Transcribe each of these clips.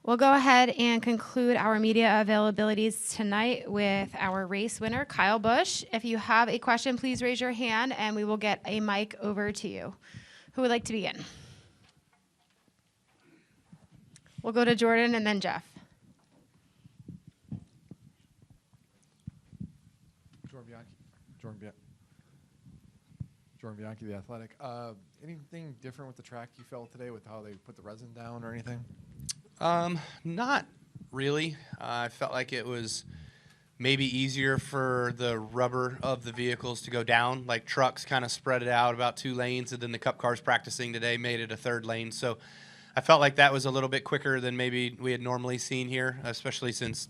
We'll go ahead and conclude our media availabilities tonight with our race winner, Kyle Busch. If you have a question, please raise your hand and we will get a mic over to you. Who would like to begin? We'll go to Jordan and then Jeff. Jordan Bianchi, The Athletic. Anything different with the track you felt today with how they put the resin down or anything? Not really. I felt like it was maybe easier for the rubber of the vehicles to go down. Like trucks kind of spread it out about 2 lanes, and then the Cup cars practicing today made it a 3rd lane. So I felt like that was a little bit quicker than maybe we had normally seen here, especially since,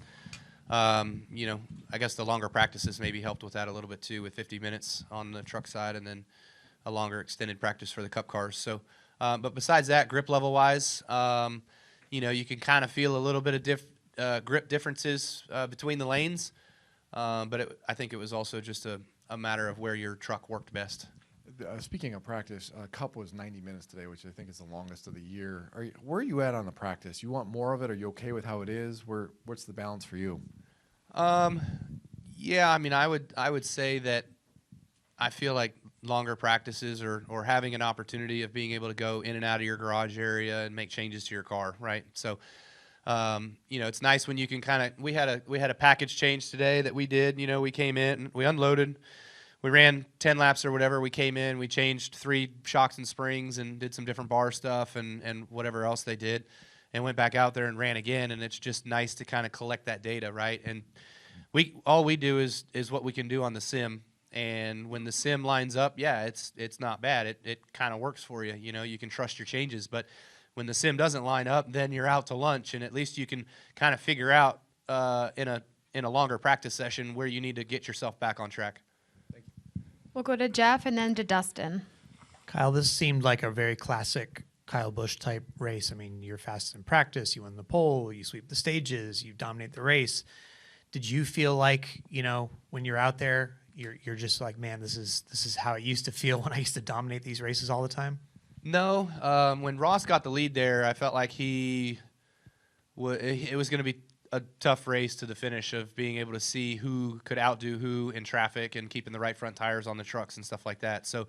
I guess the longer practices maybe helped with that a little bit too, with 50 minutes on the truck side and then a longer extended practice for the Cup cars. So, but besides that, grip level wise, you can kind of feel a little bit of grip differences between the lanes, but I think it was also just a matter of where your truck worked best. Speaking of practice, Cup was 90 minutes today, which I think is the longest of the year. Where are you at on the practice? You want more of it? Are you okay with how it is? What's the balance for you? Yeah, I mean, I would say that I feel like longer practices or having an opportunity of being able to go in and out of your garage area and make changes to your car, right? So, it's nice when you can kind of, we had a package change today that we did. We came in, we unloaded, we ran 10 laps or whatever. We came in, we changed 3 shocks and springs and did some different bar stuff and whatever else they did, and went back out there and ran again. And it's just nice to kind of collect that data, right? And all we do is what we can do on the sim. And when the sim lines up, yeah, it's not bad. It kind of works for you. You can trust your changes. But when the sim doesn't line up, then you're out to lunch, and at least you can kind of figure out in a longer practice session where you need to get yourself back on track. Thank you. We'll go to Jeff and then to Dustin. Kyle, this seemed like a very classic Kyle Busch type race. I mean, you're fast in practice, you win the pole, you sweep the stages, you dominate the race. Did you feel like, when you're out there, you're just like, man, this is how it used to feel when I used to dominate these races all the time? No. When Ross got the lead there, I felt like it was going to be a tough race to the finish of being able to see who could outdo who in traffic and keeping the right front tires on the trucks and stuff like that. So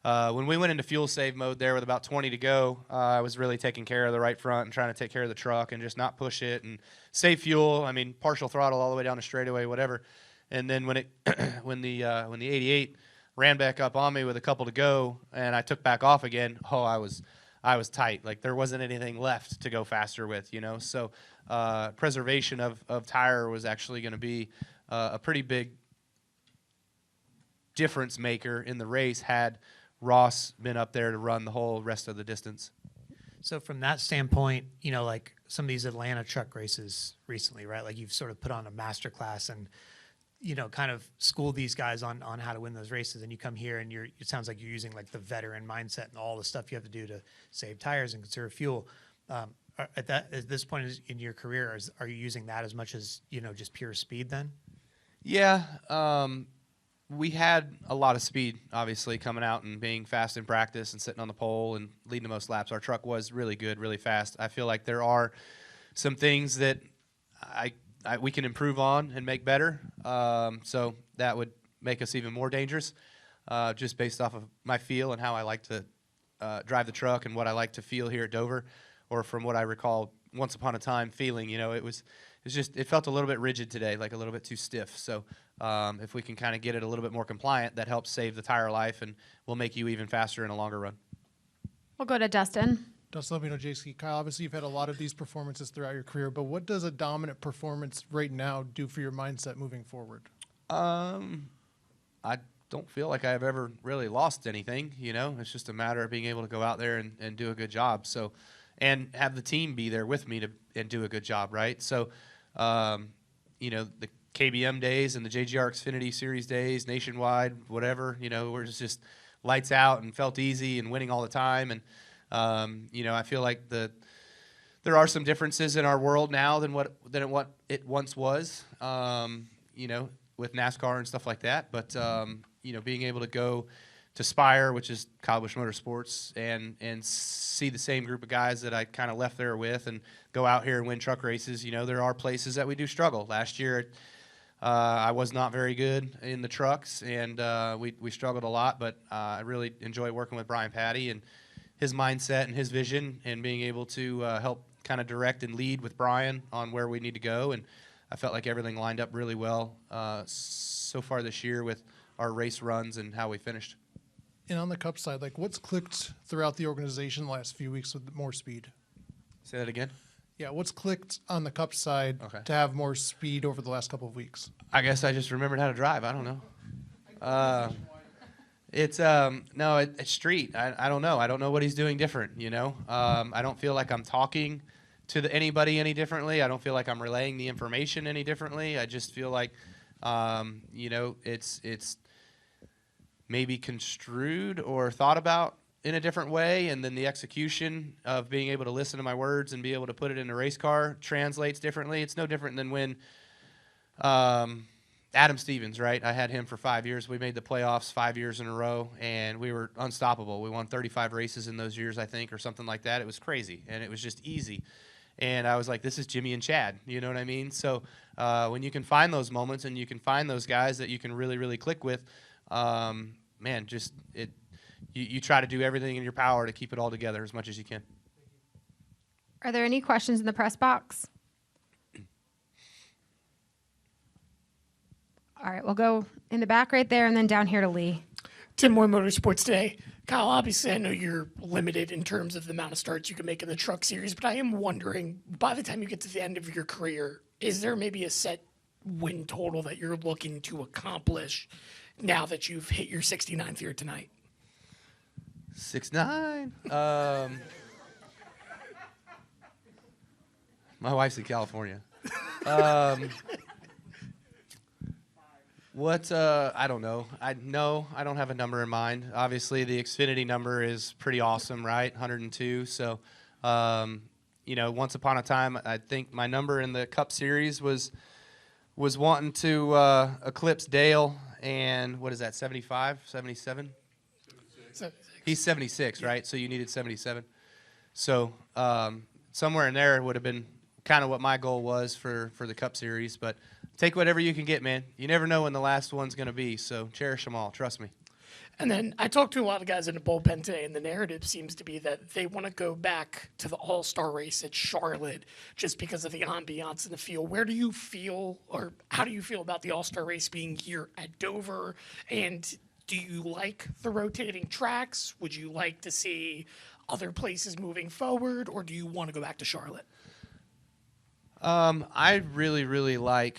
when we went into fuel save mode there with about 20 to go, I was really taking care of the right front and trying to take care of the truck and just not push it and save fuel. I mean, partial throttle all the way down the straightaway, whatever. And then when the 88 ran back up on me with a couple to go, and I took back off again, I was tight. Like there wasn't anything left to go faster with, So preservation of tire was actually going to be a pretty big difference maker in the race had Ross been up there to run the whole rest of the distance. So from that standpoint, like some of these Atlanta truck races recently, right? Like you've sort of put on a master class and kind of school these guys on how to win those races, and you come here and it sounds like you're using like the veteran mindset and all the stuff you have to do to save tires and conserve fuel. At this point in your career, are you using that as much as just pure speed then? Yeah, we had a lot of speed, obviously, coming out and being fast in practice and sitting on the pole and leading the most laps. Our truck was really good, really fast. I feel like there are some things that we can improve on and make better. So that would make us even more dangerous, just based off of my feel and how I like to drive the truck and what I like to feel here at Dover, or from what I recall once upon a time feeling. It felt a little bit rigid today, like a little bit too stiff. So if we can kind of get it a little bit more compliant, that helps save the tire life and will make you even faster in a longer run. We'll go to Dustin. Dustin Levino, JC. Kyle, obviously you've had a lot of these performances throughout your career, but what does a dominant performance right now do for your mindset moving forward? I don't feel like I've ever really lost anything. It's just a matter of being able to go out there and do a good job. So, and have the team be there with me and do a good job, right? So, the KBM days and the JGR Xfinity Series days, nationwide, whatever, we're just lights out and felt easy and winning all the time. And I feel like there are some differences in our world now than what it once was, with NASCAR and stuff like that. But being able to go Spire, which is Kyle Busch Motorsports, and see the same group of guys that I kind of left there with, and go out here and win truck races. You know, there are places that we do struggle. Last year, I was not very good in the trucks, and we struggled a lot. But I really enjoy working with Brian Patty and his mindset and his vision, and being able to help kind of direct and lead with Brian on where we need to go. And I felt like everything lined up really well so far this year with our race runs and how we finished. And on the Cup side, like what's clicked throughout the organization the last few weeks with more speed? Say that again? Yeah, what's clicked on the Cup side Okay. to have more speed over the last couple of weeks? I guess I just remembered how to drive. I don't know. It's street. I don't know. I don't know what he's doing different, you know. I don't feel like I'm talking to anybody any differently. I don't feel like I'm relaying the information any differently. I just feel like, you know, it's maybe construed or thought about in a different way, and then the execution of being able to listen to my words and be able to put it in a race car translates differently. It's no different than when Adam Stevens, right? I had him for 5 years. We made the playoffs 5 years in a row, and we were unstoppable. We won 35 races in those years, I think, or something like that. It was crazy, and it was just easy. And I was like, this is Jimmy and Chad, you know what I mean? So when you can find those moments and you can find those guys that you can really, really click with, man, just you try to do everything in your power to keep it all together as much as you can. Are there any questions in the press box? All right, we'll go in the back right there and then down here to Lee. Tim Moore, Motorsports Today. Kyle, obviously, I know you're limited in terms of the amount of starts you can make in the truck series, but I am wondering, by the time you get to the end of your career, is there maybe a set win total that you're looking to accomplish now that you've hit your 69th year tonight? 6'9". My wife's in California. I don't know. I don't have a number in mind. Obviously, the Xfinity number is pretty awesome, right? 102. So, you know, once upon a time, I think my number in the Cup Series was wanting to eclipse Dale, and what is that, 75, 77? He's 76, right? So you needed 77. So somewhere in there would have been kind of what my goal was for the Cup Series. But take whatever you can get, man. You never know when the last one's going to be. So cherish them all. Trust me. And then I talked to a lot of guys in the bullpen today, and the narrative seems to be that they want to go back to the All-Star race at Charlotte just because of the ambiance in the field. Where do you feel, or how do you feel about the All-Star race being here at Dover? And do you like the rotating tracks? Would you like to see other places moving forward, or do you want to go back to Charlotte? I really, really like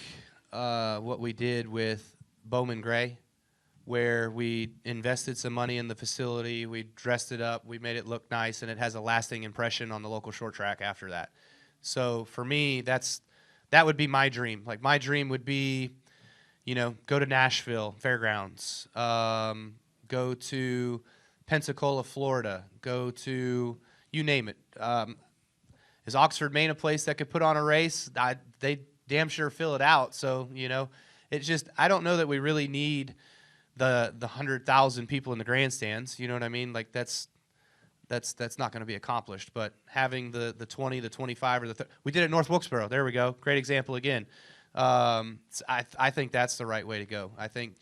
what we did with Bowman Gray, where we invested some money in the facility, we dressed it up, we made it look nice, and it has a lasting impression on the local short track after that. So for me, that would be my dream. Like, my dream would be, you know, go to Nashville Fairgrounds, go to Pensacola, Florida, go to, you name it. Is Oxford, Maine a place that could put on a race? They damn sure fill it out. So, you know, it's just, I don't know that we really need the 100,000 people in the grandstands. You know what I mean? Like, that's not going to be accomplished. But having the 20, the 25, or we did it at North Wilkesboro. There we go. Great example again. I think that's the right way to go. I think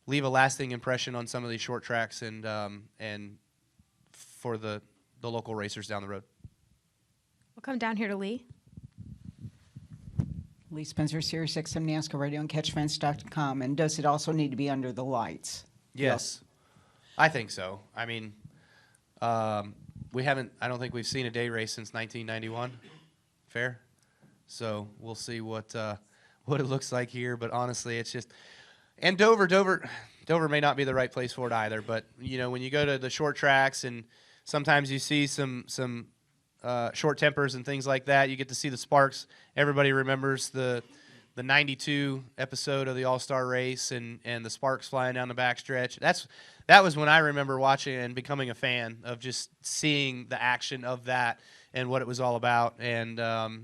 leave a lasting impression on some of these short tracks and for the local racers down the road. We'll come down here to Lee. Lee Spencer, Sirius XM NASCAR Radio and catchfence.com. And does it also need to be under the lights? Yes, I think so. I mean, I don't think we've seen a day race since 1991. Fair? So we'll see what it looks like here. But honestly, it's just, and Dover may not be the right place for it either. But, you know, when you go to the short tracks and sometimes you see some short tempers and things like that, you get to see the sparks. Everybody remembers the 92 episode of the All-Star race and the sparks flying down the backstretch. That was when I remember watching and becoming a fan of just seeing the action of that and what it was all about. And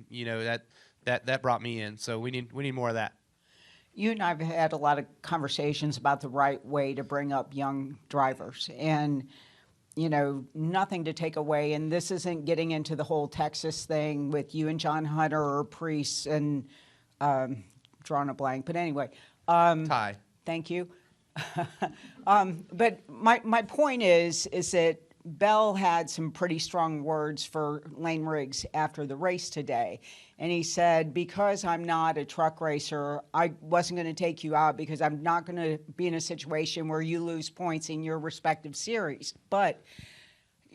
you know, that brought me in. So we need more of that. You and I have had a lot of conversations about the right way to bring up young drivers, and nothing to take away. And this isn't getting into the whole Texas thing with you and John Hunter or Priest and drawing a blank. But anyway, Ty. thank you. But my point is that Bell had some pretty strong words for Lane Riggs after the race today. And he said, because I'm not a truck racer, I wasn't going to take you out because I'm not going to be in a situation where you lose points in your respective series. But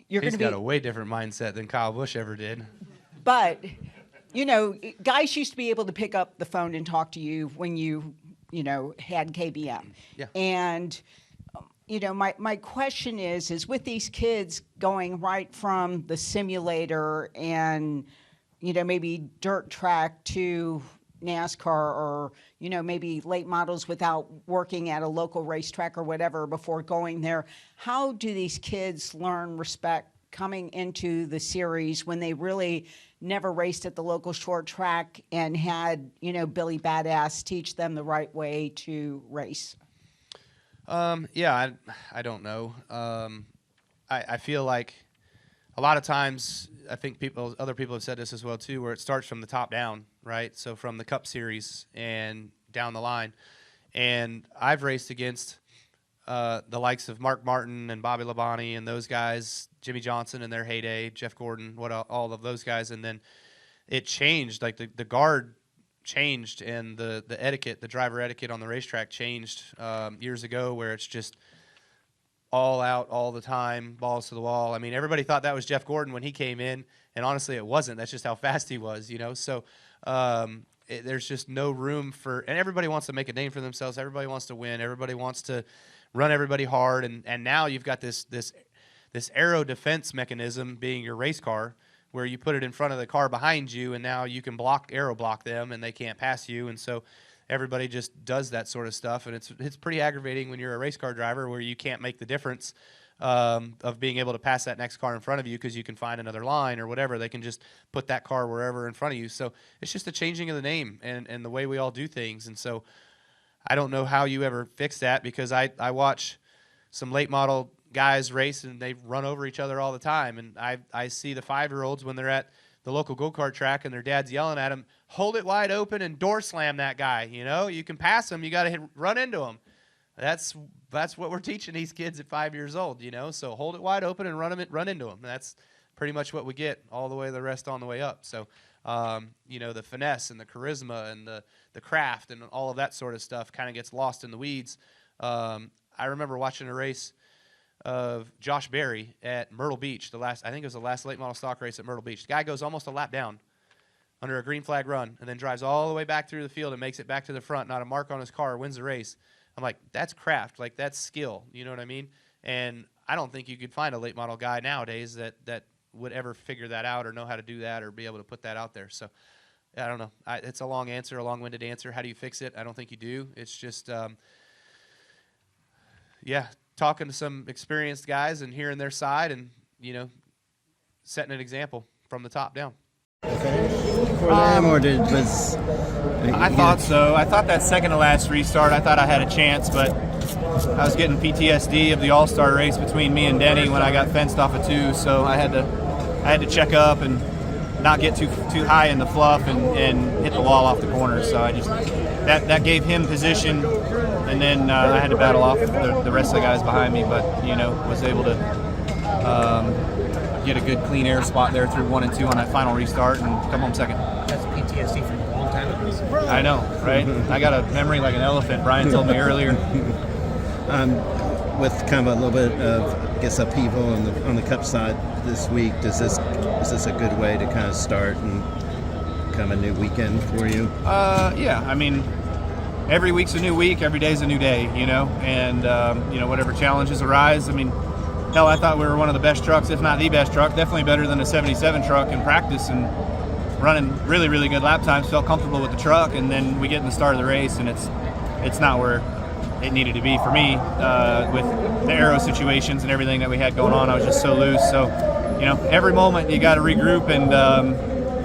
you're going to be... He's got a way different mindset than Kyle Busch ever did. But, guys used to be able to pick up the phone and talk to you when you had KBM. Yeah. And... my question is with these kids going right from the simulator and, maybe dirt track to NASCAR or, maybe late models without working at a local racetrack or whatever before going there, how do these kids learn respect coming into the series when they really never raced at the local short track and had, Billy Badass teach them the right way to race? Yeah, I don't know. I feel like a lot of times, I think other people have said this as well too, where it starts from the top down, right? So from the Cup Series and down the line. And I've raced against the likes of Mark Martin and Bobby Labonte and those guys, Jimmy Johnson in their heyday, Jeff Gordon, all of those guys. And then it changed, like the guard changed, and the etiquette, the driver etiquette on the racetrack changed years ago, where it's just all out all the time, balls to the wall. I mean, everybody thought that was Jeff Gordon when he came in, and honestly it wasn't. That's just how fast he was, So there's just no room for, and everybody wants to make a name for themselves. Everybody wants to win. Everybody wants to run everybody hard, and now you've got this aero defense mechanism being your race car, where you put it in front of the car behind you, and now you can aero block them, and they can't pass you. And so everybody just does that sort of stuff, and it's pretty aggravating when you're a race car driver where you can't make the difference of being able to pass that next car in front of you because you can find another line or whatever. They can just put that car wherever in front of you. So it's just a changing of the name and the way we all do things. And so I don't know how you ever fix that, because I watch some late model guys race and they run over each other all the time, and I see the 5-year-olds when they're at the local go-kart track and their dad's yelling at them, hold it wide open and door slam that guy. You can pass him, you got to run into him. That's what we're teaching these kids at 5 years old. So hold it wide open and run into him. That's pretty much what we get all the way the rest on the way up. So the finesse and the charisma and the craft and all of that sort of stuff kind of gets lost in the weeds. I remember watching a race of Josh Berry at Myrtle Beach. I think it was the last late model stock race at Myrtle Beach. The guy goes almost a lap down under a green flag run and then drives all the way back through the field and makes it back to the front, not a mark on his car, wins the race. I'm like, that's craft, like that's skill, you know what I mean? And I don't think you could find a late model guy nowadays that would ever figure that out or know how to do that or be able to put that out there. So I don't know. It's a long-winded answer. How do you fix it? I don't think you do. It's just, talking to some experienced guys and hearing their side and, setting an example from the top down. For them, or I thought so. I thought that second to last restart, I thought I had a chance, but I was getting PTSD of the All-Star race between me and Denny when I got fenced off of 2, so I had to check up and not get too high in the fluff and hit the wall off the corner. So I just that gave him position, and then I had to battle off the rest of the guys behind me, but was able to get a good clean air spot there through 1 and 2 on that final restart and come home second. That's PTSD from a long time ago. I know, right? I got a memory like an elephant. Brian told me earlier. With kind of a little bit of, I guess, upheaval on the Cup side this week, is this a good way to kind of start and kind of a new weekend for you? Yeah. I mean, every week's a new week. Every day's a new day, and whatever challenges arise. I mean, hell, I thought we were one of the best trucks, if not the best truck, definitely better than a 77 truck in practice, and running really, really good lap times, felt comfortable with the truck, and then we get in the start of the race, and it's not where it needed to be for me with the aero situations and everything that we had going on. I was just so loose. So, every moment you got to regroup and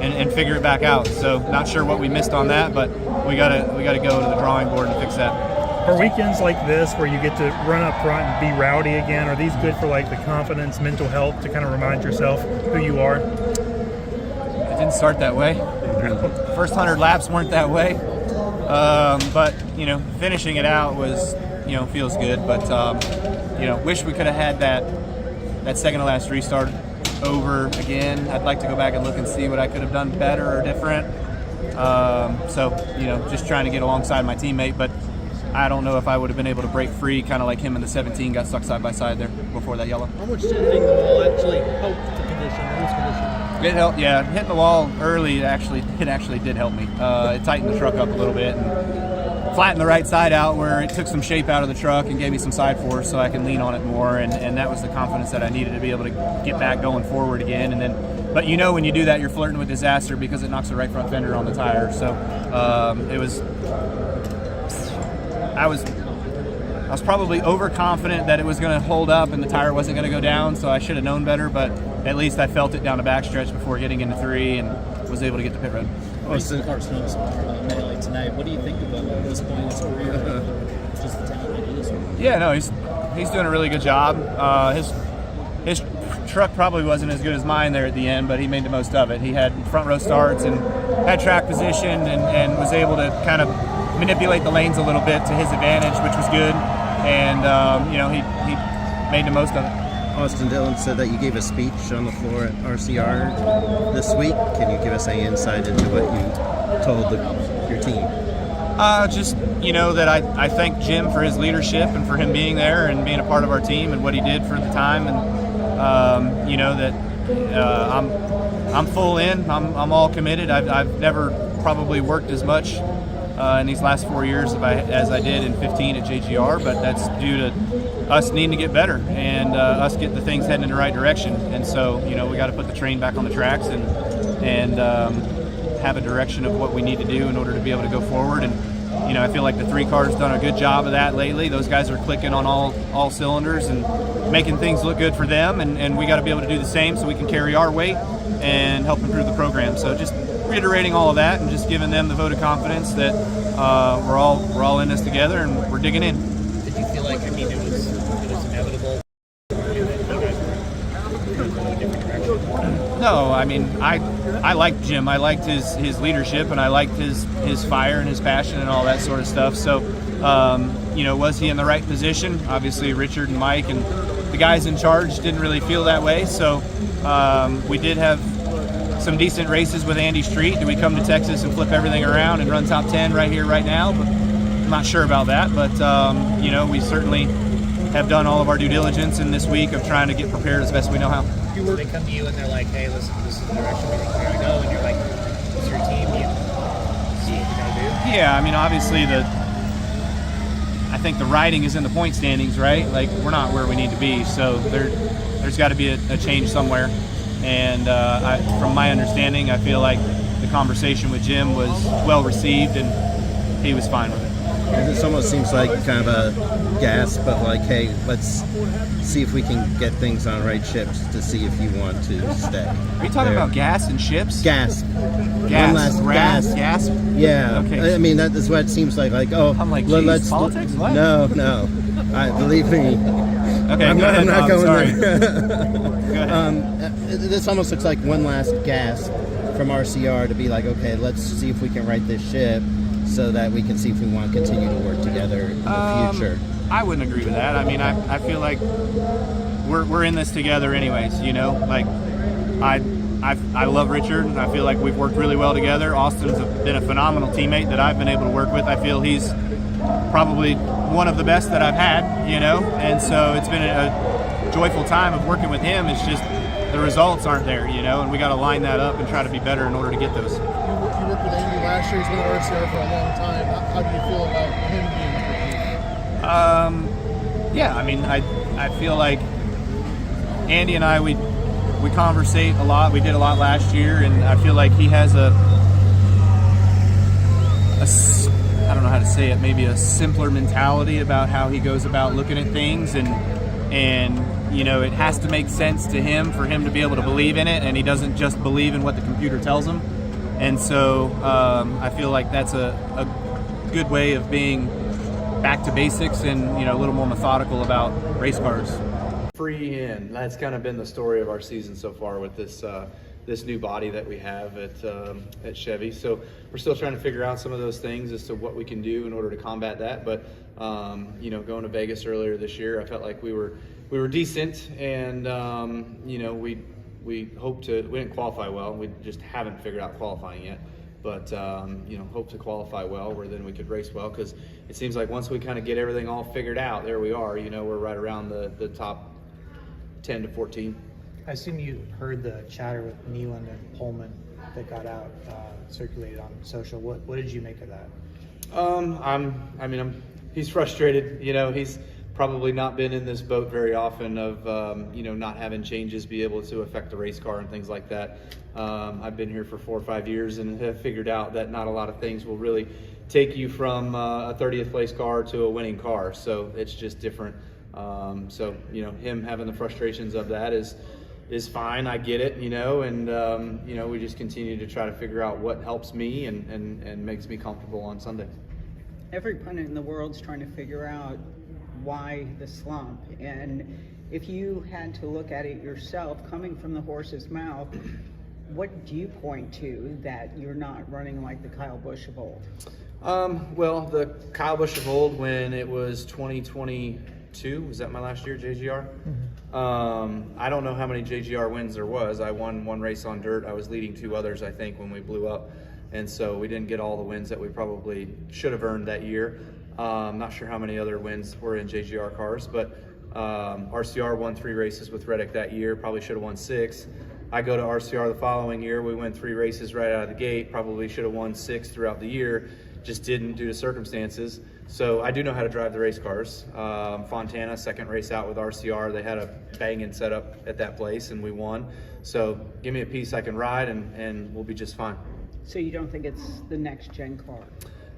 and figure it back out. So not sure what we missed on that, but we gotta go to the drawing board and fix that. Are weekends like this where you get to run up front and be rowdy again, are these good for like the confidence, mental health to kind of remind yourself who you are? It didn't start that way. First 100 laps weren't that way. But, finishing it out was, feels good. But, wish we could have had that second to last restart over again. I'd like to go back and look and see what I could have done better or different. Just trying to get alongside my teammate. But I don't know if I would have been able to break free, kind of like him in the 17, got stuck side by side there before that yellow. How much did hitting the wall actually help the condition, race condition? It helped, yeah. Hitting the wall early, it actually did help me. It tightened the truck up a little bit and flattened the right side out where it took some shape out of the truck and gave me some side force so I can lean on it more. And that was the confidence that I needed to be able to get back going forward again. But when you do that, you're flirting with disaster because it knocks the right front fender on the tire. So I was probably overconfident that it was going to hold up and the tire wasn't going to go down, so I should have known better, but at least I felt it down the backstretch before getting into 3 and was able to get the pit road. Racing cars melee tonight. What do you think about this point in his career? Just the talent that he is. Yeah, no, he's doing a really good job. His truck probably wasn't as good as mine there at the end, but he made the most of it. He had front row starts and had track position and was able to kind of manipulate the lanes a little bit to his advantage, which was good. And he made the most of it. Austin Dillon said that you gave a speech on the floor at RCR this week. Can you give us any insight into what you told your team? That I thank Jim for his leadership and for him being there and being a part of our team and what he did for the time. And I'm full in. I'm all committed. I've never probably worked as much in these last 4 years as I did in 15 at JGR, but that's due to us needing to get better and us get the things heading in the right direction. And so, we got to put the train back on the tracks and have a direction of what we need to do in order to be able to go forward. And I feel like the 3 car's done a good job of that lately. Those guys are clicking on all cylinders and making things look good for them, and we got to be able to do the same so we can carry our weight and help improve the program. So just reiterating all of that and just giving them the vote of confidence that we're all in this together and we're digging in. Did you feel like it was inevitable? No, I liked Jim. I liked his leadership and I liked his fire and his passion and all that sort of stuff. So, was he in the right position? Obviously, Richard and Mike and the guys in charge didn't really feel that way. So, we did have some decent races with Andy Street. Do we come to Texas and flip everything around and run top 10 right here, right now? But I'm not sure about that. But, we certainly have done all of our due diligence in this week of trying to get prepared as best we know how. So they come to you and they're like, hey, listen, this is the direction we think we're going to go. And you're like, it's your team. You see what you got to do. Yeah, obviously I think the riding is in the point standings, right? Like, we're not where we need to be. So there's got to be a change somewhere. And from my understanding, I feel like the conversation with Jim was well received and he was fine with it. This almost seems like kind of a gasp of like, hey, let's see if we can get things on right ships to see if you want to stay. Are you talking about gas and ships? Gasp. Gas. One last gasp. Gasp? Yeah. Okay. That is what it seems like. Like, oh, I'm like, let's politics? What? No. Believe me. Okay, I'm not going sorry. there. Go ahead. This almost looks like one last gasp from RCR to be like, okay, let's see if we can right this ship so that we can see if we want to continue to work together in the future. I wouldn't agree with that. I feel like we're in this together anyways, Like, I love Richard, and I feel like we've worked really well together. Austin's been a phenomenal teammate that I've been able to work with. I feel he's probably one of the best that I've had, and so it's been a joyful time of working with him. It's just the results aren't there, and we got to line that up and try to be better in order to get those. You worked with Andy last year. He's been at RCR for a long time. How do you feel about him being with you? I feel like Andy and I, we conversate a lot. We did a lot last year, and I feel like he has I don't know how to say it, maybe a simpler mentality about how he goes about looking at things, and it has to make sense to him for him to be able to believe in it, and he doesn't just believe in what the computer tells him. And so I feel like that's a good way of being back to basics and a little more methodical about race cars. Free in. That's kind of been the story of our season so far with this new body that we have at Chevy. So we're still trying to figure out some of those things as to what we can do in order to combat that. But going to Vegas earlier this year, I felt like we were decent, and we hope to. We didn't qualify well. We just haven't figured out qualifying yet. But hope to qualify well, where then we could race well. Because it seems like once we kind of get everything all figured out, there we are. We're right around the top 10 to 14. I assume you heard the chatter with Nealand and Pullman that got out, circulated on social. What did you make of that? He's frustrated. He's probably not been in this boat very often of not having changes be able to affect the race car and things like that. I've been here for 4 or 5 years and have figured out that not a lot of things will really take you from a 30th place car to a winning car. So it's just different. Him having the frustrations of that is fine. I get it, and we just continue to try to figure out what helps me and makes me comfortable on Sunday. Every pundit in the world's trying to figure out why the slump, and if you had to look at it yourself, coming from the horse's mouth, what do you point to that you're not running like the Kyle Busch of old? Well, the Kyle Busch of old, when it was 2022, was that my last year, JGR? Mm-hmm. I don't know how many JGR wins there was. I won 1 race on dirt. I was leading 2 others, I think, when we blew up. And so we didn't get all the wins that we probably should have earned that year. I'm not sure how many other wins were in JGR cars, but RCR won 3 races with Reddick that year, probably should have won 6. I go to RCR the following year, we win 3 races right out of the gate, probably should have won 6 throughout the year, just didn't due to circumstances. So I do know how to drive the race cars. Fontana, 2nd race out with RCR, they had a banging setup at that place and we won. So give me a piece I can ride and we'll be just fine. So you don't think it's the next gen car?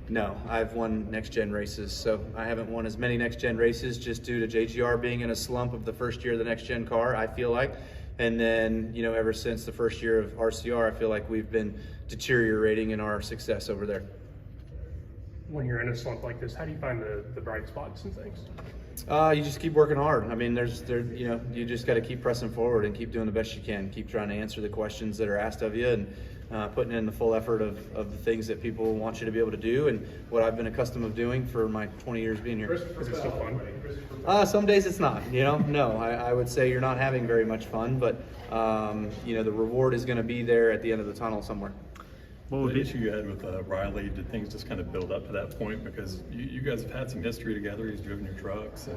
No, I've won next gen races, so I haven't won as many next gen races just due to JGR being in a slump of the first year of the next gen car, I feel like. And then, ever since the first year of RCR, I feel like we've been deteriorating in our success over there. When you're in a slump like this, how do you find the bright spots and things? You just keep working hard. You just got to keep pressing forward and keep doing the best you can. Keep trying to answer the questions that are asked of you and putting in the full effort of the things that people want you to be able to do and what I've been accustomed of doing for my 20 years being here. Is it still fun? Some days it's not, No, I would say you're not having very much fun, but, the reward is going to be there at the end of the tunnel somewhere. What issue you had with Riley? Did things just kind of build up to that point? Because you guys have had some history together. He's driven your trucks.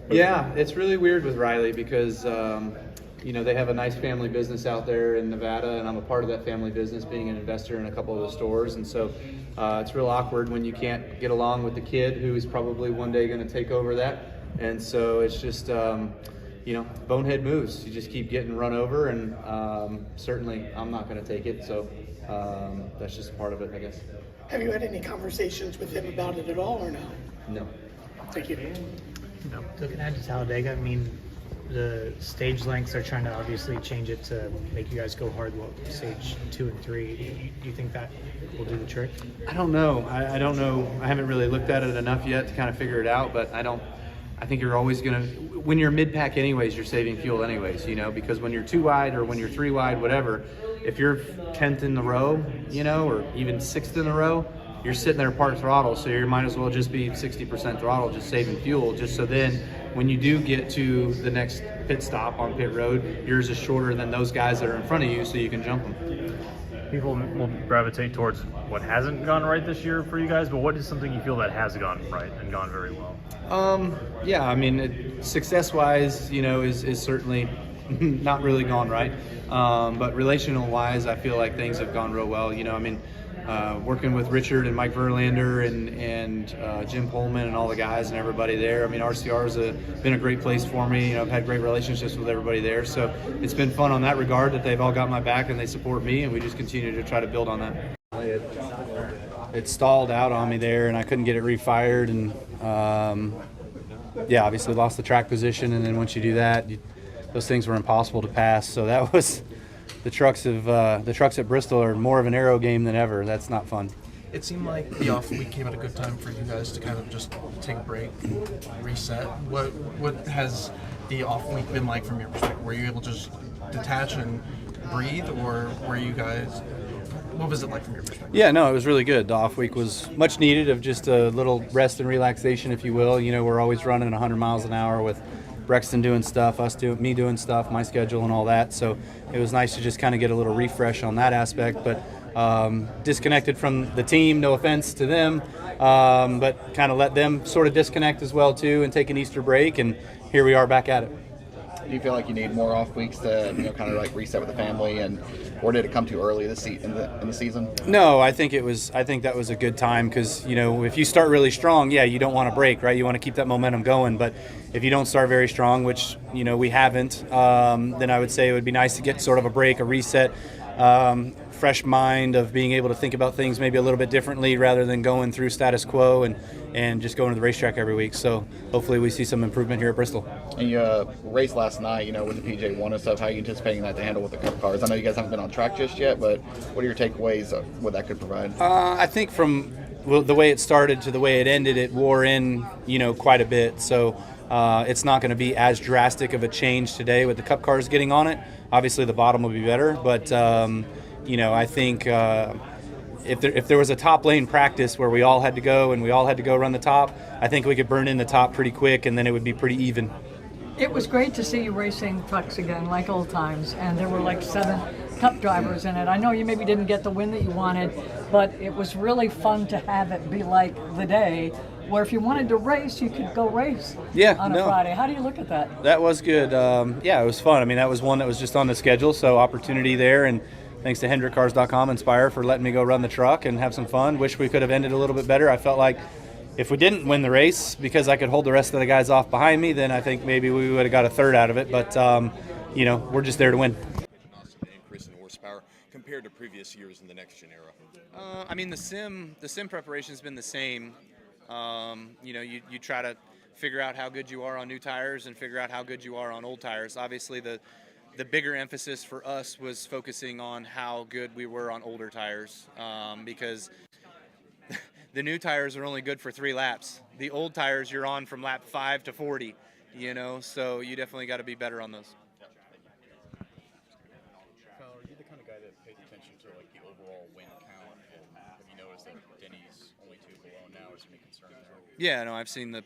Yeah, it's really weird with Riley because, they have a nice family business out there in Nevada, and I'm a part of that family business, being an investor in a couple of the stores. And so it's real awkward when you can't get along with the kid who is probably one day going to take over that. And so it's just, bonehead moves. You just keep getting run over, and certainly I'm not going to take it. So that's just part of it, I guess. Have you had any conversations with him about it at all, or no? No. Thank you. No. Looking ahead to Talladega, the stage lengths are trying to obviously change it to make you guys go hard, stage 2 and 3. Do you think that will do the trick? I don't know. I don't know. I haven't really looked at it enough yet to kind of figure it out, but I think you're always going to, when you're mid-pack anyways, you're saving fuel anyways, because when you're 2 wide or when you're 3 wide, whatever, if you're 10th in the row, or even 6th in the row, you're sitting there part throttle, so you might as well just be 60% throttle, just saving fuel, just so then when you do get to the next pit stop on pit road, yours is shorter than those guys that are in front of you, so you can jump them. People will gravitate towards what hasn't gone right this year for you guys, but what is something you feel that has gone right and gone very well? Success-wise, is certainly not really gone right, but relational-wise, I feel like things have gone real well. Working with Richard and Mike Verlander and Jim Pullman and all the guys and everybody there. RCR's been a great place for me. I've had great relationships with everybody there. So it's been fun on that regard that they've all got my back and they support me, and we just continue to try to build on that. It stalled out on me there and I couldn't get it refired, and obviously lost the track position, and then once you do that, those things were impossible to pass. So that was the trucks at Bristol are more of an aero game than ever. That's not fun. It seemed like the off week came at a good time for you guys to kind of just take a break, reset. What has the off week been like from your perspective? Were you able to just detach and breathe, or were you guys? What was it like from your perspective? Yeah, no, it was really good. The off week was much needed, of just a little rest and relaxation, if you will. You know, we're always running 100 miles an hour with Brexton doing stuff, me doing stuff, my schedule and all that. So it was nice to just kind of get a little refresh on that aspect. But disconnected from the team, no offense to them, but kind of let them sort of disconnect as well too and take an Easter break. And here we are back at it. Do you feel like you need more off weeks to, kind of like reset with the family, or did it come too early in the season? No, I think that was a good time because, if you start really strong, you don't want to break, right? You want to keep that momentum going. But if you don't start very strong, which, we haven't, then I would say it would be nice to get sort of a break, a reset, fresh mind of being able to think about things maybe a little bit differently rather than going through status quo and just going to the racetrack every week. So hopefully we see some improvement here at Bristol. And you raced last night, with the PJ1 and stuff. How are you anticipating that to handle with the Cup cars? I know you guys haven't been on track just yet, but what are your takeaways of what that could provide? I think from the way it started to the way it ended, it wore in, quite a bit. So it's not going to be as drastic of a change today with the Cup cars getting on it. Obviously the bottom will be better, but I think if there was a top lane practice where we all had to go and we all had to go run the top, I think we could burn in the top pretty quick and then it would be pretty even. It was great to see you racing trucks again, like old times, and there were like 7 Cup drivers in it. I know you maybe didn't get the win that you wanted, but it was really fun to have it be like the day where if you wanted to race, you could go race on a Friday. How do you look at that? That was good. It was fun. I mean, that was one that was just on the schedule, so opportunity there, and thanks to HendrickCars.com Inspire for letting me go run the truck and have some fun. Wish we could have ended a little bit better. I felt like if we didn't win the race, because I could hold the rest of the guys off behind me, then I think maybe we would have got a third out of it. But, we're just there to win. Increase in horsepower compared to previous years in the next gen era? The sim preparation's been the same. You try to figure out how good you are on new tires and figure out how good you are on old tires. Obviously, the bigger emphasis for us was focusing on how good we were on older tires, because the new tires are only good for 3 laps. The old tires you're on from lap 5 to 40, so you definitely got to be better on those. Kyle, are you the kind of guy that pays attention to like the overall win count? And have you noticed that Denny's only 2 below now? Is there any concern there? Yeah, no, I've seen the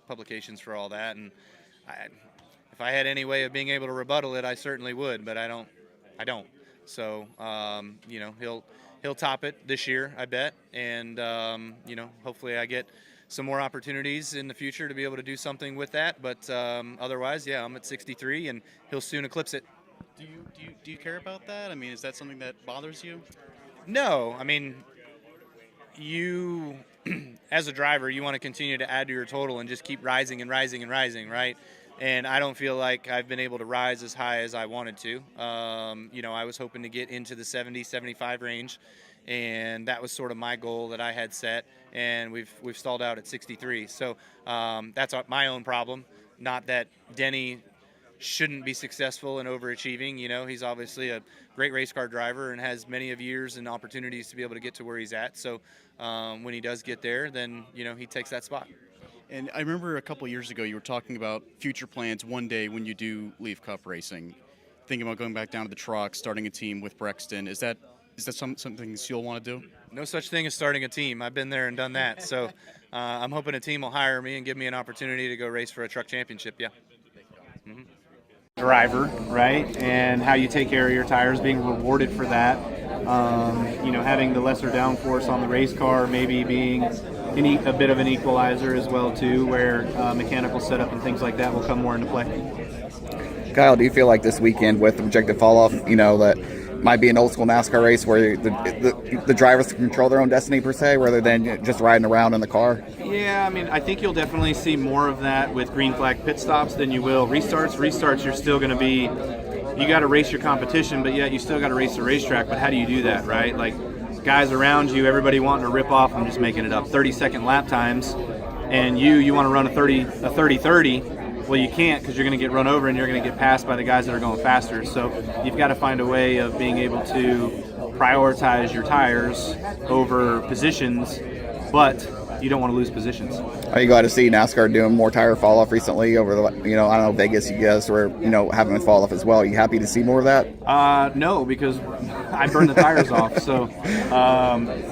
publications for all that, and if I had any way of being able to rebuttal it, I certainly would, but I don't. So, he'll top it this year, I bet, and hopefully I get some more opportunities in the future to be able to do something with that. But otherwise, I'm at 63, and he'll soon eclipse it. Do you care about that? I mean, is that something that bothers you? No, you as a driver, you want to continue to add to your total and just keep rising and rising and rising, right? And I don't feel like I've been able to rise as high as I wanted to. I was hoping to get into the 70, 75 range, and that was sort of my goal that I had set, and we've stalled out at 63. So that's my own problem, not that Denny shouldn't be successful and overachieving. He's obviously a great race car driver and has many of years and opportunities to be able to get to where he's at. So when he does get there, then, he takes that spot. And I remember a couple years ago you were talking about future plans one day when you do leave Cup racing, thinking about going back down to the truck, starting a team with Brexton. Is that something you'll want to do? No such thing as starting a team. I've been there and done that. So I'm hoping a team will hire me and give me an opportunity to go race for a truck championship. Yeah. Mm-hmm. Driver, right? And how you take care of your tires, being rewarded for that. Having the lesser downforce on the race car, maybe being a bit of an equalizer as well too, where mechanical setup and things like that will come more into play. Kyle, do you feel like this weekend with the projected fall off, that might be an old school NASCAR race where the drivers can control their own destiny per se, rather than just riding around in the car? Yeah, I think you'll definitely see more of that with green flag pit stops than you will restarts. Restarts, you're still going to be, you got to race your competition, but yet you still got to race the racetrack. But how do you do that, right? Like, guys around you, everybody wanting to rip off, I'm just making it up, 30-second lap times, and you want to run a 30-30. Well, you can't, because you're going to get run over and you're going to get passed by the guys that are going faster. So you've got to find a way of being able to prioritize your tires over positions, but you don't want to lose positions. Are you glad to see NASCAR doing more tire fall off recently over the, I don't know, Vegas, you guys were, having them fall off as well. Are you happy to see more of that? No, because I burned the tires off. So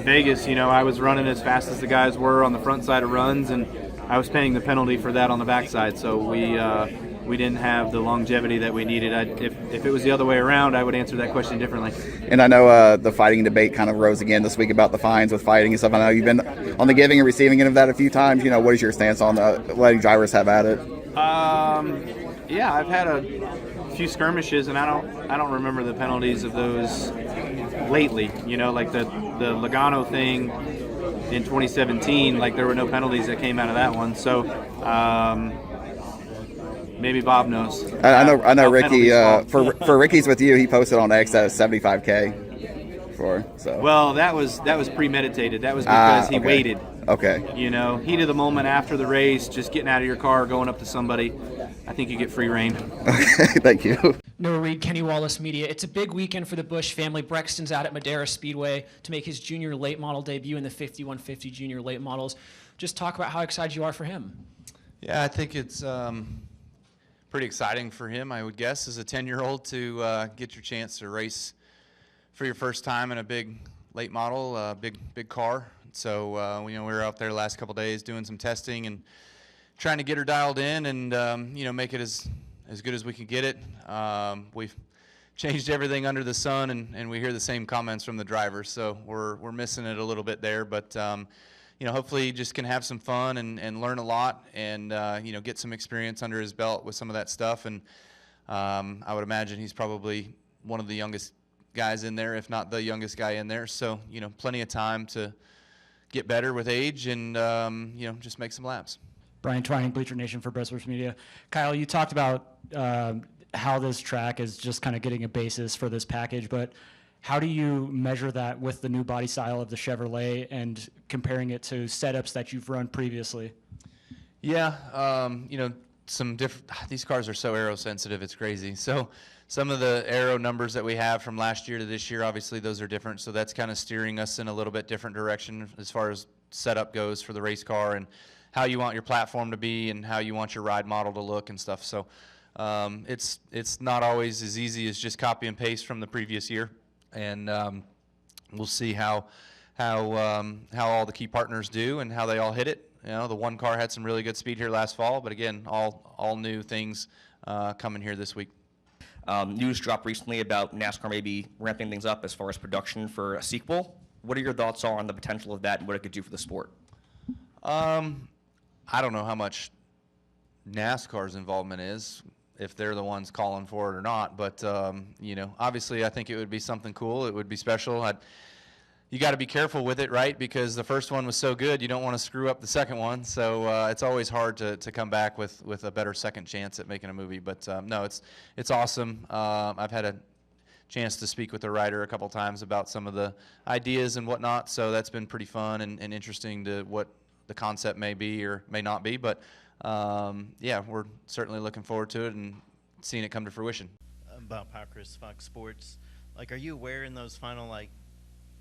Vegas, I was running as fast as the guys were on the front side of runs, and I was paying the penalty for that on the backside. So we didn't have the longevity that we needed. If it was the other way around, I would answer that question differently. And I know the fighting debate kind of rose again this week about the fines with fighting and stuff. I know you've been on the giving and receiving end of that a few times. What is your stance on letting drivers have at it? Yeah, I've had a few skirmishes, and I don't remember the penalties of those lately. Like the Logano thing in 2017, like there were no penalties that came out of that one. So maybe Bob knows. I know Ricky. For Ricky's with you, he posted on X that it was $75K. Well, that was premeditated. That was because he waited. Okay. Heat of the moment after the race, just getting out of your car, going up to somebody. I think you get free reign. Okay, thank you. Noah Reed, Kenny Wallace Media. It's a big weekend for the Busch family. Brexton's out at Madera Speedway to make his junior late model debut in the 5150 junior late models. Just talk about how excited you are for him. Yeah, I think it's pretty exciting for him, I would guess, as a 10-year-old to get your chance to race for your first time in a big late model, big car. So we were out there the last couple days doing some testing and trying to get her dialed in and make it as good as we can get it. We've changed everything under the sun, and we hear the same comments from the drivers. So we're missing it a little bit there, but hopefully he just can have some fun and learn a lot and get some experience under his belt with some of that stuff. And I would imagine he's probably one of the youngest guys in there, if not the youngest guy in there. So plenty of time to get better with age and just make some laps. Brian Twining, Bleacher Nation for Breastworks Media. Kyle, you talked about how this track is just kind of getting a basis for this package, but how do you measure that with the new body style of the Chevrolet and comparing it to setups that you've run previously? Yeah, these cars are so aero sensitive, it's crazy. So some of the aero numbers that we have from last year to this year, obviously those are different. So that's kind of steering us in a little bit different direction as far as setup goes for the race car and how you want your platform to be and how you want your ride model to look and stuff. So it's not always as easy as just copy and paste from the previous year. And we'll see how all the key partners do and how they all hit it. The one car had some really good speed here last fall, but again, all new things coming here this week. News dropped recently about NASCAR maybe ramping things up as far as production for a sequel. What are your thoughts on the potential of that and what it could do for the sport? I don't know how much NASCAR's involvement is, if they're the ones calling for it or not, but obviously I think it would be something cool. It would be special. You got to be careful with it, right? Because the first one was so good, you don't want to screw up the second one. So it's always hard to come back with a better second chance at making a movie. But no, it's awesome. I've had a chance to speak with the writer a couple times about some of the ideas and whatnot. So that's been pretty fun and interesting to what the concept may be or may not be. But yeah, we're certainly looking forward to it and seeing it come to fruition. Bob Parkhurst, Fox Sports. Are you aware in those final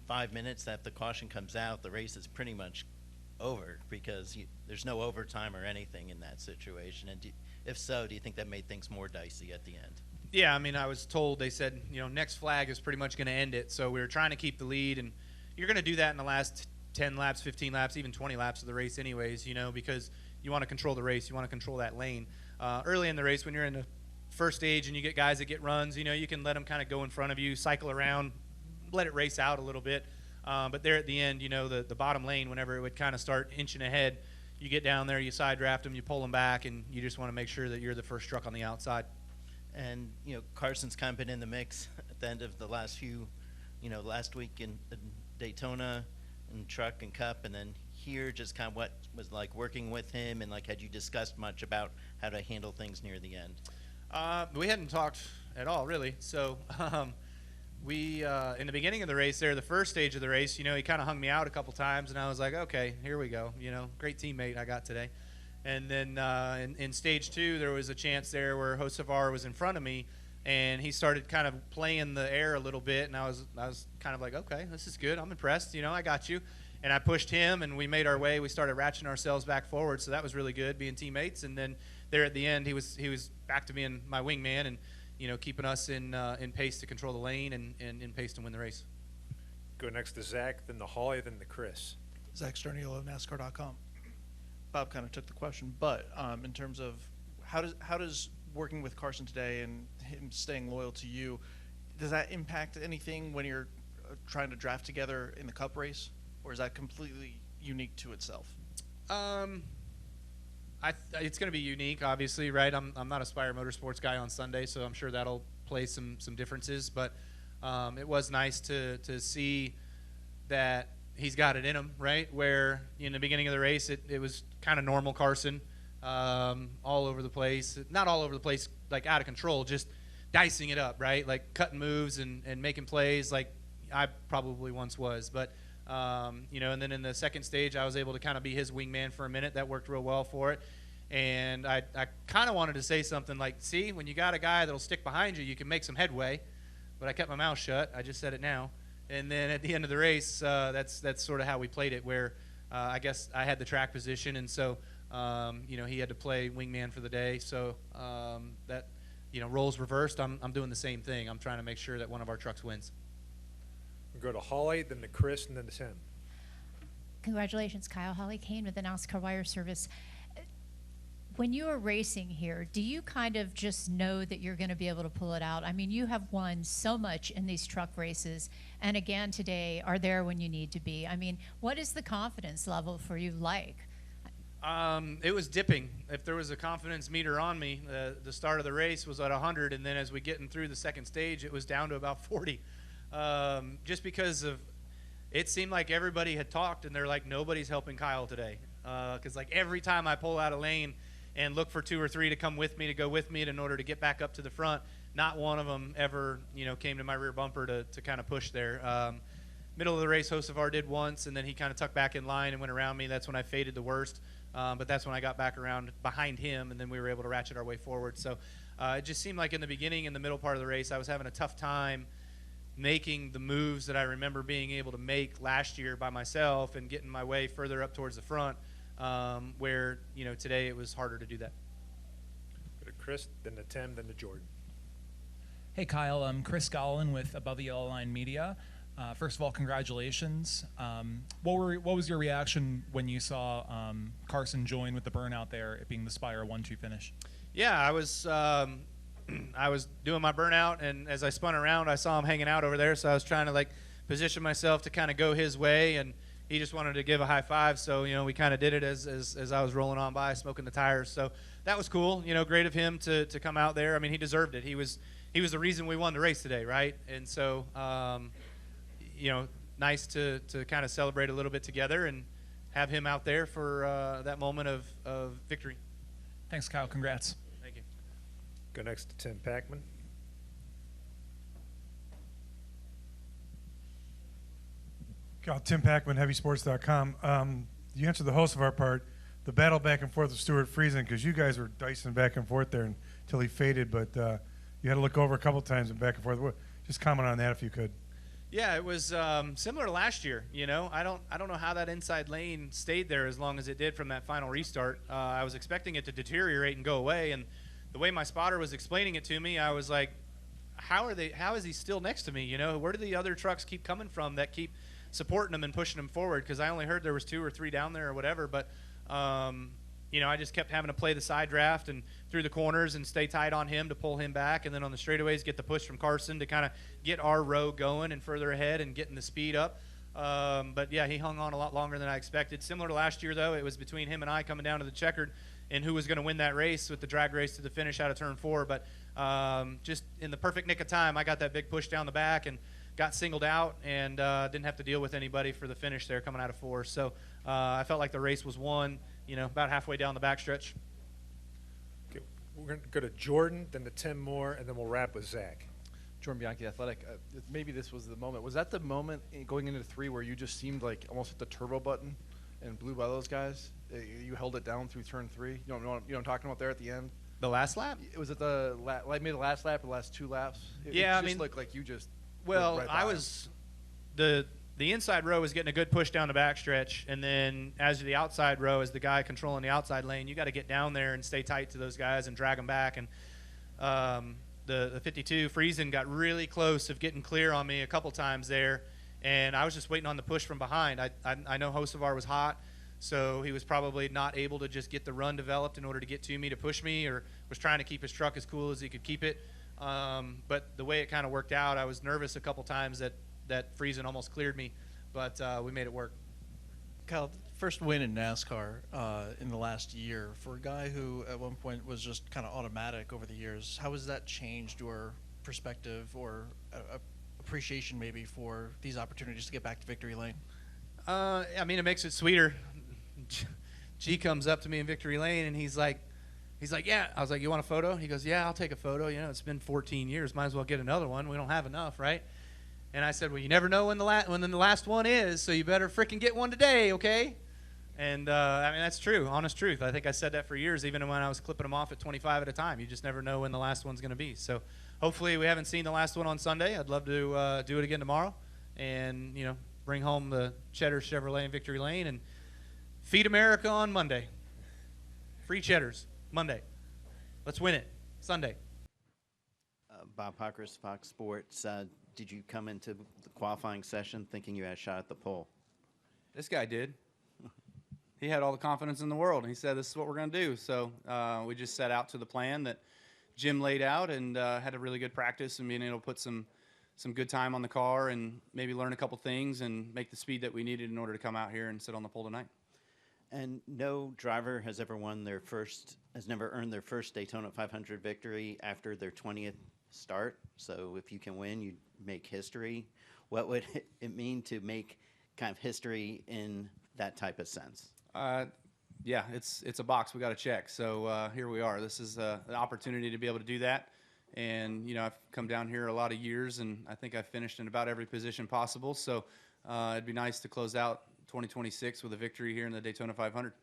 5 minutes that the caution comes out, the race is pretty much over because there's no overtime or anything in that situation? And if so, do you think that made things more dicey at the end? Yeah, I mean, I was told, they said, next flag is pretty much going to end it. So we were trying to keep the lead, and you're going to do that in the last 10 laps, 15 laps, even 20 laps of the race anyways, because you want to control the race. You want to control that lane. Early in the race, when you're in the first stage and you get guys that get runs, you can let them kind of go in front of you, cycle around, let it race out a little bit. But there at the end, the bottom lane, whenever it would kind of start inching ahead, you get down there, you side draft them, you pull them back, and you just want to make sure that you're the first truck on the outside. And, Carson's kind of been in the mix at the end of the last few, last week in Daytona and Truck and Cup, and then here, just kind of what was like working with him, and had you discussed much about how to handle things near the end? We hadn't talked at all, really. So we, in the beginning of the race there, the first stage of the race, he kind of hung me out a couple times, and I was like, okay, here we go. Great teammate I got today. And then in stage 2, there was a chance there where Hocevar was in front of me, and he started kind of playing the air a little bit, and I was kind of like, okay, this is good. I'm impressed. I got you. And I pushed him, and we made our way. We started ratcheting ourselves back forward, so that was really good, being teammates. And then there at the end, he was back to being my wingman and keeping us in pace to control the lane and in pace to win the race. Go next to Zach, then to Holly, then to Chris. Zach Sterniolo of NASCAR.com. Bob kind of took the question, but in terms of how does working with Carson today and him staying loyal to you, does that impact anything when you're trying to draft together in the Cup race, or is that completely unique to itself? It's going to be unique, obviously, right? I'm not a Spire Motorsports guy on Sunday, so I'm sure that'll play some differences. But it was nice to see that he's got it in him, right? Where in the beginning of the race, it was kind of normal Carson, all over the place. Not all over the place, like out of control, just dicing it up, right? Like cutting moves and making plays like I probably once was. But, and then in the second stage, I was able to kind of be his wingman for a minute. That worked real well for it. And I kind of wanted to say something like, see, when you got a guy that'll stick behind you, you can make some headway. But I kept my mouth shut. I just said it now. And then at the end of the race, that's sort of how we played it, where I guess I had the track position, and so he had to play wingman for the day. So that roles reversed. I'm doing the same thing. I'm trying to make sure that one of our trucks wins. We'll go to Holly, then to Chris, and then to Tim. Congratulations, Kyle. Holly Kane with the NASCAR Wire Service. When you are racing here, do you kind of just know that you're going to be able to pull it out? I mean, you have won so much in these truck races, and again today are there when you need to be. I mean, what is the confidence level for you like? It was dipping. If there was a confidence meter on me, the start of the race was at 100, and then as we getting through the second stage, it was down to about 40. Just because of, it seemed like everybody had talked, and they're like, nobody's helping Kyle today. Because like every time I pull out a lane and look for 2 or 3 to come with me, to go with me in order to get back up to the front, not one of them ever, came to my rear bumper to kind of push there. Middle of the race, Hocevar did once, and then he kind of tucked back in line and went around me. That's when I faded the worst. But that's when I got back around behind him, and then we were able to ratchet our way forward. So it just seemed like in the beginning and the middle part of the race, I was having a tough time making the moves that I remember being able to make last year by myself and getting my way further up towards the front, where, today it was harder to do that. Go to Chris, then to Tim, then to Jordan. Hey, Kyle. I'm Chris Gollin with Above the Yellow Line Media. First of all, congratulations. What was your reaction when you saw Carson join with the burnout there, it being the Spire 1-2 finish? Yeah, I was doing my burnout, and as I spun around, I saw him hanging out over there, so I was trying to position myself to kind of go his way, and he just wanted to give a high five, so we kind of did it as I was rolling on by, smoking the tires. So that was cool. Great of him to come out there. I mean, he deserved it. He was the reason we won the race today, right? And so nice to kind of celebrate a little bit together and have him out there for that moment of victory. Thanks, Kyle. Congrats. Thank you. Go next to Tim Packman. Tim Packman, HeavySports.com. You answered the Hocevar part. The battle back and forth with Stuart Friesen, because you guys were dicing back and forth there until he faded, but you had to look over a couple times and back and forth. Just comment on that if you could. Yeah, it was similar to last year. I don't know how that inside lane stayed there as long as it did from that final restart. I was expecting it to deteriorate and go away, and the way my spotter was explaining it to me, I was like, how is he still next to me? Where do the other trucks keep coming from that keep supporting him and pushing him forward? Because I only heard there was 2 or 3 down there or whatever, but I just kept having to play the side draft and through the corners and stay tight on him to pull him back, and then on the straightaways get the push from Carson to kind of get our row going and further ahead and getting the speed up. But yeah, he hung on a lot longer than I expected. Similar to last year, though, it was between him and I coming down to the checkered and who was going to win that race with the drag race to the finish out of turn 4. But just in the perfect nick of time, I got that big push down the back and got singled out and didn't have to deal with anybody for the finish there coming out of 4. So I felt like the race was won, about halfway down the backstretch. Okay, we're going to go to Jordan, then to Tim Moore, and then we'll wrap with Zach. Jordan Bianchi, Athletic. Maybe this was the moment. Was that the moment going into 3 where you just seemed like almost hit the turbo button and blew by those guys. You held it down through turn 3. You know what I'm talking about there at the end? The last lap? Was it maybe the last lap or the last 2 laps? Yeah, it just looked like you just. Well, right I by was the inside row was getting a good push down the backstretch, and then as the outside row, as the guy controlling the outside lane, you got to get down there and stay tight to those guys and drag them back. And the 52 Friesen got really close of getting clear on me a couple times there, and I was just waiting on the push from behind. I know Hocevar was hot, so he was probably not able to just get the run developed in order to get to me to push me, or was trying to keep his truck as cool as he could keep it. But the way it kind of worked out, I was nervous a couple times that Friesen almost cleared me, but we made it work. Kyle, first win in NASCAR in the last year for a guy who at one point was just kind of automatic over the years. How has that changed your perspective or appreciation maybe for these opportunities to get back to victory lane? I mean, it makes it sweeter. G comes up to me in victory lane, and he's like, yeah. I was like, you want a photo? He goes, yeah, I'll take a photo. You know, it's been 14 years. Might as well get another one. We don't have enough, right? And I said, well, you never know when the last one is, so you better frickin' get one today, okay? And, I mean, that's true, honest truth. I think I said that for years, even when I was clipping them off at 25 at a time. You just never know when the last one's going to be. So hopefully we haven't seen the last one on Sunday. I'd love to do it again tomorrow and, you know, bring home the Cheddar Chevrolet in victory lane and feed America on Monday. Free Cheddars, Monday. Let's win it, Sunday. Bob Pockris, Fox Sports. Did you come into the qualifying session thinking you had a shot at the pole? This guy did. He had all the confidence in the world, and he said, this is what we're going to do. So we just set out to the plan that Jim laid out and had a really good practice and being able to put some good time on the car and maybe learn a couple things and make the speed that we needed in order to come out here and sit on the pole tonight. And no driver has ever never earned their first Daytona 500 victory after their 20th start. So if you can win, you make history. What would it mean to make kind of history in that type of sense? Yeah, it's a box we got to check. So here we are. This is an opportunity to be able to do that. And, you know, I've come down here a lot of years, and I think I've finished in about every position possible. So it'd be nice to close out 2026 with a victory here in the Daytona 500.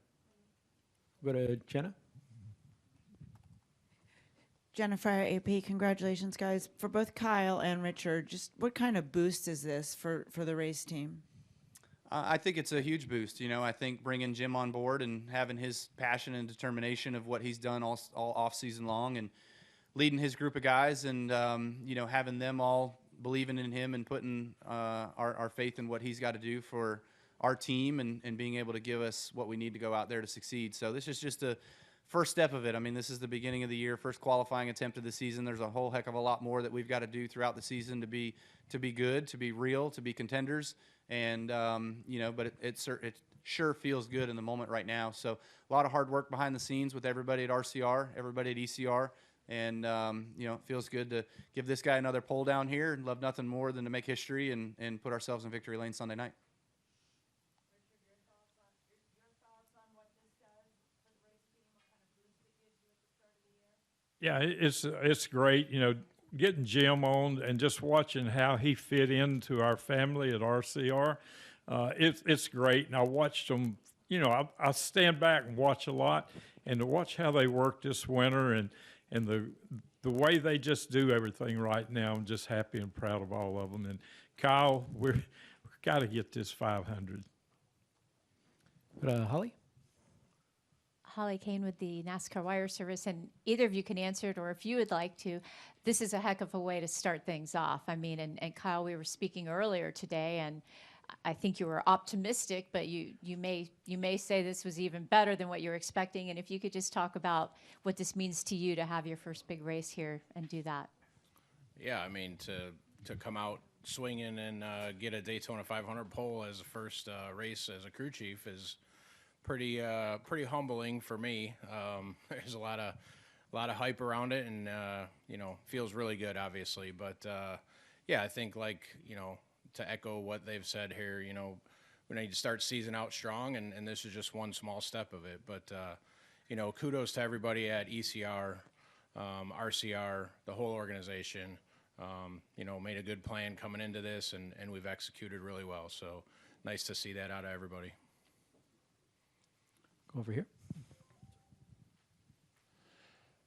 Go to Jenna. Jennifer, AP, congratulations, guys. For both Kyle and Richard, just what kind of boost is this for the race team? I think it's a huge boost. You know, I think bringing Jim on board and having his passion and determination of what he's done all off season long and leading his group of guys and, you know, having them all believing in him and putting our faith in what he's got to do for our team and being able to give us what we need to go out there to succeed. So this is just a first step of it. I mean, this is the beginning of the year, first qualifying attempt of the season. There's a whole heck of a lot more that we've got to do throughout the season to be good, to be real, to be contenders. And, you know, but it sure feels good in the moment right now. So a lot of hard work behind the scenes with everybody at RCR, everybody at ECR. And, you know, it feels good to give this guy another pole down here and love nothing more than to make history and put ourselves in victory lane Sunday night. Yeah, it's great, you know, getting Jim on and just watching how he fit into our family at RCR. It's great, and I watched them, you know, I stand back and watch a lot, and to watch how they work this winter and the way they just do everything right now, I'm just happy and proud of all of them. And Kyle, we've got to get this 500. Holly? Holly Kane with the NASCAR Wire Service, and either of you can answer it, or if you would like to, this is a heck of a way to start things off. I mean, and Kyle, we were speaking earlier today, and I think you were optimistic, but you may say this was even better than what you were expecting. And if you could just talk about what this means to you to have your first big race here and do that. Yeah, I mean, to come out swinging and get a Daytona 500 pole as a first race as a crew chief is pretty humbling for me. There's a lot of hype around it, and you know, feels really good, obviously. But yeah, I think, like, you know, to echo what they've said here, you know, we need to start season out strong, and this is just one small step of it. But you know, kudos to everybody at ECR, RCR, the whole organization. You know, made a good plan coming into this, and we've executed really well. So nice to see that out of everybody. Over here.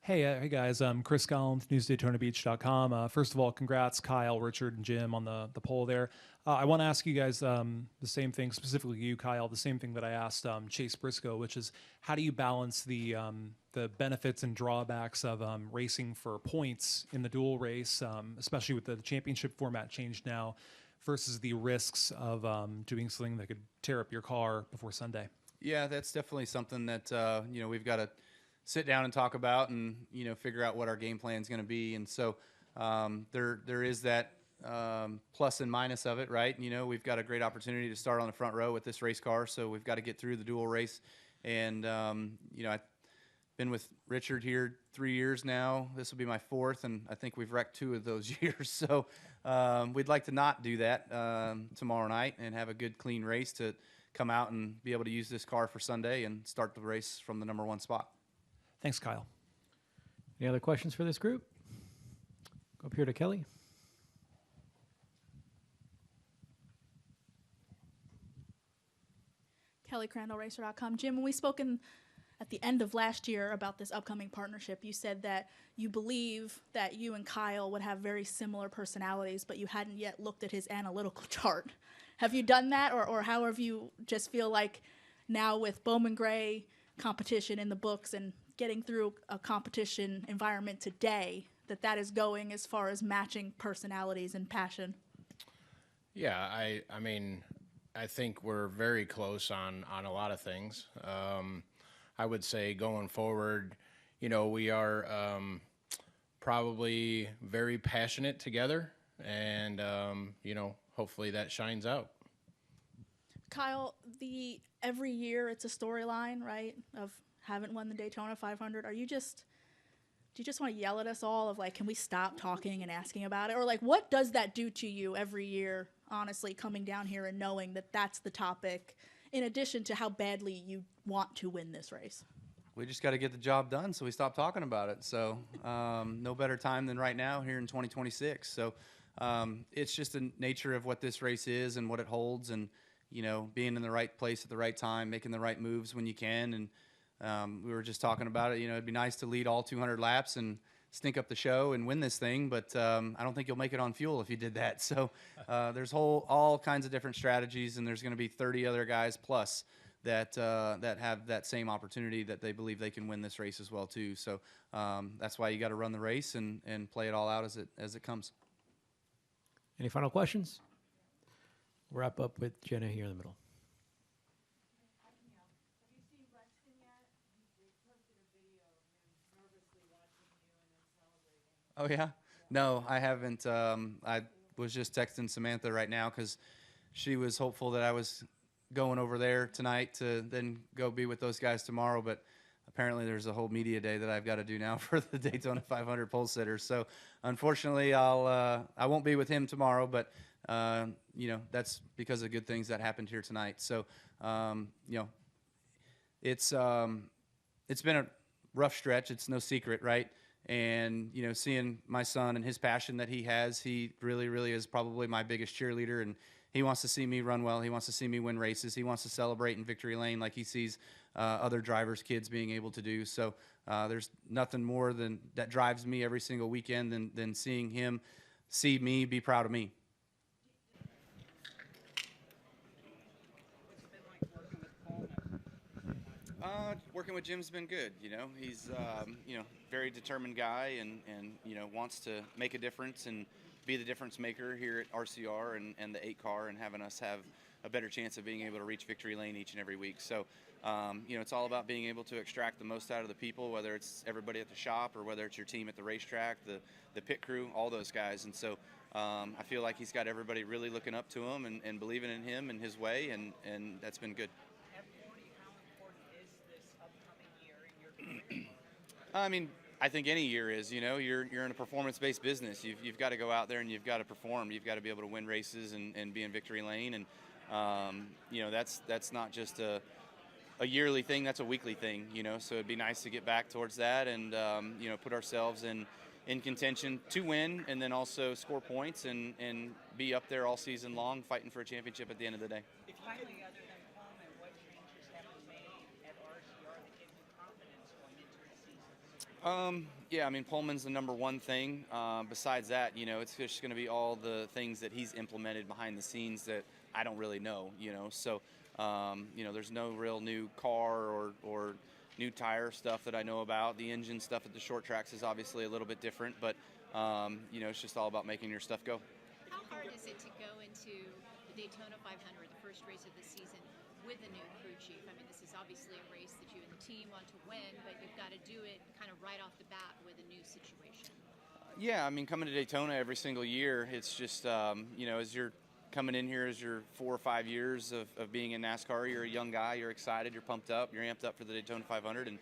Hey guys, Chris Collins, NewsDaytonaBeach.com. First of all, congrats, Kyle, Richard, and Jim on the poll there. I want to ask you guys the same thing, specifically you, Kyle, the same thing that I asked Chase Briscoe, which is how do you balance the benefits and drawbacks of racing for points in the dual race, especially with the championship format changed now, versus the risks of doing something that could tear up your car before Sunday? Yeah, that's definitely something that we've got to sit down and talk about, and figure out what our game plan is going to be. And so there is that plus and minus of it, right? We've got a great opportunity to start on the front row with this race car, so we've got to get through the dual race. And I've been with Richard here 3 years now. This will be my 4th, and I think we've wrecked 2 of those years. So we'd like to not do that tomorrow night and have a good, clean race to come out and be able to use this car for Sunday and start the race from the number 1 spot. Thanks, Kyle. Any other questions for this group? Go up here to Kelly. Kelly Crandall, Racer.com. Jim, when we spoke at the end of last year about this upcoming partnership, you said that you believe that you and Kyle would have very similar personalities, but you hadn't yet looked at his analytical chart. Have you done that, or how have you just feel like now with Bowman Gray competition in the books and getting through a competition environment today, that is going as far as matching personalities and passion? Yeah, I mean, I think we're very close on a lot of things. I would say going forward, we are probably very passionate together, and hopefully that shines out. Kyle, every year it's a storyline, right, of haven't won the Daytona 500. Do you just want to yell at us all of like, can we stop talking and asking about it? Or like, what does that do to you every year, honestly, coming down here and knowing that that's the topic, in addition to how badly you want to win this race? We just got to get the job done, so we stop talking about it. So no better time than right now here in 2026. So it's just the nature of what this race is and what it holds, and being in the right place at the right time, making the right moves when you can. And we were just talking about it. It'd be nice to lead all 200 laps and stink up the show and win this thing, but I don't think you'll make it on fuel if you did that. So there's all kinds of different strategies, and there's going to be 30 other guys plus that have that same opportunity, that they believe they can win this race as well too. So that's why you got to run the race and play it all out as it comes. Any final questions? We'll wrap up with Jenna here in the middle. Oh, yeah? No, I haven't. I was just texting Samantha right now because she was hopeful that I was going over there tonight to then go be with those guys tomorrow. But apparently there's a whole media day that I've got to do now for the Daytona 500 pole sitters. So unfortunately, I won't be with him tomorrow. But, that's because of good things that happened here tonight. So, it's been a rough stretch. It's no secret, right? And, seeing my son and his passion that he has, he really, really is probably my biggest cheerleader. And he wants to see me run well. He wants to see me win races. He wants to celebrate in victory lane like he sees other drivers' kids being able to do. So there's nothing more that drives me every single weekend than seeing him see me be proud of me. Working with Jim's been good. He's very determined guy, and wants to make a difference and be the difference maker here at RCR and the 8 car, and having us have a better chance of being able to reach victory lane each and every week. So it's all about being able to extract the most out of the people, whether it's everybody at the shop or whether it's your team at the racetrack, the pit crew, all those guys. And so I feel like he's got everybody really looking up to him and believing in him and his way, and that's been good. I mean, I think any year is, you're in a performance-based business. You've got to go out there and you've got to perform. You've got to be able to win races and be in victory lane. And, that's not just a yearly thing, that's a weekly thing, so it'd be nice to get back towards that and, put ourselves in contention to win, and then also score points and be up there all season long fighting for a championship at the end of the day. Finally, other than Pullman, what changes have been made at RCR Yeah, I mean, Pullman's the number one thing. Besides that, it's just going to be all the things that he's implemented behind the scenes that I don't really know, So, there's no real new car or new tire stuff that I know about. The engine stuff at the short tracks is obviously a little bit different, but, it's just all about making your stuff go. How hard is it to go into the Daytona 500, the first race of the season, with a new crew chief? I mean, this is obviously a race that you and the team want to win, but you've got to do it kind of right off the bat with a new situation. Yeah, I mean, coming to Daytona every single year, it's just, as you're coming in here as your 4 or 5 years of being in NASCAR, you're a young guy, you're excited, you're pumped up, you're amped up for the Daytona 500, and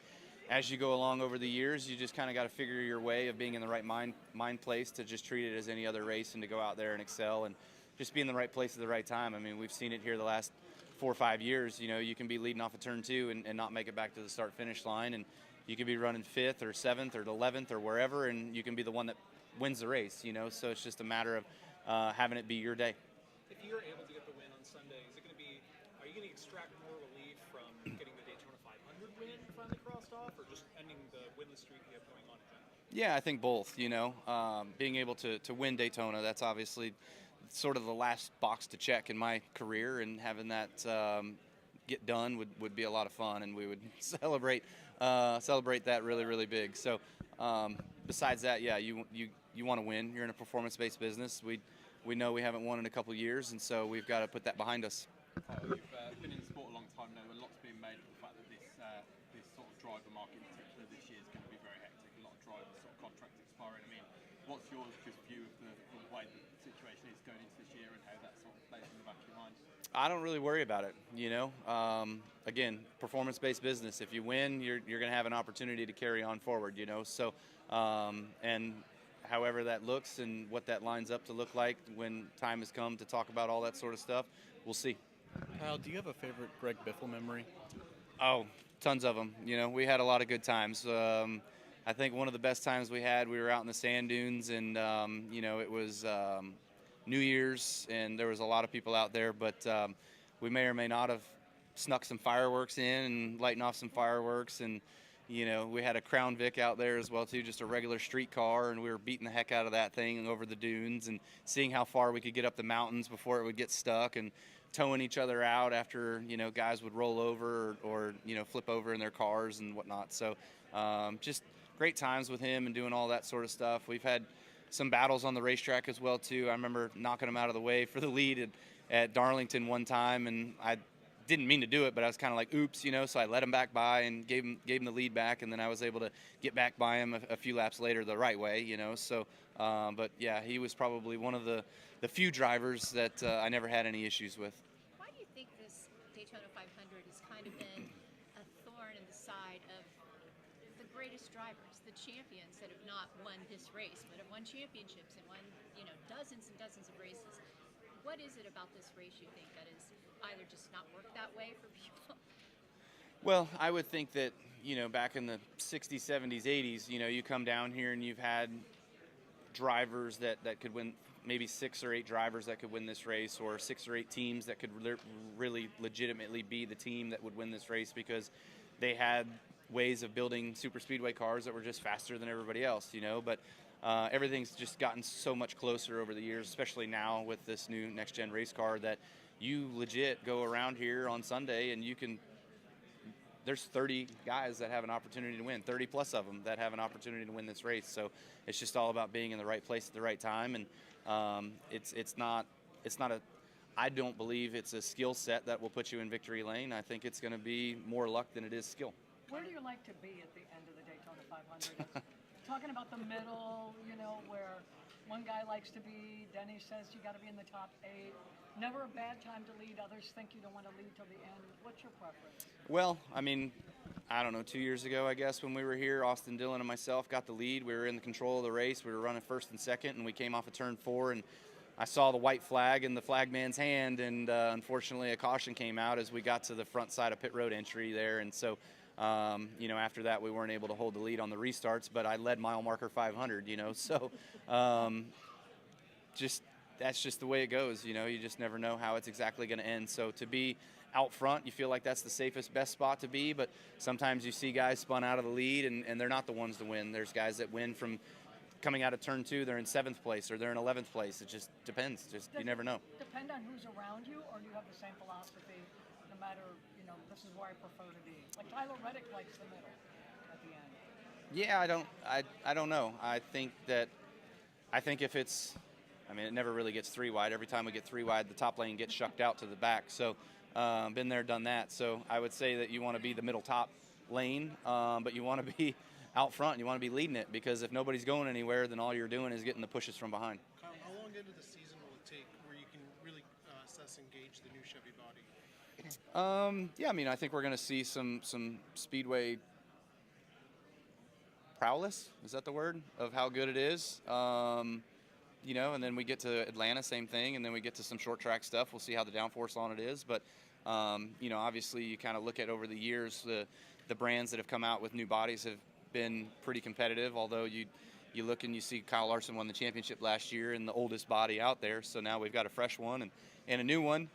as you go along over the years, you just kind of got to figure your way of being in the right mind place to just treat it as any other race and to go out there and excel and just be in the right place at the right time. I mean, we've seen it here the last 4 or 5 years. You can be leading off a turn 2 and not make it back to the start-finish line, and you can be running 5th or 7th or 11th or wherever, and you can be the one that wins the race, So it's just a matter of having it be your day. If you're able to get the win on Sunday, are you going to extract more relief from getting the Daytona 500 win finally crossed off, or just ending the winless streak you have going on in general? Yeah, I think both, being able to win Daytona, that's obviously sort of the last box to check in my career, and having that get done would be a lot of fun, and we would celebrate that really, really big. So besides that, yeah, you want to win. You're in a performance-based business. We know we haven't won in a couple of years, and so we've got to put that behind us. You've been in the sport a long time now, and lots being made of the fact that this sort of driver market in particular this year is going to be very hectic. A lot of drivers sort of contracts expiring. I mean, what's your just view of the way the situation is going into this year and how that sort of plays in the back of your mind? I don't really worry about it, Again, performance-based business. If you win, you're going to have an opportunity to carry on forward, So, and however that looks and what that lines up to look like when time has come to talk about all that sort of stuff, we'll see. Kyle, do you have a favorite Greg Biffle memory? Oh, tons of them. We had a lot of good times. I think one of the best times we were out in the sand dunes, and it was New Year's, and there was a lot of people out there, but we may or may not have snuck some fireworks in and lighting off some fireworks, and we had a Crown Vic out there as well too, just a regular street car, and we were beating the heck out of that thing over the dunes and seeing how far we could get up the mountains before it would get stuck, and towing each other out after guys would roll over or flip over in their cars and whatnot. So just great times with him and doing all that sort of stuff. We've had some battles on the racetrack as well too. I remember knocking him out of the way for the lead at Darlington one time, and I didn't mean to do it, but I was kind of like, oops, so I let him back by and gave him the lead back, and then I was able to get back by him a few laps later the right way, So, but yeah, he was probably one of the few drivers that I never had any issues with. Why do you think this Daytona 500 has kind of been a thorn in the side of the greatest drivers, the champions that have not won this race, but have won championships and won, dozens and dozens of races? What is it about this race you think that is either just not worked that way for people? Well, I would think that, back in the 60s, 70s, 80s, you come down here and you've had drivers that could win, maybe 6 or 8 drivers that could win this race, or 6 or 8 teams that could really legitimately be the team that would win this race because they had ways of building super speedway cars that were just faster than everybody else, But everything's just gotten so much closer over the years, especially now with this new next-gen race car, that you legit go around here on Sunday and there's 30 guys that have an opportunity to win, 30 plus of them that have an opportunity to win this race. So it's just all about being in the right place at the right time. And I don't believe it's a skill set that will put you in victory lane. I think it's going to be more luck than it is skill. Where do you like to be at the end of the Daytona 500? Talking about the middle, where one guy likes to be, Denny says you got to be in the top 8. Never a bad time to lead. Others think you don't want to lead till the end. What's your preference? Well, I mean, I don't know, 2 years ago, I guess, when we were here, Austin Dillon and myself got the lead. We were in the control of the race. We were running first and second, and we came off of turn 4, and I saw the white flag in the flagman's hand, and unfortunately a caution came out as we got to the front side of pit road entry there. And so, after that, we weren't able to hold the lead on the restarts, but I led mile marker 500, So that's just the way it goes, You just never know how it's exactly going to end. So to be out front. You feel like that's the safest, best spot to be, but sometimes you see guys spun out of the lead, and they're not the ones to win. There's guys that win from coming out of turn 2, they're in 7th place or they're in 11th place. It just depends. You never know. Depend on who's around you, or do you have the same philosophy? No matter, this is where I prefer to be. Like Tyler Reddick likes the middle at the end. Yeah, I don't know. I think if it's, it never really gets 3 wide. Every time we get 3 wide, the top lane gets shucked out to the back. So, been there, done that. So I would say that you want to be the middle top lane, but you want to be out front. You want to be leading it, because if nobody's going anywhere, then all you're doing is getting the pushes from behind. Kyle, how long into the season will it take where you can really assess and gauge the new Chevy body? Yeah, I think we're going to see some speedway prowess. Is that the word? Of how good it is. And then we get to Atlanta, same thing, and then we get to some short track stuff. We'll see how the downforce on it is, but obviously you kind of look at over the years, the brands that have come out with new bodies have been pretty competitive, although you look and you see Kyle Larson won the championship last year in the oldest body out there, so now we've got a fresh one and a new one.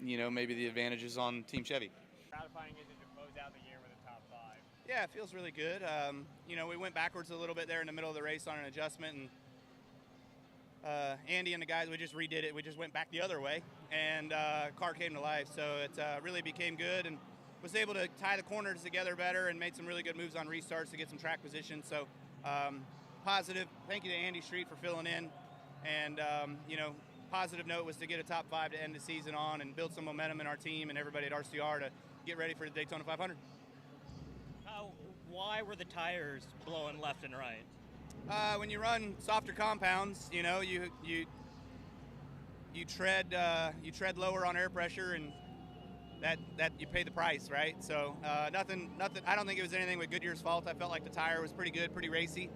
Maybe the advantage is on Team Chevy. Gratifying is it to close out the year with a top 5? Yeah, it feels really good. We went backwards a little bit there in the middle of the race on an adjustment, and Andy and the guys, we just redid it. We just went back the other way, and car came to life, so it really became good, and was able to tie the corners together better and made some really good moves on restarts to get some track position. So positive. Thank you to Andy Street for filling in. And, positive note was to get a top 5 to end the season on and build some momentum in our team and everybody at RCR to get ready for the Daytona 500. Why were the tires blowing left and right? When you run softer compounds, you tread lower on air pressure, and that you pay the price, right? So nothing. I don't think it was anything with Goodyear's fault. I felt like the tire was pretty good, pretty racy.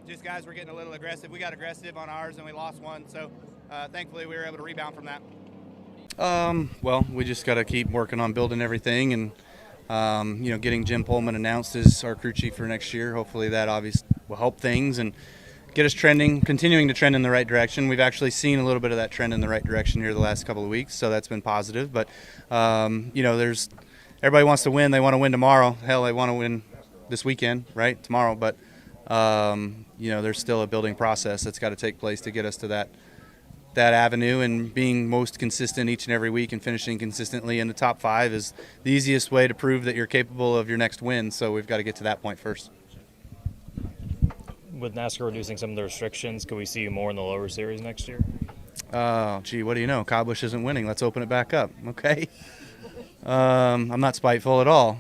Just guys were getting a little aggressive. We got aggressive on ours and we lost one. So thankfully we were able to rebound from that. Well, we just got to keep working on building everything, and getting Jim Pullman announced as our crew chief for next year. Hopefully that obviously will help things and get us continuing to trend in the right direction. We've actually seen a little bit of that trend in the right direction here the last couple of weeks, so that's been positive. But, everybody wants to win. They want to win tomorrow. Hell, they want to win this weekend, right, tomorrow. But, there's still a building process that's got to take place to get us to that avenue, and being most consistent each and every week and finishing consistently in the top 5 is the easiest way to prove that you're capable of your next win. So we've got to get to that point first. With NASCAR reducing some of the restrictions, could we see you more in the lower series next year? Oh, gee, what do you know? Kyle Busch isn't winning. Let's open it back up, okay? I'm not spiteful at all.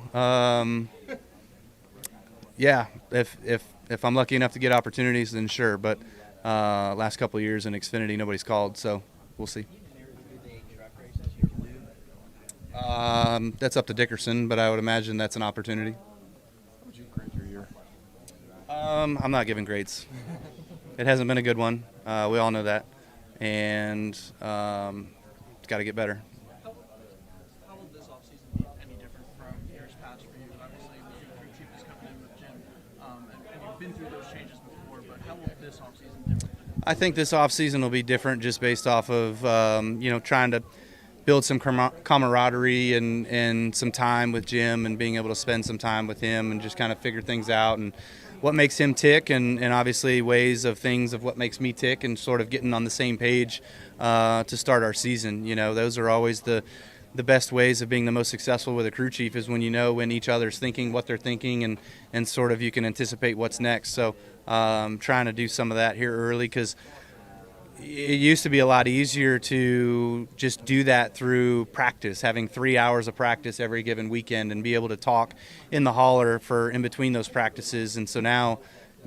Yeah, if I'm lucky enough to get opportunities, then sure. But last couple of years in Xfinity, nobody's called, so we'll see. That's up to Dickerson, but I would imagine that's an opportunity. How would you grade your year? I'm not giving grades. It hasn't been a good one. We all know that, and it's got to get better. How will this offseason be any different from years past for you? Obviously, the crew chief is coming in with Jim, and you've been through those changes before, but how will this offseason be different? I think this offseason will be different just based off of, trying to build some camaraderie and some time with Jim, and being able to spend some time with him and just kind of figure things out and what makes him tick, and obviously ways of things of what makes me tick, and sort of getting on the same page to start our season. Those are always the best ways of being the most successful with a crew chief, is when you know when each other's thinking, what they're thinking, and sort of you can anticipate what's next. So trying to do some of that here early, because it used to be a lot easier to just do that through practice, having 3 hours of practice every given weekend and be able to talk in the hauler for in between those practices. And so now,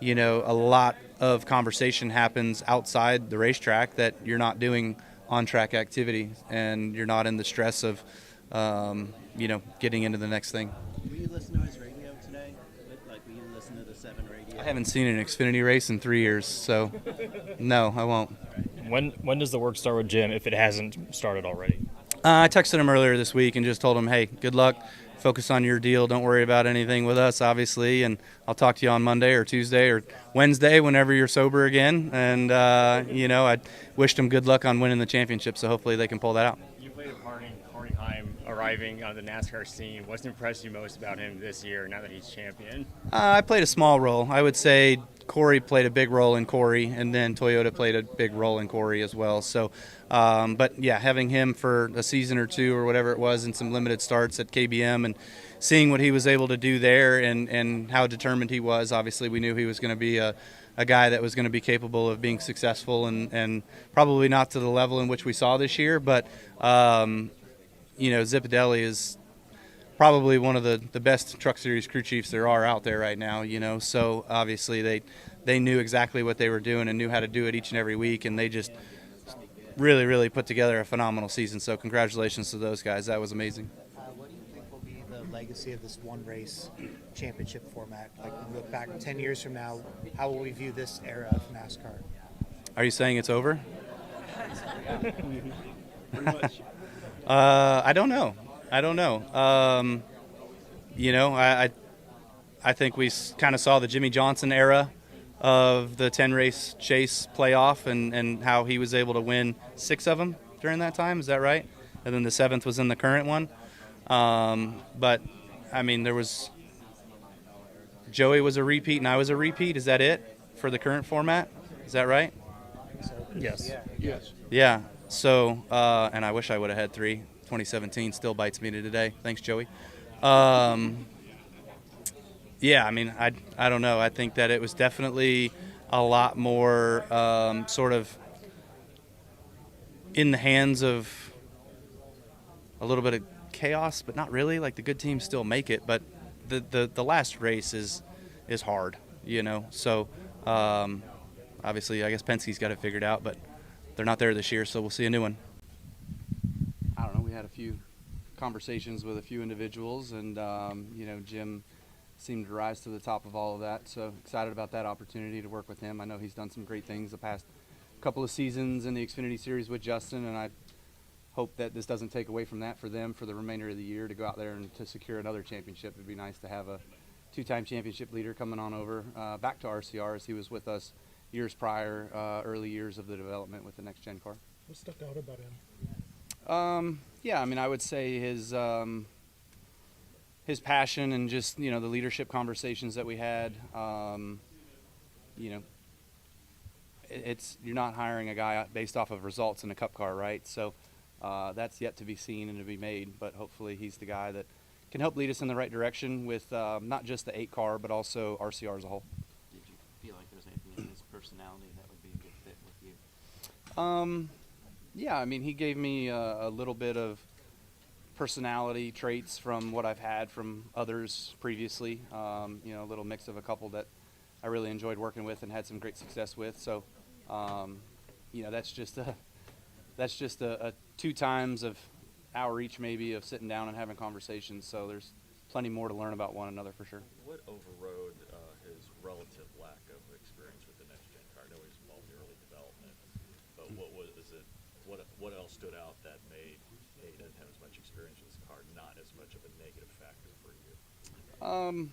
a lot of conversation happens outside the racetrack that you're not doing on-track activity, and you're not in the stress of, getting into the next thing. Will you listen to his radio today? Will you listen to the 7 radio? I haven't seen an Xfinity race in 3 years, so no, I won't. When does the work start with Jim, if it hasn't started already? I texted him earlier this week and just told him, hey, good luck. Focus on your deal. Don't worry about anything with us, obviously. And I'll talk to you on Monday or Tuesday or Wednesday whenever you're sober again. And, I wished him good luck on winning the championship, so hopefully they can pull that out. You played at Harding Heim arriving on the NASCAR scene. What's impressed you most about him this year now that he's champion? I played a small role. I would say Corey played a big role in Corey, and then Toyota played a big role in Corey as well. So, but yeah, having him for a season or two or whatever it was in some limited starts at KBM and seeing what he was able to do there and how determined he was, obviously we knew he was going to be a guy that was going to be capable of being successful and probably not to the level in which we saw this year, but Zipadelli is probably one of the best Truck Series crew chiefs there are out there right now, so obviously they knew exactly what they were doing and knew how to do it each and every week, and they just really, really put together a phenomenal season. So congratulations to those guys. That was amazing. What do you think will be the legacy of this one race championship format? Like, when we look back 10 years from now, how will we view this era of NASCAR? Are you saying it's over? Pretty much. I don't know. I think we kind of saw the Jimmy Johnson era of the 10-race chase playoff and how he was able to win 6 of them during that time. Is that right? And then the 7th was in the current one. But, I mean, Joey was a repeat and I was a repeat. Is that it for the current format? Is that right? Yes. Yes. Yeah. So, and I wish I would have had 3. 2017 still bites me to today. Thanks, Joey. Yeah, I mean, I don't know. I think that it was definitely a lot more sort of in the hands of a little bit of chaos, but not really. Like, the good teams still make it, but the last race is hard, So obviously, I guess Penske's got it figured out, but they're not there this year, so we'll see a new one. I don't know. We had a few conversations with a few individuals, and Jim seemed to rise to the top of all of that. So excited about that opportunity to work with him. I know he's done some great things the past couple of seasons in the Xfinity Series with Justin, and I hope that this doesn't take away from that for them for the remainder of the year to go out there and to secure another championship. It'd be nice to have a 2-time championship leader coming on over back to RCR, as he was with us years prior, early years of the development with the next gen car. What stuck out about him? Yeah, I mean, I would say his passion and just, the leadership conversations that we had, you're not hiring a guy based off of results in a cup car, right? So that's yet to be seen and to be made, but hopefully he's the guy that can help lead us in the right direction with not just the 8 car, but also RCR as a whole. Did you feel like there's anything in his personality that would be a good fit with you? Yeah, I mean, he gave me a little bit of personality traits from what I've had from others previously. A little mix of a couple that I really enjoyed working with and had some great success with. So, that's just a 2 times of hour each maybe of sitting down and having conversations. So there's plenty more to learn about one another for sure. What overrode his relative lack of experience with the next gen car? I know he's involved in early development, but what else stood out that made, hey, he doesn't have as much experience with this car, not as much of a negative factor for you?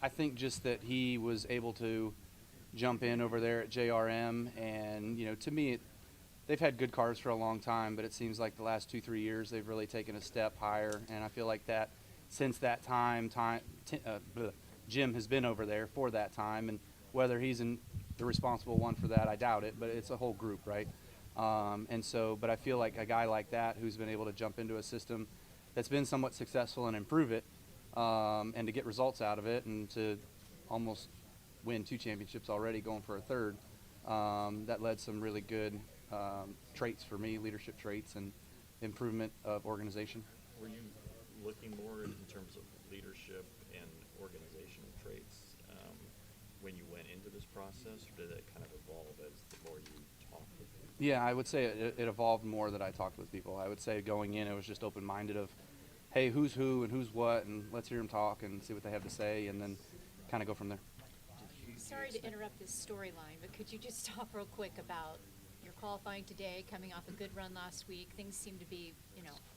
I think just that he was able to jump in over there at JRM, and to me, they've had good cars for a long time, but it seems like the last 2-3 years they've really taken a step higher, and I feel like that since that time, Jim has been over there for that time, and whether he's the responsible one for that, I doubt it, but it's a whole group, right? But I feel like a guy like that who's been able to jump into a system that's been somewhat successful and improve it, and to get results out of it, and to almost win 2 championships already, going for a 3rd, that led some really good traits for me, leadership traits and improvement of organization. Were you looking more in terms of leadership and organizational traits when you went into this process, or did it kind of evolve as the more you talked with people? Yeah, I would say it evolved more that I talked with people. I would say going in, it was just open-minded of, hey, who's who and who's what, and let's hear them talk and see what they have to say, and then kind of go from there. Sorry to interrupt this storyline, but could you just talk real quick about your qualifying today, coming off a good run last week? Things seem to be,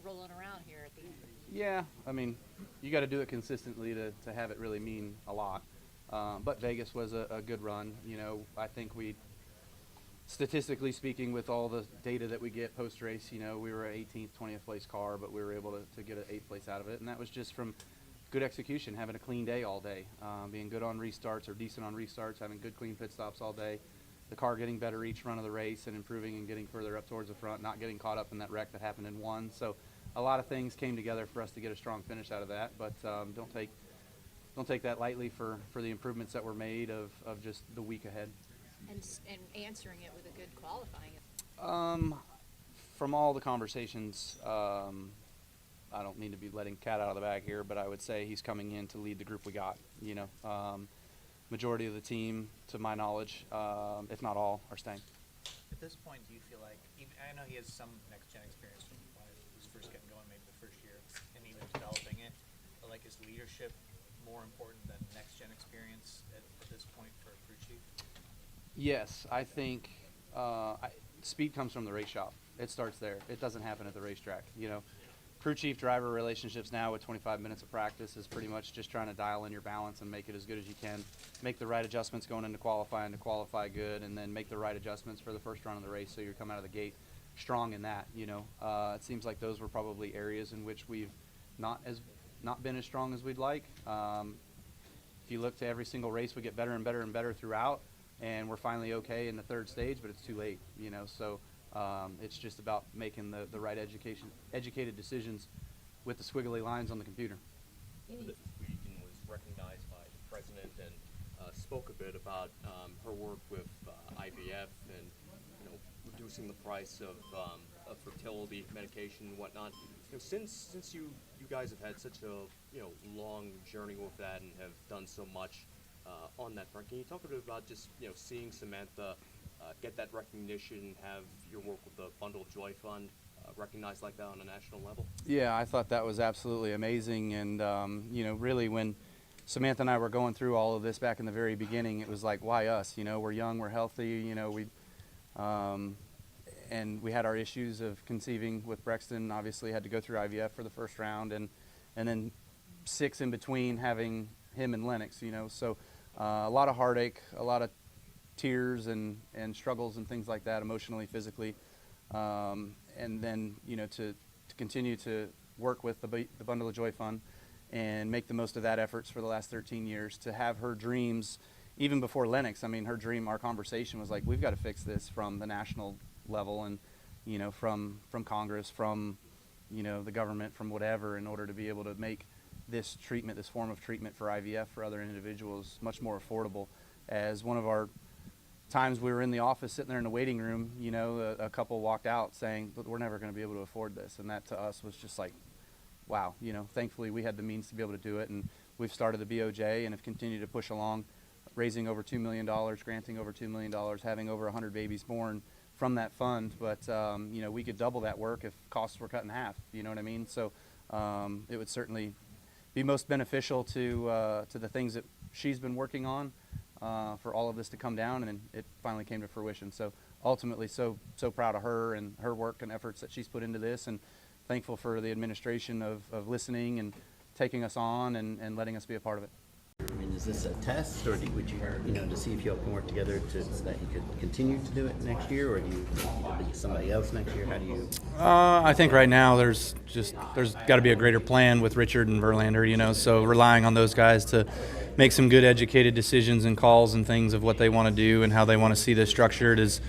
rolling around here at the end. Yeah, I mean, you got to do it consistently to have it really mean a lot. But Vegas was a good run. I think we statistically speaking, with all the data that we get post-race, you know, we were an 18th, 20th place car, but we were able to get an 8th place out of it. And that was just from good execution, having a clean day all day, being good on restarts or decent on restarts, having good clean pit stops all day, the car getting better each run of the race and improving and getting further up towards the front, not getting caught up in that wreck that happened in one. So a lot of things came together for us to get a strong finish out of that, but don't take that lightly for the improvements that were made of just the week ahead. And answering it with a good qualifying. From all the conversations, I don't mean to be letting cat out of the bag here, but I would say he's coming in to lead the group we got. You know, majority of the team, to my knowledge, if not all, are staying. At this point, do you feel like, I know he has some next-gen experience from when he was first getting going, maybe the first year, and even developing it, but like, is leadership more important than next-gen experience at this point for a crew chief? Yes, I think speed comes from the race shop. It starts there. It doesn't happen at the racetrack. You know, crew chief driver relationships now with 25 minutes of practice is pretty much just trying to dial in your balance and make it as good as you can. Make the right adjustments going into qualifying to qualify good, and then make the right adjustments for the first run of the race so you come out of the gate strong in that. You know, it seems like those were probably areas in which we've not been as strong as we'd like. If you look to every single race, we get better and better and better throughout, and we're finally okay in the third stage, but it's too late. You know, so it's just about making the right educated decisions with the squiggly lines on the computer. This week and was recognized by the president and spoke a bit about her work with IVF and, you know, reducing the price of fertility medication and whatnot. You know, since you guys have had such a, you know, long journey with that and have done so much on that front, can you talk a bit about just, you know, seeing Samantha get that recognition, have your work with the Bundle of Joy Fund recognized like that on a national level? Yeah, I thought that was absolutely amazing, and you know, really when Samantha and I were going through all of this back in the very beginning, it was like, why us? You know, we're young, we're healthy, you know, and we had our issues of conceiving with Brexton. Obviously had to go through IVF for the first round, and then 6 in between having him and Lennox, you know, so a lot of heartache, a lot of tears and struggles and things like that, emotionally, physically, and then, you know, to continue to work with the Bundle of Joy Fund and make the most of that efforts for the last 13 years, to have her dreams, even before Lennox. I mean, her dream, our conversation was like, we've got to fix this from the national level and, you know, from Congress, from, you know, the government, from whatever, in order to be able to make this treatment, this form of treatment for IVF for other individuals much more affordable. As one of our times we were in the office sitting there in the waiting room, you know, a couple walked out saying, but we're never going to be able to afford this. And that to us was just like, wow, you know, thankfully we had the means to be able to do it. And we've started the BOJ and have continued to push along, raising over $2 million, granting over $2 million, having over 100 babies born from that fund. But, you know, we could double that work if costs were cut in half, you know what I mean? So it would certainly be most beneficial to the things that she's been working on for all of this to come down, and it finally came to fruition. So ultimately so proud of her and her work and efforts that she's put into this, and thankful for the administration of listening and taking us on and letting us be a part of it. I mean, is this a test, or would you, you know, to see if y'all can work together so that you could continue to do it next year, or do you be somebody else next year? How do you? I think right now there's got to be a greater plan with Richard and Verlander, you know, so relying on those guys to make some good educated decisions and calls and things of what they want to do and how they want to see this structured is,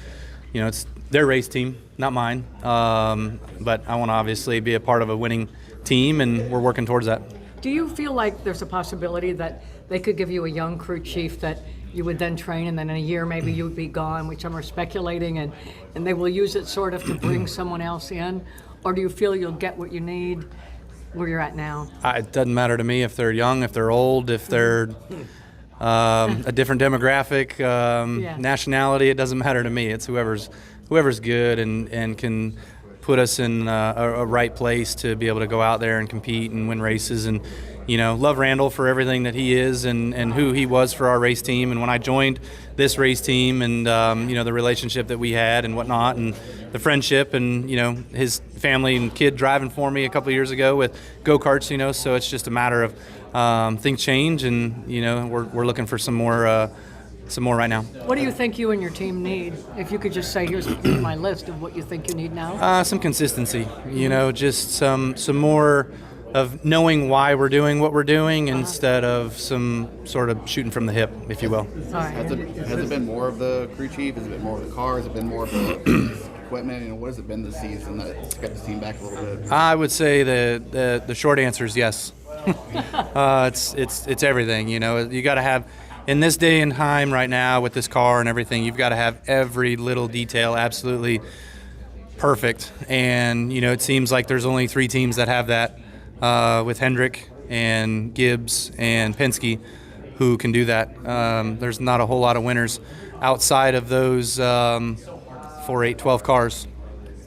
you know, it's their race team, not mine. But I want to obviously be a part of a winning team, and we're working towards that. Do you feel like there's a possibility that they could give you a young crew chief that you would then train, and then in a year maybe you would be gone, which some are speculating, and they will use it sort of to bring someone else in? Or do you feel you'll get what you need where you're at now? It doesn't matter to me if they're young, if they're old, if they're a different demographic, nationality. It doesn't matter to me. It's whoever's good and can put us in a right place to be able to go out there and compete and win races. And, you know, love Randall for everything that he is and who he was for our race team. And when I joined this race team, and you know, the relationship that we had and whatnot, and the friendship, and, you know, his family and kid driving for me a couple of years ago with go-karts, you know, so it's just a matter of things change, and, you know, we're looking for some more some more right now. What do you think you and your team need? If you could just say, here's my list of what you think you need now. Some consistency, just some more of knowing why we're doing what we're doing instead of some sort of shooting from the hip, if you will. Has it been more of the crew chief? Has it been more of the cars? Has it been more of the equipment? What has it been this season that's got the team back a little bit? I would say the short answer is yes. It's everything. You got to have, in this day and time right now with this car and everything, you've got to have every little detail absolutely perfect. And it seems like there's only 3 teams that have that. With Hendrick and Gibbs and Penske, who can do that. There's not a whole lot of winners outside of those 4, 8, 12 cars.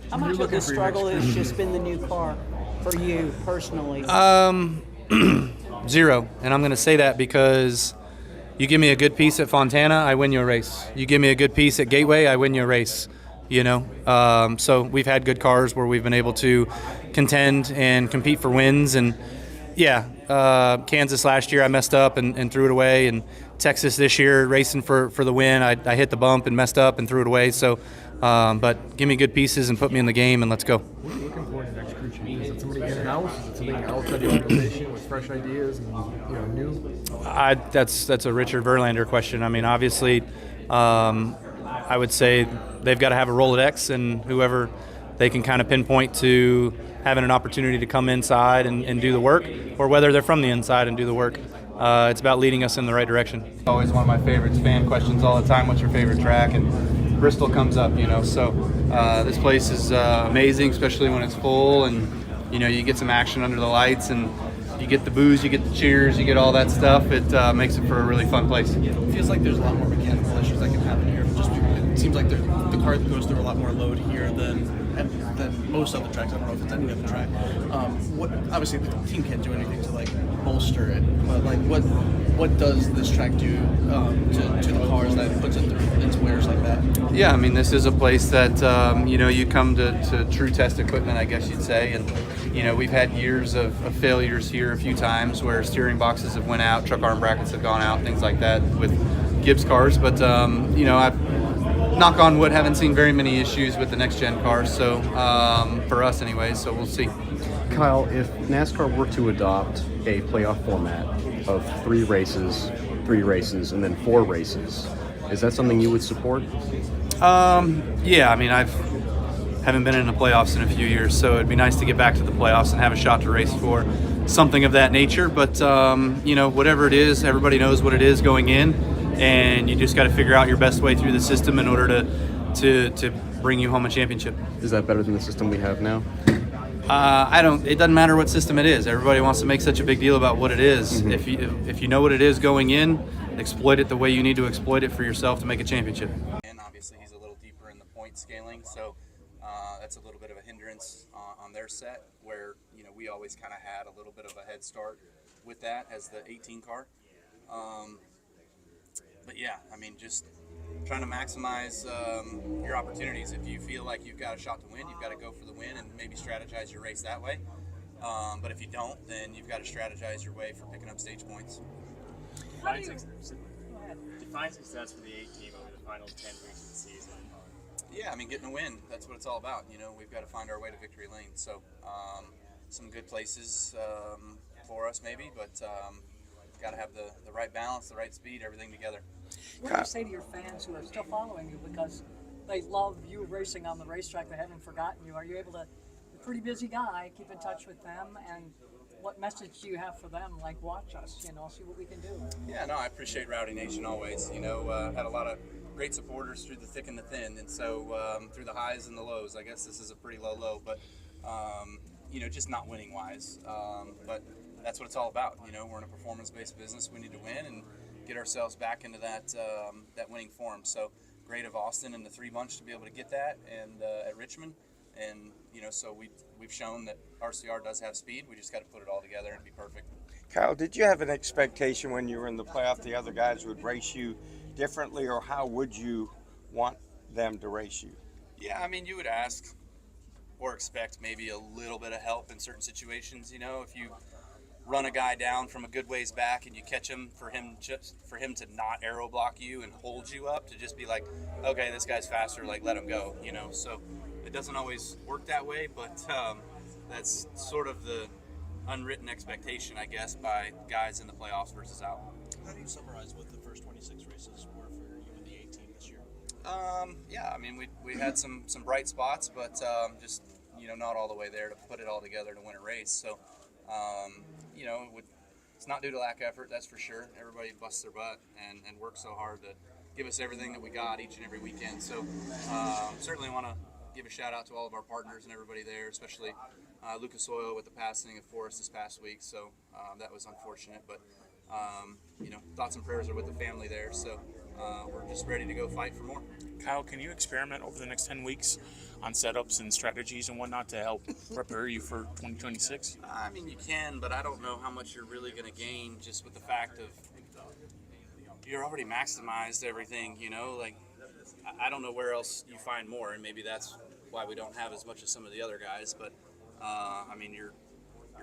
How much of the struggle has just been the new car for you personally? 0. And I'm going to say that because you give me a good piece at Fontana, I win you a race. You give me a good piece at Gateway, I win you a race. So we've had good cars where we've been able to contend and compete for wins. And Kansas last year I messed up and threw it away, and Texas this year racing for the win, I hit the bump and messed up and threw it away. So but give me good pieces and put me in the game and let's go. What are you looking for in the next crew chief? Is it somebody in-house? Is it somebody outside the organization with fresh ideas and new? That's a Richard Verlander question. I mean, obviously I would say they've got to have a Rolodex, and whoever they can kind of pinpoint to having an opportunity to come inside and do the work, or whether they're from the inside and do the work. It's about leading us in the right direction. Always one of my favorites, fan questions all the time, what's your favorite track? And Bristol comes up, so this place is amazing, especially when it's full, and you get some action under the lights, and you get the boos, you get the cheers, you get all that stuff. It makes it for a really fun place. It feels like there's a lot more mechanical issues that can happen here. It seems like the car goes through a lot more load here than most other tracks. I don't know if it's any other track. Obviously the team can't do anything to bolster it, but what does this track do to the cars that puts it through its wears like that? Yeah, I mean, this is a place that you come to true test equipment, I guess you'd say, and we've had years of failures here a few times where steering boxes have went out, truck arm brackets have gone out, things like that with Gibbs cars. But I've, knock on wood, haven't seen very many issues with the next gen cars. So for us, anyway. So we'll see. Kyle, if NASCAR were to adopt a playoff format of 3 races, and then 4 races, is that something you would support? Yeah, I mean, haven't been in the playoffs in a few years, so it'd be nice to get back to the playoffs and have a shot to race for something of that nature. But whatever it is, everybody knows what it is going in, and you just got to figure out your best way through the system in order to bring you home a championship. Is that better than the system we have now? It doesn't matter what system it is. Everybody wants to make such a big deal about what it is. Mm-hmm. If you know what it is going in, exploit it the way you need to exploit it for yourself to make a championship. And obviously he's a little deeper in the point scaling, so that's a little bit of a hindrance on their set, where we always kind of had a little bit of a head start with that as the 18 car. But yeah, I mean, just trying to maximize your opportunities. If you feel like you've got a shot to win, you've got to go for the win and maybe strategize your race that way. But if you don't, then you've got to strategize your way for picking up stage points. Define success for the 8 team over the final 10 weeks of the season. Yeah, I mean, getting a win, that's what it's all about. We've got to find our way to victory lane. So some good places for us maybe, but got to have the right balance, the right speed, everything together. What do you say to your fans who are still following you because they love you racing on the racetrack, they haven't forgotten you? Are you able to, you're a pretty busy guy, keep in touch with them, and what message do you have for them? Like, watch us, see what we can do. Yeah, no, I appreciate Rowdy Nation always. Had a lot of great supporters through the thick and the thin, and so through the highs and the lows. I guess this is a pretty low, but just not winning wise. But that's what it's all about. We're in a performance-based business. We need to win and get ourselves back into that winning form. So great of Austin and the 3 bunch to be able to get that, and at Richmond, and so we've shown that RCR does have speed. We just got to put it all together and be perfect. Kyle, did you have an expectation when you were in the playoff the other guys would race you differently, or how would you want them to race you? Yeah, I mean, you would ask or expect maybe a little bit of help in certain situations. If you run a guy down from a good ways back and you catch him, for him to not arrow block you and hold you up, to just be like, okay, this guy's faster, like let him go, you know. So it doesn't always work that way, but that's sort of the unwritten expectation, I guess, by guys in the playoffs versus out. How do you summarize what the first 26 races were for you and the A team this year? Yeah, I mean, we had some bright spots, but just, you know, not all the way there to put it all together to win a race. So, you know, it's not due to lack of effort, that's for sure. Everybody busts their butt and works so hard to give us everything that we got each and every weekend. So certainly want to give a shout out to all of our partners and everybody there, especially Lucas Oil with the passing of Forrest this past week. So that was unfortunate, but you know, thoughts and prayers are with the family there. So we're just ready to go fight for more. Kyle, can you experiment over the next 10 weeks on setups and strategies and whatnot to help prepare you for 2026? I mean, you can, but I don't know how much you're really going to gain just with the fact of you're already maximized everything, you know, like I don't know where else you find more, and maybe that's why we don't have as much as some of the other guys, but I mean, your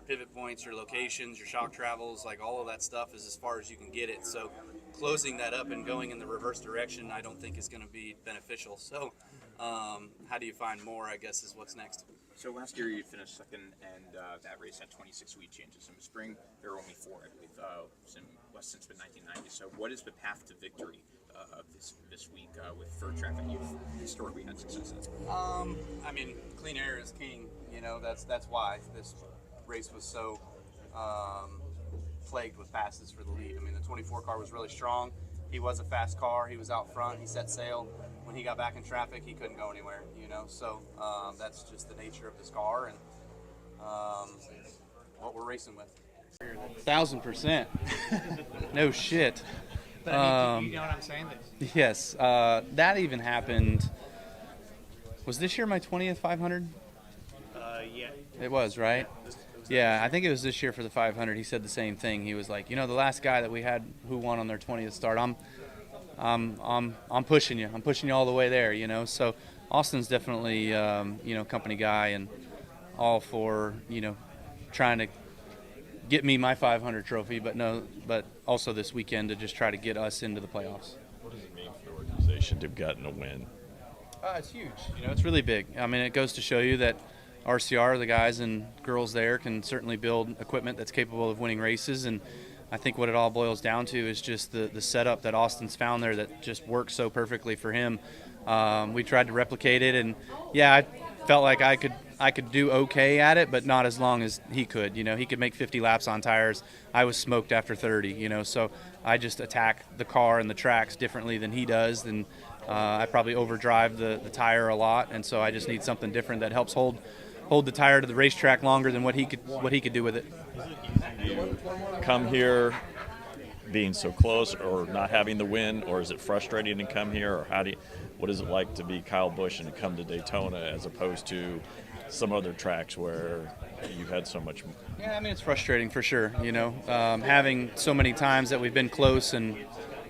pivot points, your locations, your shock travels, like all of that stuff is as far as you can get it. So closing that up and going in the reverse direction, I don't think is going to be beneficial. So how do you find more, I guess, is what's next. So last year you finished second, and that race had 26 wheat changes. In the spring, there were only 4, I believe, since the 1990s. So what is the path to victory this week with fur traffic you've historically had success at? I mean, clean air is king. You know, that's why this race was so plagued with passes for the lead. I mean, the 24 car was really strong. He was a fast car. He was out front. He set sail. When he got back in traffic, he couldn't go anywhere, you know. So that's just the nature of this car and what we're racing with. 1,000%. No shit. But I mean, you know what I'm saying? Yes. That even happened. Was this year my 20th 500? Yeah. It was, right? Yeah, I think it was this year for the 500. He said the same thing. He was like, you know, the last guy that we had who won on their 20th start, I'm pushing you. I'm pushing you all the way there, you know. So Austin's definitely, you know, company guy and all for, you know, trying to get me my 500 trophy, but also this weekend to just try to get us into the playoffs. What does it mean for the organization to have gotten a win? It's huge. You know, it's really big. I mean, it goes to show you that RCR, the guys and girls there, can certainly build equipment that's capable of winning races. And I think what it all boils down to is just the setup that Austin's found there that just works so perfectly for him. We tried to replicate it, and yeah, I felt like I could do okay at it, but not as long as he could. You know, he could make 50 laps on tires. I was smoked after 30, you know, so I just attack the car and the tracks differently than he does, and I probably overdrive the tire a lot, and so I just need something different that helps hold the tire to the racetrack longer than what he could do with it. You come here being so close or not having the win, or is it frustrating to come here, or what is it like to be Kyle Busch and to come to Daytona as opposed to some other tracks where you had so much? Yeah, I mean, it's frustrating for sure, you know, having so many times that we've been close and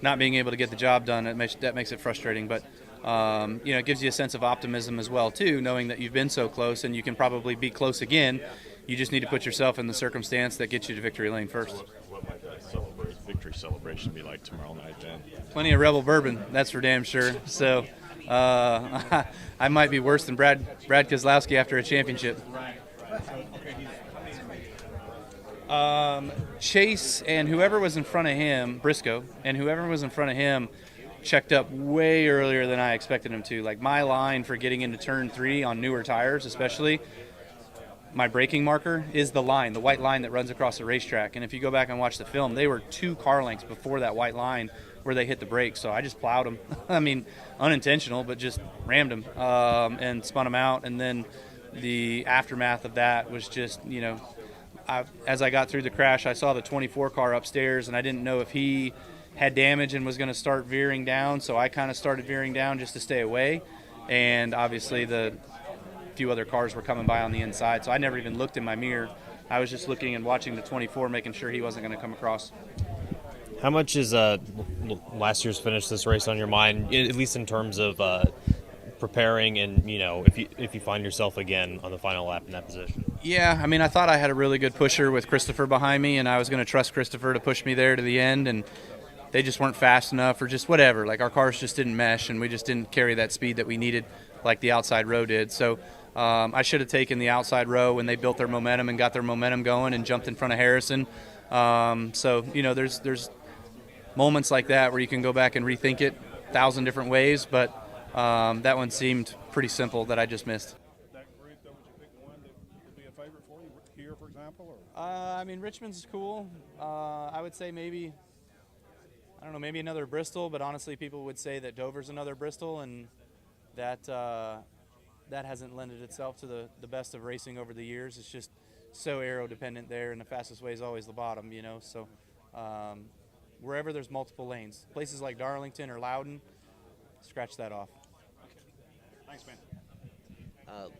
not being able to get the job done, that makes it frustrating, but you know, it gives you a sense of optimism as well too, knowing that you've been so close and you can probably be close again. You just need to put yourself in the circumstance that gets you to victory lane first. What might that victory celebration be like tomorrow night then? Plenty of Rebel bourbon, that's for damn sure. So I might be worse than Brad Keselowski after a championship. Chase and whoever was in front of him, Briscoe, and whoever was in front of him checked up way earlier than I expected him to. Like my line for getting into turn 3 on newer tires especially, my braking marker is the white line that runs across the racetrack. And if you go back and watch the film, they were 2 car lengths before that white line where they hit the brakes. So I just plowed them. I mean, unintentional, but just rammed them and spun them out. And then the aftermath of that was just, you know, as I got through the crash, I saw the 24 car upstairs, and I didn't know if he had damage and was going to start veering down. So I kind of started veering down just to stay away. And obviously the few other cars were coming by on the inside, so I never even looked in my mirror. I was just looking and watching the 24, making sure he wasn't going to come across. How much is last year's finish this race on your mind, at least in terms of preparing, and if you find yourself again on the final lap in that position? Yeah, I mean, I thought I had a really good pusher with Christopher behind me, and I was going to trust Christopher to push me there to the end, and they just weren't fast enough or just whatever. Like, our cars just didn't mesh, and we just didn't carry that speed that we needed like the outside row did. So I should have taken the outside row when they built their momentum and got their momentum going and jumped in front of Harrison. So, there's moments like that where you can go back and rethink it 1,000 different ways, but that one seemed pretty simple that I just missed. I mean, Richmond's cool. I would say maybe another Bristol, but honestly, people would say that Dover's another Bristol, and that hasn't lended itself to the best of racing over the years. It's just so aero dependent there, and the fastest way is always the bottom, So wherever there's multiple lanes, places like Darlington or Loudon, scratch that off. Thanks, man.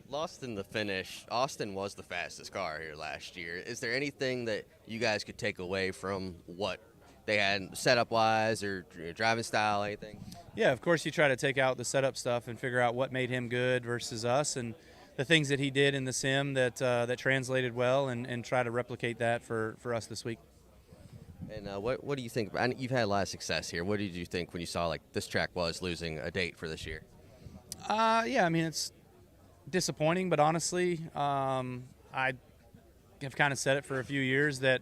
Lost in the finish, Austin was the fastest car here last year. Is there anything that you guys could take away from what they had setup-wise or driving style, anything? Yeah, of course you try to take out the setup stuff and figure out what made him good versus us, and the things that he did in the sim that translated well, and try to replicate that for us this week. And what do you think? You've had a lot of success here. What did you think when you saw this track was losing a date for this year? Yeah, I mean, it's disappointing, but honestly, I have kind of said it for a few years that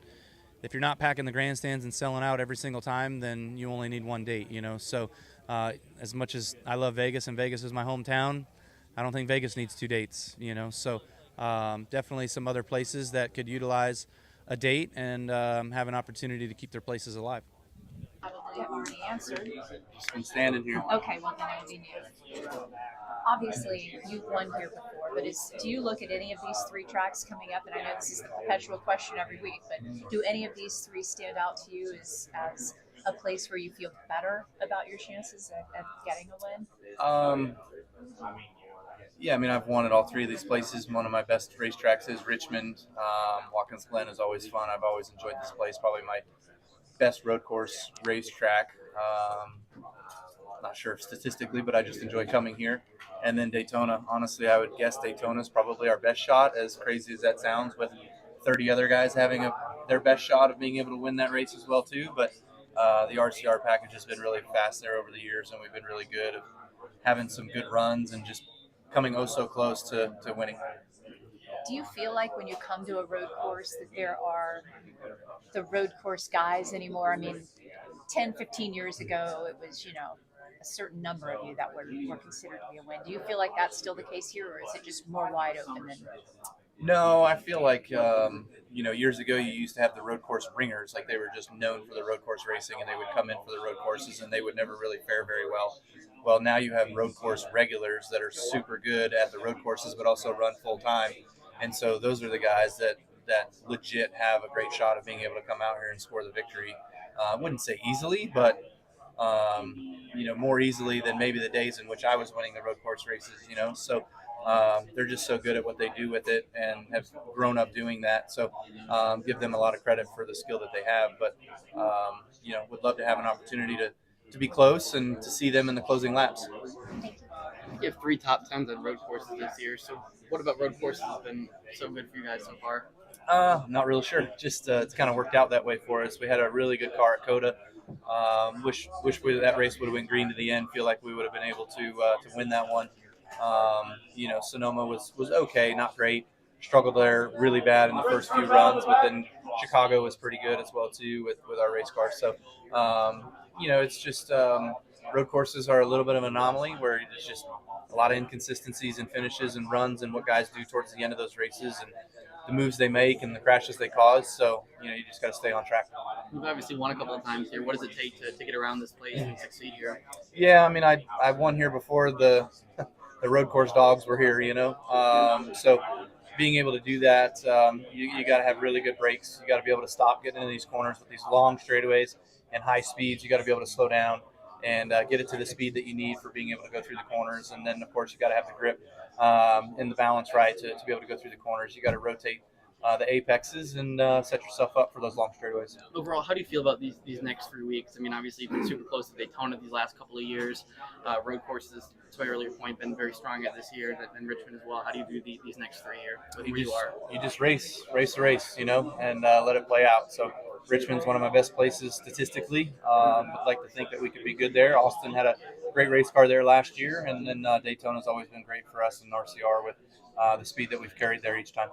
if you're not packing the grandstands and selling out every single time, then you only need one date, So as much as I love Vegas and Vegas is my hometown, I don't think Vegas needs 2 dates, So definitely some other places that could utilize a date and have an opportunity to keep their places alive. Probably have already answered. Just been standing here. Okay, well then it'll be new. Obviously, you've won here before, but do you look at any of these 3 tracks coming up? And I know this is the perpetual question every week, but do any of these 3 stand out to you as a place where you feel better about your chances at getting a win? Yeah, I mean, I've won at all 3 of these places. One of my best racetracks is Richmond. Watkins Glen is always fun. I've always enjoyed this place. Probably my best road course racetrack. Not sure if statistically, but I just enjoy coming here. And then Daytona. Honestly, I would guess Daytona is probably our best shot, as crazy as that sounds, with 30 other guys having their best shot of being able to win that race as well, too. But the RCR package has been really fast there over the years, and we've been really good at having some good runs and just coming so close to winning. Do you feel like when you come to a road course that there are the road course guys anymore? I mean, 10, 15 years ago, it was, a certain number of you that were considered to be a win. Do you feel like that's still the case here, or is it just more wide open than? No, I feel like, years ago you used to have the road course ringers. Like, they were just known for the road course racing, and they would come in for the road courses, and they would never really fare very well. Well, now you have road course regulars that are super good at the road courses, but also run full time. And so those are the guys that legit have a great shot of being able to come out here and score the victory. I wouldn't say easily, but more easily than maybe the days in which I was winning the road course races, So they're just so good at what they do with it and have grown up doing that. So give them a lot of credit for the skill that they have. But, would love to have an opportunity to be close and to see them in the closing laps. You have 3 top 10s on road courses this year. So what about road courses has been so good for you guys so far? Not really sure. Just it's kind of worked out that way for us. We had a really good car at Coda. Wish that race would have went green to the end. Feel like we would have been able to win that one. Sonoma was okay, not great. Struggled there really bad in the first few runs, but then Chicago was pretty good as well too with our race cars. So it's just road courses are a little bit of an anomaly where there's just a lot of inconsistencies in finishes and runs and what guys do towards the end of those races and the moves they make and the crashes they cause. So, you just got to stay on track. You've obviously won a couple of times here. What does it take to get around this place and succeed here? Yeah, I mean, I won here before the road course dogs were here, So being able to do that, you got to have really good brakes. You got to be able to stop getting into these corners with these long straightaways and high speeds. You got to be able to slow down and get it to the speed that you need for being able to go through the corners. And then, of course, you got to have the grip and the balance right to be able to go through the corners. You got to rotate the apexes and set yourself up for those long straightaways. Overall, how do you feel about these next 3 weeks? I mean, obviously you've been super close to Daytona these last couple of years. Road courses, to my earlier point, been very strong at this year, and Richmond as well. How do you view these next 3 here with where you are? You just race the race, you know, and let it play out. So Richmond's one of my best places statistically. I'd like to think that we could be good there. Austin had a great race car there last year, and then Daytona's always been great for us in RCR with the speed that we've carried there each time.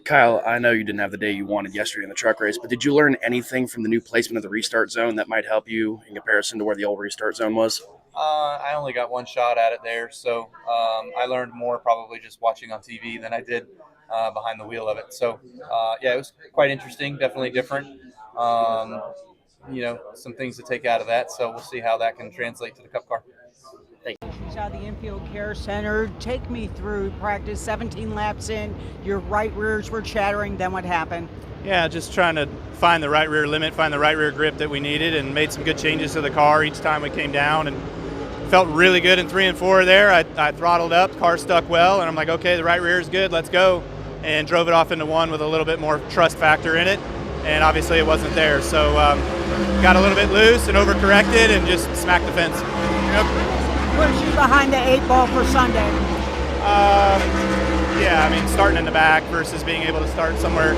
Kyle, I know you didn't have the day you wanted yesterday in the truck race, but did you learn anything from the new placement of the restart zone that might help you in comparison to where the old restart zone was? I only got one shot at it there, so I learned more probably just watching on TV than I did behind the wheel of it. So, yeah, it was quite interesting, definitely different. You know, some things to take out of that, so we'll see how that can translate to the Cup car. He's out of the infield care center. Take me through practice. 17 laps in, your right rears were chattering. Then what happened? Yeah, just trying to find the right rear limit, find the right rear grip that we needed, and made some good changes to the car each time we came down, and felt really good in 3 and 4 there. I throttled up, car stuck well, and I'm like, okay, the right rear is good, let's go, and drove it off into 1 with a little bit more trust factor in it, and obviously it wasn't there. So got a little bit loose and overcorrected and just smacked the fence. Push you behind the 8 ball for Sunday? Yeah, I mean, starting in the back versus being able to start somewhere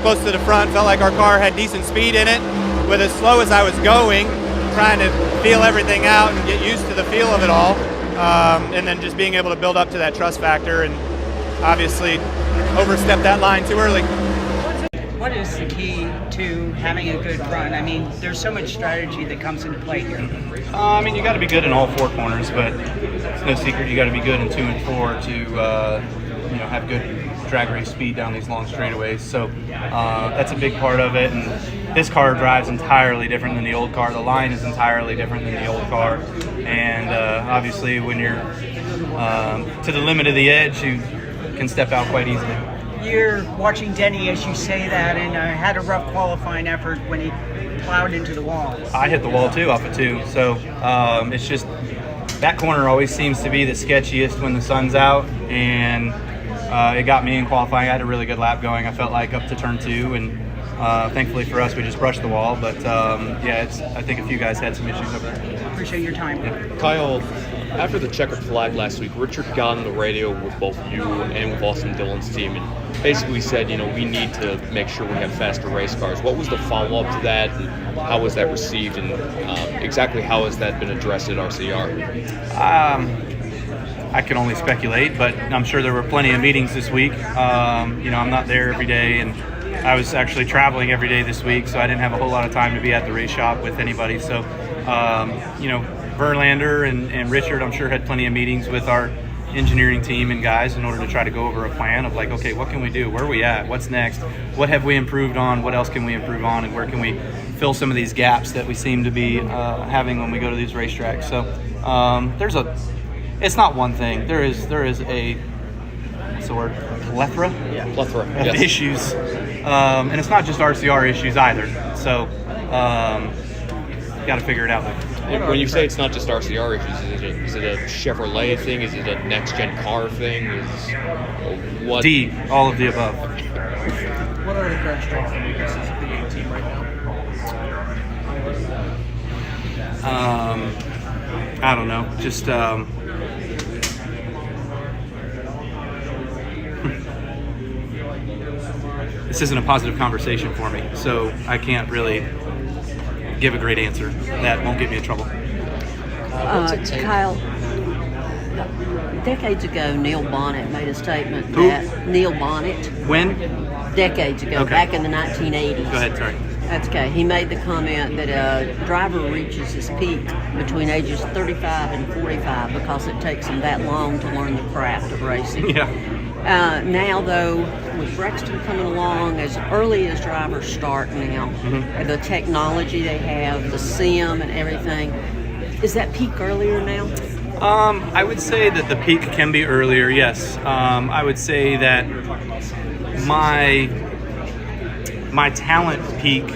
close to the front. Felt like our car had decent speed in it. With as slow as I was going, trying to feel everything out and get used to the feel of it all, and then just being able to build up to that trust factor, and obviously overstepped that line too early. What is the key to having a good run? I mean, there's so much strategy that comes into play here. I mean, you got to be good in all 4 corners, but it's no secret you got to be good in 2 and 4 to you know, have good drag race speed down these long straightaways. So that's a big part of it. And this car drives entirely different than the old car. The line is entirely different than the old car. And obviously, when you're to the limit of the edge, you can step out quite easily. You're watching Denny as you say that, and had a rough qualifying effort when he plowed into the wall. I hit the wall too off of 2, so it's just that corner always seems to be the sketchiest when the sun's out, and it got me in qualifying. I had a really good lap going, I felt like, up to turn 2, and thankfully for us we just brushed the wall, but yeah, I think a few guys had some issues over there. Appreciate your time. Yeah. Kyle, after the checkered flag last week, Richard got on the radio with both you and with Austin Dillon's team and basically said, you know, we need to make sure we have faster race cars. What was the follow-up to that, and how was that received, and exactly how has that been addressed at RCR? I can only speculate, but I'm sure there were plenty of meetings this week. You know, I'm not there every day, and I was actually traveling every day this week, so I didn't have a whole lot of time to be at the race shop with anybody. So, you know, Verlander and Richard, I'm sure, had plenty of meetings with our engineering team and guys in order to try to go over a plan of like, okay, what can we do? Where are we at? What's next? What have we improved on? What else can we improve on? And where can we fill some of these gaps that we seem to be having when we go to these racetracks? So it's not one thing. There is a, what's the word? Plethora? Yeah. Plethora. Of Yes. issues. And it's not just RCR issues either. So, got to figure it out. When you say it's not just RCR issues, is it a Chevrolet thing? Is it a next-gen car thing? What? D, all of the above. What are the current strengths and weaknesses of the A team right now? I don't know. Just this isn't a positive conversation for me, so I can't really give a great answer. That won't get me in trouble. Kyle, decades ago, Neil Bonnet made a statement that Neil Bonnet. When? Decades ago, Okay. back in the 1980s. Go ahead, sorry. That's okay. He made the comment that a driver reaches his peak between ages 35 and 45 because it takes him that long to learn the craft of racing. Yeah. Now, though, with Brexton coming along as early as drivers start now, the technology they have, the sim and everything, is that peak earlier now? I would say that the peak can be earlier, yes. I would say that my talent peak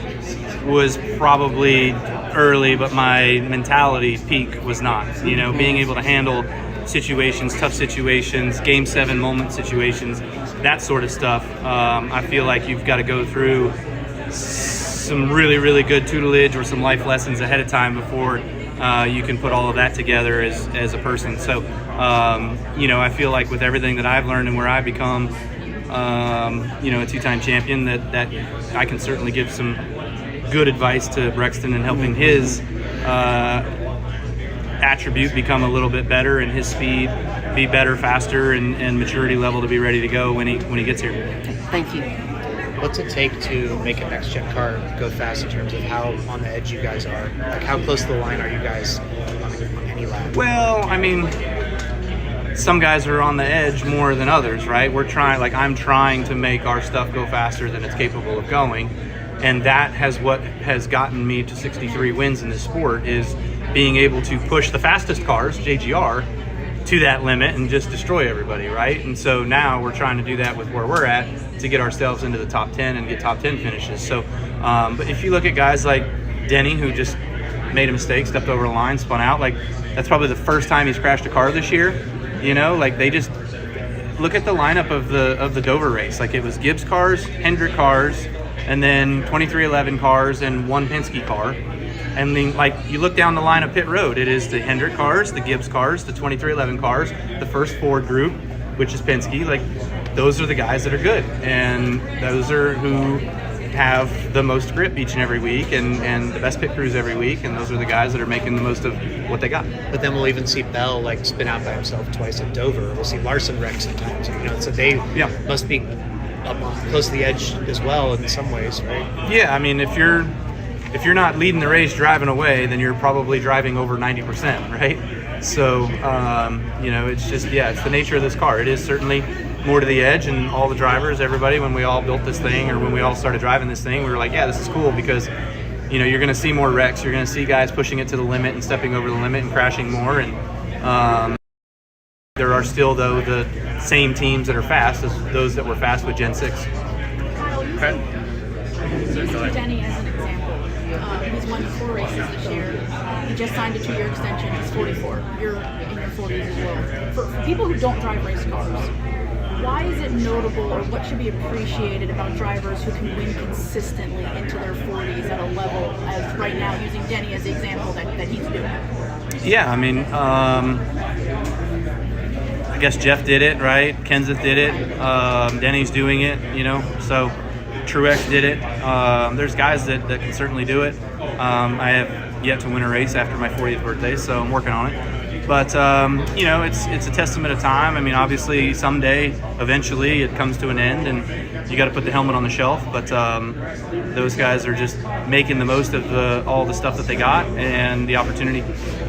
was probably early, but my mentality peak was not. You know, being able to handle situations, tough situations, Game 7 moment situations, that sort of stuff. I feel like you've got to go through some really, really good tutelage or some life lessons ahead of time before you can put all of that together as a person. So, I feel like with everything that I've learned and where I've become, a two-time champion, that I can certainly give some good advice to Brexton in helping his attribute become a little bit better and his speed be better, faster, and maturity level to be ready to go when he gets here. Thank you. What's it take to make a next-gen car go fast in terms of how on the edge you guys are? Like, how close to the line are you guys on any lap? Well, I mean, some guys are on the edge more than others, right? I'm trying to make our stuff go faster than it's capable of going. And that what has gotten me to 63 wins in this sport is being able to push the fastest cars, JGR, to that limit and just destroy everybody, right? And so now we're trying to do that with where we're at to get ourselves into the top 10 and get top 10 finishes. So, but if you look at guys like Denny, who just made a mistake, stepped over the line, spun out, like that's probably the first time he's crashed a car this year. They just look at the lineup of the Dover race. Like it was Gibbs cars, Hendrick cars, and then 2311 cars and one Penske car. And then, you look down the line of pit road, it is the Hendrick cars, the Gibbs cars, the 2311 cars, the first Ford group, which is Penske. Those are the guys that are good, and those are who have the most grip each and every week, and the best pit crews every week, and those are the guys that are making the most of what they got. But then we'll even see Bell spin out by himself twice at Dover. We'll see Larson wreck sometimes. So they must be up close to the edge as well in some ways, right? Yeah, I mean, if you're not leading the race driving away, then you're probably driving over 90%, right? So, it's just, it's the nature of this car. It is certainly more to the edge, and all the drivers, everybody, when we all built this thing or when we all started driving this thing, we were like, yeah, this is cool because, you're going to see more wrecks. You're going to see guys pushing it to the limit and stepping over the limit and crashing more. And there are still, though, the same teams that are fast as those that were fast with Gen 6. Okay. Use Denny as an example. He's won 4 races this year. He just signed a 2-year extension. He's 44. You're in your 40s as well. For people who don't drive race cars, why is it notable, or what should be appreciated about drivers who can win consistently into their 40s at a level as right now, using Denny as the example that he's doing? Yeah, I mean, I guess Jeff did it, right? Kenseth did it. Denny's doing it, so Truex did it. There's guys that can certainly do it. I have yet to win a race after my 40th birthday, so I'm working on it. But, it's a testament of time. I mean, obviously, someday, eventually, it comes to an end, and you got to put the helmet on the shelf. But those guys are just making the most of all the stuff that they got and the opportunity.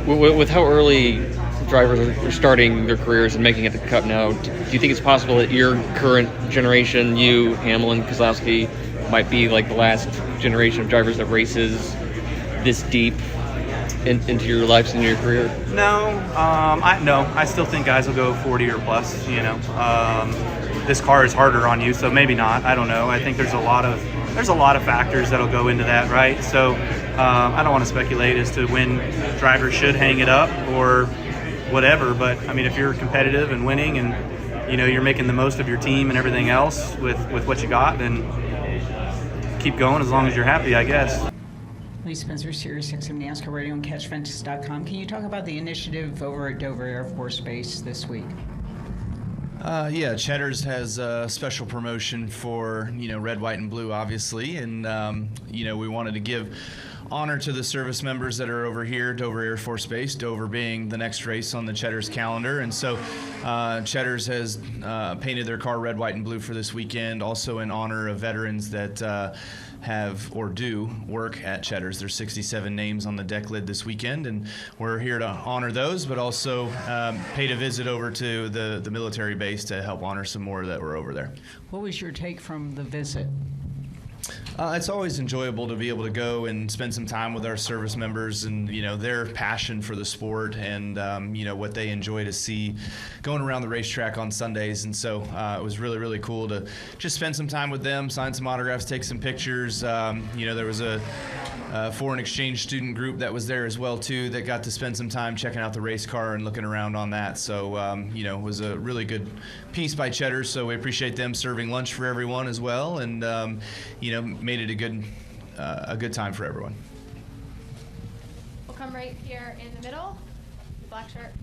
With how early drivers are starting their careers and making it to the Cup now, do you think it's possible that your current generation, you, Hamlin, Keselowski, might be like the last generation of drivers that races this deep into your lives and your career? No, I still think guys will go 40 or plus. This car is harder on you, so maybe not. I don't know. I think there's a lot of factors that'll go into that, right? So I don't want to speculate as to when drivers should hang it up or whatever. But I mean, if you're competitive and winning, and you're making the most of your team and everything else with what you got, then keep going as long as you're happy, I guess. Lee Spencer, Sirius XM NASCAR Radio and CatchFentus.com. Can you talk about the initiative over at Dover Air Force Base this week? Cheddar's has a special promotion for, red, white, and blue, obviously. And, we wanted to give honor to the service members that are over here, Dover Air Force Base, Dover being the next race on the Cheddar's calendar. And so Cheddar's has painted their car red, white, and blue for this weekend, also in honor of veterans that have or do work at Cheddar's. There's 67 names on the deck lid this weekend, and we're here to honor those, but also paid a visit over to the military base to help honor some more that were over there. What was your take from the visit? It's always enjoyable to be able to go and spend some time with our service members and, their passion for the sport and, what they enjoy to see going around the racetrack on Sundays. And so it was really, really cool to just spend some time with them, sign some autographs, take some pictures. There was a foreign exchange student group that was there as well too, that got to spend some time checking out the race car and looking around on that. So it was a really good piece by Cheddar. So we appreciate them serving lunch for everyone as well, and made it a good time for everyone. We'll come right here in the middle, black shirt.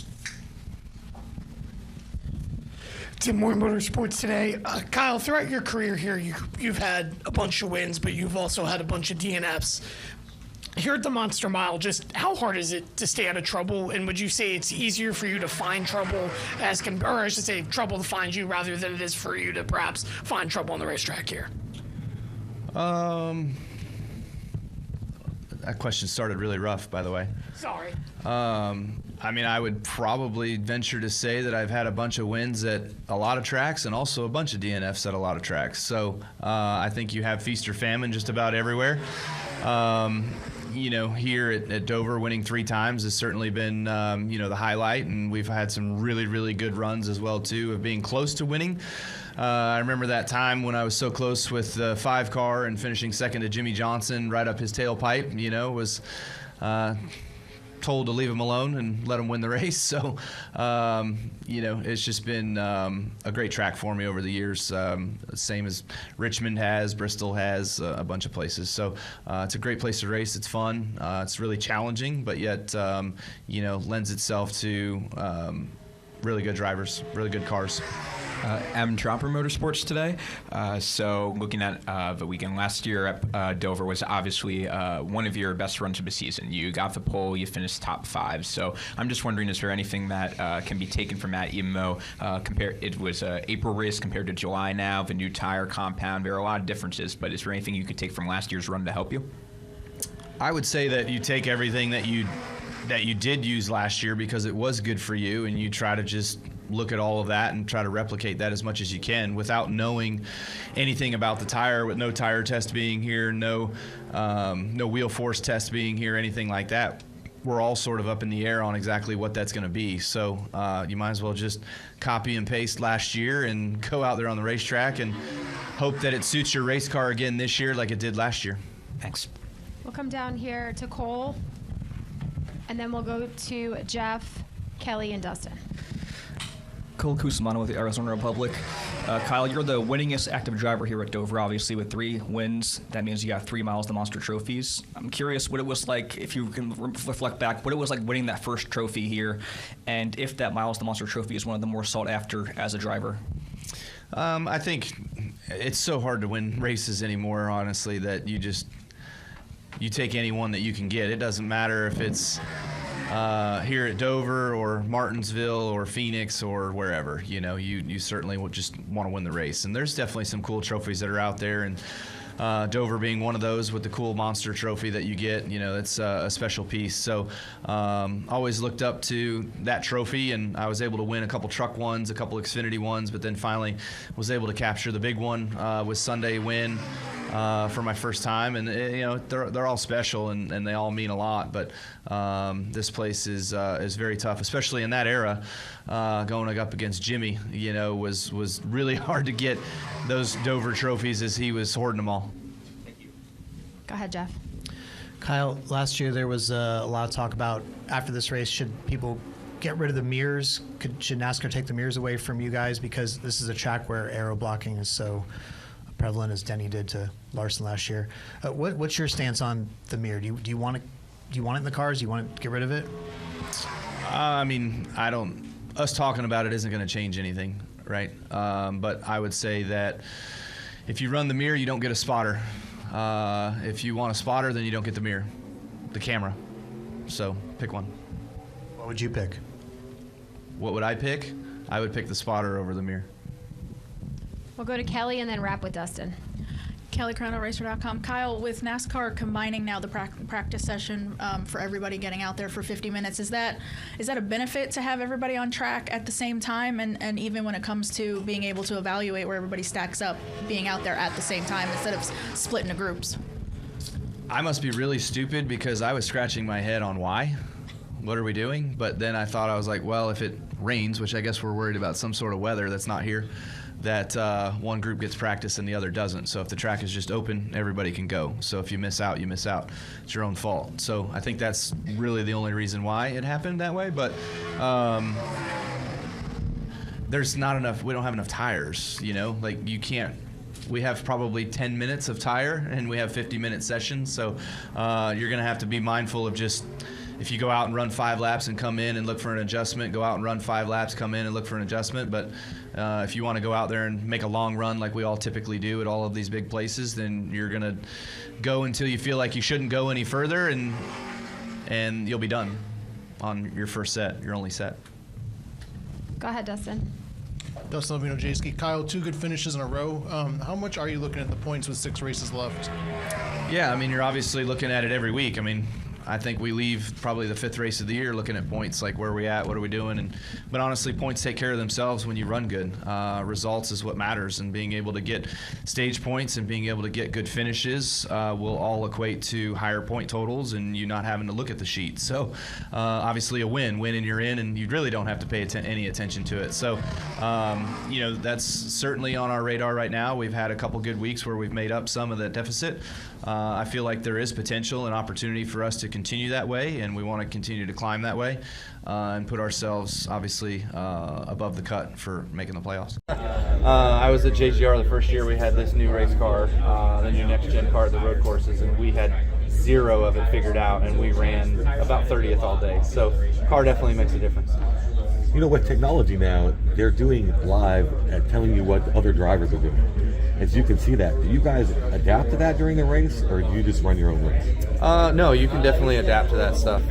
Des Moines Motorsports today. Kyle, throughout your career here, you've had a bunch of wins, but you've also had a bunch of DNFs. Here at the Monster Mile, just how hard is it to stay out of trouble? And would you say it's easier for you to find trouble trouble to find you rather than it is for you to perhaps find trouble on the racetrack here? That question started really rough, by the way. Sorry. I would probably venture to say that I've had a bunch of wins at a lot of tracks and also a bunch of DNFs at a lot of tracks. So I think you have feast or famine just about everywhere. Here at Dover, winning 3 times has certainly been, the highlight, and we've had some really, really good runs as well, too, of being close to winning. I remember that time when I was so close with the 5 car and finishing second to Jimmy Johnson right up his tailpipe, was told to leave him alone and let him win the race. So, it's just been a great track for me over the years, same as Richmond has, Bristol has, a bunch of places. So it's a great place to race. It's fun. It's really challenging, but yet, lends itself to really good drivers, really good cars. Evan Tromper Motorsports today. So looking at the weekend last year at Dover was obviously one of your best runs of the season. You got the pole, you finished top 5. So I'm just wondering, is there anything that can be taken from that, even though it was an April race compared to July now, the new tire compound, there are a lot of differences, but is there anything you could take from last year's run to help you? I would say that you take everything that you did use last year because it was good for you, and you try to just look at all of that and try to replicate that as much as you can without knowing anything about the tire, with no tire test being here, no wheel force test being here, anything like that. We're all sort of up in the air on exactly what that's going to be. So you might as well just copy and paste last year and go out there on the racetrack and hope that it suits your race car again this year like it did last year. Thanks. We'll come down here to Cole, and then we'll go to Jeff, Kelly, and Dustin. Cole Cusimano with the Arizona Republic. Kyle, you're the winningest active driver here at Dover, obviously, with 3 wins. That means you got 3 miles, the Monster Trophies. I'm curious what it was like, if you can reflect back, what it was like winning that first trophy here, and if that Miles, the Monster Trophy is one of the more sought after as a driver. I think it's so hard to win races anymore, honestly, that you take any one that you can get. It doesn't matter if it's here at Dover or Martinsville or Phoenix or wherever. You certainly would just want to win the race. And there's definitely some cool trophies that are out there, and Dover being one of those with the cool Monster Trophy that you get, that's a special piece. So always looked up to that trophy, and I was able to win a couple truck ones, a couple Xfinity ones, but then finally was able to capture the big one with Sunday win for my first time. And they're all special, and they all mean a lot. But this place is very tough, especially in that era. Going up against Jimmy, was really hard to get those Dover trophies as he was hoarding them all. Go ahead, Jeff. Kyle, last year there was a lot of talk about, after this race, should people get rid of the mirrors? Should NASCAR take the mirrors away from you guys, because this is a track where aero blocking is so prevalent, as Denny did to Larson last year. What's your stance on the mirror? Do you want it in the cars? Do you want to get rid of it? Us talking about it isn't going to change anything, right? But I would say that if you run the mirror, you don't get a spotter. If you want a spotter, then you don't get the mirror, the camera. So pick one. What would you pick? What would I pick? I would pick the spotter over the mirror. We'll go to Kelly and then wrap with Dustin. Kelly Crono, Racer.com. Kyle, with NASCAR combining now the practice session for everybody getting out there for 50 minutes, is that a benefit to have everybody on track at the same time? And even when it comes to being able to evaluate where everybody stacks up, being out there at the same time instead of split into groups? I must be really stupid, because I was scratching my head on why. What are we doing? But then I thought, I was like, well, if it rains, which I guess we're worried about some sort of weather that's not here, that one group gets practice and the other doesn't. So if the track is just open, everybody can go. So if you miss out, you miss out. It's your own fault. So I think that's really the only reason why it happened that way. But there's not enough, we don't have enough tires, you know, like you can't. We have probably 10 minutes of tire and we have 50-minute sessions. So you're going to have to be mindful of just, if you go out and run 5 laps and come in and look for an adjustment, go out and run 5 laps, come in and look for an adjustment. But if you want to go out there and make a long run like we all typically do at all of these big places, then you're going to go until you feel like you shouldn't go any further, and you'll be done on your first set, your only set. Go ahead, Dustin. Dustin Lovino, J-Ski. Kyle, 2 good finishes in a row. How much are you looking at the points with 6 races left? Yeah, I mean, you're obviously looking at it every week. I mean, I think we leave probably the 5th race of the year looking at points, like where are we at, what are we doing, but honestly, points take care of themselves when you run good. Results is what matters, and being able to get stage points and being able to get good finishes will all equate to higher point totals and you not having to look at the sheet. So obviously a win and you're in, and you really don't have to pay any attention to it. So you know, that's certainly on our radar right now. We've had a couple good weeks where we've made up some of that deficit. I feel like there is potential and opportunity for us to continue that way, and we want to continue to climb that way and put ourselves obviously above the cut for making the playoffs. I was at JGR the first year we had this new race car, the new next-gen car at the road courses, and we had 0 of it figured out, and we ran about 30th all day. So car definitely makes a difference. You know, with technology now, they're doing live at telling you what other drivers are doing. As you can see that. Do you guys adapt to that during the race, or do you just run your own race? No, you can definitely adapt to that stuff.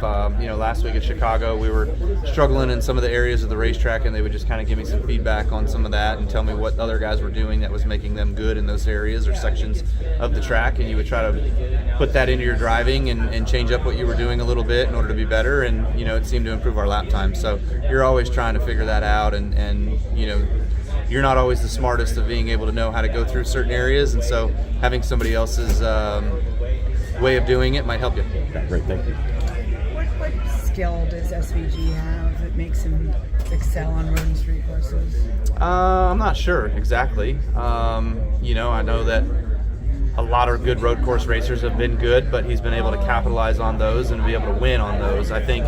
You know, last week at Chicago, we were struggling in some of the areas of the racetrack, and they would just kind of give me some feedback on some of that and tell me what other guys were doing that was making them good in those areas or sections of the track, and you would try to put that into your driving and change up what you were doing a little bit in order to be better, and, you know, it seemed to improve our lap time. So you're always trying to figure that out, and you know, you're not always the smartest of being able to know how to go through certain areas, and so having somebody else's way of doing it might help you. Yeah, great, thank you. What skill does SVG have that makes him excel on road and street courses? I'm not sure exactly. You know, I know that a lot of good road course racers have been good, but he's been able to capitalize on those and be able to win on those. I think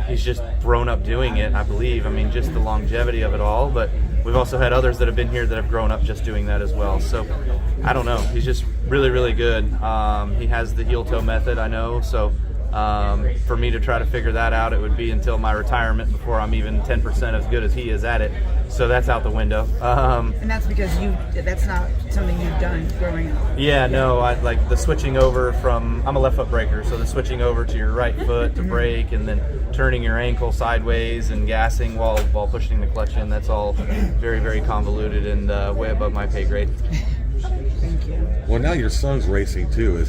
he's just grown up doing it, I believe. I mean, just the longevity of it all, but we've also had others that have been here that have grown up just doing that as well. So I don't know. He's just really, really good. He has the heel toe method, I know. So for me to try to figure that out, it would be until my retirement before I'm even 10% as good as he is at it. So that's out the window. And that's because that's not something you've done growing up. Yeah, no, I like the switching over from, I'm a left foot breaker, so the switching over to your right foot to brake and then turning your ankle sideways and gassing while pushing the clutch in, that's all very, very convoluted and way above my pay grade. Thank you. Well, now your son's racing too.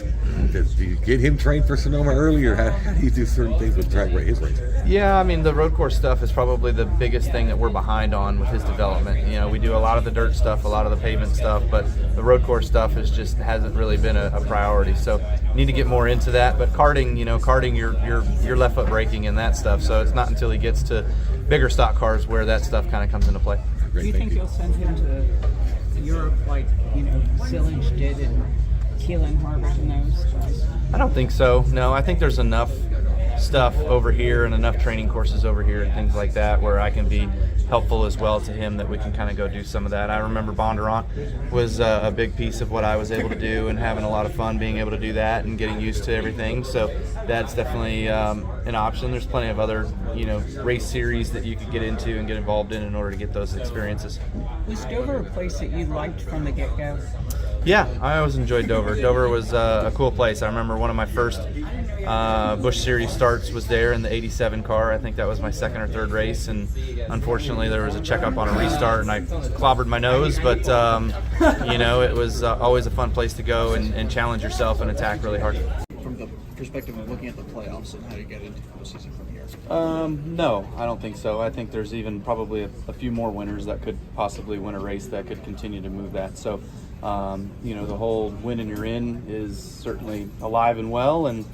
Do you get him trained for Sonoma early, or how do you do certain things with his racing? Yeah, I mean, the road course stuff is probably the biggest thing that we're behind on with his development. You know, we do a lot of the dirt stuff, a lot of the pavement stuff, but the road course stuff hasn't really been a priority. So need to get more into that. But karting, your left foot braking and that stuff. So it's not until he gets to bigger stock cars where that stuff kind of comes into play. Do you think you'll send him to Europe like, Sillage did in Keelan, Harvard, and those guys? I don't think so. No, I think there's enough stuff over here and enough training courses over here and things like that where I can be helpful as well to him, that we can kind of go do some of that. I remember Bondurant was a big piece of what I was able to do, and having a lot of fun being able to do that and getting used to everything. So that's definitely an option. There's plenty of other race series that you could get into and get involved in order to get those experiences. Was Dover a place that you liked from the get-go? Yeah, I always enjoyed Dover. Dover was a cool place. I remember one of my first Busch Series starts was there in the 87 car. I think that was my second or third race, and unfortunately there was a checkup on a restart and I clobbered my nose, but it was always a fun place to go and challenge yourself and attack really hard. From the perspective of looking at the playoffs and how you get into the season from here? No, I don't think so. I think there's even probably a few more winners that could possibly win a race that could continue to move that. So the whole win and you're in is certainly alive and well, and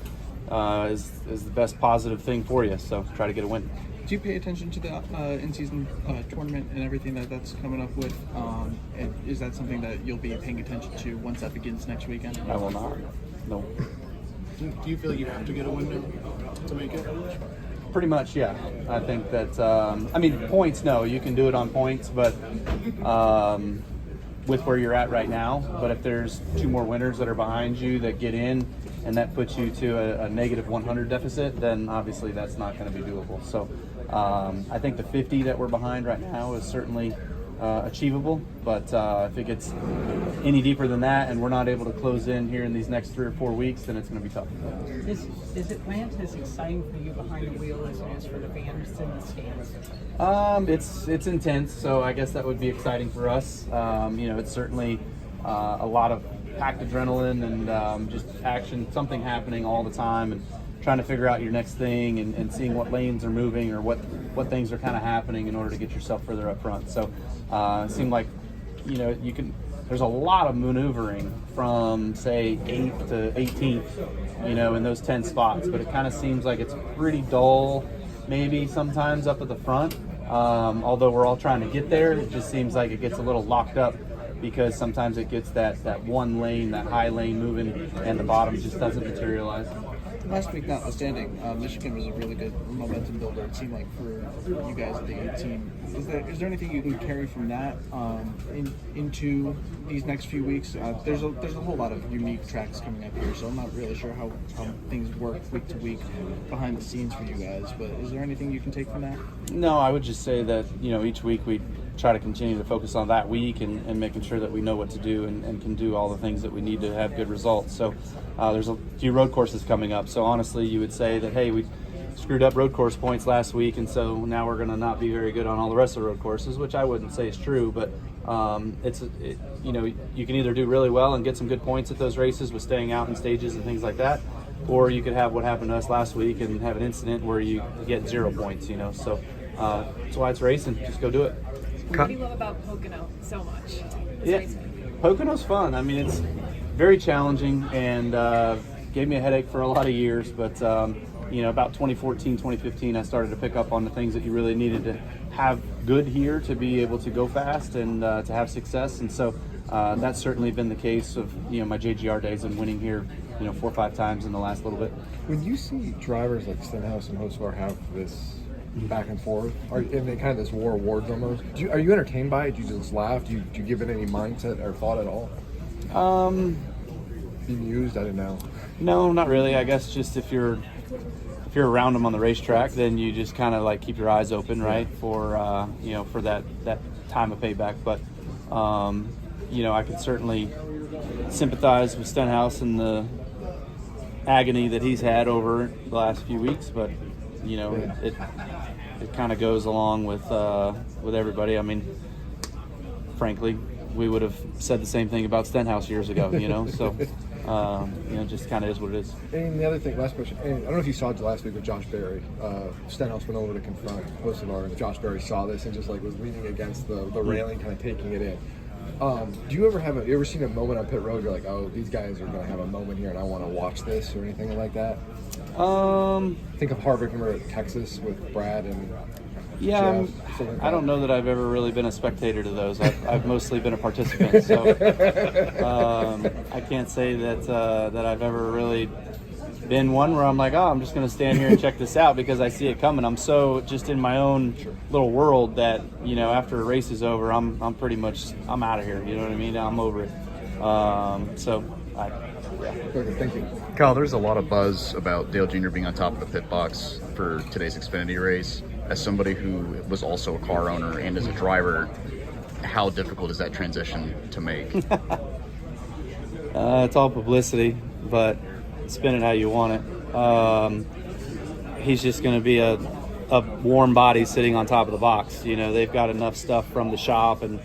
is the best positive thing for you. So try to get a win. Do you pay attention to the in-season tournament and everything that's coming up with? And is that something that you'll be paying attention to once that begins next weekend? I will not. No. Do you feel you have to get a win to make it? Pretty much, yeah. I think that, I mean, points, no, you can do it on points, but with where you're at right now. But if there's 2 more winners that are behind you that get in and that puts you to a negative 100 deficit, then obviously that's not going to be doable. So I think the 50 that we're behind right now is certainly achievable, but if it gets any deeper than that and we're not able to close in here in these next 3 or 4 weeks, then it's going to be tough. Is Atlanta as exciting for you behind the wheel as it is for the fans in the stands? It's intense, so I guess that would be exciting for us. It's certainly a lot of packed adrenaline and just action, something happening all the time, and trying to figure out your next thing and seeing what lanes are moving or what things are kind of happening in order to get yourself further up front. So it seemed like, there's a lot of maneuvering from, say, 8th to 18th, in those 10 spots, but it kind of seems like it's pretty dull maybe sometimes up at the front. Although we're all trying to get there, it just seems like it gets a little locked up because sometimes it gets that one lane, that high lane moving, and the bottom just doesn't materialize. Last week, notwithstanding, Michigan was a really good momentum builder, it seemed like, for you guys at the 8 team. Is there anything you can carry from that into these next few weeks? There's a whole lot of unique tracks coming up here, so I'm not really sure how things work week to week behind the scenes for you guys, but is there anything you can take from that? No, I would just say that, each week we try to continue to focus on that week and making sure that we know what to do and can do all the things that we need to have good results. So there's a few road courses coming up. So honestly, you would say that, hey, we screwed up road course points last week, and so now we're going to not be very good on all the rest of the road courses, which I wouldn't say is true, but you can either do really well and get some good points at those races with staying out in stages and things like that, or you could have what happened to us last week and have an incident where you get 0 points, So that's why it's racing. Just go do it. What do you love about Pocono so much? Yeah, Pocono's fun. I mean, it's very challenging and gave me a headache for a lot of years, but about 2014, 2015, I started to pick up on the things that you really needed to have good here to be able to go fast and to have success. And so that's certainly been the case of my JGR days and winning here 4 or 5 times in the last little bit. When you see drivers like Stenhouse and Hocevar have this back and forth, and they kind of this war of words almost, are you entertained by it? Do you just laugh? Do you give it any mindset or thought at all? Bemused? I didn't know. No, not really. I guess just if you're around them on the racetrack, then you just kind of like keep your eyes open, right, for for that time of payback. But I could certainly sympathize with Stenhouse and the agony that he's had over the last few weeks. But it kind of goes along with everybody. I mean, frankly, we would have said the same thing about Stenhouse years ago. So. Just kind of is what it is. And the other thing, last question, and I don't know if you saw it last week with Josh Berry. Stenhouse went over to confront Hocevar, and Josh Berry saw this and just like was leaning against the railing, kind of taking it in. Do you ever seen a moment on pit road you're like, oh, these guys are going to have a moment here and I want to watch this, or anything like that? Think of Harvick, remember Texas with Brad and Yeah, I don't know that I've ever really been a spectator to those. I've mostly been a participant, so I can't say that I've ever really been one where I'm like, oh, I'm just going to stand here and check this out because I see it coming. I'm so just in my own little world that, after a race is over, I'm out of here. You know what I mean? I'm over it. Thank you. Kyle, there's a lot of buzz about Dale Jr. being on top of the pit box for today's Xfinity race. As somebody who was also a car owner and as a driver, how difficult is that transition to make? It's all publicity, but spin it how you want it. He's just going to be a warm body sitting on top of the box. They've got enough stuff from the shop and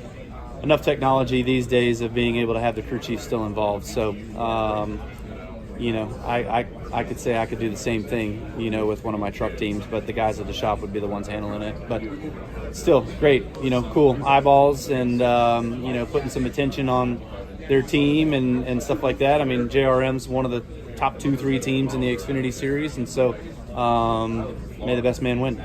enough technology these days of being able to have the crew chief still involved. So, I could say I could do the same thing, with one of my truck teams, but the guys at the shop would be the ones handling it. But still, great, cool eyeballs and, putting some attention on their team and stuff like that. I mean, JRM's one of the top 2-3 teams in the Xfinity Series, and so may the best man win.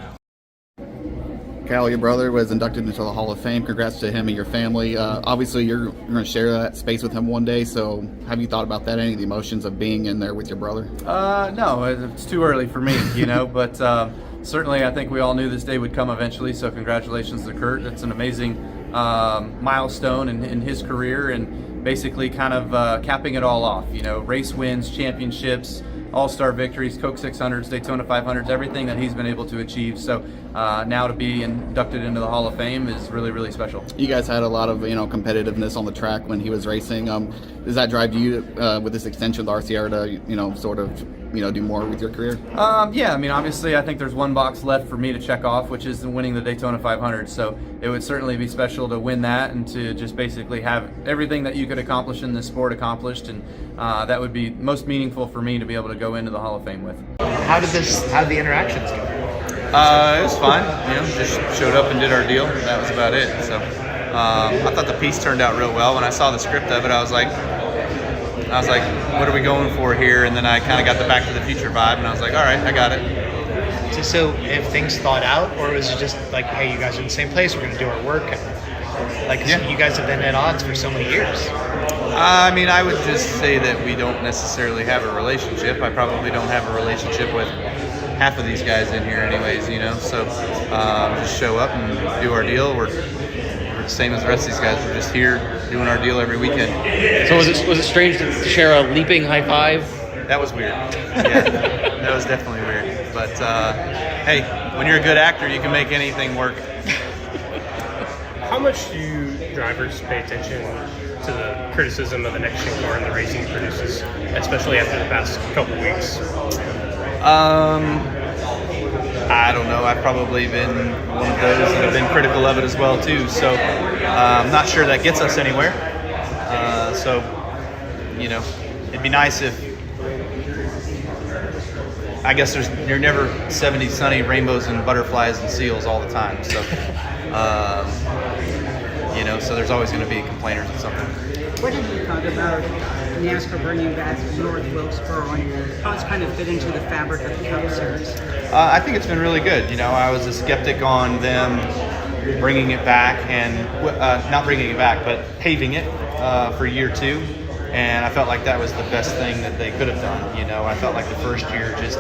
Kyle, your brother, was inducted into the Hall of Fame. Congrats to him and your family. Obviously, you're going to share that space with him one day, so have you thought about that, any of the emotions of being in there with your brother? No, it's too early for me, but certainly I think we all knew this day would come eventually, so congratulations to Kurt. It's an amazing milestone in his career, and basically kind of capping it all off. Race wins, championships, all-star victories, Coke 600s, Daytona 500s, everything that he's been able to achieve. So now to be inducted into the Hall of Fame is really, really special. You guys had a lot of competitiveness on the track when he was racing. Does that drive you with this extension with RCR to sort of do more with your career? Yeah, obviously I think there's one box left for me to check off, which is winning the Daytona 500. So it would certainly be special to win that and to just basically have everything that you could accomplish in this sport accomplished, and that would be most meaningful for me to be able to go into the Hall of Fame with. How did the interactions go? It was fine. Just showed up and did our deal. That was about it. So I thought the piece turned out real well. When I saw the script of it, I was like, what are we going for here? And then I kind of got the Back to the Future vibe, and I was like, all right, I got it. So have things thought out, or was it just like, hey, you guys are in the same place, we're going to do our work? You guys have been at odds for so many years. I would just say that we don't necessarily have a relationship. I probably don't have a relationship with half of these guys in here anyways, So just show up and do our deal. We're the same as the rest of these guys. We're just here doing our deal every weekend. So was it strange to share a leaping high five? That was weird. Yeah, that was definitely weird. But hey, when you're a good actor, you can make anything work. How much do you drivers pay attention to the criticism of the next-gen car and the racing it produces, especially after the past couple weeks? I don't know. I've probably been one of those that have been critical of it as well too. So I'm not sure that gets us anywhere. So it'd be nice if. I guess you're never 70 sunny rainbows and butterflies and seals all the time. So so there's always going to be complainers of something. What did you thought about NASCAR bringing back North Wilkesboro, and how it's kind of fit into the fabric of the Cup Series? I think it's been really good. I was a skeptic on them bringing it back, and not bringing it back, but paving it for year 2. And I felt like that was the best thing that they could have done. I felt like the first year just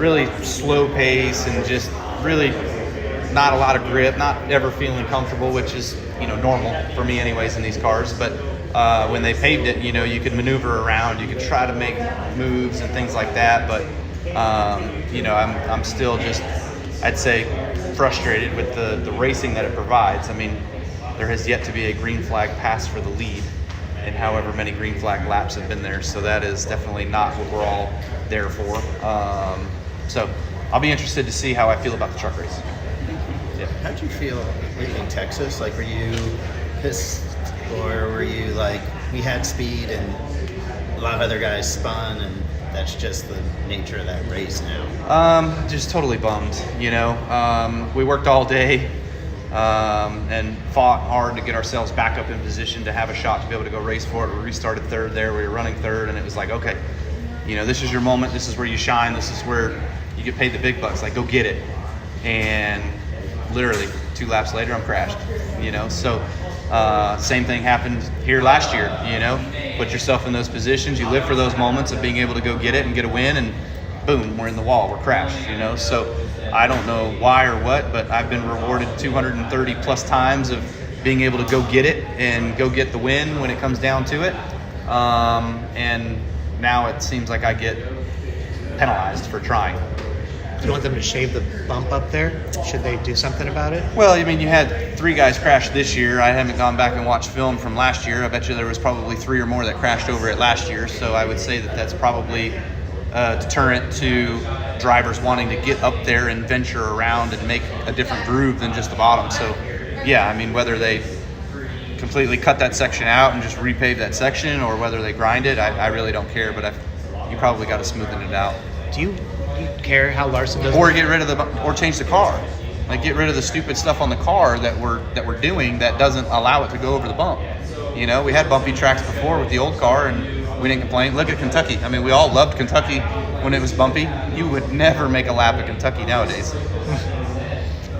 really slow pace and just really not a lot of grip, not ever feeling comfortable, which is normal for me anyways in these cars. But when they paved it, you could maneuver around, you could try to make moves and things like that. But I'm still just, I'd say, frustrated with the racing that it provides. There has yet to be a green flag pass for the lead, and however many green flag laps have been there. So that is definitely not what we're all there for. So I'll be interested to see how I feel about the truck race. Yeah. How'd you feel leaving Texas? Were you pissed, or were you like, we had speed and a lot of other guys spun and that's just the nature of that race now? Just totally bummed, we worked all day and fought hard to get ourselves back up in position to have a shot to be able to go race for it. We restarted third there. We were running third, and it was like, okay, this is your moment. This is where you shine. This is where you get paid the big bucks. Like, go get it. And literally 2 laps later, I'm crashed, So same thing happened here last year, Put yourself in those positions. You live for those moments of being able to go get it and get a win, and boom, we're in the wall. We're crashed, So I don't know why or what, but I've been rewarded 230 plus times of being able to go get it and go get the win when it comes down to it. And now it seems like I get penalized for trying. Do you want them to shave the bump up there? Should they do something about it? Well, you had 3 guys crash this year. I haven't gone back and watched film from last year. I bet you there was probably 3 or more that crashed over it last year. So I would say that that's probably a deterrent to drivers wanting to get up there and venture around and make a different groove than just the bottom. So, yeah, whether they completely cut that section out and just repave that section, or whether they grind it, I really don't care. But you probably got to smoothen it out. Do you care how Larson does? Or get rid of or change the car. Like, get rid of the stupid stuff on the car that we're doing that doesn't allow it to go over the bump. We had bumpy tracks before with the old car, and we didn't complain. Look at Kentucky. We all loved Kentucky when it was bumpy. You would never make a lap at Kentucky nowadays.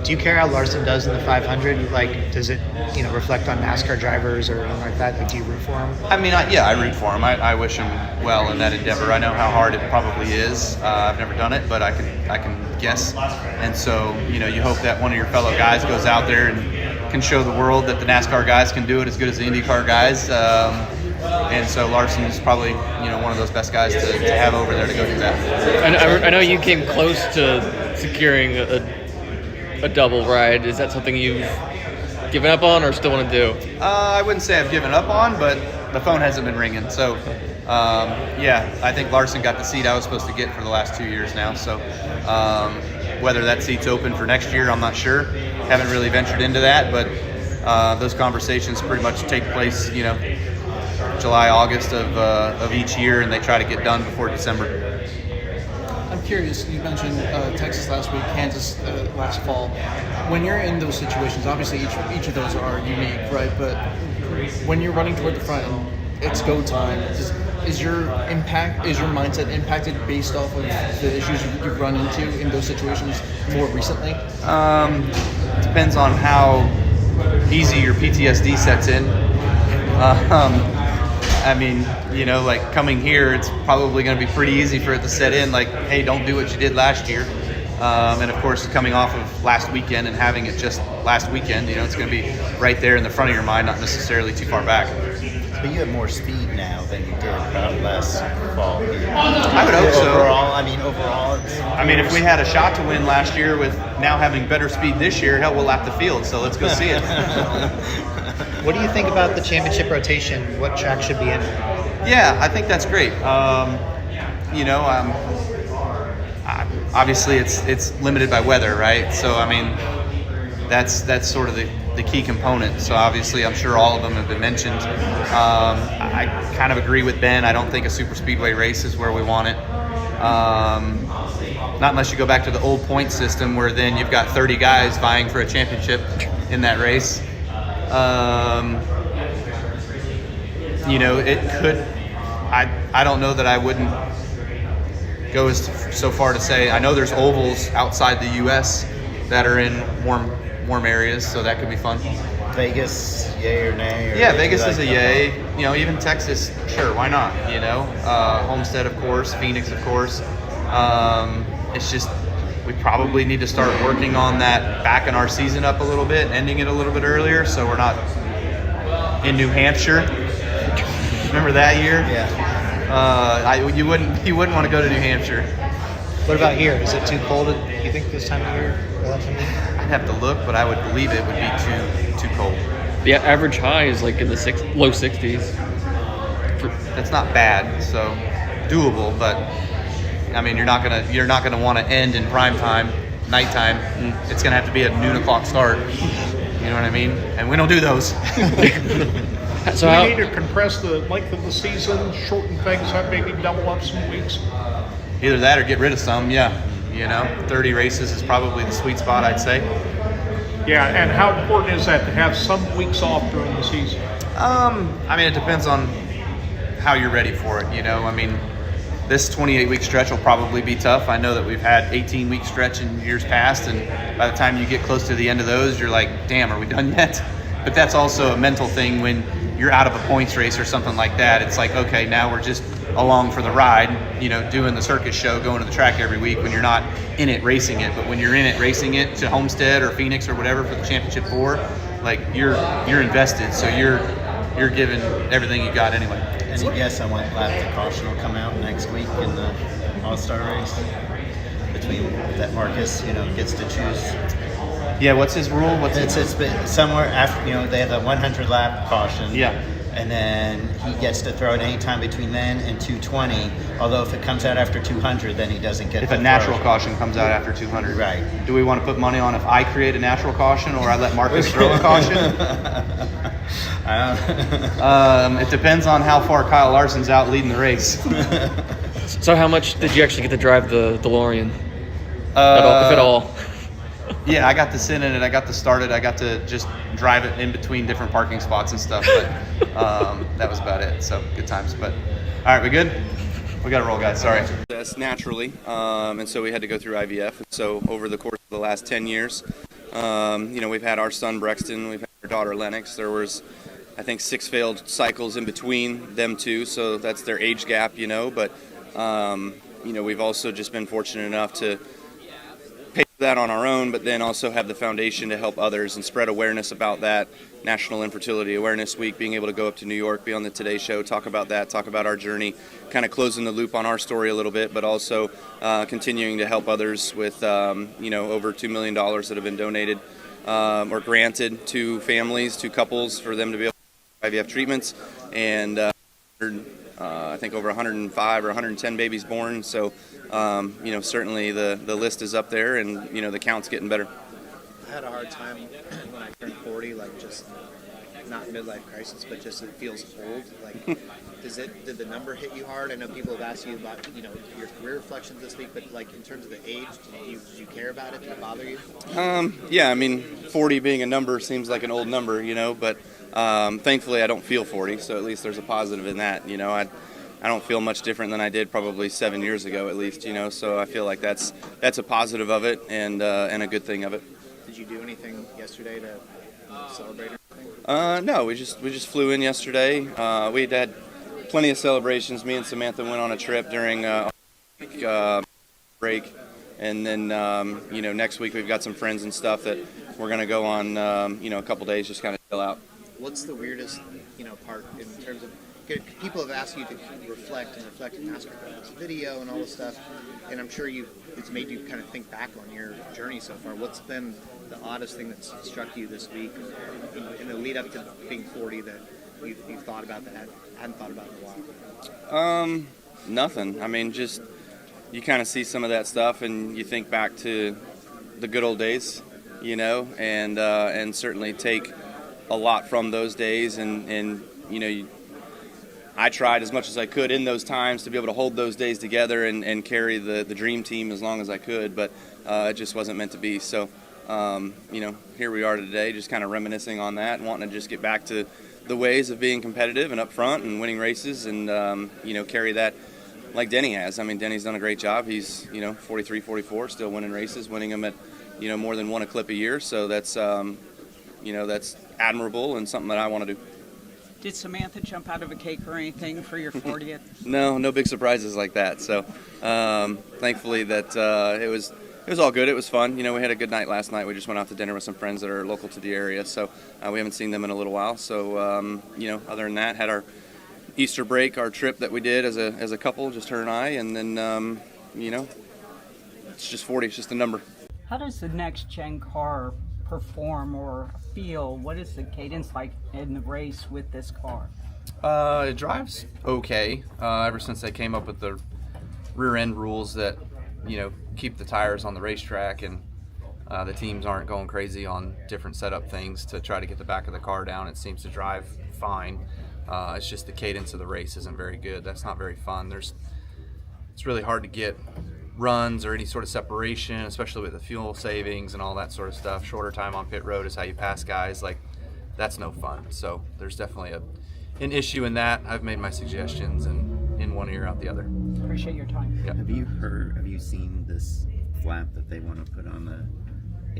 Do you care how Larson does in the 500? Like, does it, reflect on NASCAR drivers or anything like that? Like, do you root for him? I mean, I root for him. I wish him well in that endeavor. I know how hard it probably is. I've never done it, but I can guess. And so, you hope that one of your fellow guys goes out there and can show the world that the NASCAR guys can do it as good as the IndyCar guys. And so Larson is probably, one of those best guys to have over there to go do that. And I know you came close to securing a double ride. Is that something you've given up on or still want to do? I wouldn't say I've given up on, but the phone hasn't been ringing. So, I think Larson got the seat I was supposed to get for the last 2 years now. So, whether that seat's open for next year, I'm not sure. Haven't really ventured into that, but those conversations pretty much take place, July, August of each year, and they try to get done before December. I'm curious, you mentioned Texas last week, Kansas last fall. When you're in those situations, obviously each of those are unique, right? But when you're running toward the front and it's go time, is your mindset impacted based off of the issues you've run into in those situations more recently? Depends on how easy your PTSD sets in. I mean, like coming here, it's probably going to be pretty easy for it to set in, like, hey, don't do what you did last year. And of course, coming off of last weekend and having it just last weekend, it's going to be right there in the front of your mind, not necessarily too far back. But you have more speed now than you did probably last fall. I would hope so. Overall, if we had a shot to win last year with now having better speed this year, hell, we'll lap the field. So let's go see it. What do you think about the championship rotation? What track should be in it? Yeah, I think that's great. Obviously it's limited by weather, right? So that's sort of the key component. So obviously I'm sure all of them have been mentioned. I kind of agree with Ben. I don't think a super speedway race is where we want it. Not unless you go back to the old point system where then you've got 30 guys vying for a championship in that race. It could. I don't know that I wouldn't go so far to say. I know there's ovals outside the U.S. that are in warm areas, so that could be fun. Vegas, yay or nay? Yeah, Vegas is a yay. Even Texas, sure, why not? Homestead, of course, Phoenix, of course. It's just we probably need to start working on that, backing our season up a little bit, ending it a little bit earlier, so we're not in New Hampshire. Remember that year? Yeah. You wouldn't want to go to New Hampshire. What about here? Is it too cold, you think, this time of year? I'd have to look, but I would believe it would be too cold. The average high is like in the low 60s. That's not bad, so doable, but you're not gonna want to end in prime time, nighttime. It's gonna have to be a noon o'clock start. You know what I mean? And we don't do those. So we need to compress the length of the season, shorten things up, maybe double up some weeks. Either that or get rid of some. Yeah, 30 races is probably the sweet spot, I'd say. Yeah, and how important is that to have some weeks off during the season? It depends on how you're ready for it. This 28-week stretch will probably be tough. I know that we've had 18-week stretch in years past, and by the time you get close to the end of those, you're like, damn, are we done yet? But that's also a mental thing when you're out of a points race or something like that. It's like, okay, now we're just along for the ride, doing the circus show, going to the track every week when you're not in it racing it. But when you're in it racing it to Homestead or Phoenix or whatever for the Championship 4, like you're invested, so you're giving everything you got anyway. Any guess on what lap the caution will come out next week in the All-Star race? Between that Marcus, gets to choose. Yeah, what's his rule? It's been somewhere after, they have the 100 lap caution. Yeah. And then he gets to throw it any time between then and 220. Although if it comes out after 200, then he doesn't get. If a natural caution comes out after 200, right? Do we want to put money on if I create a natural caution or I let Marcus throw a caution? It depends on how far Kyle Larson's out leading the race. So how much did you actually get to drive the DeLorean? If at all? Yeah, I got to sit in it. I got to start it. I got to just drive it in between different parking spots and stuff. But that was about it. So good times. But all right, we good? We got to roll, guys. Sorry. That's naturally, and so we had to go through IVF. So over the course of the last 10 years, We've had our son Brexton, we've had our daughter Lennox. There was, I think, 6 failed cycles in between them two, so that's their age gap, but we've also just been fortunate enough to pay for that on our own, but then also have the foundation to help others and spread awareness about that. National Infertility Awareness Week, being able to go up to New York, be on the Today Show, talk about that, talk about our journey, kind of closing the loop on our story a little bit, but also continuing to help others with, over $2 million that have been donated or granted to families, to couples, for them to be able to IVF treatments, and I think over 105 or 110 babies born. So, certainly the list is up there, and, the count's getting better. I had a hard time when I turned 40, just not midlife crisis, but just it feels old. Did the number hit you hard? I know people have asked you about, your career reflections this week, but in terms of the age, did you care about it? Did it bother you? Yeah, 40 being a number seems like an old number, but thankfully I don't feel 40, so at least there's a positive in that. I don't feel much different than I did probably 7 years ago, at least, so I feel like that's a positive of it and a good thing of it. Did you do anything yesterday to celebrate anything? No, we just flew in yesterday. We had plenty of celebrations. Me and Samantha went on a trip during break, and then next week we've got some friends and stuff that we're gonna go on a couple days, just kind of chill out. What's the weirdest part in terms of? People have asked you to reflect in NASCAR, this video and all this stuff, and I'm sure it's made you kind of think back on your journey so far. What's been the oddest thing that's struck you this week in the lead up to being 40 that you've thought about that hadn't thought about in a while? Nothing. Just you kind of see some of that stuff and you think back to the good old days, and certainly take a lot from those days, and I tried as much as I could in those times to be able to hold those days together and carry the dream team as long as I could, but it just wasn't meant to be. So, here we are today, just kind of reminiscing on that and wanting to just get back to the ways of being competitive and up front and winning races and, carry that like Denny has. Denny's done a great job. He's, 43, 44, still winning races, winning them at, more than one a clip a year. So that's, that's admirable and something that I want to do. Did Samantha jump out of a cake or anything for your 40th? No big surprises like that. So thankfully that it was all good. It was fun. We had a good night last night. We just went out to dinner with some friends that are local to the area. So we haven't seen them in a little while. So other than that, had our Easter break, our trip that we did as a couple, just her and I, and then it's just 40. It's just a number. How does the next gen car perform or feel? What is the cadence like in the race with this car? It drives okay. Ever since they came up with the rear end rules that keep the tires on the racetrack, and the teams aren't going crazy on different setup things to try to get the back of the car down, it seems to drive fine. It's just the cadence of the race isn't very good. That's not very fun. It's really hard to get runs or any sort of separation, especially with the fuel savings and all that sort of stuff. Shorter time on pit road is how you pass guys. That's no fun. So there's definitely an issue in that. I've made my suggestions and in one ear out the other. Appreciate your time. Yep. Have you seen this flap that they want to put on the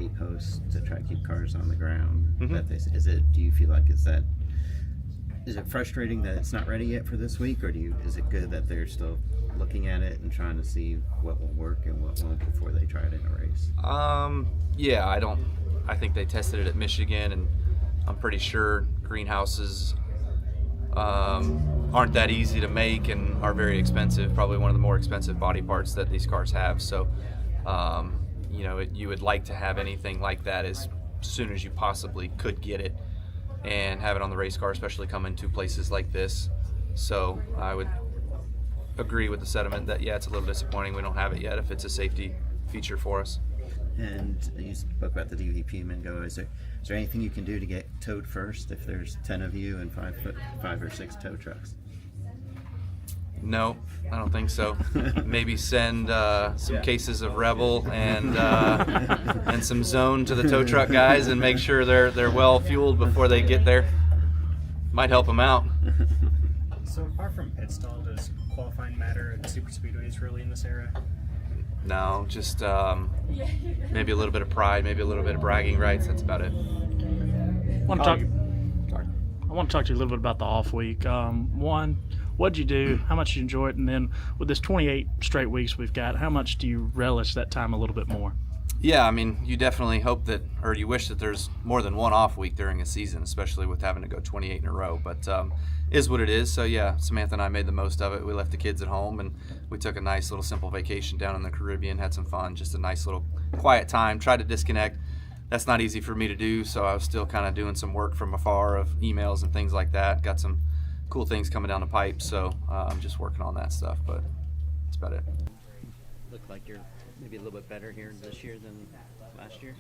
8 posts to try to keep cars on the ground? Mm-hmm. Do you feel like is it frustrating that it's not ready yet for this week, or is it good that they're still looking at it and trying to see what will work and what won't before they try it in a race? Yeah, I think they tested it at Michigan, and I'm pretty sure greenhouses aren't that easy to make and are very expensive, probably one of the more expensive body parts that these cars have. So, you would like to have anything like that as soon as you possibly could get it and have it on the race car, especially coming to places like this. So I would agree with the sentiment that, yeah, it's a little disappointing we don't have it yet if it's a safety feature for us. And you spoke about the DVP a minute ago. Is there anything you can do to get towed first if there's 10 of you and 5 or 6 tow trucks? No, I don't think so. Maybe send some cases of Rebel and some Zone to the tow truck guys and make sure they're well fueled before they get there. Might help them out. So apart from pit stall, does qualifying matter at super speedways really in this era? No, just maybe a little bit of pride, maybe a little bit of bragging rights. That's about it. I want to talk to you a little bit about the off week. One, what'd you do? How much did you enjoy it? And then with this 28 straight weeks we've got, how much do you relish that time a little bit more? Yeah, I mean, you definitely hope that, or you wish that there's more than one off week during a season, especially with having to go 28 in a row. But is what it is. So yeah, Samantha and I made the most of it. We left the kids at home and we took a nice little simple vacation down in the Caribbean, had some fun, just a nice little quiet time, tried to disconnect. That's not easy for me to do, so I was still kind of doing some work from afar of emails and things like that. Got some cool things coming down the pipe, so I'm just working on that stuff, but that's about it. Look like you're maybe a little bit better here this year than last year?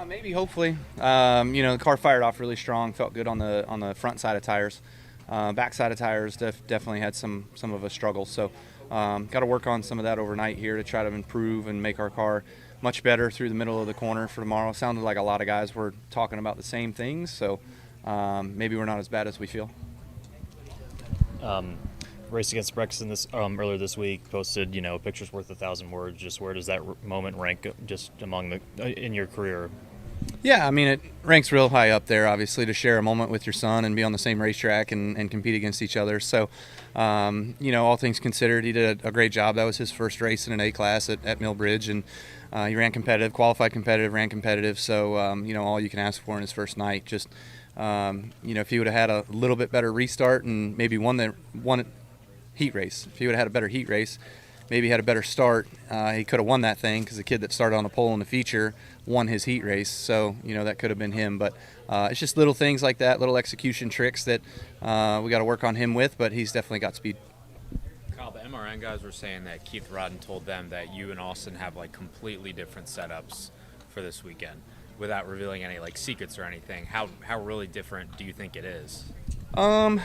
Maybe, hopefully. The car fired off really strong, felt good on the front side of tires. Back side of tires definitely had some of a struggle, so got to work on some of that overnight here to try to improve and make our car much better through the middle of the corner for tomorrow. Sounded like a lot of guys were talking about the same things, so maybe we're not as bad as we feel. Race Against Brexton earlier this week posted, a picture's worth 1,000 words. Just where does that moment rank just among in your career? Yeah, I mean, it ranks real high up there, obviously, to share a moment with your son and be on the same racetrack and compete against each other. So, all things considered, he did a great job. That was his first race in an A-class at Millbridge, and he ran competitive, qualified competitive, ran competitive. So, all you can ask for in his first night. Just, if he would have had a little bit better restart and maybe won heat race, if he would have had a better heat race, maybe had a better start, he could have won that thing because the kid that started on the pole in the feature won his heat race. So, that could have been him. But it's just little things like that, little execution tricks that we got to work on him with, but he's definitely got speed. Kyle, the MRN guys were saying that Keith Rodden told them that you and Austin have completely different setups for this weekend. Without revealing any secrets or anything, how really different do you think it is? I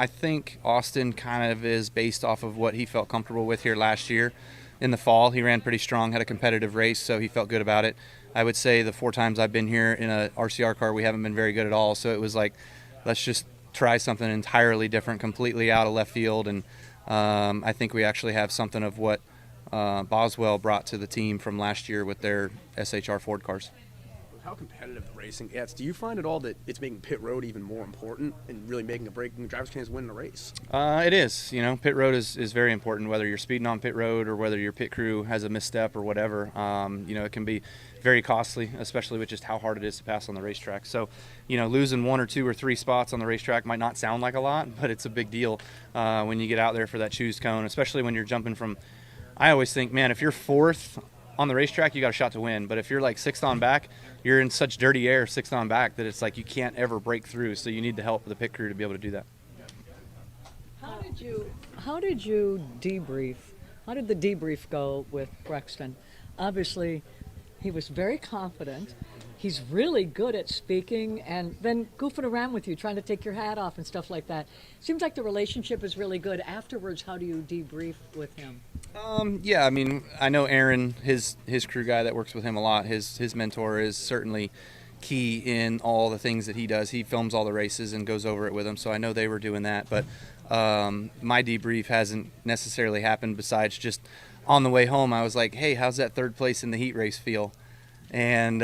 think Austin kind of is based off of what he felt comfortable with here last year. In the fall, he ran pretty strong, had a competitive race, so he felt good about it. I would say the 4 times I've been here in a RCR car, we haven't been very good at all. So it was let's just try something entirely different, completely out of left field. And I think we actually have something of what Boswell brought to the team from last year with their SHR Ford cars. How competitive the racing gets, do you find at all that it's making pit road even more important and really making a break in the driver's chance winning the race? It is. Pit road is very important, whether you're speeding on pit road or whether your pit crew has a misstep or whatever. It can be very costly, especially with just how hard it is to pass on the racetrack. So, losing 1 or 2 or 3 spots on the racetrack might not sound like a lot, but it's a big deal when you get out there for that choose cone, especially when you're jumping from, I always think, man, if you're 4th on the racetrack, you got a shot to win. But if you're 6th on back, you're in such dirty air 6th on back that it's you can't ever break through. So you need the help of the pit crew to be able to do that. How did you debrief? How did the debrief go with Brexton? Obviously, he was very confident. He's really good at speaking and then goofing around with you, trying to take your hat off and stuff like that. Seems like the relationship is really good. Afterwards, how do you debrief with him? I know Aaron, his crew guy that works with him a lot, his mentor is certainly key in all the things that he does. He films all the races and goes over it with him, so I know they were doing that. But my debrief hasn't necessarily happened besides just on the way home. I was like, hey, how's that 3rd place in the heat race feel? And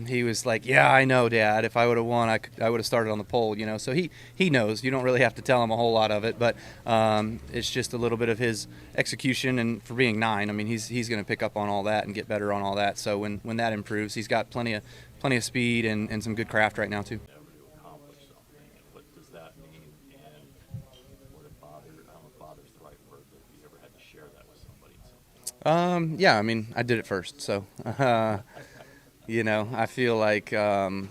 he was like, yeah, I know, Dad. If I would have won, I would have started on the pole, So he knows. You don't really have to tell him a whole lot of it, but it's just a little bit of his execution. And for being 9, he's going to pick up on all that and get better on all that. So when that improves, he's got plenty of speed and some good craft right now too. What does that mean? And would it bother? I don't know if "bother's" the right word, but if you ever had to share that with somebody. I did it first, so. I feel like, I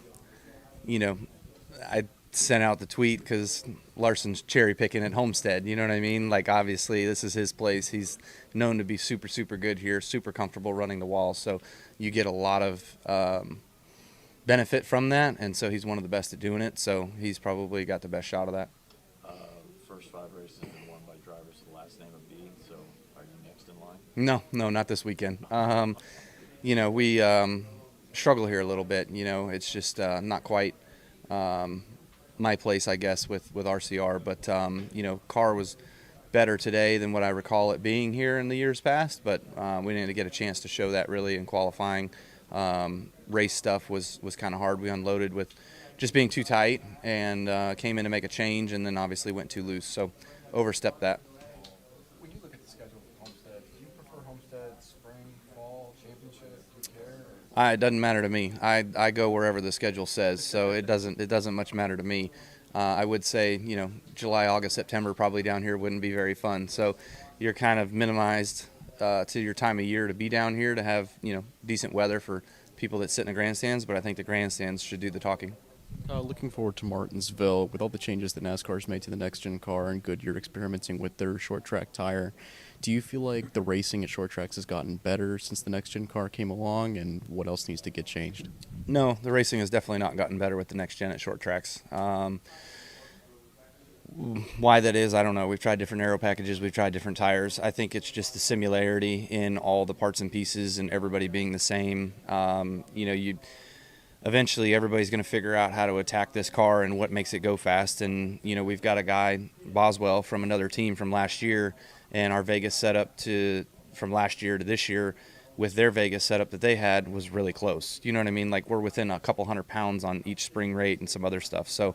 sent out the tweet because Larson's cherry picking at Homestead. You know what I mean? Obviously, this is his place. He's known to be super, super good here, super comfortable running the wall. So you get a lot of benefit from that. And so he's one of the best at doing it. So he's probably got the best shot of that. First 5 races have been won by drivers with the last name of B. So are you next in line? No, not this weekend. We struggle here a little bit. It's just not quite my place, I guess, with RCR. But car was better today than what I recall it being here in the years past, but we didn't get a chance to show that really in qualifying. Race stuff was kind of hard. We unloaded with just being too tight and came in to make a change, and then obviously went too loose, so overstepped that. When you look at the schedule of Homestead, do you prefer Homestead spring, fall, championship? Do you care? It doesn't matter to me. I go wherever the schedule says, so it doesn't much matter to me. I would say, July, August, September probably down here wouldn't be very fun. So you're kind of minimized to your time of year to be down here to have, decent weather for people that sit in the grandstands. But I think the grandstands should do the talking. Looking forward to Martinsville with all the changes that NASCAR's made to the next-gen car and Goodyear experimenting with their short-track tire. Do you feel like the racing at short tracks has gotten better since the next-gen car came along, and what else needs to get changed? No, the racing has definitely not gotten better with the next-gen at short tracks. Why that is, I don't know. We've tried different aero packages. We've tried different tires. I think it's just the similarity in all the parts and pieces and everybody being the same. Eventually everybody's going to figure out how to attack this car and what makes it go fast. And, we've got a guy, Boswell, from another team from last year, and our Vegas setup from last year to this year with their Vegas setup that they had was really close. You know what I mean? Like, we're within a couple 100 pounds on each spring rate and some other stuff. So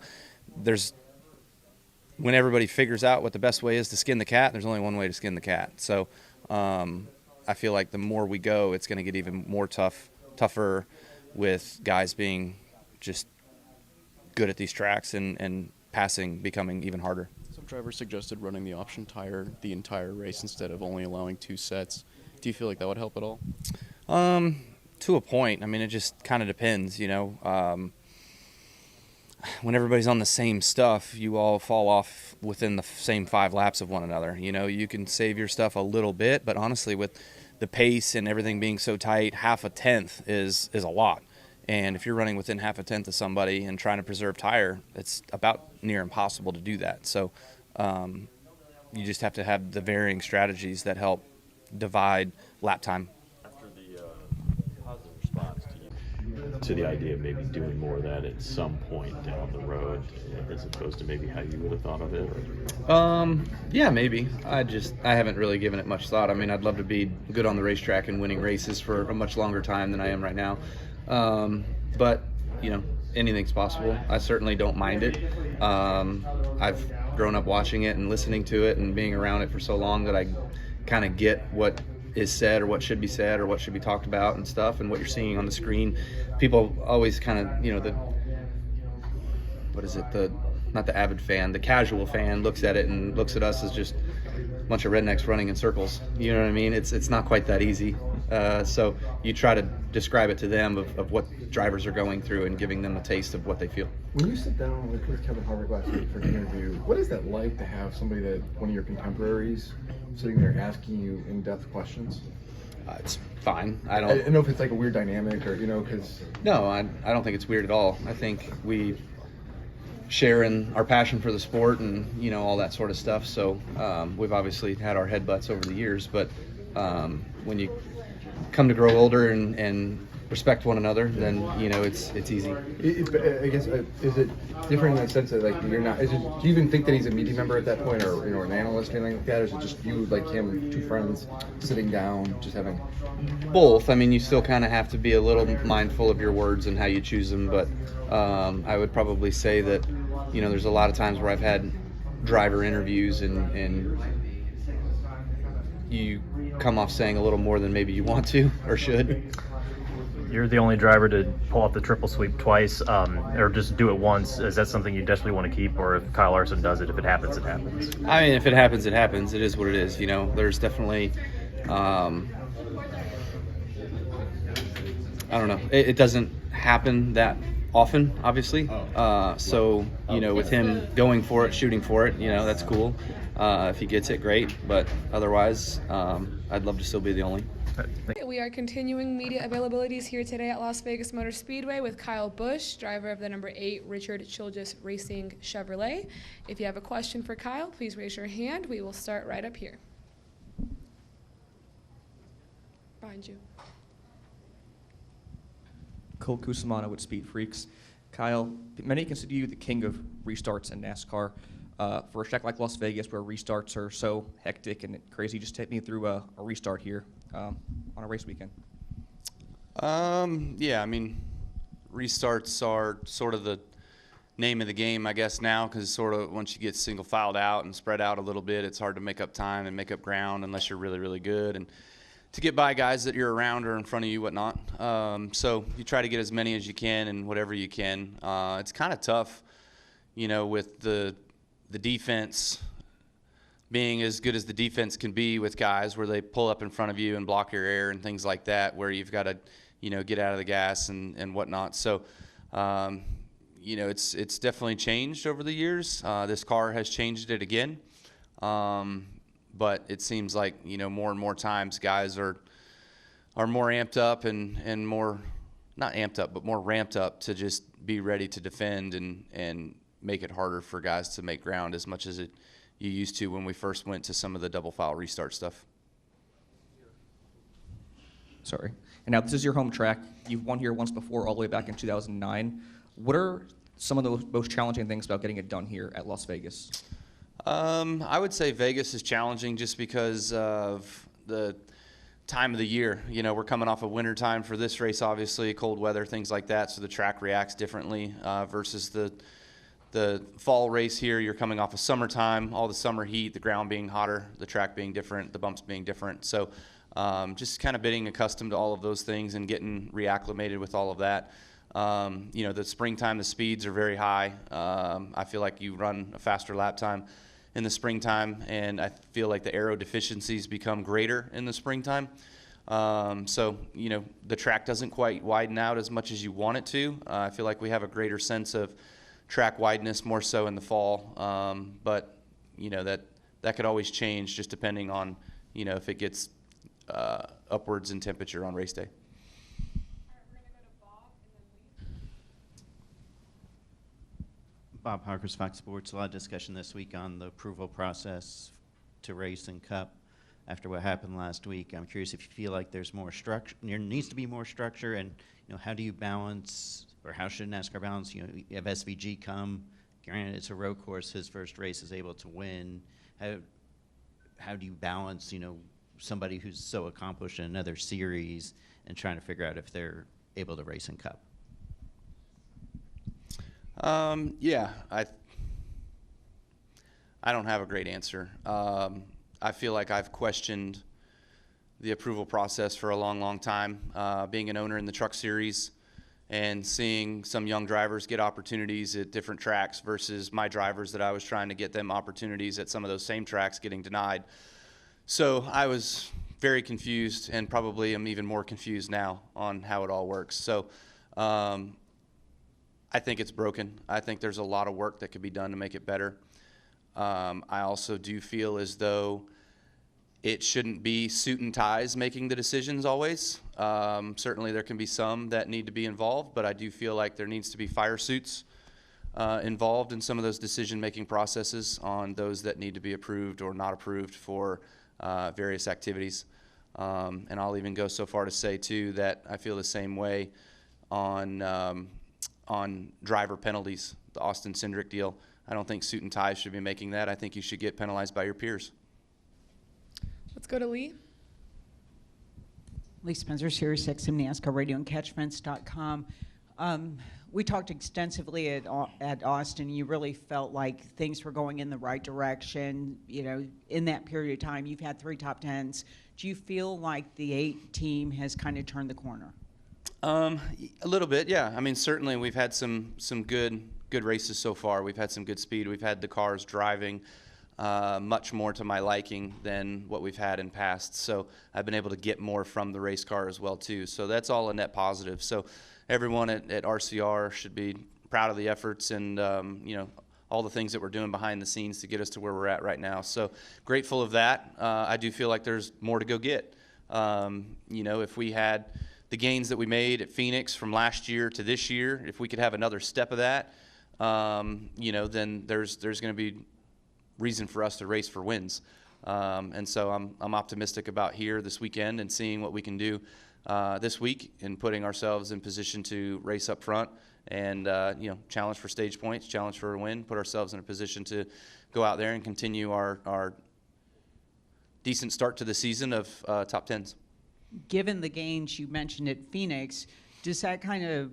when everybody figures out what the best way is to skin the cat, there's only one way to skin the cat. So I feel like the more we go, it's going to get even more tougher with guys being just good at these tracks and passing becoming even harder. Some drivers suggested running the option tire the entire race instead of only allowing 2 sets. Do you feel like that would help at all? To a point. I mean, it just kind of depends, when everybody's on the same stuff, you all fall off within the same 5 laps of one another. You can save your stuff a little bit, but honestly, with the pace and everything being so tight, half a tenth is a lot. And if you're running within half a tenth of somebody and trying to preserve tire, it's about near impossible to do that. So you just have to have the varying strategies that help divide lap time. After the positive response to the idea of maybe doing more of that at some point down the road, as opposed to maybe how you would have thought of it? Yeah, maybe. I haven't really given it much thought. I mean, I'd love to be good on the racetrack and winning races for a much longer time than I am right now. But, anything's possible. I certainly don't mind it. I've grown up watching it and listening to it and being around it for so long that I kind of get what is said or what should be said or what should be talked about and stuff, and what you're seeing on the screen. People always kind of, not the avid fan, the casual fan looks at it and looks at us as just a bunch of rednecks running in circles. You know what I mean? It's not quite that easy. So you try to describe it to them of what drivers are going through and giving them a taste of what they feel. When you sit down with Kevin Harvick last week for an interview, what is that like to have somebody one of your contemporaries, sitting there asking you in-depth questions? It's fine. I don't know if it's like a weird dynamic or, because... No, I don't think it's weird at all. I think we share in our passion for the sport and, all that sort of stuff. So we've obviously had our headbutts over the years, but when you come to grow older and respect one another, then it's easy. I guess is it different in the sense that you're not? Do you even think that he's a media member at that point, or an analyst or anything like that? Or is it just you, like him, 2 friends sitting down, just having? Both. I mean, you still kind of have to be a little mindful of your words and how you choose them, but I would probably say that there's a lot of times where I've had driver interviews and you come off saying a little more than maybe you want to or should. You're the only driver to pull off the triple sweep twice, or just do it once. Is that something you definitely want to keep, or if Kyle Larson does it, if it happens, it happens? I mean, if it happens, it happens. It is what it is. There's definitely, I don't know. It doesn't happen that often, obviously. So, with him going for it, shooting for it, that's cool. If he gets it, great. But otherwise, I'd love to still be the only. We are continuing media availabilities here today at Las Vegas Motor Speedway with Kyle Busch, driver of the number 8 Richard Childress Racing Chevrolet. If you have a question for Kyle, please raise your hand. We will start right up here. Behind you. Cole Cusimano with Speed Freaks. Kyle, many consider you the king of restarts in NASCAR. For a track like Las Vegas, where restarts are so hectic and crazy, just take me through a restart here on a race weekend. Yeah, I mean, restarts are sort of the name of the game, I guess, now, because sort of once you get single filed out and spread out a little bit, it's hard to make up time and make up ground unless you're really, really good, and to get by guys that you're around or in front of you, whatnot. So you try to get as many as you can and whatever you can. It's kind of tough, you know, with the defense being as good as the defense can be with guys where they pull up in front of you and block your air and things like that, where you've got to, you know, get out of the gas and whatnot. So, you know, it's definitely changed over the years. This car has changed it again. But it seems like, you know, more and more times guys are more amped up and more, not amped up, but more ramped up to just be ready to defend and make it harder for guys to make ground as much as you used to when we first went to some of the double file restart stuff. Sorry. And now this is your home track. You've won here once before, all the way back in 2009. What are some of the most challenging things about getting it done here at Las Vegas? I would say Vegas is challenging just because of the time of the year. You know, we're coming off of winter time for this race, obviously, cold weather, things like that, so the track reacts differently versus the fall race here. You're coming off of summertime, all the summer heat, the ground being hotter, the track being different, the bumps being different. So just kind of getting accustomed to all of those things and getting reacclimated with all of that. You know, the springtime, the speeds are very high. I feel like you run a faster lap time in the springtime, and I feel like the aero deficiencies become greater in the springtime. So, you know, the track doesn't quite widen out as much as you want it to. I feel like we have a greater sense of track wideness more so in the fall. But, you know, that could always change just depending on, you know, if it gets upwards in temperature on race day. Bob Harker's Fox Sports. A lot of discussion this week on the approval process to race and cup after what happened last week. I'm curious if you feel like there's more structure, there needs to be more structure, and you know, how do you balance, or how should NASCAR balance? You know, you have SVG come. Granted, it's a road course. His first race is able to win. How do you balance, you know, somebody who's so accomplished in another series and trying to figure out if they're able to race in cup? Yeah, I don't have a great answer. I feel like I've questioned the approval process for a long, long time. Being an owner in the truck series and seeing some young drivers get opportunities at different tracks versus my drivers that I was trying to get them opportunities at some of those same tracks getting denied. So I was very confused, and probably am even more confused now on how it all works. So I think it's broken. I think there's a lot of work that could be done to make it better. I also do feel as though it shouldn't be suit and ties making the decisions always. Certainly there can be some that need to be involved, but I do feel like there needs to be fire suits involved in some of those decision-making processes on those that need to be approved or not approved for various activities. And I'll even go so far to say, too, that I feel the same way on driver penalties, the Austin Cindric deal. I don't think suit and ties should be making that. I think you should get penalized by your peers. Let's go to Lee. Lee Spencer, Sirius XM NASCAR Radio and Catchfence.com. We talked extensively at Austin. You really felt like things were going in the right direction. You know, in that period of time, you've had 3 top 10s. Do you feel like the 8 team has kind of turned the corner? A little bit, yeah. I mean, certainly we've had some good races so far. We've had some good speed. We've had the cars driving much more to my liking than what we've had in past. So I've been able to get more from the race car as well, too. So that's all a net positive. So everyone at RCR should be proud of the efforts and, you know, all the things that we're doing behind the scenes to get us to where we're at right now. So grateful of that. I do feel like there's more to go get. You know, if we had the gains that we made at Phoenix from last year to this year, if we could have another step of that, you know, then there's going to be reason for us to race for wins. And so I'm optimistic about here this weekend and seeing what we can do this week and putting ourselves in position to race up front and, you know, challenge for stage points, challenge for a win, put ourselves in a position to go out there and continue our decent start to the season of top 10s. Given the gains you mentioned at Phoenix, does that kind of,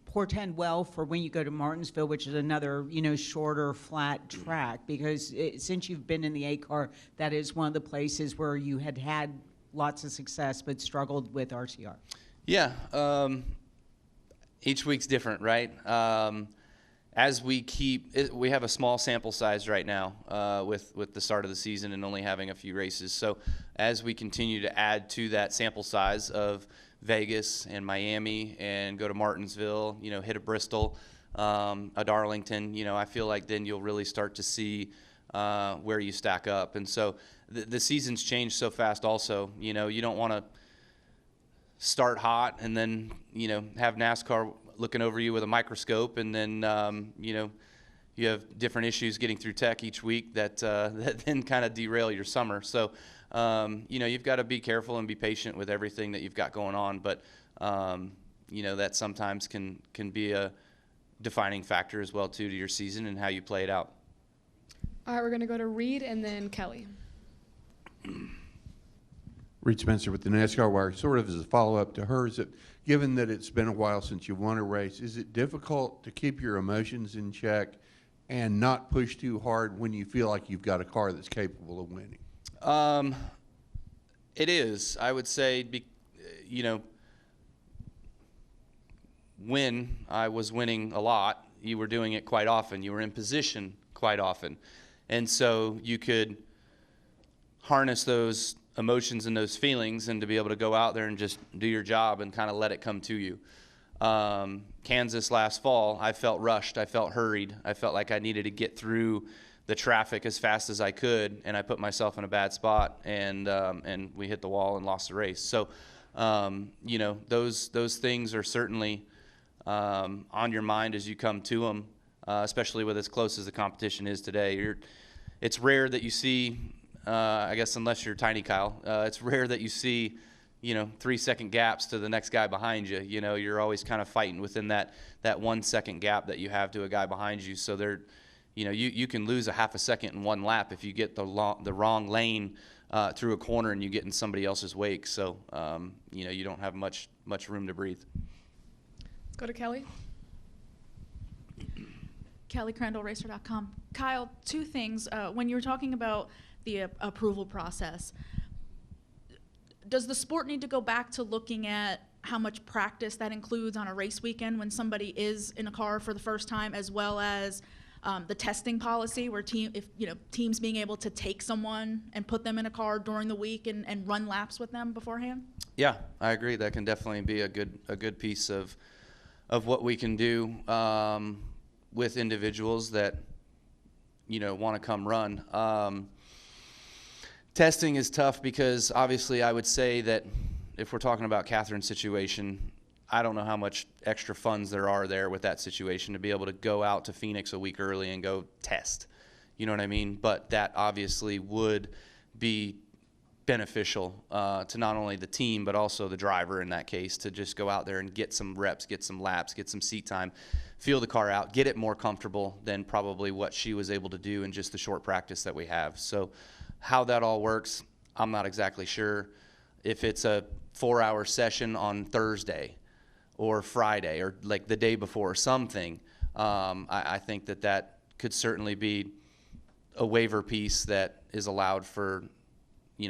portend well for when you go to Martinsville, which is another, shorter, flat track? Because since you've been in the A car, that is one of the places where you had lots of success but struggled with RCR. Yeah. Each week's different, right? As we we have a small sample size right now with the start of the season and only having a few races. So as we continue to add to that sample size of Vegas and Miami and go to Martinsville, hit a Bristol, a Darlington, I feel like then you'll really start to see where you stack up. And so the season's changed so fast also. You don't want to start hot and then, have NASCAR looking over you with a microscope, and then you have different issues getting through tech each week that then kind of derail your summer. So you've got to be careful and be patient with everything that you've got going on, but that sometimes can be a defining factor as well too to your season and how you play it out. All right, we're going to go to Reed and then Kelly. Reed Spencer with the NASCAR Wire. Sort of as a follow-up to hers, given that it's been a while since you won a race, is it difficult to keep your emotions in check and not push too hard when you feel like you've got a car that's capable of winning? It is. I would say, when I was winning a lot, you were doing it quite often. You were in position quite often. And so you could harness those emotions and those feelings and to be able to go out there and just do your job and kind of let it come to you. Kansas last fall, I felt rushed. I felt hurried. I felt like I needed to get through the traffic as fast as I could, and I put myself in a bad spot, and we hit the wall and lost the race. So, those things are certainly on your mind as you come to them, especially with as close as the competition is today. It's rare that you see, I guess unless you're Tiny Kyle, it's rare that you see, 3-second gaps to the next guy behind you. You're always kind of fighting within that 1 second gap that you have to a guy behind you. So you can lose a half a second in one lap if you get the wrong lane through a corner and you get in somebody else's wake. So you don't have much room to breathe. Let's go to Kelly. Kelly Crandall, Racer.com. Kyle, two things. When you were talking about the approval process, does the sport need to go back to looking at how much practice that includes on a race weekend when somebody is in a car for the first time, as well as the testing policy where teams being able to take someone and put them in a car during the week and run laps with them beforehand? Yeah, I agree. That can definitely be a good piece of what we can do with individuals that want to come run. Testing is tough because obviously I would say that if we're talking about Catherine's situation, I don't know how much extra funds there are there with that situation to be able to go out to Phoenix a week early and go test. You know what I mean? But that obviously would be beneficial to not only the team but also the driver in that case, to just go out there and get some reps, get some laps, get some seat time, feel the car out, get it more comfortable than probably what she was able to do in just the short practice that we have. So how that all works, I'm not exactly sure. If it's a 4-hour session on Thursday or Friday or like the day before or something, I think that could certainly be a waiver piece that is allowed for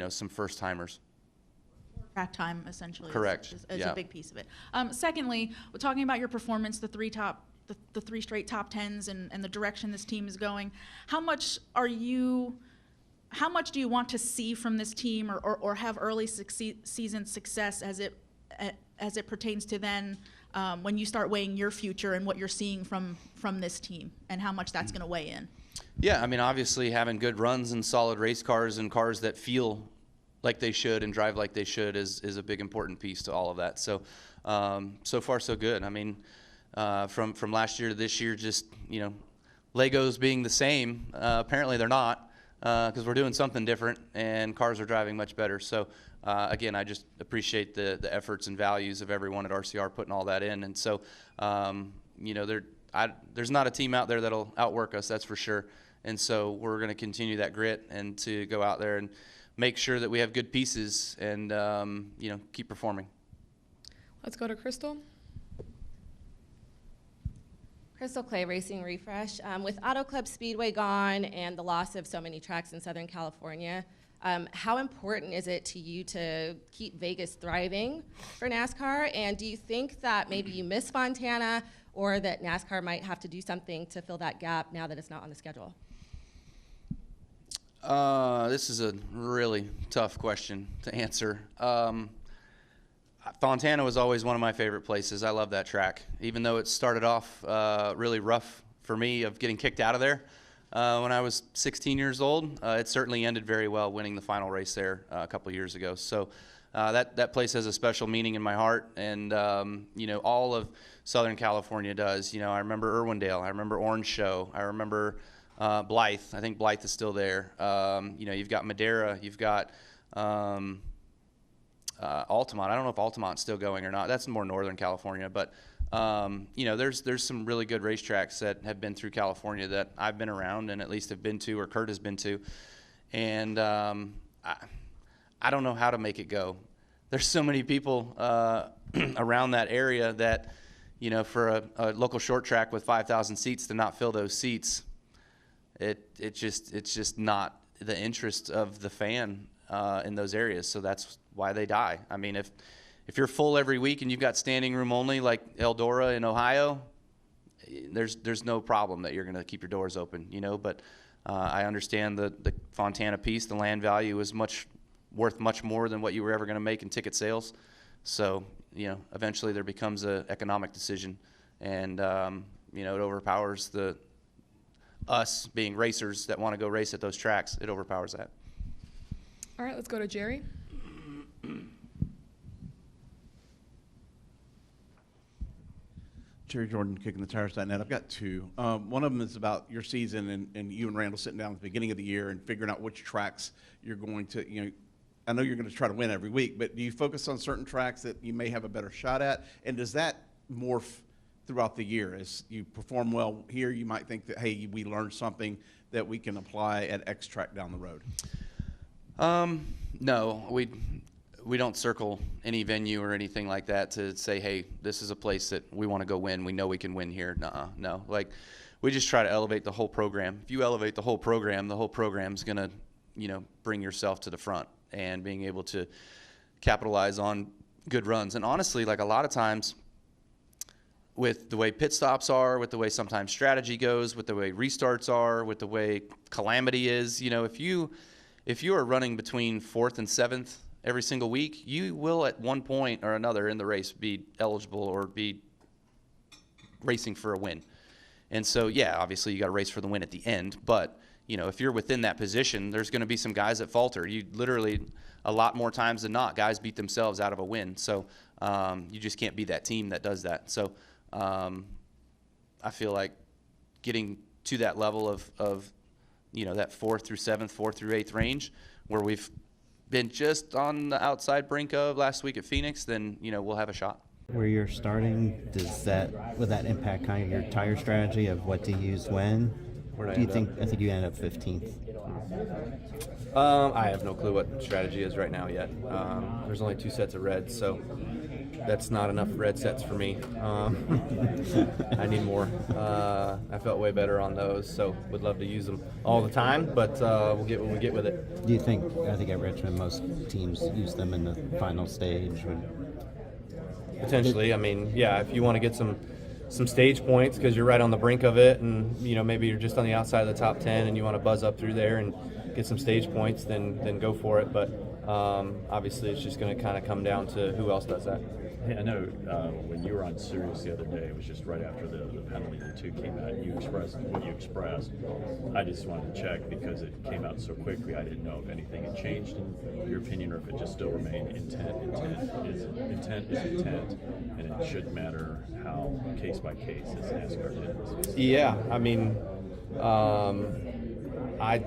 some first timers. Track time essentially. Correct. Is a big piece of it. Secondly, we're talking about your performance, the three straight top 10s and the direction this team is going. How much do you want to see from this team or have early season success as it pertains to then when you start weighing your future and what you're seeing from this team and how much that's going to weigh in? Yeah, I mean, obviously having good runs and solid race cars and cars that feel like they should and drive like they should is a big important piece to all of that. So so far so good. I mean, from last year to this year, just Legos being the same, apparently they're not. Because we're doing something different and cars are driving much better. So again, I just appreciate the efforts and values of everyone at RCR putting all that in. And so there's not a team out there that'll outwork us, that's for sure. And so we're going to continue that grit and to go out there and make sure that we have good pieces and, keep performing. Let's go to Crystal. Crystal Clay, Racing Refresh. With Auto Club Speedway gone and the loss of so many tracks in Southern California, how important is it to you to keep Vegas thriving for NASCAR? And do you think that maybe you miss Fontana, or that NASCAR might have to do something to fill that gap now that it's not on the schedule? This is a really tough question to answer. Fontana was always one of my favorite places. I love that track. Even though it started off really rough for me of getting kicked out of there when I was 16 years old, it certainly ended very well winning the final race there a couple years ago. So that place has a special meaning in my heart, and all of Southern California does. I remember Irwindale, I remember Orange Show, I remember Blythe. I think Blythe is still there. You've got Madera, you've got Altamont. I don't know if Altamont's still going or not. That's more Northern California, but there's some really good racetracks that have been through California that I've been around and at least have been to, or Kurt has been to, and I don't know how to make it go. There's so many people around that area that, for a local short track with 5,000 seats to not fill those seats, it's just not the interest of the fan in those areas. So that's why they die. I mean, if you're full every week and you've got standing room only like Eldora in Ohio, there's no problem that you're going to keep your doors open, But I understand the Fontana piece. The land value is worth much more than what you were ever going to make in ticket sales. So, eventually there becomes an economic decision, and it overpowers us being racers that want to go race at those tracks. It overpowers that. All right, let's go to Jerry. Jerry Jordan, kickingthetires.net. I've got two. One of them is about your season and you and Randall sitting down at the beginning of the year and figuring out which tracks you're going to, I know you're going to try to win every week, but do you focus on certain tracks that you may have a better shot at? And does that morph throughout the year? As you perform well here, you might think that, hey, we learned something that we can apply at X track down the road. No, we don't circle any venue or anything like that to say, hey, this is a place that we want to go win. We know we can win here. No. Like, we just try to elevate the whole program. If you elevate the whole program's going to, bring yourself to the front and being able to capitalize on good runs. And honestly, like a lot of times with the way pit stops are, with the way sometimes strategy goes, with the way restarts are, with the way calamity is, if you are running between 4th and 7th every single week, you will at one point or another in the race be eligible or be racing for a win. And so, yeah, obviously you got to race for the win at the end, but if you're within that position, there's going to be some guys that falter. You literally, a lot more times than not, guys beat themselves out of a win. So you just can't be that team that does that. So I feel like getting to that level of that 4th through 7th, 4th through 8th range, where we've been just on the outside brink of last week at Phoenix, then we'll have a shot. Where you're starting, would that impact kind of your tire strategy of what to use when? Do you think? I think you ended up 15th. I have no clue what strategy is right now yet. There's only 2 sets of reds, so that's not enough red sets for me. I need more. I felt way better on those, so would love to use them all the time, but we'll get what we get with it. Do you think, I think at Richmond most teams use them in the final stage? Potentially. I mean, yeah, if you want to get some stage points because you're right on the brink of it, and maybe you're just on the outside of the top 10 and you want to buzz up through there and get some stage points, then go for it. But obviously it's just going to kind of come down to who else does that. Hey, I know when you were on Sirius the other day, it was just right after the penalty, the 2 came out, and you expressed what you expressed. I just wanted to check because it came out so quickly. I didn't know if anything had changed in your opinion or if it just still remained intent. Intent is intent, and it shouldn't matter how case by case as NASCAR did. Yeah, I mean, I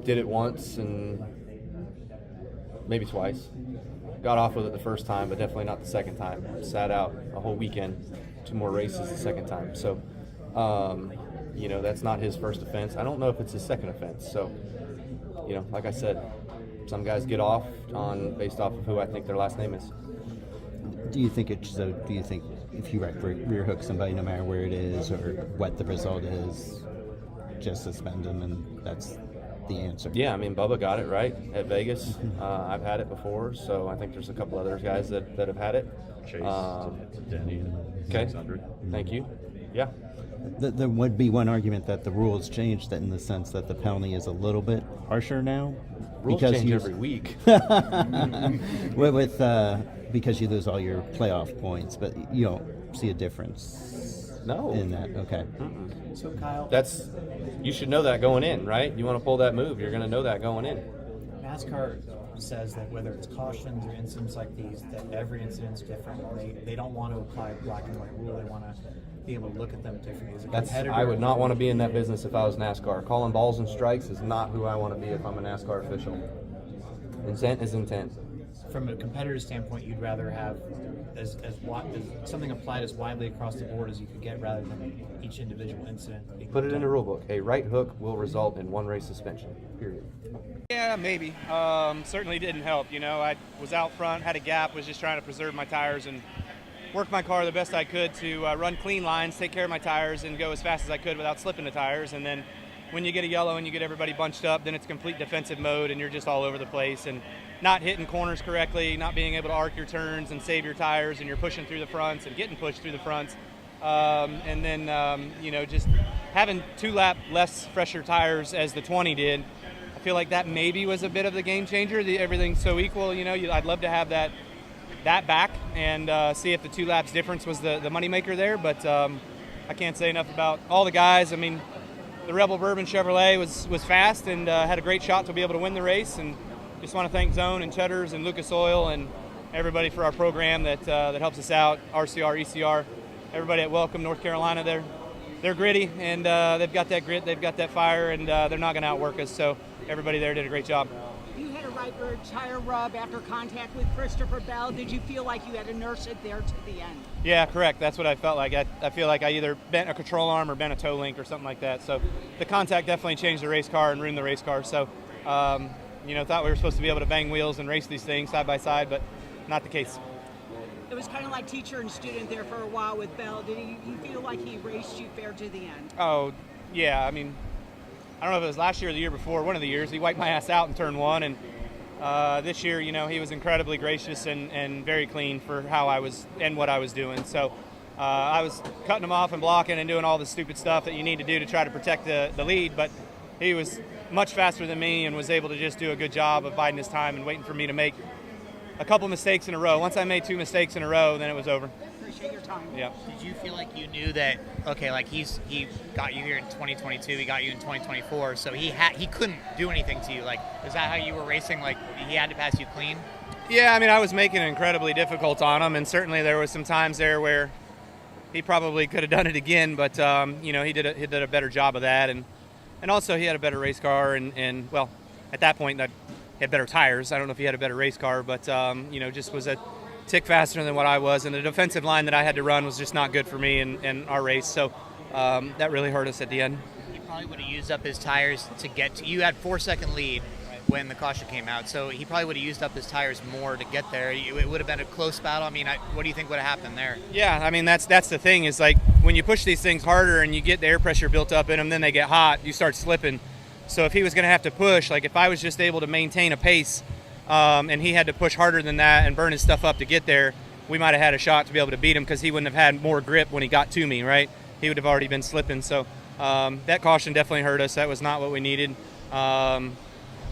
did it once and maybe twice. Got off with it the first time, but definitely not the second time. Sat out a whole weekend, 2 more races the second time. So You know, that's not his first offense. I don't know if it's his second offense. So, you know, like I said, some guys get off based off of who I think their last name is. Do you think if you rear hook somebody, no matter where it is or what the result is, just suspend them and that's the answer? Yeah, I mean, Bubba got it right at Vegas. I've had it before, so I think there's a couple other guys that have had it. Chase to Denny at 600. Thank you. Yeah. There would be one argument that the rules changed, that in the sense that the penalty is a little bit harsher now. Rules change every week. Because you lose all your playoff points, but you don't see a difference. No. In that, okay. So Kyle, you should know that going in, right? You want to pull that move, you're going to know that going in. NASCAR says that whether it's cautions or incidents like these, that every incident's different. They don't want to apply a black and white rule. They want to be able to look at them differently. As a competitor, I would not want to be in that business if I was NASCAR. Calling balls and strikes is not who I want to be if I'm a NASCAR official. Intent is intent. From a competitor's standpoint, you'd rather have as something applied as widely across the board as you could get, rather than each individual incident. Put it in the rule book. A right hook will result in one race suspension. Period. Yeah, maybe. Certainly didn't help. You know, I was out front, had a gap, was just trying to preserve my tires and work my car the best I could to run clean lines, take care of my tires, and go as fast as I could without slipping the tires. And then when you get a yellow and you get everybody bunched up, then it's complete defensive mode and you're just all over the place and not hitting corners correctly, not being able to arc your turns and save your tires, and you're pushing through the fronts and getting pushed through the fronts. And then, you know, just having 2 lap less fresher tires as the 20 did, I feel like that maybe was a bit of the game changer. Everything's so equal, you know, I'd love to have that back and see if the 2 laps difference was the moneymaker there, but I can't say enough about all the guys. I mean, the Rebel Bourbon Chevrolet was fast and had a great shot to be able to win the race, and just want to thank Zone and Cheddar's and Lucas Oil and everybody for our program that helps us out, RCR, ECR, everybody at Welcome, North Carolina. They're gritty, and they've got that grit, they've got that fire, and they're not going to outwork us, so everybody there did a great job. You had a right rear tire rub after contact with Christopher Bell. Did you feel like you had to nurse it there to the end? Yeah, correct. That's what I felt like. I feel like I either bent a control arm or bent a toe link or something like that. So the contact definitely changed the race car and ruined the race car. So, you know, thought we were supposed to be able to bang wheels and race these things side by side, but not the case. It was kind of like teacher and student there for a while with Bell. Did you feel like he raced you fair to the end? Oh, yeah. I mean, I don't know if it was last year or the year before, one of the years. He wiped my ass out in turn 1, and this year, you know, he was incredibly gracious and very clean for how I was and what I was doing. So I was cutting him off and blocking and doing all the stupid stuff that you need to do to try to protect the lead, but he was much faster than me and was able to just do a good job of biding his time and waiting for me to make a couple mistakes in a row. Once I made 2 mistakes in a row, then it was over. Appreciate your time. Yeah. Did you feel like you knew that, okay, like he got you here in 2022, he got you in 2024, so he couldn't do anything to you? Like, is that how you were racing? Like, he had to pass you clean? Yeah, I mean, I was making it incredibly difficult on him, and certainly there was some times there where he probably could have done it again, but you know, he did a better job of that, and also he had a better race car, and well, at that point, he had better tires. I don't know if he had a better race car, but you know, just was a tick faster than what I was, and the defensive line that I had to run was just not good for me in our race, so that really hurt us at the end. He probably would have used up his tires to get to you. Had 4-second lead when the caution came out, so he probably would have used up his tires more to get there. It would have been a close battle. I mean, what do you think would have happened there? Yeah, I mean, that's the thing, is like when you push these things harder and you get the air pressure built up in them, then they get hot, you start slipping. So if he was going to have to push, like if I was just able to maintain a pace and he had to push harder than that and burn his stuff up to get there, we might have had a shot to be able to beat him, because he wouldn't have had more grip when he got to me, right? He would have already been slipping. So that caution definitely hurt us. That was not what we needed.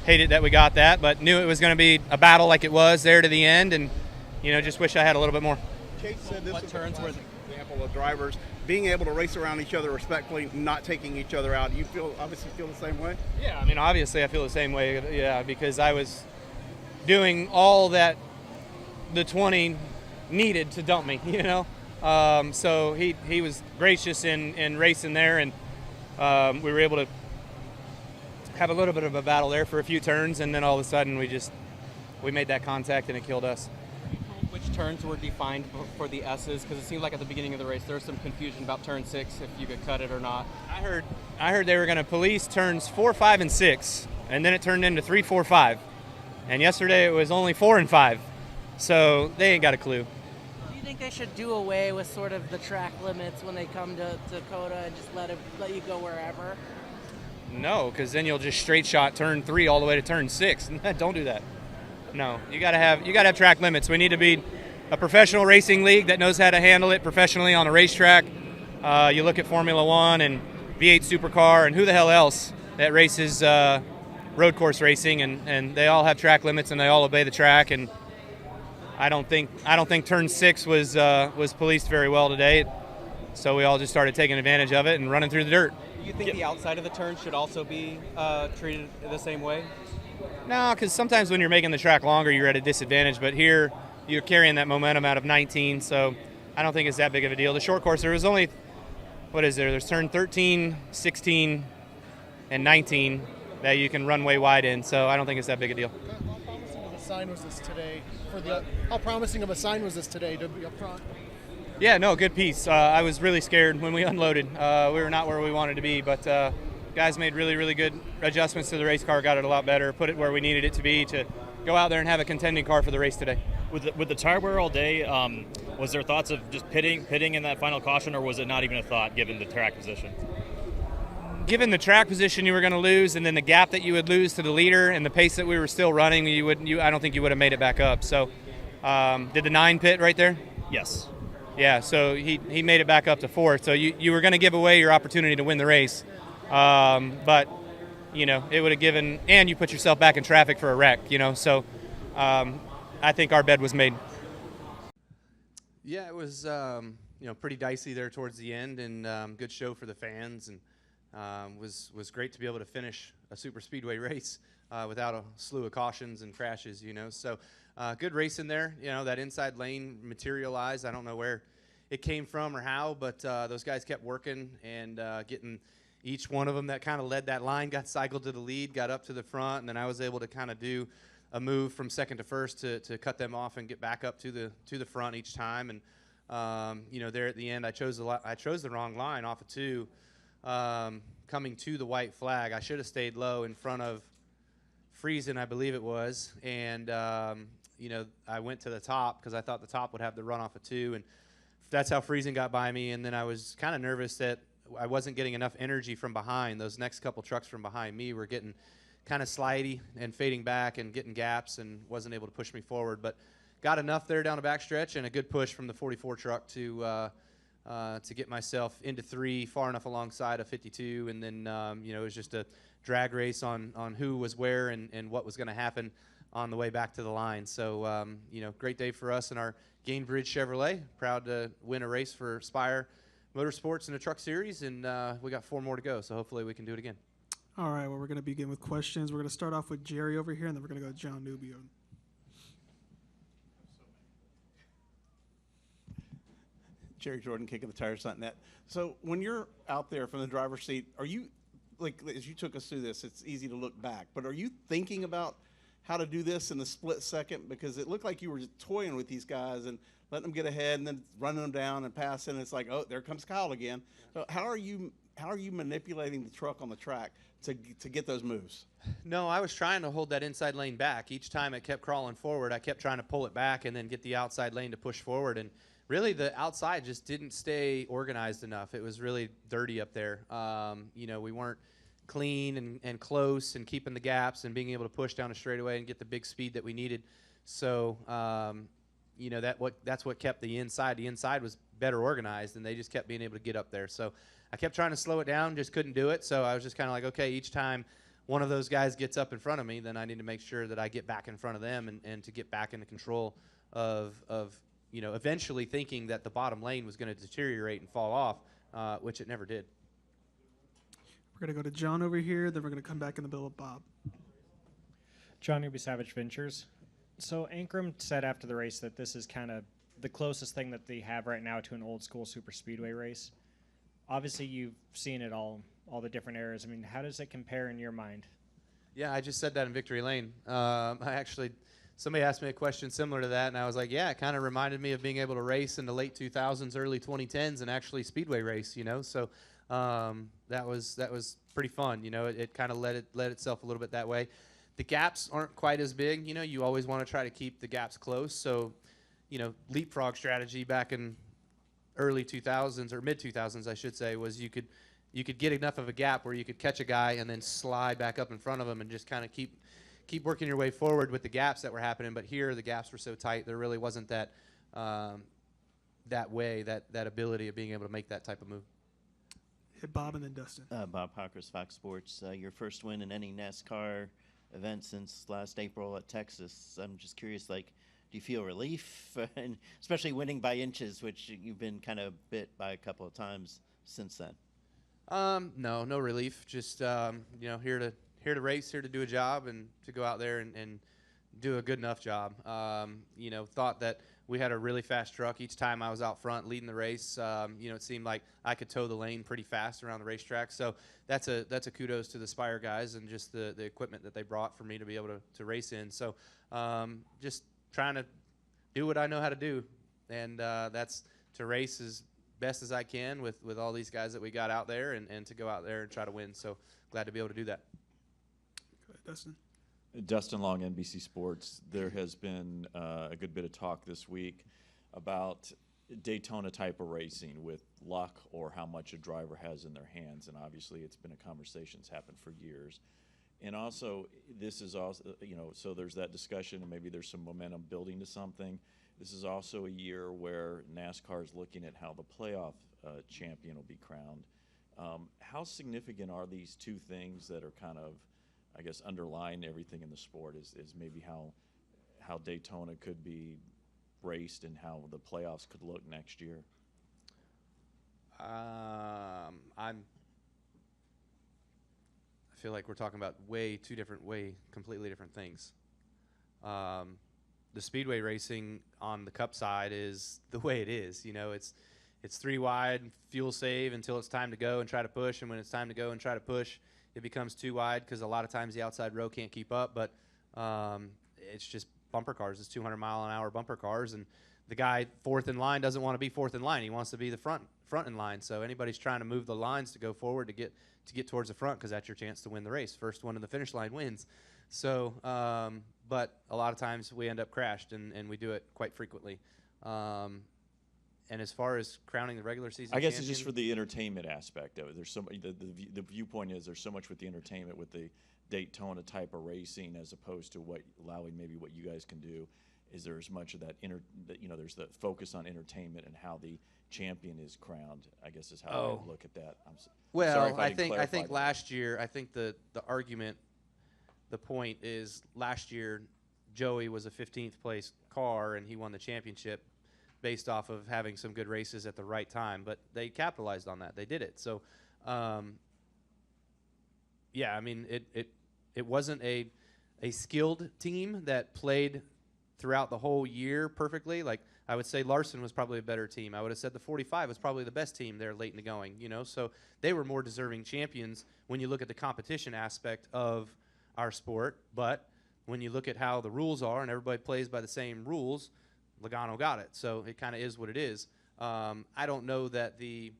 Hated that we got that, but knew it was going to be a battle like it was there to the end, and you know, just wish I had a little bit more. Chase said this was an example of drivers being able to race around each other respectfully, not taking each other out. You obviously feel the same way? Yeah, I mean, obviously I feel the same way, yeah, because I was doing all that the 20 needed to dump me, you know? So he was gracious in racing there, and we were able to have a little bit of a battle there for a few turns, and then all of a sudden we made that contact and it killed us. Which turns were defined for the S's? Because it seemed like at the beginning of the race there was some confusion about turn 6, if you could cut it or not. I heard they were going to police turns 4, 5, and 6, and then it turned into 3, 4, 5. And yesterday it was only 4 and 5. So they ain't got a clue. Do you think they should do away with sort of the track limits when they come to Dakota and just let you go wherever? No, because then you'll just straight shot turn 3 all the way to turn 6. Don't do that. No, you gotta have track limits. We need to be a professional racing league that knows how to handle it professionally on a racetrack. You look at Formula One and V8 Supercar and who the hell else that races road course racing, and they all have track limits and they all obey the track. And I don't think turn 6 was policed very well today. So we all just started taking advantage of it and running through the dirt. Do you think the outside of the turn should also be treated the same way? No, because sometimes when you're making the track longer, you're at a disadvantage. But here, you're carrying that momentum out of 19, so I don't think it's that big of a deal. The short course, there was only, what is there? There's turn 13, 16, and 19 that you can run way wide in, so I don't think it's that big a deal. How promising of a sign was this today to be up front? Yeah, no, good piece. I was really scared when we unloaded. We were not where we wanted to be, but guys made really, really good adjustments to the race car, got it a lot better, put it where we needed it to be to go out there and have a contending car for the race today. With the tire wear all day, was there thoughts of just pitting in that final caution, or was it not even a thought given the track position? Given the track position you were going to lose, and then the gap that you would lose to the leader, and the pace that we were still running, I don't think you would have made it back up. So, did the 9 pit right there? Yes. Yeah. So he made it back up to 4th. So you were going to give away your opportunity to win the race, but it would have given, and you put yourself back in traffic for a wreck. So I think our bed was made. Yeah, it was pretty dicey there towards the end, and good show for the fans, and was great to be able to finish a super speedway race without a slew of cautions and crashes. So good race in there. That inside lane materialized. I don't know where it came from or how, but those guys kept working and getting each one of them that kind of led that line got cycled to the lead, got up to the front, and then I was able to kind of do a move from second to first to cut them off and get back up to the front each time. And there at the end, I chose the wrong line off of 2, coming to the white flag. I should have stayed low in front of Friesen, I believe it was, and I went to the top because I thought the top would have the run off of 2, and that's how Friesen got by me. And then I was kind of nervous that I wasn't getting enough energy from behind. Those next couple trucks from behind me were getting kind of slidey and fading back and getting gaps, and wasn't able to push me forward. But got enough there down the backstretch and a good push from the 44 truck to get myself into 3, far enough alongside of 52. And then it was just a drag race on who was where and what was going to happen on the way back to the line. So great day for us in our Gainbridge Chevrolet. Proud to win a race for Spire Motorsports in the Truck Series, and we got 4 more to go, so hopefully we can do it again. All right, well, we're going to begin with questions. We're going to start off with Jerry over here, and then we're going to go to John Nubio. Jerry Jordan, kicking the tires.net. So when you're out there from the driver's seat, are you, like, as you took us through this, it's easy to look back, but are you thinking about how to do this in the split second? Because it looked like you were toying with these guys and letting them get ahead and then running them down and passing. And it's like, oh, there comes Kyle again. So how are you manipulating the truck on the track to get those moves? No, I was trying to hold that inside lane back. Each time it kept crawling forward, I kept trying to pull it back and then get the outside lane to push forward. And really, the outside just didn't stay organized enough. It was really dirty up there. We weren't clean and close and keeping the gaps and being able to push down a straightaway and get the big speed that we needed. So, that's what kept the inside. The inside was better organized, and they just kept being able to get up there. So I kept trying to slow it down, just couldn't do it. So I was just kind of like, okay, each time one of those guys gets up in front of me, then I need to make sure that I get back in front of them and to get back into control of eventually thinking that the bottom lane was going to deteriorate and fall off, which it never did. We're going to go to John over here, then we're going to come back in the middle of Bob. John Newby, Savage Ventures. So Ankrum said after the race that this is kind of the closest thing that they have right now to an old school super speedway race. Obviously, you've seen it all the different eras. I mean, how does it compare in your mind? Yeah, I just said that in Victory Lane. I actually somebody asked me a question similar to that, and I was like, yeah, it kind of reminded me of being able to race in the late 2000s, early 2010s, and actually speedway race, you know. So that was pretty fun, you know. It kind of led itself a little bit that way. The gaps aren't quite as big, you know. You always want to try to keep the gaps close. So, you know, leapfrog strategy back in early 2000s or mid 2000s, I should say, was you could get enough of a gap where you could catch a guy and then slide back up in front of him and just kind of keep working your way forward with the gaps that were happening. But here the gaps were so tight, there really wasn't that that ability of being able to make that type of move. Hit Bob and then Dustin. Bob Hawkers, Fox Sports. Your first win in any NASCAR event since last April at Texas. I'm just curious, like, do you feel relief, and especially winning by inches, which you've been kind of bit by a couple of times since then? No relief. Just you know, here to race, here to do a job, and to go out there and do a good enough job. You know, thought that we had a really fast truck each time I was out front leading the race. You know, it seemed like I could tow the lane pretty fast around the racetrack. So that's a kudos to the Spire guys and just the equipment that they brought for me to be able to race in. So just trying to do what I know how to do, and that's to race as best as I can with all these guys that we got out there, and to go out there and try to win. So glad to be able to do that. Go ahead, Dustin. Dustin Long, NBC Sports. There has been a good bit of talk this week about Daytona type of racing with luck or how much a driver has in their hands, and obviously it's been a conversation that's happened for years. And also, this is also, you know, so there's that discussion, and maybe there's some momentum building to something. This is also a year where NASCAR is looking at how the playoff champion will be crowned. How significant are these two things that are kind of, I guess, underlying everything in the sport is maybe how Daytona could be raced and how the playoffs could look next year? I feel like we're talking about completely different things. The speedway racing on the Cup side is the way it is. You know, it's 3 wide, fuel save until it's time to go and try to push, and when it's time to go and try to push, it becomes 2 wide because a lot of times the outside row can't keep up. But it's just bumper cars. It's 200-mile-an-hour bumper cars, and the guy fourth in line doesn't want to be fourth in line. He wants to be the front in line. So anybody's trying to move the lines to go forward to get towards the front, because that's your chance to win the race. First one to the finish line wins. So, but a lot of times we end up crashed, and we do it quite frequently. And as far as crowning the regular season I guess champion, it's just for the entertainment aspect of it. There's so much, the viewpoint is there's so much with the entertainment with the Daytona type of racing as opposed to allowing maybe what you guys can do. Is there as much of that you know, there's the focus on entertainment and how the champion is crowned, I guess is how I look at that. Well, I think last year, I think the argument, the point is last year Joey was a 15th place car and he won the championship based off of having some good races at the right time, but they capitalized on that. They did it. So, yeah, I mean, it wasn't a skilled team that played throughout the whole year perfectly. Like, I would say Larson was probably a better team. I would have said the 45 was probably the best team there late in the going, you know. So they were more deserving champions when you look at the competition aspect of our sport. But when you look at how the rules are and everybody plays by the same rules, Logano got it. So it kind of is what it is. I don't know that the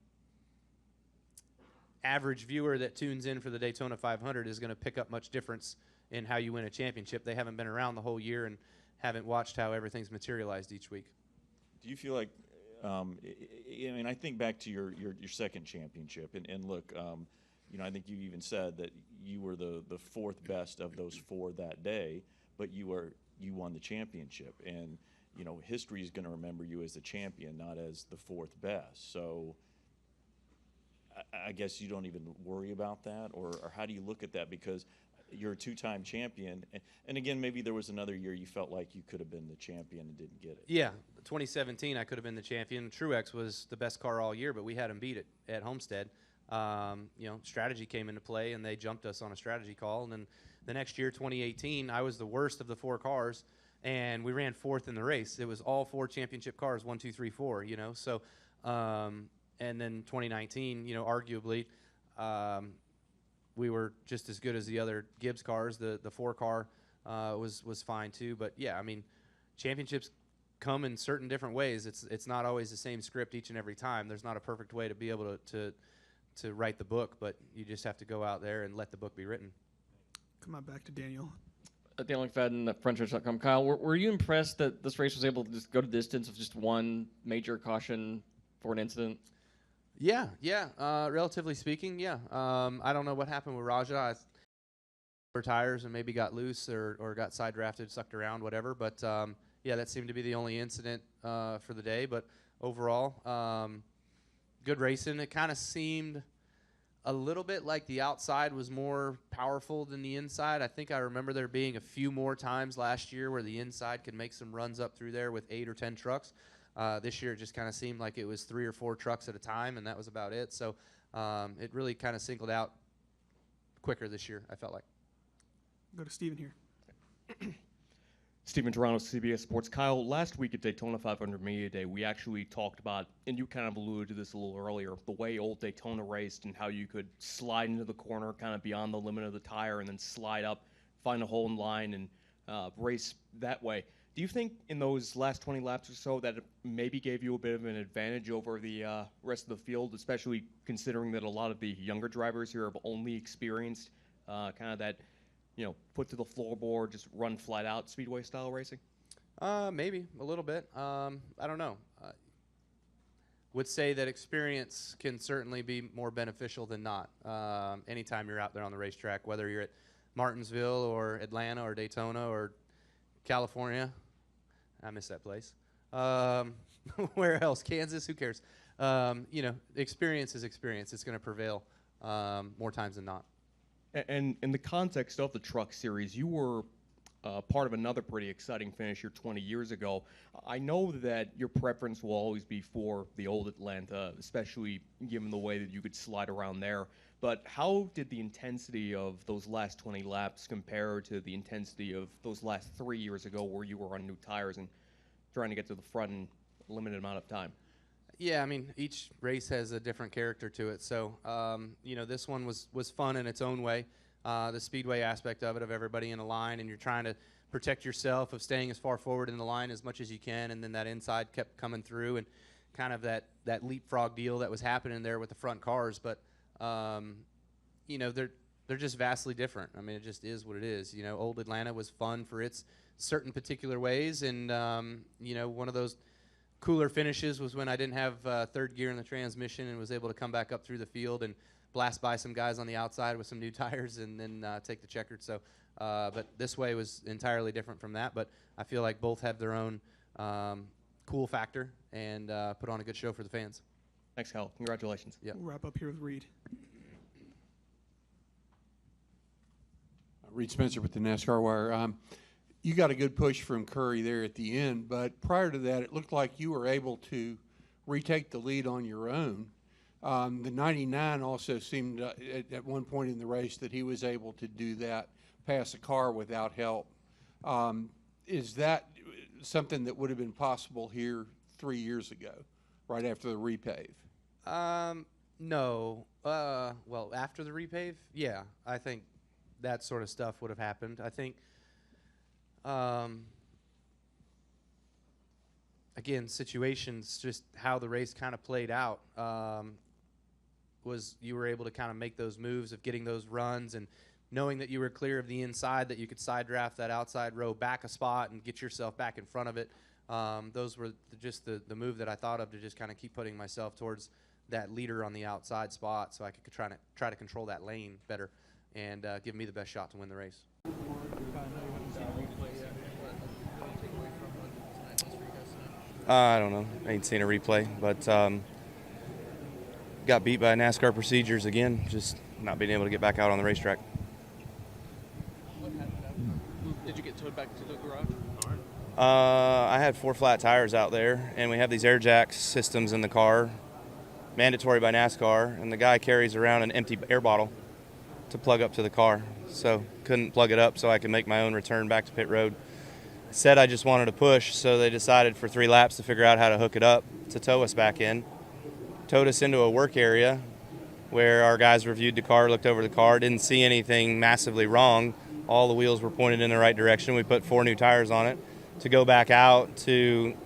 average viewer that tunes in for the Daytona 500 is going to pick up much difference in how you win a championship. They haven't been around the whole year and haven't watched how everything's materialized each week. Do you feel like, I mean, I think back to your second championship, and look, you know, I think you even said that you were the fourth best of those 4 that day, but you won the championship, and you know, history is going to remember you as the champion, not as the 4th best. So I guess you don't even worry about that, or how do you look at that? Because you're a 2-time champion, and again, maybe there was another year you felt like you could have been the champion and didn't get it. Yeah, 2017 I could have been the champion. Truex was the best car all year, but we had him beat it at Homestead. You know, strategy came into play, and they jumped us on a strategy call. And then the next year, 2018, I was the worst of the 4 cars, and we ran 4th in the race. It was all 4 championship cars, 1, 2, 3, 4. You know, so and then 2019, you know, arguably. We were just as good as the other Gibbs cars. The 4 car was fine too. But yeah, I mean, championships come in certain different ways. It's not always the same script each and every time. There's not a perfect way to be able to write the book, but you just have to go out there and let the book be written. Come on back to Daniel. Daniel McFadden at Frontstretch.com. Kyle, were you impressed that this race was able to just go to distance with just one major caution for an incident? Yeah. Relatively speaking, yeah. I don't know what happened with Raja. Tires and maybe got loose or got side drafted, sucked around, whatever. But yeah, that seemed to be the only incident for the day. But overall, good racing. It kind of seemed a little bit like the outside was more powerful than the inside. I think I remember there being a few more times last year where the inside could make some runs up through there with 8 or 10 trucks. This year it just kind of seemed like it was 3 or 4 trucks at a time, and that was about it. So it really kind of singled out quicker this year, I felt like. Go to Steven here. Stephen Toronto, CBS Sports. Kyle, last week at Daytona 500 Media Day, we actually talked about, and you kind of alluded to this a little earlier, the way old Daytona raced and how you could slide into the corner kind of beyond the limit of the tire and then slide up, find a hole in line, and race that way. Do you think in those last 20 laps or so that it maybe gave you a bit of an advantage over the rest of the field, especially considering that a lot of the younger drivers here have only experienced kind of that, foot to the floorboard, just run flat out speedway style racing? Maybe a little bit. I don't know. Would say that experience can certainly be more beneficial than not. Anytime you're out there on the racetrack, whether you're at Martinsville or Atlanta or Daytona or California, I miss that place. Where else? Kansas? Who cares? Experience is experience. It's going to prevail more times than not. And in the context of the Truck Series, you were part of another pretty exciting finish here 20 years ago. I know that your preference will always be for the old Atlanta, especially given the way that you could slide around there. But how did the intensity of those last 20 laps compare to the intensity of those last 3 years ago where you were on new tires and trying to get to the front in a limited amount of time? Yeah, I mean, each race has a different character to it. So, this one was fun in its own way. The speedway aspect of it, of everybody in a line, and you're trying to protect yourself of staying as far forward in the line as much as you can, and then that inside kept coming through, and kind of that leapfrog deal that was happening there with the front cars. But, they're just vastly different. I mean, it just is what it is. Old Atlanta was fun for its certain particular ways, and, one of those cooler finishes was when I didn't have third gear in the transmission and was able to come back up through the field and blast by some guys on the outside with some new tires and then take the checkered. So, but this way was entirely different from that. But I feel like both have their own cool factor and put on a good show for the fans. Thanks, Kyle. Congratulations. Yep. We'll wrap up here with Reed. Reed Spencer with the NASCAR Wire. You got a good push from Curry there at the end, but prior to that, it looked like you were able to retake the lead on your own. The 99 also seemed at one point in the race that he was able to do that, pass a car without help. Is that something that would have been possible here 3 years ago, right after the repave? No. Well, after the repave, yeah, I think that sort of stuff would have happened. I think, again, situations, just how the race kind of played out, was you were able to kind of make those moves of getting those runs and knowing that you were clear of the inside, that you could side draft that outside row back a spot and get yourself back in front of it. Those were just the move that I thought of to just kind of keep putting myself towards that leader on the outside spot so I could try to control that lane better and give me the best shot to win the race. I don't know. I ain't seen a replay, but got beat by NASCAR procedures again, just not being able to get back out on the racetrack. Did you get towed back to the garage? I had 4 flat tires out there, and we have these air jack systems in the car, mandatory by NASCAR, and the guy carries around an empty air bottle to plug up to the car. So couldn't plug it up so I could make my own return back to pit road. Said I just wanted to push, so they decided for 3 laps to figure out how to hook it up to tow us back in. Towed us into a work area where our guys reviewed the car, looked over the car, didn't see anything massively wrong, all the wheels were pointed in the right direction. We put 4 new tires on it to go back out to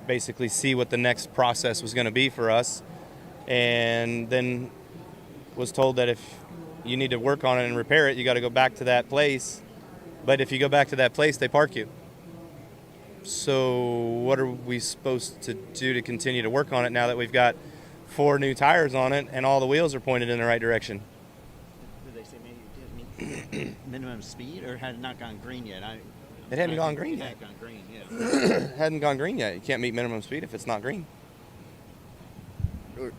basically see what the next process was going to be for us, and then was told that if you need to work on it and repair it, you got to go back to that place. But if you go back to that place, they park you. So what are we supposed to do to continue to work on it now that we've got 4 new tires on it and all the wheels are pointed in the right direction? Did they say maybe you didn't meet minimum speed, or had it not gone green yet? It hadn't gone green yet. It hadn't gone green, yeah. Hadn't gone green yet. You can't meet minimum speed if it's not green.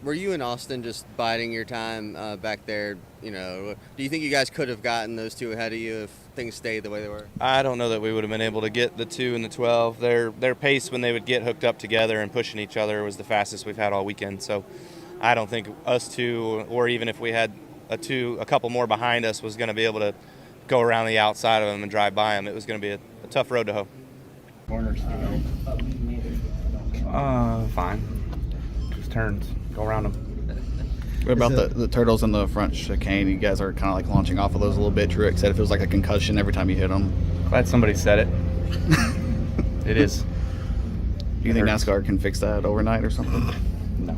Were you and Austin just biding your time back there? You know, do you think you guys could have gotten those 2 ahead of you if things stayed the way they were? I don't know that we would have been able to get the 2 and the 12. Their pace when they would get hooked up together and pushing each other was the fastest we've had all weekend. So I don't think us 2, or even if we had a couple more behind us, was going to be able to go around the outside of them and drive by them. It was going to be a tough road to hoe. Corners. Fine. Just turns. Go around them. What about the turtles in the front chicane? You guys are kind of like launching off of those a little bit. Truex said it feels like a concussion every time you hit them. Glad somebody said it. It is. Do you think NASCAR can fix that overnight or something? No.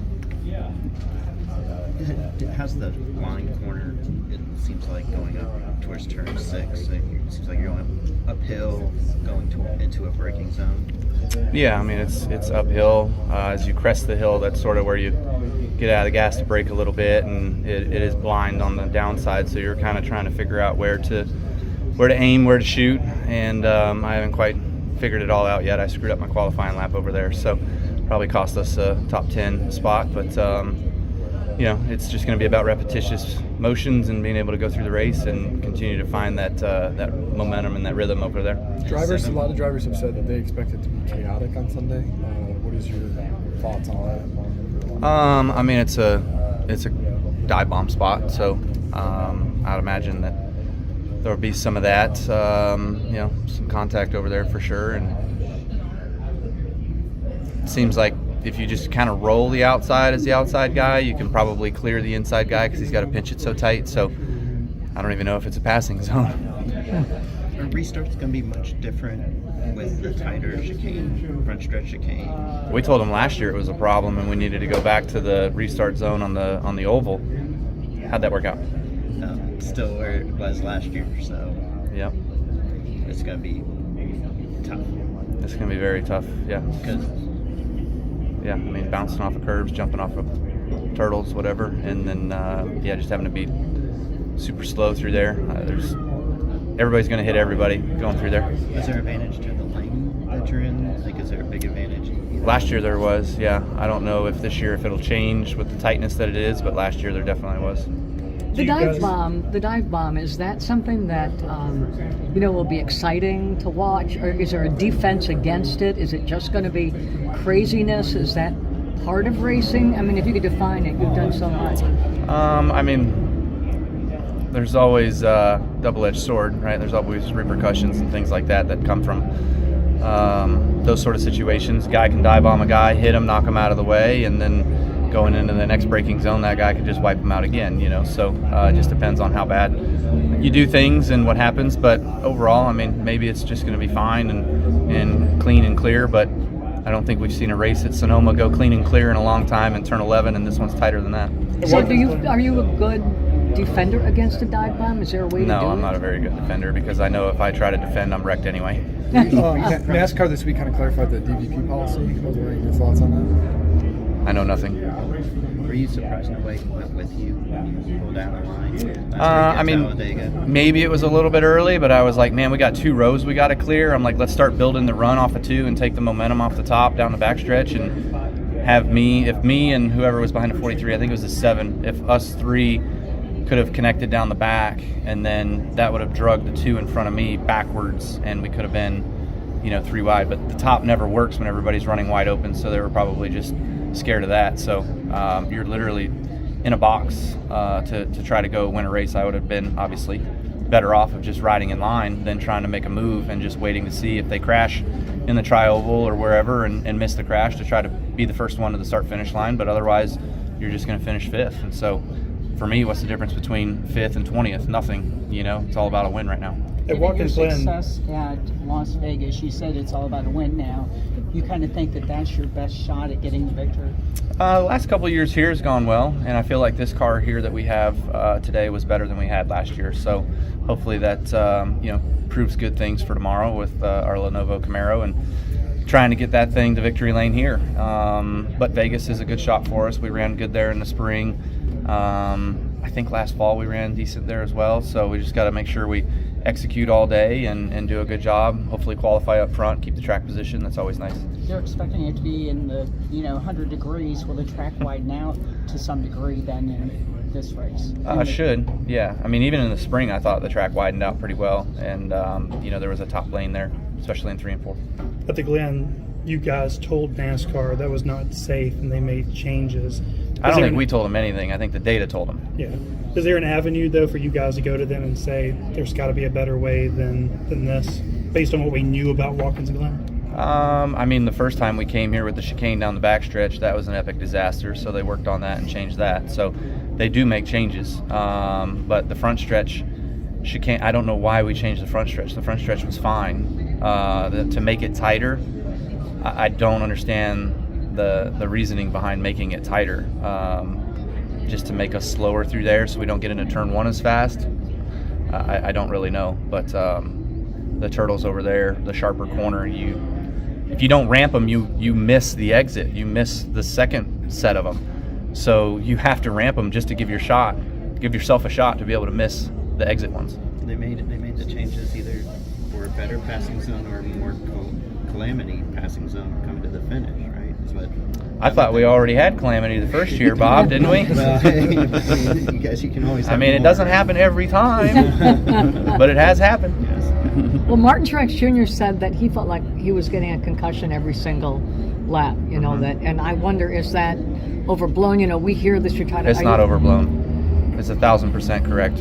How's the line corner? It seems like going up towards turn 6. It seems like you're going uphill, going into a braking zone. Yeah, I mean it's uphill. As you crest the hill, that's sort of where you get out of the gas to brake a little bit, and it is blind on the downside. So you're kind of trying to figure out where to aim, where to shoot, and I haven't quite figured it all out yet. I screwed up my qualifying lap over there, so probably cost us a top 10 spot. But you know, it's just going to be about repetitious motions and being able to go through the race and continue to find that momentum and that rhythm over there. A lot of drivers have said that they expect it to be chaotic on Sunday. What is your thoughts on that? I mean, it's a dive bomb spot, so I'd imagine that there'll be some of that. You know, some contact over there for sure, and it seems like if you just kind of roll the outside as the outside guy, you can probably clear the inside guy because he's got to pinch it so tight. So I don't even know if it's a passing zone. Are restarts going to be much different with the tighter chicane, front stretch chicane? We told them last year it was a problem and we needed to go back to the restart zone on the oval. How'd that work out? Still where it was last year, so yep. It's going to be tough. It's going to be very tough, yeah. Yeah, I mean, bouncing off of curves, jumping off of turtles, whatever, and then, yeah, just having to be super slow through there. Everybody's going to hit everybody going through there. Is there advantage to the lane that you're in? Like, is there a big advantage? Last year there was, yeah. I don't know if this year, if it'll change with the tightness that it is, but last year there definitely was. The dive bomb, is that something that, you know, will be exciting to watch? Or is there a defense against it? Is it just going to be craziness? Is that part of racing? I mean, if you could define it, you've done so much. I mean, there's always a double-edged sword, right? There's always repercussions and things like that that come from those sort of situations. Guy can dive bomb a guy, hit him, knock him out of the way, and then going into the next braking zone, that guy could just wipe him out again, you know. So it just depends on how bad you do things and what happens. But overall, I mean, maybe it's just going to be fine and clean and clear. But I don't think we've seen a race at Sonoma go clean and clear in a long time in turn 11, and this one's tighter than that. So are you a good defender against a dive bomb? Is there a way to do it? No, I'm not a very good defender because I know if I try to defend, I'm wrecked anyway. NASCAR this week kind of clarified the DVP policy. What were your thoughts on that? I know nothing. Were you surprised the way it went with you when you pulled down the line? I mean, Talladega? maybe it was a little bit early, but I was like, man, we got 2 rows we got to clear. I'm like, let's start building the run off of 2 and take the momentum off the top down the backstretch and have if me and whoever was behind the 43, I think it was a 7, if us 3 could have connected down the back, and then that would have drugged the 2 in front of me backwards, and we could have been, you know, 3 wide. But the top never works when everybody's running wide open, so they were probably just scared of that. So you're literally in a box to try to go win a race. I would have been obviously better off of just riding in line than trying to make a move and just waiting to see if they crash in the tri-oval or wherever and miss the crash to try to be the first one to the start-finish line. But otherwise, you're just going to finish 5th. And so for me, what's the difference between 5th and 20th? Nothing. You know, it's all about a win right now. Given your success at Las Vegas, you said it's all about a win now. You kind of think that that's your best shot at getting the victory? The last couple of years here has gone well, and I feel like this car here that we have today was better than we had last year. So hopefully that proves good things for tomorrow with our Lenovo Camaro and trying to get that thing to victory lane here. But Vegas is a good shot for us. We ran good there in the spring. I think last fall we ran decent there as well. So we just got to make sure we execute all day and do a good job. Hopefully qualify up front, keep the track position. That's always nice. They're expecting it to be in the 100 degrees. Will the track widen out to some degree then in this race? Should, yeah. I mean, even in the spring, I thought the track widened out pretty well, and there was a top lane there, especially in 3 and 4. At the Glen, you guys told NASCAR that was not safe, and they made changes. I don't think we told them anything. I think the data told them. Yeah. Is there an avenue, though, for you guys to go to them and say there's got to be a better way than this, based on what we knew about Watkins Glen? I mean, the first time we came here with the chicane down the backstretch, that was an epic disaster, so they worked on that and changed that. So they do make changes. But the front stretch chicane, I don't know why we changed the front stretch. The front stretch was fine. To make it tighter, I don't understand the reasoning behind making it tighter. Just to make us slower through there so we don't get into turn 1 as fast. I don't really know, but the turtles over there, the sharper corner, if you don't ramp them, you miss the exit. You miss the second set of them. So you have to ramp them just to give yourself a shot to be able to miss the exit ones. They made the changes either for a better passing zone or more calamity passing zone coming to the finish, right? I thought we already had calamity the first year, Bob, didn't we? Well, I guess you can always have it doesn't happen every time, but it has happened. Yes. Well, Martin Truex Jr. said that he felt like he was getting a concussion every single lap, and I wonder, is that overblown? We hear this, you're trying to... It's not overblown. It's 1,000% correct.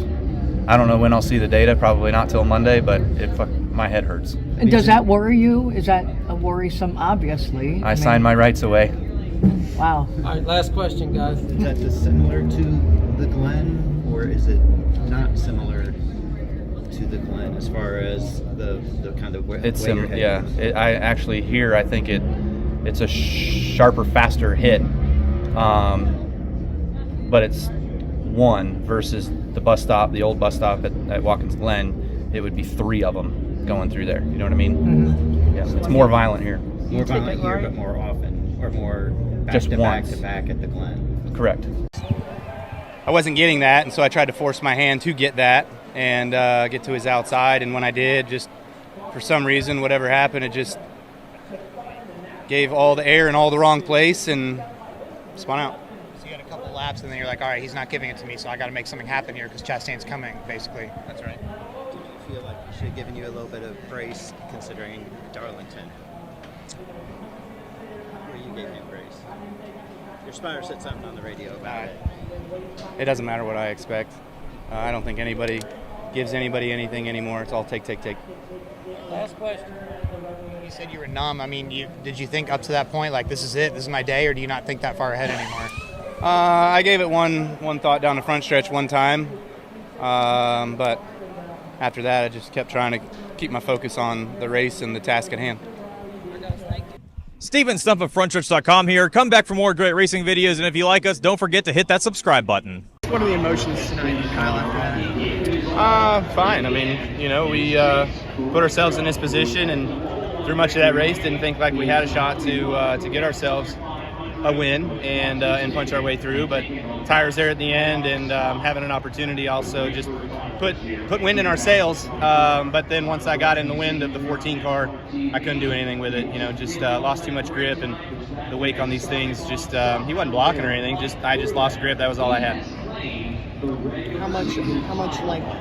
I don't know when I'll see the data, probably not till Monday, but my head hurts. And does that worry you? Is that a worrisome, obviously? I signed my rights away. Wow. All right, last question, guys. Is that similar to the Glen, or is it not similar to the Glen as far as the kind of way your head yeah. goes? I actually here, I think it's a sharper, faster hit, but it's 1 versus the old bus stop at Watkins Glen. It would be 3 of them going through there. You know what I mean? Mm-hmm. Yeah, it's more violent here. More violent here, but more often, or more back Just to once. back to back at the Glen. Correct. I wasn't getting that, and so I tried to force my hand to get that and get to his outside. And when I did, just for some reason, whatever happened, it just gave all the air in all the wrong place and spun out. So you had a couple laps, and then you're like, all right, he's not giving it to me, so I got to make something happen here because Chastain's coming, basically. That's right. Did you feel like you should have given you a little bit of grace considering Darlington? Where you gave him grace? Your spotter said something on the radio about it. It doesn't matter what I expect. I don't think anybody gives anybody anything anymore. It's all take. Last question. You said you were numb. I mean, did you think up to that point, like, this is it, this is my day, or do you not think that far ahead anymore? I gave it one thought down the front stretch one time, but after that I just kept trying to keep my focus on the race and the task at hand. Steven Stump of Frontstretch.com here. Come back for more great racing videos, and if you like us, don't forget to hit that subscribe button. What are the emotions tonight, Kyle, after that? Fine. I mean, we put ourselves in this position, and through much of that race, didn't think like we had a shot to get ourselves a win and punch our way through. But tires there at the end, and having an opportunity also just put wind in our sails. But then once I got in the wind of the 14 car, I couldn't do anything with it. Just lost too much grip, and the wake on these things just he wasn't blocking or anything. I just lost grip. That was all I had. How much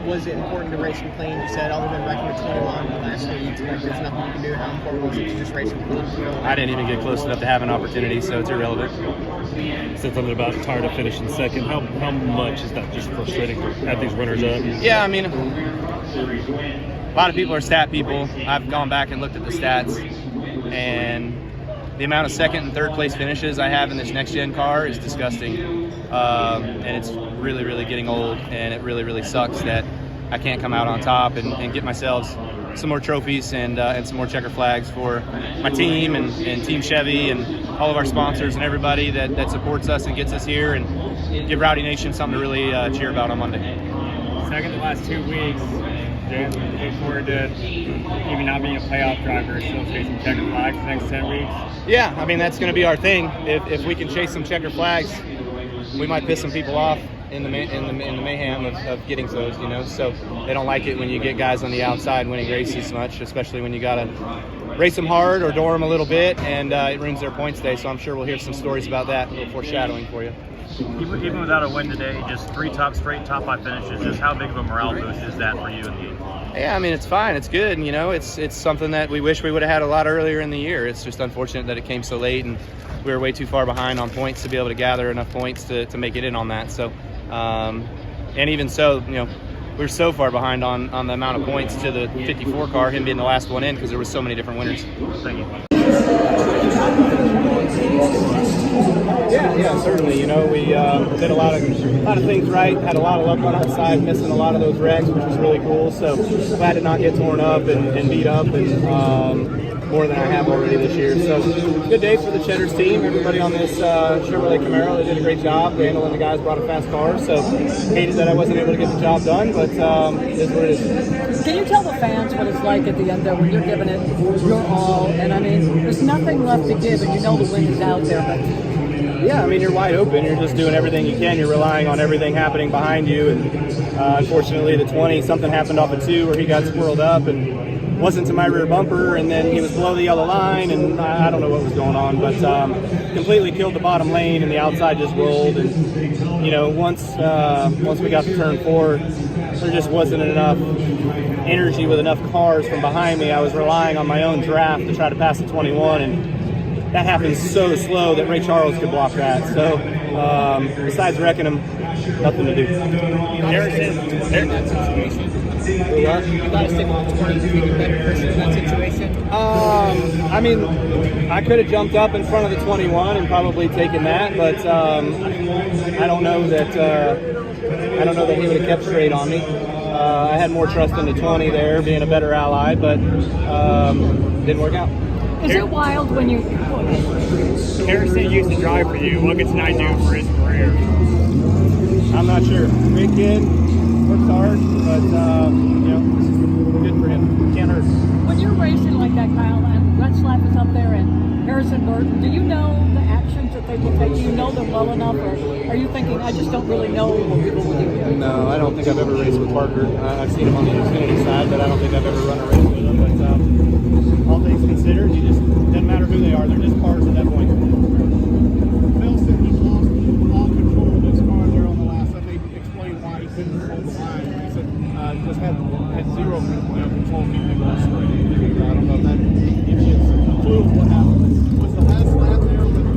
was it important to race and clean? You said other than wrecking the 21 last week, there's nothing you can do. How important was it to just race and clean? I didn't even get close enough to have an opportunity, so it's irrelevant. You said something about tired of finishing second. How much is that just frustrating to have these runners up? Yeah, I mean, a lot of people are stat people. I've gone back and looked at the stats, and the amount of second and third place finishes I have in this next gen car is disgusting, and it's really, really getting old, and it really, really sucks that I can't come out on top and get myself some more trophies and some more checker flags for my team and Team Chevy and all of our sponsors and everybody that supports us and gets us here, and give Rowdy Nation something to really cheer about on Monday. Second to last 2 weeks, Dan, look forward to even not being a playoff driver, still chasing checker flags the next 10 weeks. Yeah, I mean, that's going to be our thing. If we can chase some checker flags, we might piss some people off in the mayhem of getting those, you know. So they don't like it when you get guys on the outside winning races much, especially when you got to race them hard or door them a little bit, and it ruins their points day. So I'm sure we'll hear some stories about that, a little foreshadowing for you. Even without a win today, just 3 straight top 5 finishes, just how big of a morale boost is that for you and the team? Yeah, I mean, it's fine. It's good. You know, it's something that we wish we would have had a lot earlier in the year. It's just unfortunate that it came so late, and we were way too far behind on points to be able to gather enough points to make it in on that. So, and even so, you know, we're so far behind on the amount of points to the 54 car, him being the last one in, because there was so many different winners. Thank you. Yeah, certainly. You know, we did a lot of things right. Had a lot of luck on our side, missing a lot of those wrecks, which was really cool. So glad to not get torn up and beat up, and more than I have already this year. So good day for the Cheddar's team. Everybody on this Chevrolet Camaro, they did a great job. Randall and the guys brought a fast car. So hated that I wasn't able to get the job done, but it is what it is. Can you tell the fans what it's like at the end there when you're giving it your all? And I mean, there's nothing left to give, and you know the wind is out there, but yeah, I mean, you're wide open. You're just doing everything you can. You're relying on everything happening behind you. And unfortunately, the 20, something happened off of 2 where he got swirled up and wasn't to my rear bumper. And then he was below the yellow line, and I don't know what was going on. But completely killed the bottom lane, and the outside just rolled. And, you know, once we got to turn 4, there just wasn't enough energy with enough cars from behind me. I was relying on my own draft to try to pass the 21, and that happened so slow that Ray Charles could block that. So besides wrecking him, nothing to do. You got to stick with 20 to make a better person in that situation. I mean, I could have jumped up in front of the 21 and probably taken that, but I don't know that he would have kept straight on me. I had more trust in the 20 there, being a better ally, but didn't work out. is it wild when you... Harrison used to drive for you. What could tonight do for his career? I'm not sure. Great kid, works hard, but you know, good for him. Can't hurt. When you're racing like that, Kyle, and Retzlaff is up there and Harrison Burton, do you know the actions that they will take? Do you know them well enough, or are you thinking, I just don't really know what people will do? No, I don't think I've ever raced with Parker. I've seen him on the Xfinity side, but I don't think I've ever run a race with him. But all things considered, you just doesn't matter who they are. They're just cars at that point. Phil said he lost all control of this car there on the last. I think explain why he couldn't hold the line. He said just had zero control of the last straight. I don't know if that gives you a clue of what happened. Was the last lap there with the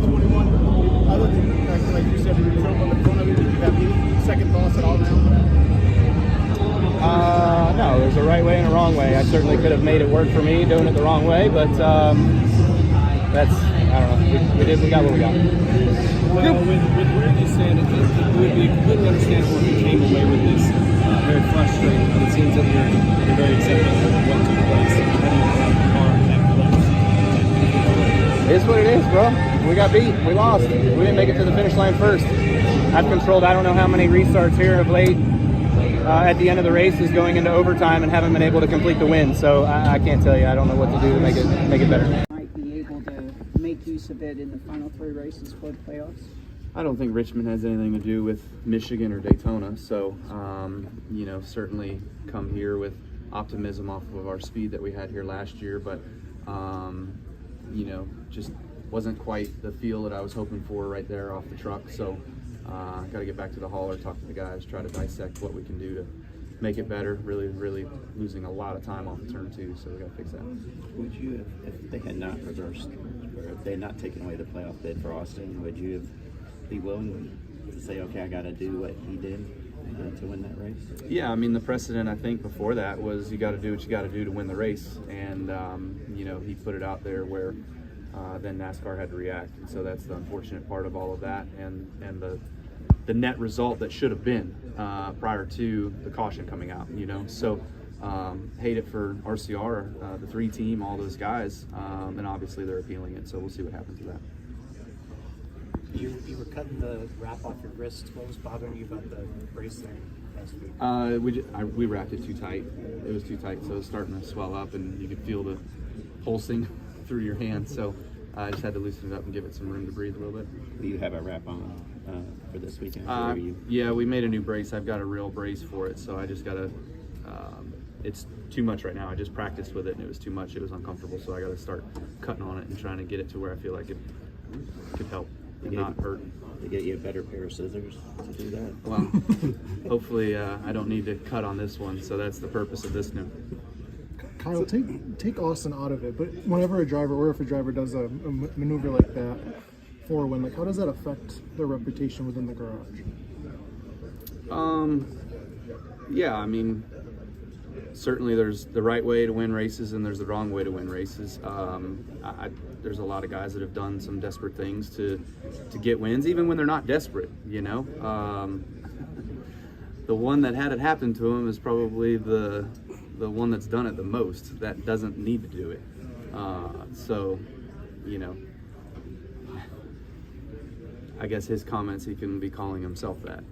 21? Other than like you said, you drove on the front of it. Did you have any second thoughts at all now? No, there's a right way and a wrong way. I certainly could have made it work for me doing it the wrong way, but that's, I don't know. We got what we got. Well, with where you stand, it would be completely understandable if you came away with this very frustrated, but it seems that you're very accepting of what took place. It is what it is, bro. We got beat. We lost. We didn't make it to the finish line first. I've controlled I don't know how many restarts here of late. At the end of the race is going into overtime and haven't been able to complete the win. So I can't tell you. I don't know what to do to make it better. Might be able to make use of it in the final 3 races for the playoffs. I don't think Richmond has anything to do with Michigan or Daytona. So, you know, certainly come here with optimism off of our speed that we had here last year. But, you know, just wasn't quite the feel that I was hoping for right there off the truck. So, got to get back to the hauler, talk to the guys, try to dissect what we can do to make it better. Really losing a lot of time off of turn 2, so we got to fix that. Would you, if they had not reversed, or if they had not taken away the playoff bid for Austin, would you be willing to say, okay, I got to do what he did to win that race? Yeah, I mean, the precedent I think before that was you got to do what you got to do to win the race, and you know, he put it out there where then NASCAR had to react, and so that's the unfortunate part of all of that, and the the net result that should have been prior to the caution coming out, you know. So hate it for RCR, the 3 team, all those guys, and obviously they're appealing it, so we'll see what happens with that. You were cutting the wrap off your wrist. What was bothering you about the brace there last week? We wrapped it too tight. It was too tight, so it was starting to swell up, and you could feel the pulsing through your hand. So I just had to loosen it up and give it some room to breathe a little bit. Do you have a wrap on for this weekend? Yeah, we made a new brace. I've got a real brace for it, so I just got to. It's too much right now. I just practiced with it, and it was too much. It was uncomfortable, so I got to start cutting on it and trying to get it to where I feel like it could help and not hurt. To get you a better pair of scissors to do that. Well, hopefully I don't need to cut on this one, so that's the purpose of this new. Kyle, take Austin out of it, but whenever a driver, or if a driver does a maneuver like that for a win, like how does that affect their reputation within the garage? Yeah, I mean, certainly there's the right way to win races and there's the wrong way to win races. There's a lot of guys that have done some desperate things to get wins, even when they're not desperate, you know. The one that had it happen to him is probably the one that's done it the most, that doesn't need to do it. So, you know, I guess his comments, he can be calling himself that.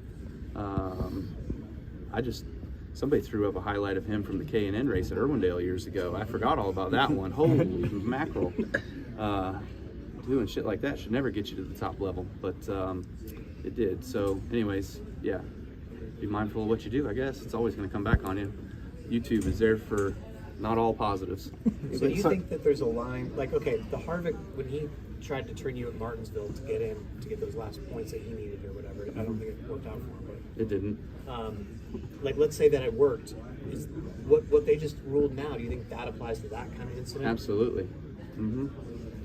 Somebody threw up a highlight of him from the K&N race at Irwindale years ago. I forgot all about that one. Holy mackerel. Doing shit like that should never get you to the top level, but it did. So anyways, yeah, be mindful of what you do, I guess. It's always going to come back on you. YouTube is there for not all positives. So you think that there's a line, like, okay, the Harvick, when he tried to turn you at Martinsville to get those last points that he needed or whatever, I don't think it worked out for him. But, it didn't. Like, let's say that it worked. Is what they just ruled now, do you think that applies to that kind of incident? Absolutely. Mm-hmm.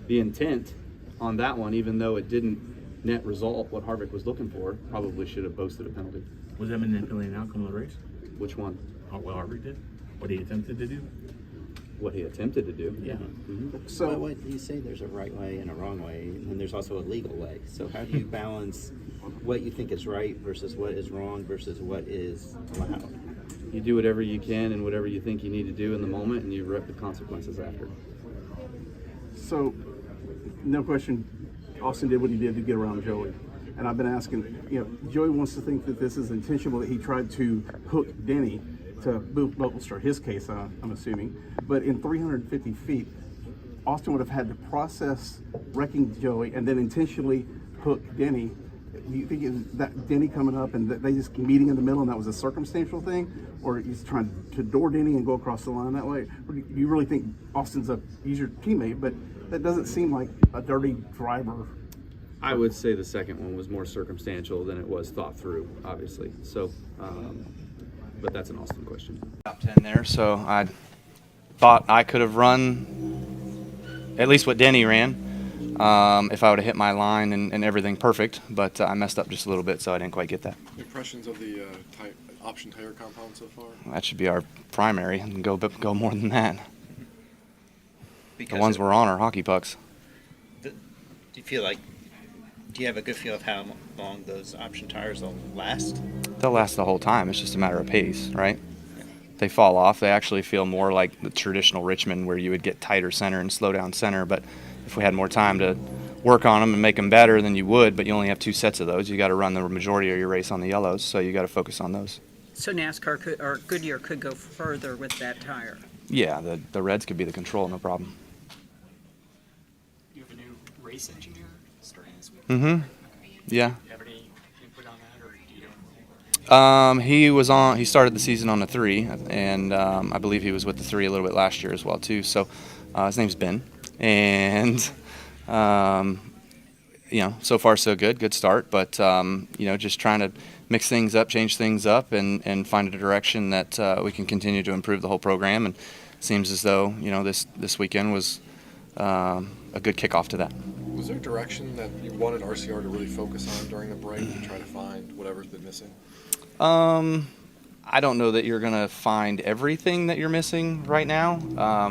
The intent on that one, even though it didn't net result what Harvick was looking for, probably should have boasted a penalty. Was that manipulating the outcome of the race? Which one? What Harvick did? What he attempted to do? What he attempted to do? Yeah. Mm-hmm. So what you say, there's a right way and a wrong way, and then there's also a legal way. So how do you balance what you think is right versus what is wrong versus what is allowed? You do whatever you can and whatever you think you need to do in the moment, and you rep the consequences after. So, no question, Austin did what he did to get around Joey. And I've been asking, you know, Joey wants to think that this is intentional, that he tried to hook Denny to bolster his case, I'm assuming. But in 350 feet, Austin would have had to process wrecking Joey and then intentionally hook Denny. Do you think it was that Denny coming up and they just meeting in the middle and that was a circumstantial thing? Or he's trying to door Denny and go across the line that way? Or do you really think Austin's he's your teammate, but that doesn't seem like a dirty driver? I would say the second one was more circumstantial than it was thought through, obviously. So, but that's an Austin question. Top 10 there, so I thought I could have run at least what Denny ran if I would have hit my line and everything perfect, but I messed up just a little bit, so I didn't quite get that. Impressions of the option tire compound so far? That should be our primary, and go more than that. Because the ones we're on are hockey pucks. Do you have a good feel of how long those option tires will last? They'll last the whole time. It's just a matter of pace, right? They fall off. They actually feel more like the traditional Richmond where you would get tighter center and slow down center, but if we had more time to work on them and make them better, then you would, but you only have 2 sets of those. You got to run the majority of your race on the yellows, so you got to focus on those. So NASCAR or Goodyear could go further with that tire. Yeah, the reds could be the control, no problem. You have a new race engineer starting this week? Mm-hmm. Yeah. Do you have any input on that, or do you don't? He started the season on a 3, and I believe he was with the 3 a little bit last year as well too. So his name's Ben, and so far so good start. But just trying to mix things up, change things up, and find a direction that we can continue to improve the whole program. And it seems as though this weekend was a good kickoff to that. Was there a direction that you wanted RCR to really focus on during the break and try to find whatever's been missing? I don't know that you're going to find everything that you're missing right now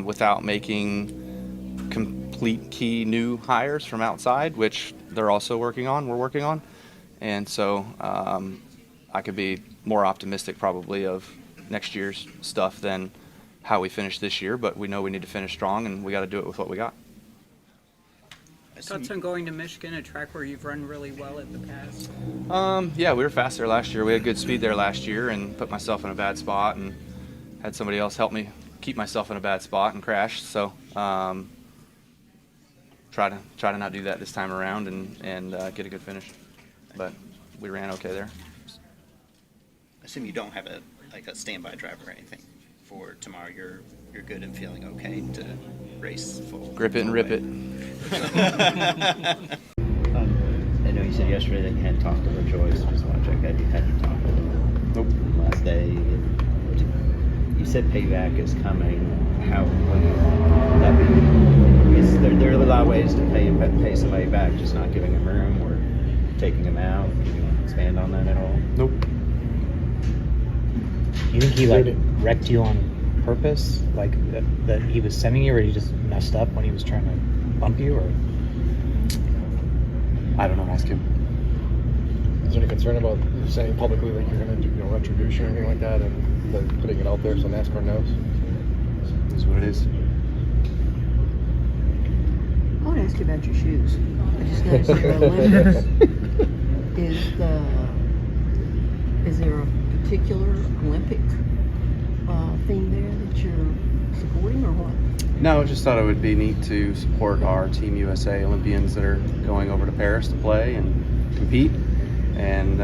without making complete key new hires from outside, which we're working on. And so I could be more optimistic probably of next year's stuff than how we finished this year, but we know we need to finish strong, and we got to do it with what we got. Thoughts on going to Michigan, a track where you've run really well in the past? Yeah, we were fast there last year. We had good speed there last year, and put myself in a bad spot, and had somebody else help me keep myself in a bad spot and crash. So try to not do that this time around, and get a good finish. But we ran okay there. I assume you don't have a standby driver or anything for tomorrow. You're good and feeling okay to race full. Grip it and rip it. I know you said yesterday that you hadn't talked to LaJoy, so just want to check that you hadn't talked to him. Nope. Last day. You said payback is coming. How will that be? There are a lot of ways to pay somebody back, just not giving them room or taking them out. Can you expand on that at all? Nope. You think he wrecked you on purpose, like that he was sending you, or he just messed up when he was trying to bump you, or? I don't know. Ask him. Is there any concern about saying publicly that you're going to do retribution or anything like that, and putting it out there so NASCAR knows? Is what it is. I want to ask you about your shoes. I just noticed the Olympics. Is there a particular Olympic thing there that you're supporting, or what? No, just thought it would be neat to support our Team USA Olympians that are going over to Paris to play and compete, and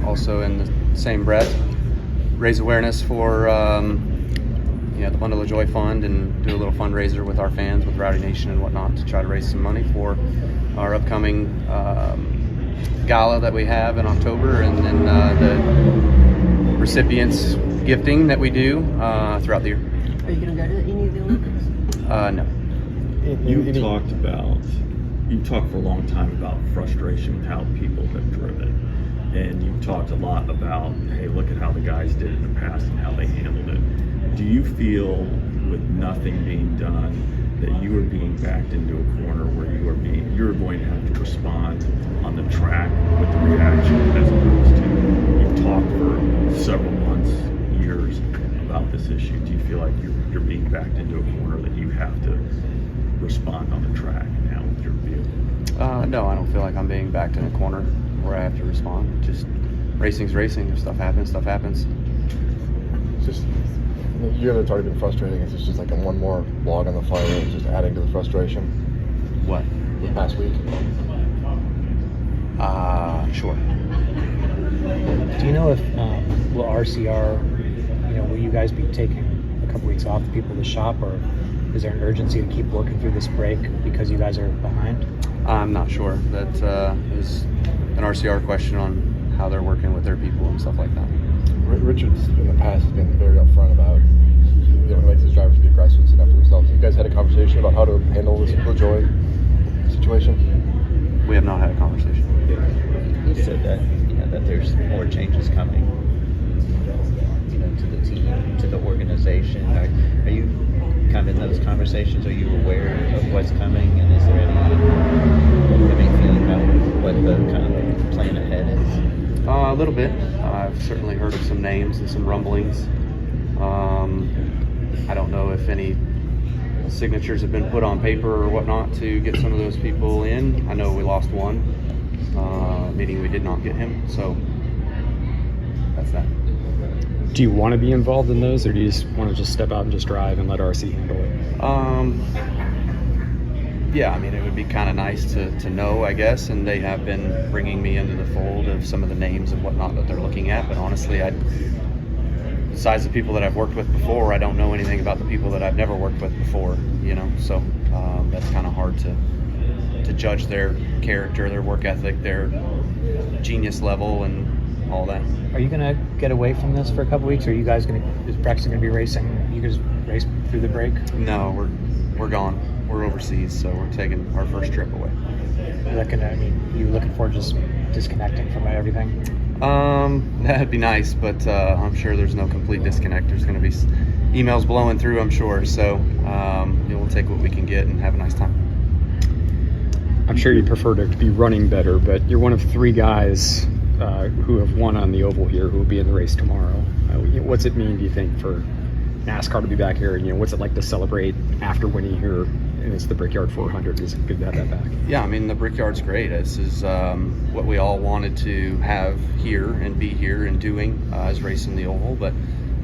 also in the same breath raise awareness for the Bundle of Joy Fund, and do a little fundraiser with our fans, with Rowdy Nation and whatnot, to try to raise some money for our upcoming gala that we have in October, and then the recipients gifting that we do throughout the year. Are you going to go to any of the Olympics? No. You've talked for a long time about frustration with how people have driven, and you've talked a lot about, hey, look at how the guys did it in the past and how they handled it. Do you feel, with nothing being done, that you are being backed into a corner where you're going to have to respond on the track with the reaction, as opposed to, you've talked for several months, years about this issue? Do you feel like you're being backed into a corner that you have to respond on the track now with your vehicle? No, I don't feel like I'm being backed in a corner where I have to respond. Just racing's racing. If stuff happens, stuff happens. It's just, you know, it's already been frustrating. It's just like one more log on the fire. It's just adding to the frustration. What? The past week. Sure. Do you know if will RCR, will you guys be taking a couple weeks off, the people in the shop, or is there an urgency to keep working through this break because you guys are behind? I'm not sure. That is an RCR question on how they're working with their people and stuff like that. Richard's in the past has been very upfront about he likes his drivers to be aggressive and stick up for themselves. You guys had a conversation about how to handle this LaJoy situation? We have not had a conversation. You said that that there's more changes coming, to the team, to the organization. Are you kind of in those conversations? Are you aware of what's coming, and is there any feeling about what the kind of plan ahead is? A little bit. I've certainly heard of some names and some rumblings. I don't know if any signatures have been put on paper or whatnot to get some of those people in. I know we lost one, meaning we did not get him, so that's that. Do you want to be involved in those, or do you just want to just step out and just drive and let RC handle it? Yeah, I mean, it would be kind of nice to know, I guess, and they have been bringing me into the fold of some of the names and whatnot that they're looking at, but honestly, besides the people that I've worked with before, I don't know anything about the people that I've never worked with before, so that's kind of hard to judge their character, their work ethic, their genius level, and all that. Are you going to get away from this for a couple weeks, or are you guys is Braxton going to be racing? You guys race through the break? No, we're gone. We're overseas, so we're taking our first trip away. You looking forward to just disconnecting from everything? That'd be nice, but I'm sure there's no complete disconnect. There's going to be emails blowing through, I'm sure. So we'll take what we can get and have a nice time. I'm sure you'd prefer to be running better, but you're one of 3 guys who have won on the oval here who will be in the race tomorrow. What's it mean, do you think, for NASCAR to be back here? And what's it like to celebrate after winning here? And it's the Brickyard 400. Is it good to have that back? Yeah, I mean, the Brickyard's great. This is what we all wanted to have here and be here and doing is racing the oval. But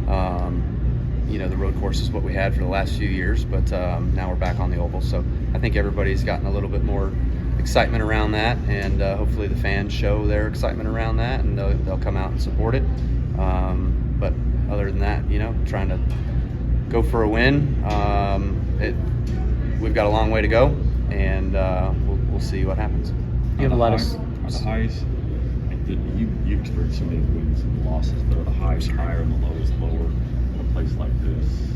the road course is what we had for the last few years. But now we're back on the oval, so I think everybody's gotten a little bit more excitement around that, and hopefully the fans show their excitement around that, and they'll come out and support it. But other than that, trying to go for a win. We've got a long way to go, and we'll see what happens. You have a lot of the highs. You experienced so many wins and losses, but are the highs higher and the lows lower in a place like this? Is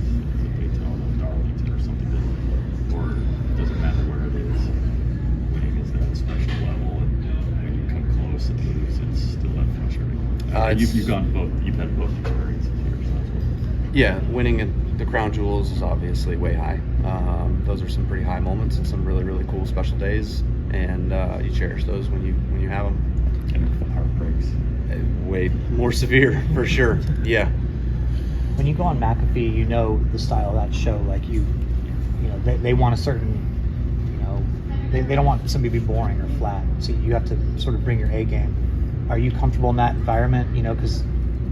it Daytona, Darlington, or something different? Or does it matter where it is? Winning is at a special level, and when you come close and lose, it's still that frustrating. You've gone both. You've had both experiences here. So yeah, winning at the Crown Jewels is obviously way high. Those are some pretty high moments and some really, really cool special days, and you cherish those when you have them. And heartbreaks. Way more severe, for sure. Yeah. When you go on McAfee, the style of that show. Like they want a certain, they don't want somebody to be boring or flat. So you have to sort of bring your A game. Are you comfortable in that environment? Because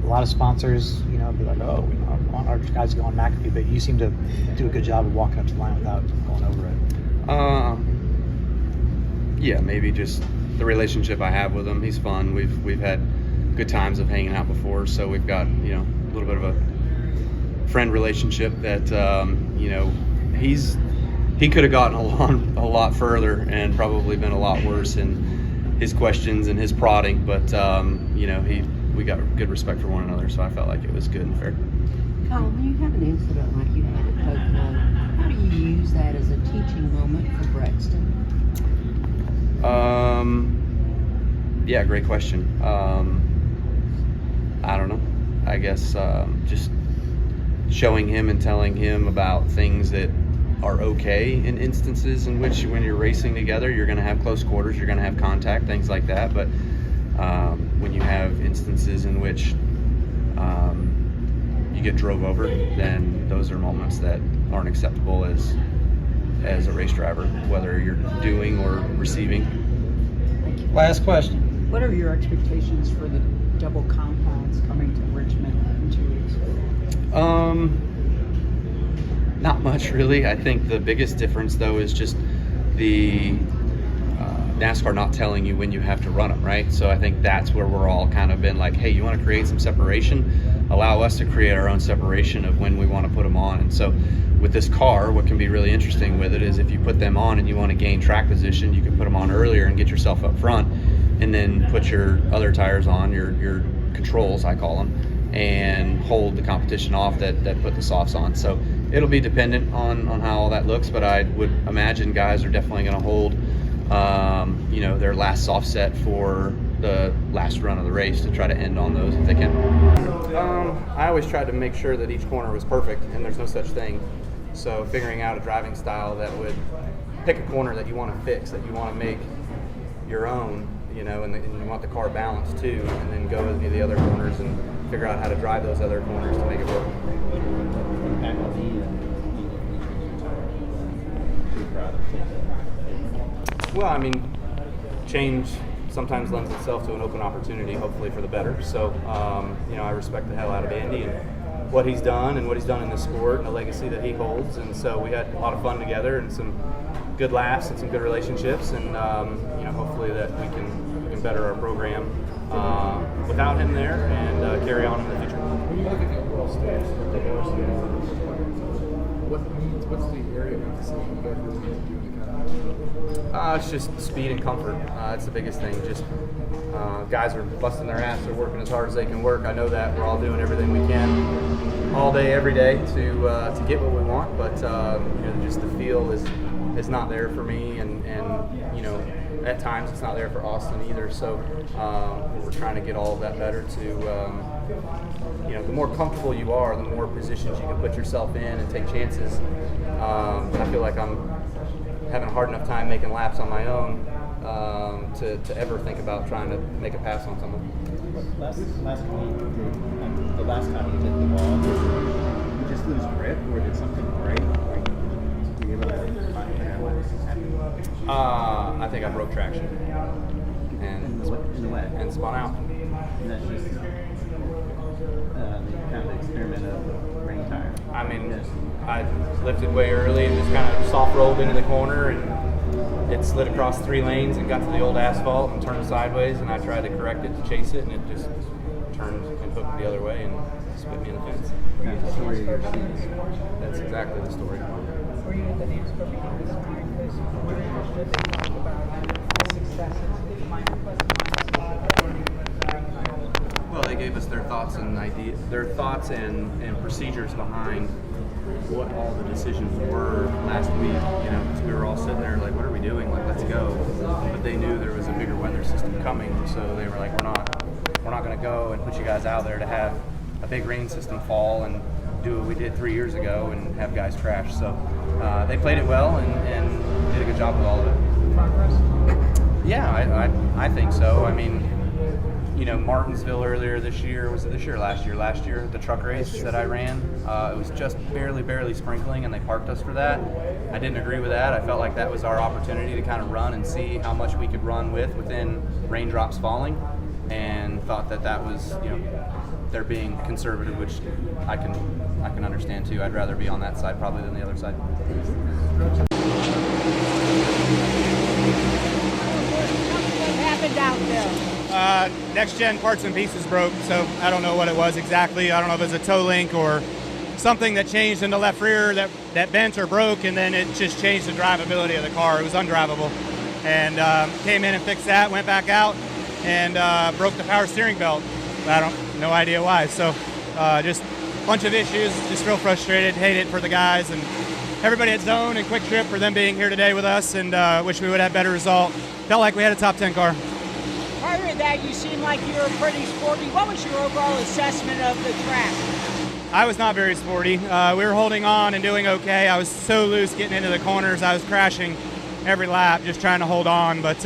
a lot of sponsors, be like, oh, we don't want our guys to go on McAfee, but you seem to do a good job of walking up to the line without going over it. Yeah, maybe just the relationship I have with him. He's fun. We've had good times of hanging out before, so we've got a little bit of a friend relationship that he could have gotten a lot further and probably been a lot worse in his questions and his prodding, but we got good respect for one another, so I felt like it was good and fair. Kyle, when you have an incident like you had at Pocono, how do you use that as a teaching moment for Braxton? Yeah, great question. I don't know. I guess just showing him and telling him about things that are okay in instances in which when you're racing together, you're going to have close quarters, you're going to have contact, things like that. But when you have instances in which you get drove over, then those are moments that aren't acceptable as a race driver, whether you're doing or receiving. Last question. What are your expectations for the double compounds coming to Richmond in 2 weeks? Not much, really. I think the biggest difference, though, is just the NASCAR not telling you when you have to run them, right? So I think that's where we're all kind of been like, hey, you want to create some separation? Allow us to create our own separation of when we want to put them on. And so with this car, what can be really interesting with it is if you put them on and you want to gain track position, you can put them on earlier and get yourself up front, and then put your other tires on, your controls, I call them, and hold the competition off that put the softs on. So it'll be dependent on how all that looks, but I would imagine guys are definitely going to hold their last soft set for the last run of the race to try to end on those if they can. I always tried to make sure that each corner was perfect, and there's no such thing. So figuring out a driving style that would pick a corner that you want to fix, that you want to make your own, and you want the car balanced too, and then go with any of the other corners and figure out how to drive those other corners to make it work. Well, I mean, change sometimes lends itself to an open opportunity, hopefully for the better. So, I respect the hell out of Andy and what he's done and what he's done in this sport and the legacy that he holds. And so we had a lot of fun together and some good laughs and some good relationships. And, hopefully that we can better our program without him there and carry on in the future. When you look at the overall stage of diversity, what's the area of emphasis you guys really need to do to kind of? It's just speed and comfort. That's the biggest thing. Just guys are busting their ass. They're working as hard as they can work. I know that. We're all doing everything we can all day, every day to get what we want. But just the feel is not there for me, and at times it's not there for Austin either. So we're trying to get all of that better to. The more comfortable you are, the more positions you can put yourself in and take chances. I feel like I'm having a hard enough time making laps on my own to ever think about trying to make a pass on someone. Last week, the last time you hit the wall, did you just lose grip, or did something break? Like, were you able to find out what happened? I think I broke traction and in the wet and spun out. And that's just kind of experiment of rain tire. I mean, I lifted way early and just kind of soft rolled into the corner, and it slid across 3 lanes and got to the old asphalt and turned sideways, and I tried to correct it to chase it, and it just turned and hooked the other way and spit me in the fence. Kind of story of your seats. That's exactly the story. Were you at the NASCAR meeting this morning? Because we understood they talked about the successes, the minor plus Well, they gave us their thoughts and and procedures behind what all the decisions were last week. You know, because we were all sitting there like, what are we doing? Like, let's go. But they knew there was a bigger weather system coming, so they were like, we're not going to go and put you guys out there to have a big rain system fall and do what we did 3 years ago and have guys crash. So they played it well and did a good job with all of it. progress? Yeah, I think so. I mean, you know, Martinsville earlier this year, was it this year or last year? Last year, the truck race that I ran, it was just barely sprinkling, and they parked us for that. I didn't agree with that. I felt like that was our opportunity to kind of run and see how much we could run within raindrops falling, and thought that was, you know, they're being conservative, which I can understand too. I'd rather be on that side probably than the other side. What happened out there? Next gen parts and pieces broke, so I don't know what it was exactly. I don't know if it was a toe link or something that changed in the left rear that bent or broke, and then it just changed the drivability of the car. It was undrivable. And came in and fixed that, went back out, and broke the power steering belt. No idea why. So just a bunch of issues, just real frustrated, hate it for the guys and everybody at Zone and Quick Trip for them being here today with us, and wish we would have better result. Felt like we had a top 10 car. Prior to that, you seemed like you were pretty sporty. What was your overall assessment of the track? I was not very sporty. We were holding on and doing okay. I was so loose getting into the corners. I was crashing every lap, just trying to hold on. But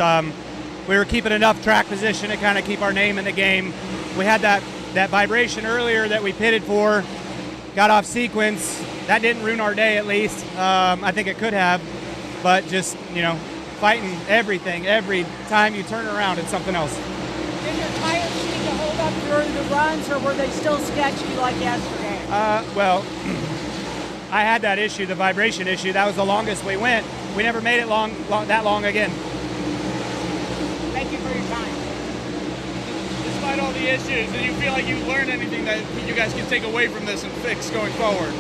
we were keeping enough track position to kind of keep our name in the game. We had that vibration earlier that we pitted for, got off sequence. That didn't ruin our day, at least. I think it could have, but just, you know, fighting everything. Every time you turn around, it's something else. Did your tires seem to hold up during the runs, or were they still sketchy like yesterday? Well, I had that issue, the vibration issue. That was the longest we went. We never made it that long again. Thank you for your time. Despite all the issues, do you feel like you learned anything that you guys can take away from this and fix going forward?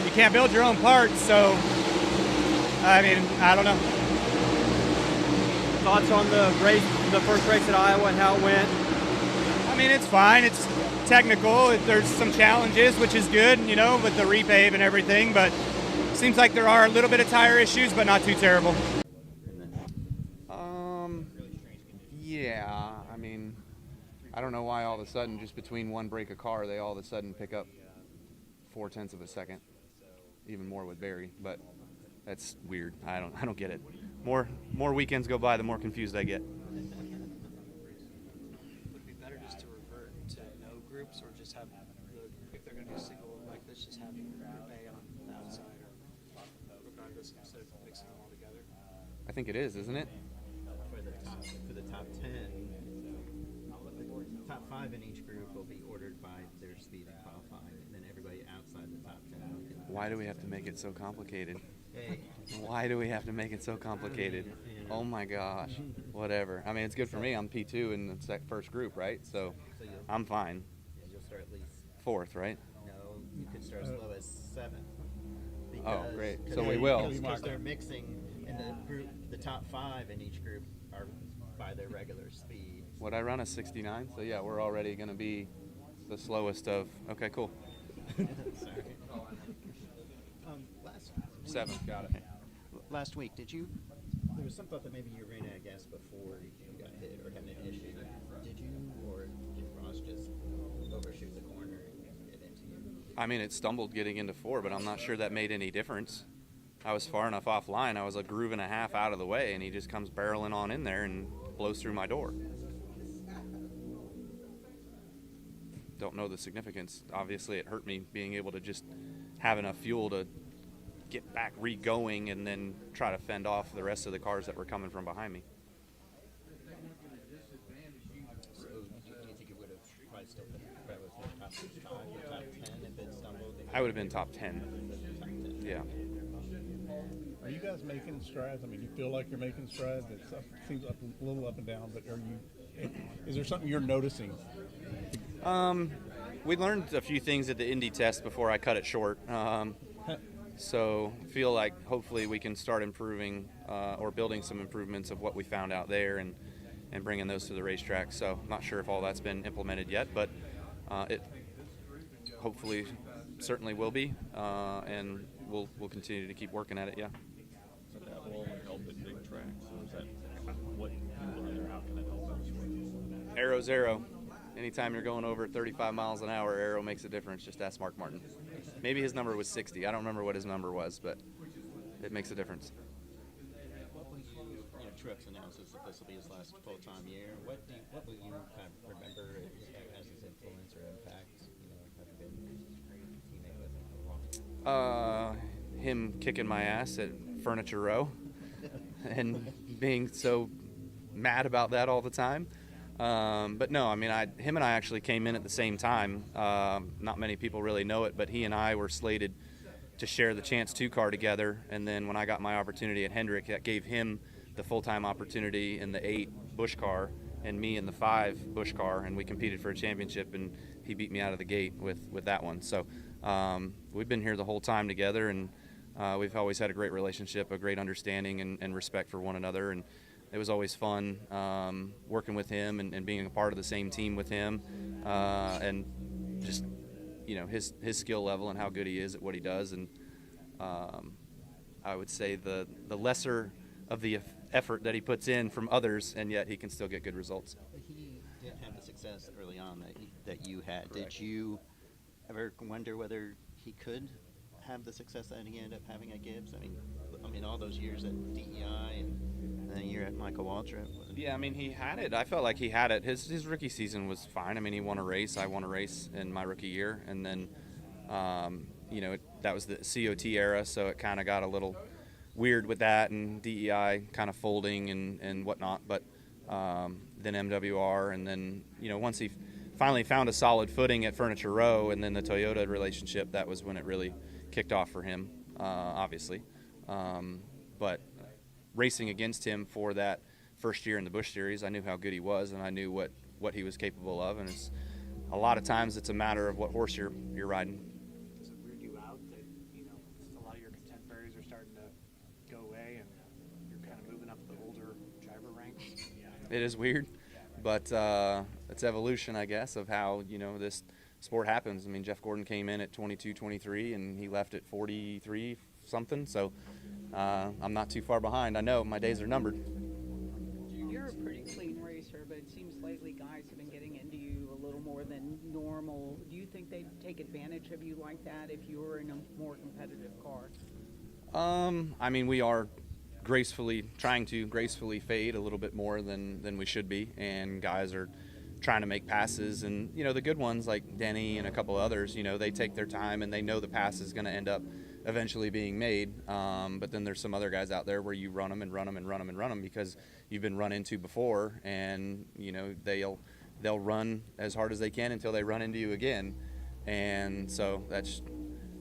You can't build your own parts, so I mean, I don't know. Thoughts on the race, the first race at Iowa, and how it went? I mean, it's fine. It's technical. There's some challenges, which is good, you know, with the repave and everything, but seems like there are a little bit of tire issues, but not too terrible. Yeah, I mean, I don't know why all of a sudden, just between one break of car, they all of a sudden pick up 0.4 of a second, even more with Barry, but that's weird. I don't get it. More weekends go by, the more confused I get. Would it be better just to revert to no groups, or just have, if they're going to do single like this, just have A on the outside or regardless instead of mixing them all together? I think it is, isn't it? For the top 10, the top 5 in each group will be ordered by their speed and qualifying, and then everybody outside the top 10. Why do we have to make it so complicated? Hey. Why do we have to make it so complicated? Oh my gosh. Whatever. I mean, it's good for me. I'm P2 in the first group, right? So I'm fine. You'll start at least 4th, right? No, you could start as low as 7th. Oh, great. So we will. Because they're mixing, in the group, the top 5 in each group are by their regular speed. Would I run a 69? So yeah, we're already going to be the slowest of. Okay, cool. Sorry. 7th, got it. Last week, there was some thought that maybe you ran out of gas before you got hit or had an issue. Did you, or did Ross just overshoot the corner and get into you? I mean, it stumbled getting into 4, but I'm not sure that made any difference. I was far enough offline. I was a groove and a half out of the way, and he just comes barreling on in there and blows through my door. Don't know the significance. Obviously, it hurt me being able to just have enough fuel to get back re-going and then try to fend off the rest of the cars that were coming from behind me. So do you think it would have probably still been probably within top 5 or top 10 if it stumbled? I would have been top 10. Yeah. Are you guys making strides? I mean, you feel like you're making strides? It seems up, a little up and down, but is there something you're noticing? We learned a few things at the Indy test before I cut it short. So feel like hopefully we can start improving or building some improvements of what we found out there and bringing those to the racetrack. So I'm not sure if all that's been implemented yet, but it hopefully certainly will be, and we'll continue to keep working at it. Yeah. So that will help at big tracks. So is that what you learned there? How can it help us? Arrow's arrow. Anytime you're going over 35 miles an hour, arrow makes a difference. Just ask Mark Martin. Maybe his number was 60. I don't remember what his number was, but it makes a difference. Truex announces that this will be his last full-time year. What will you kind of remember as his influence or impact? Having been a teammate with him? Him kicking my ass at Furniture Row and being so mad about that all the time. But no, I mean, him and I actually came in at the same time. Not many people really know it, but he and I were slated to share the Chance 2 car together. And then when I got my opportunity at Hendrick, that gave him the full-time opportunity in the 8 Busch car and me in the 5 Busch car. And we competed for a championship, and he beat me out of the gate with that one. So we've been here the whole time together, and we've always had a great relationship, a great understanding and respect for one another. And it was always fun working with him and being a part of the same team with him, and just his skill level and how good he is at what he does. And I would say the lesser of the effort that he puts in from others, and yet he can still get good results. He didn't have the success early on that you had. Correct. Did you ever wonder whether he could have the success that he ended up having at Gibbs? I mean, all those years at DEI and then a year at Michael Waltrip. Yeah, I mean, he had it. I felt like he had it. His rookie season was fine. I mean, he won a race. I won a race in my rookie year, and then that was the COT era, so it kind of got a little weird with that, and DEI kind of folding and whatnot. But then MWR, and then once he finally found a solid footing at Furniture Row, and then the Toyota relationship, that was when it really kicked off for him, obviously. But racing against him for that first year in the Busch Series, I knew how good he was, and I knew what he was capable of. And a lot of times it's a matter of what horse you're riding. Does it weird you out that just a lot of your contemporaries are starting to go away, and you're kind of moving up the older driver ranks? It is weird, but it's evolution, I guess, of how this sport happens. I mean, Jeff Gordon came in at 22, 23, and he left at 43 something. So I'm not too far behind. I know my days are numbered. You're a pretty clean racer, but it seems lately guys have been getting into you a little more than normal. Do you think they'd take advantage of you like that if you were in a more competitive car? I mean, we are trying to gracefully fade a little bit more than we should be, and guys are trying to make passes, and the good ones like Denny and a couple others, they take their time and they know the pass is going to end up eventually being made, but then there's some other guys out there where you run them and run them and run them and run them because you've been run into before, and they'll run as hard as they can until they run into you again. And so that's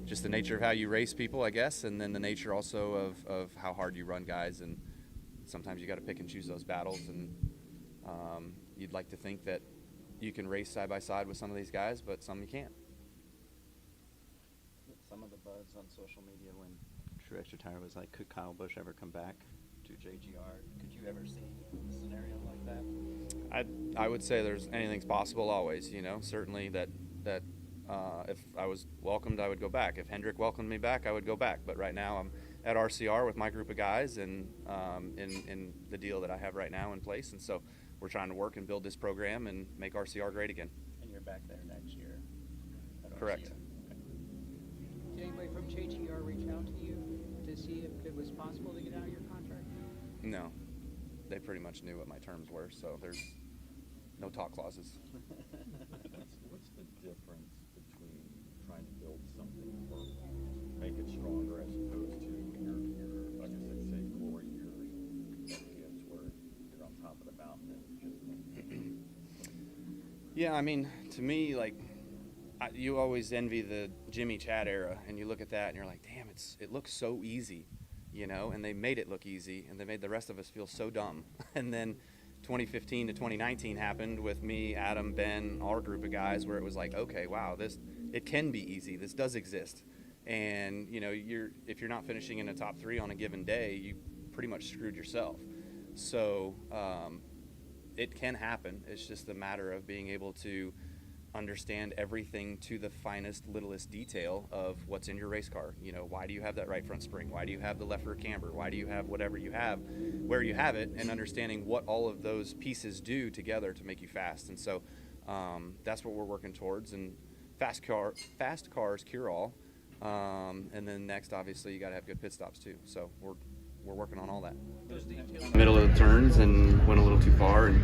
just the nature of how you race people, I guess, and then the nature also of how hard you run guys. And sometimes you got to pick and choose those battles, and you'd like to think that you can race side by side with some of these guys, but some you can't. Some of the buzz on social media when Truex retired was like, could Kyle Busch ever come back to JGR? Could you ever see a scenario like that? I would say anything's possible always, certainly that if I was welcomed, I would go back. If Hendrick welcomed me back, I would go back. But right now I'm at RCR with my group of guys and in the deal that I have right now in place. And so we're trying to work and build this program and make RCR great again. And you're back there next year at Correct. RCR. Did anybody from JGR reach out to you to to see if it was possible to get out of your contract? No, they pretty much knew what my terms were, so there's no talk clauses. What's the difference between trying to build something or make it stronger as opposed to your like I said, say glory years where you're on top of the mountain and just Yeah, I mean, to me, like, you always envy the Jimmy Chad era, and you look at that and you're like, damn, it looks so easy, you know, and they made it look easy, and they made the rest of us feel so dumb. And then 2015 to 2019 happened with me, Adam, Ben, our group of guys, where it was like, okay, wow, it can be easy. This does exist. And, you know, if you're not finishing in the top 3 on a given day, you pretty much screwed yourself. So it can happen. It's just a matter of being able to understand everything to the finest, littlest detail of what's in your race car. You know, why do you have that right front spring? Why do you have the left rear camber? Why do you have whatever you have, where you have it, and understanding what all of those pieces do together to make you fast. And so that's what we're working towards. And fast cars cure all. And then next, obviously, you got to have good pit stops too. So we're working on all that. Middle of the turns and went a little too far and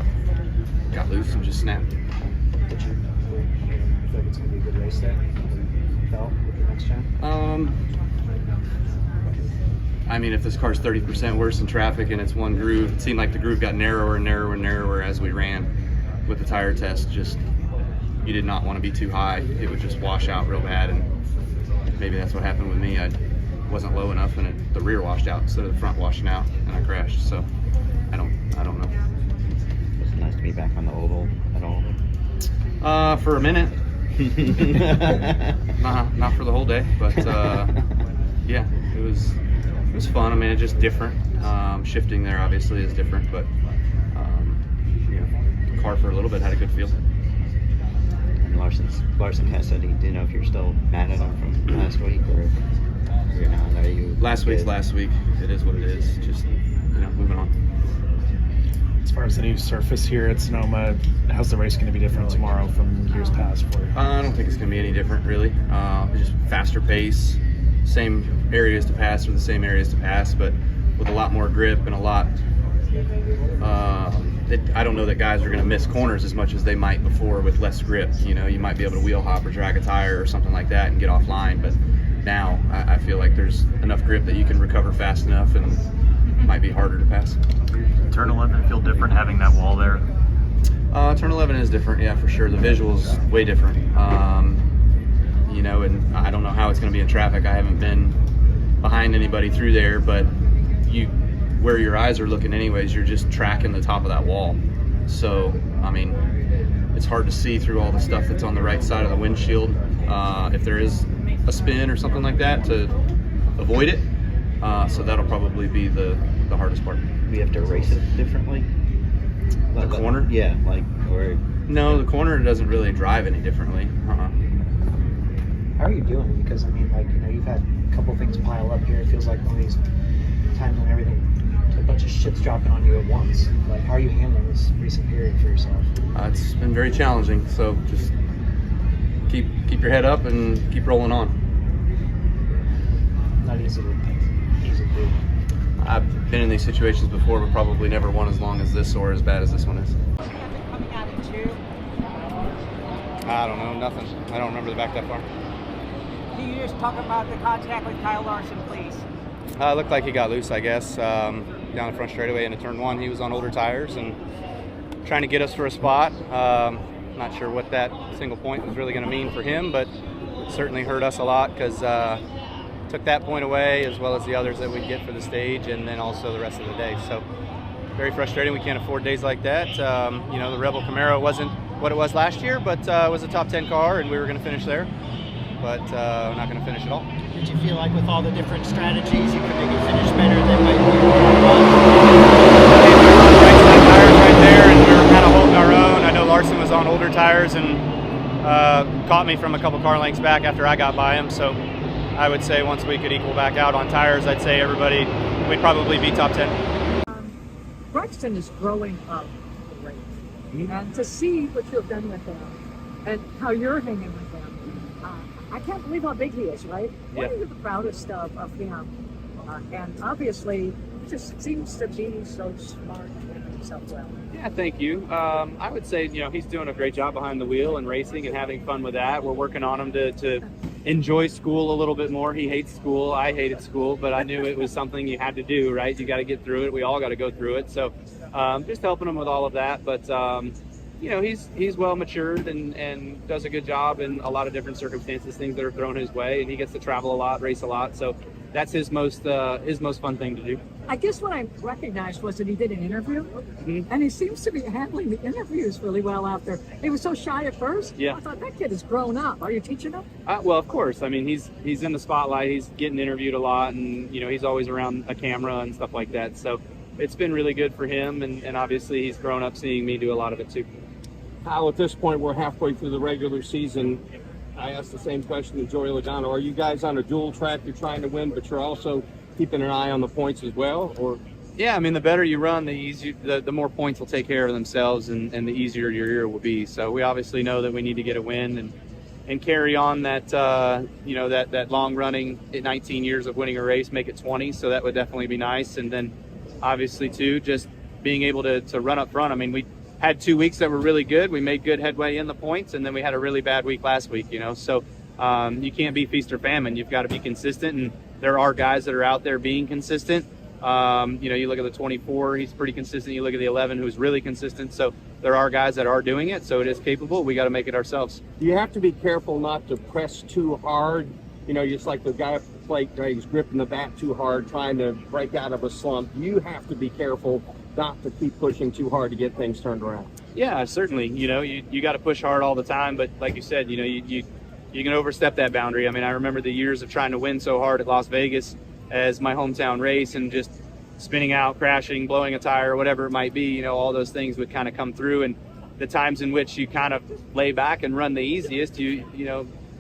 got loose and just snapped. I feel like it's going to be a good race there. Felt with the next gen? I mean, if this car's 30% worse in traffic and it's one groove, it seemed like the groove got narrower and narrower and narrower as we ran with the tire test. Just, you did not want to be too high. It would just wash out real bad, and maybe that's what happened with me. I wasn't low enough, and the rear washed out instead of the front washing out, and I crashed. So I don't know. It's nice to be back on the oval at all. For a minute. Not for the whole day, but yeah, it was fun. I mean, it's just different. Shifting there obviously is different, but the car for a little bit had a good feel. And Larson has said he didn't know if you're still mad at him from last week or you're not. Are you? Last week's last week. It is what it is. Just moving on. As far as the new surface here at Sonoma, how's the race going to be different tomorrow from years past for you? I don't think it's going to be any different, really. Just faster pace, same areas to pass or the same areas to pass, but with a lot more grip and a lot. I don't know that guys are going to miss corners as much as they might before with less grip. You know, you might be able to wheel hop or drag a tire or something like that and get offline, but now I feel like there's enough grip that you can recover fast enough and it might be harder to pass. Turn 11 feel different having that wall there? Turn 11 is different, yeah, for sure. The visual's way different. You know, and I don't know how it's going to be in traffic. I haven't been behind anybody through there, but where your eyes are looking anyways, you're just tracking the top of that wall. So, I mean, it's hard to see through all the stuff that's on the right side of the windshield. If there is a spin or something like that, to avoid it. So that'll probably be the hardest part. We have to race it differently? The corner? Yeah, No, the corner doesn't really drive any differently. How are you doing? Because, I mean, you've had a couple things pile up here. It feels like one of these times when a bunch of shit's dropping on you at once. Like, how are you handling this recent period for yourself? It's been very challenging, so just keep your head up and keep rolling on. Not easy to do. I've been in these situations before, but probably never one as long as this or as bad as this one is. Coming out at 2? I don't know, nothing. I don't remember the back that far. Can you just talk about the contact with Kyle Larson, please? It looked like he got loose, I guess, down the front straightaway into turn 1. He was on older tires and trying to get us for a spot. Not sure what that single point was really going to mean for him, but it certainly hurt us a lot because took that point away as well as the others that we get for the stage and then also the rest of the day. So very frustrating. We can't afford days like that. The Rebel Camaro wasn't what it was last year, but it was a top 10 car and we were going to finish there, but we're not going to finish at all. Did you feel like with all the different strategies you could maybe finish better than what you tires right there and we were kind of holding our own. I know Larson was on older tires and caught me from a couple car lengths back after I got by him, so I would say once we could equal back out on tires, I'd say we'd probably be top 10. Braxton is growing up great. And to see what you have done with him and how you're hanging with him, I can't believe how big he is, right? What are you the proudest of him And obviously, just seems to be so smart and himself well. Yeah, thank you. I would say, he's doing a great job behind the wheel and racing and having fun with that. We're working on him to enjoy school a little bit more. He hates school. I hated school, but I knew it was something you had to do, right? You got to get through it. We all got to go through it. So just helping him with all of that. But, he's well matured and does a good job in a lot of different circumstances, things that are thrown his way. And he gets to travel a lot, race a lot. So that's his most fun thing to do. I guess what I recognized was that he did an interview, and he seems to be handling the interviews really well out there. He was so shy at first. Yeah. I thought, that kid has grown up. Are you teaching him? Well, of course. I mean, he's in the spotlight. He's getting interviewed a lot, and he's always around a camera and stuff like that. So it's been really good for him, and obviously he's grown up seeing me do a lot of it too. Kyle, at this point, we're halfway through the regular season. I asked the same question to Joey Logano. Are you guys on a dual track? You're trying to win, but you're also keeping an eye on the points as well? Or yeah, I mean, the better you run, the more points will take care of themselves, and the easier your year will be. So we obviously know that we need to get a win and carry on that that long running 19 years of winning a race, make it 20. So that would definitely be nice. And then obviously too, just being able to run up front. I mean, we had 2 weeks that were really good. We made good headway in the points, and then we had a really bad week last week. So you can't be feast or famine. You've got to be consistent, and there are guys that are out there being consistent. You look at the 24, he's pretty consistent. You look at the 11, who's really consistent. So there are guys that are doing it, so it is capable. We got to make it ourselves. You have to be careful not to press too hard. Just like the guy at the plate, right, he's gripping the bat too hard, trying to break out of a slump. You have to be careful not to keep pushing too hard to get things turned around. Yeah, certainly. You got to push hard all the time, but like you said, you can overstep that boundary. I mean, I remember the years of trying to win so hard at Las Vegas as my hometown race, and just spinning out, crashing, blowing a tire, whatever it might be. All those things would kind of come through, and the times in which you kind of lay back and run the easiest,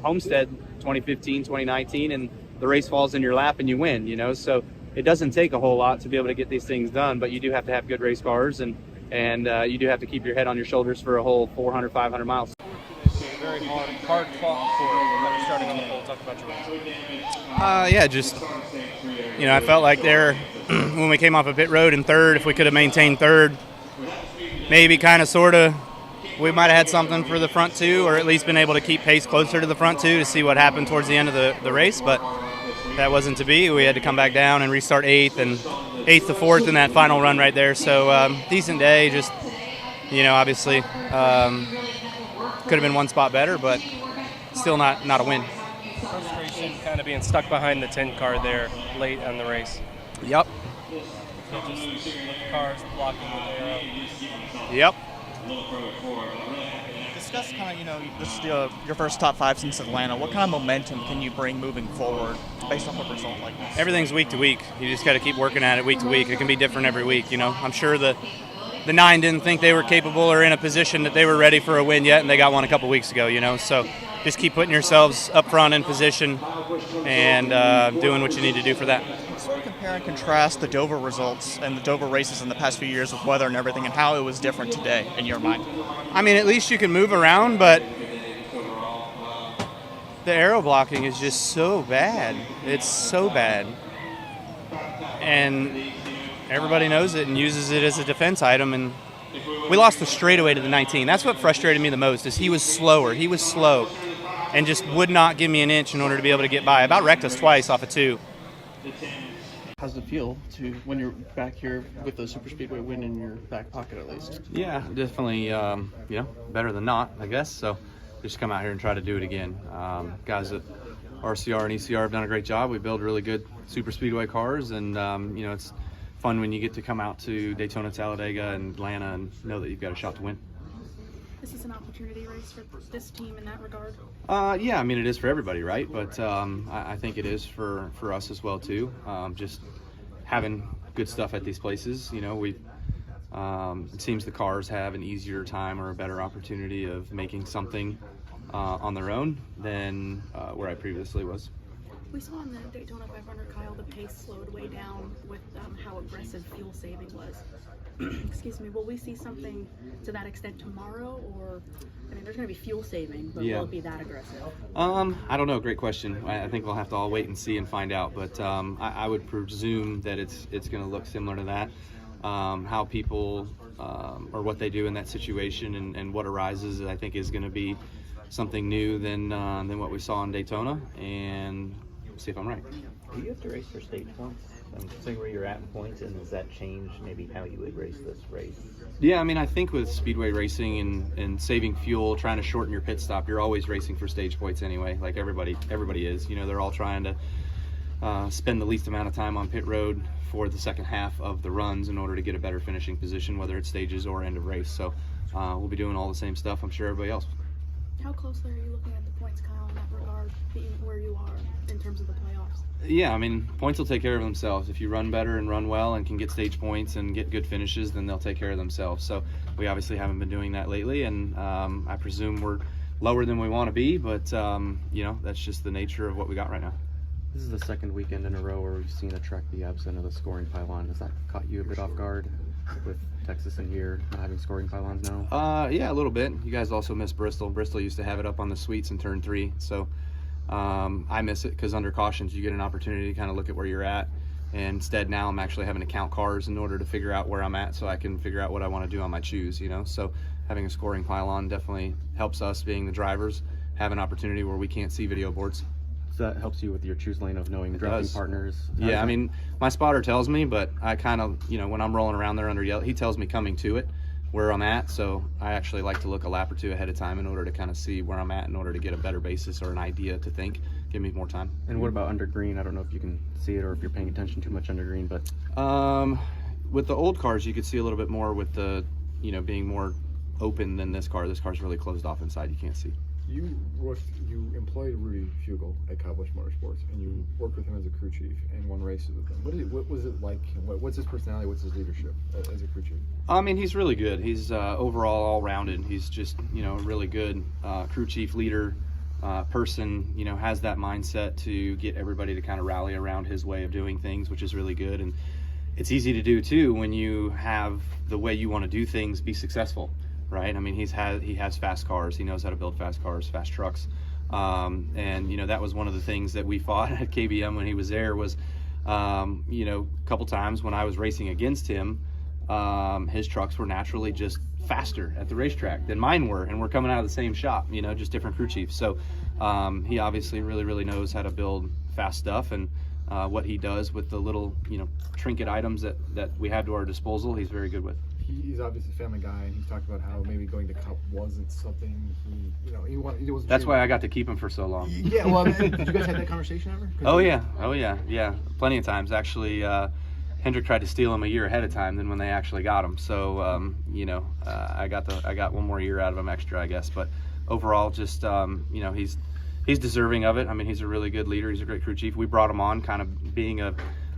Homestead 2015, 2019, and the race falls in your lap and you win. So it doesn't take a whole lot to be able to get these things done, but you do have to have good race cars, and you do have to keep your head on your shoulders for a whole 400, 500 miles. Very hard fought for starting on the pole. Talk about your race. I felt like there, when we came off a pit road in third, if we could have maintained third, maybe kind of sort of, we might have had something for the front two, or at least been able to keep pace closer to the front two to see what happened towards the end of the race, but that wasn't to be. We had to come back down and restart eighth to fourth in that final run right there. So decent day, just, obviously could have been one spot better, but still not a win. Frustration kind of being stuck behind the 10 car there late on the race. Yep. Just cars blocking the arrow. Yep. Discuss kind of, this is your first top 5 since Atlanta. What kind of momentum can you bring moving forward based off a result like this? Everything's week to week. You just got to keep working at it week to week. It can be different every week. I'm sure the 9 didn't think they were capable or in a position that they were ready for a win yet, and they got one a couple weeks ago. So just keep putting yourselves up front in position and doing what you need to do for that. Sort of compare and contrast the Dover results and the Dover races in the past few years with weather and everything, and how it was different today in your mind. I mean, at least you can move around, but the aero blocking is just so bad. It's so bad. And everybody knows it and uses it as a defense item, and we lost the straightaway to the 19. That's what frustrated me the most, is he was slower. He was slow and just would not give me an inch in order to be able to get by. About wrecked us twice off of 2. How's it feel to when you're back here with the super speedway win in your back pocket at least? Yeah, definitely, better than not, I guess. So just come out here and try to do it again. Guys at RCR and ECR have done a great job. We build really good super speedway cars, and it's fun when you get to come out to Daytona, Talladega, and Atlanta and know that you've got a shot to win. Is this an opportunity race for this team in that regard? Yeah, I mean, it is for everybody, right? But I think it is for us as well, too. Just having good stuff at these places. It seems the cars have an easier time or a better opportunity of making something on their own than where I previously was. We saw in the Daytona 500, Kyle, the pace slowed way down with how aggressive aggressive fuel saving was. Excuse me, will we see something to that extent tomorrow, or, I mean, there's going to be fuel saving, but Yeah. will it be that aggressive? I don't know. Great question. I think we'll have to all wait and see and find out. But I would presume that it's going to look similar to that. How people or what they do in that situation and what arises, I think, is going to be something new than what we saw in Daytona. And we'll see if I'm right. Do you have to race for stage points? I'm seeing where you're at in points, and does that change maybe how you would race this race? Yeah, I mean, I think with speedway racing and saving fuel, trying to shorten your pit stop, you're always racing for stage points anyway. Like everybody is. You know, they're all trying to spend the least amount of time on pit road for the second half of the runs in order to get a better finishing position, whether it's stages or end of race. So we'll be doing all the same stuff, I'm sure everybody else. How closely are you looking at the points, Kyle, in that regard, being where you are in terms of the playoffs? Yeah, I mean, points will take care of themselves. If you run better and run well and can get stage points and get good finishes, then they'll take care of themselves. So we obviously haven't been doing that lately, and I presume we're lower than we want to be, but you know, that's just the nature of what we got right now. This is the second weekend in a row where we've seen a track be absent of the scoring pylon. Has that caught you a bit off guard with Texas and here not having scoring pylons now? Yeah, a little bit. You guys also miss Bristol. Bristol used to have it up on the suites in turn 3, so I miss it because under cautions you get an opportunity to kind of look at where you're at. And instead now I'm actually having to count cars in order to figure out where I'm at so I can figure out what I want to do on my choose, you know. So having a scoring pylon definitely helps us, being the drivers, have an opportunity where we can't see video boards. So that helps you with your choose lane of knowing driving partners? Yeah, I mean, my spotter tells me, but I kind of, you know, when I'm rolling around there under yellow, he tells me coming to it where I'm at. So I actually like to look a lap or two ahead of time in order to kind of see where I'm at in order to get a better basis or an idea to think. Give me more time. And what about under green? I don't know if you can see it or if you're paying attention too much under green, but with the old cars, you could see a little bit more with the, you know, being more open than this car. This car's really closed off inside. You can't see. You employed Rudy Fugel at Kyle Busch Motorsports, and you worked with him as a crew chief and won races with him. What was it like? What's his personality? What's his leadership as a crew chief? I mean, he's really good. He's overall all-rounded. He's just, you know, really good crew chief, leader, person. You know, has that mindset to get everybody to kind of rally around his way of doing things, which is really good. And it's easy to do too when you have the way you want to do things be successful. Right, I mean, he has fast cars. He knows how to build fast cars, fast trucks, and you know, that was one of the things that we fought at KBM when he was there. Was you know, a couple times when I was racing against him, his trucks were naturally just faster at the racetrack than mine were, and we're coming out of the same shop. You know, just different crew chiefs. So he obviously really knows how to build fast stuff, and what he does with the little, you know, trinket items that we have to our disposal, he's very good with. He's obviously a family guy, and he's talked about how maybe going to Cup wasn't something he wasn't. That's why I got to keep him for so long. Yeah, well, did you guys have that conversation ever? Oh yeah, plenty of times. Actually, Hendrick tried to steal him a year ahead of time than when they actually got him. So you know, I got one more year out of him extra, I guess. But overall, just you know, he's deserving of it. I mean, he's a really good leader. He's a great crew chief. We brought him on kind of being a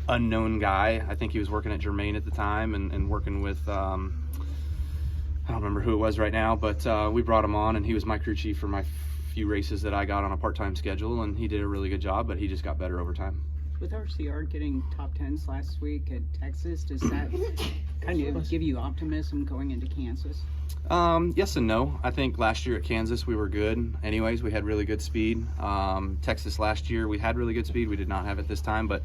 unknown guy. I think he was working at Germain at the time and working with I don't remember who it was right now, but we brought him on, and he was my crew chief for my few races that I got on a part-time schedule, and he did a really good job, but he just got better over time. With RCR getting top 10s last week at Texas, does that kind of give you optimism going into Kansas? Yes and no. I think last year at Kansas we were good. Anyways, we had really good speed. Texas last year we had really good speed. We did not have it this time, but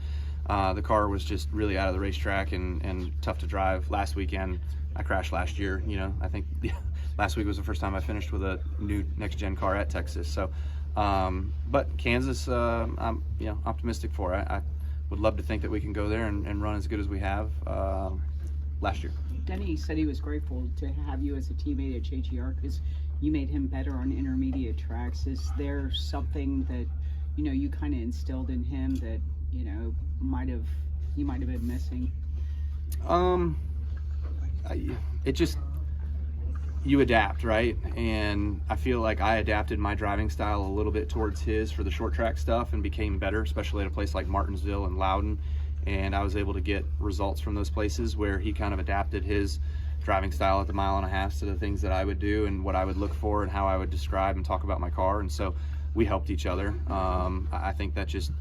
the car was just really out of the racetrack and tough to drive. Last weekend, I crashed last year. You know, I think last week was the first time I finished with a new next-gen car at Texas. So, but Kansas, I'm optimistic for. I would love to think that we can go there and run as good as we have last year. Denny said he was grateful to have you as a teammate at JGR because you made him better on intermediate tracks. Is there something that, you know, you kind of instilled in him that, you know, you might have been missing? You adapt, right? And I feel like I adapted my driving style a little bit towards his for the short track stuff and became better, especially at a place like Martinsville and Loudon. And I was able to get results from those places where he kind of adapted his driving style at the 1.5 miles to the things that I would do and what I would look for and how I would describe and talk about my car. And so we helped each other. I think that just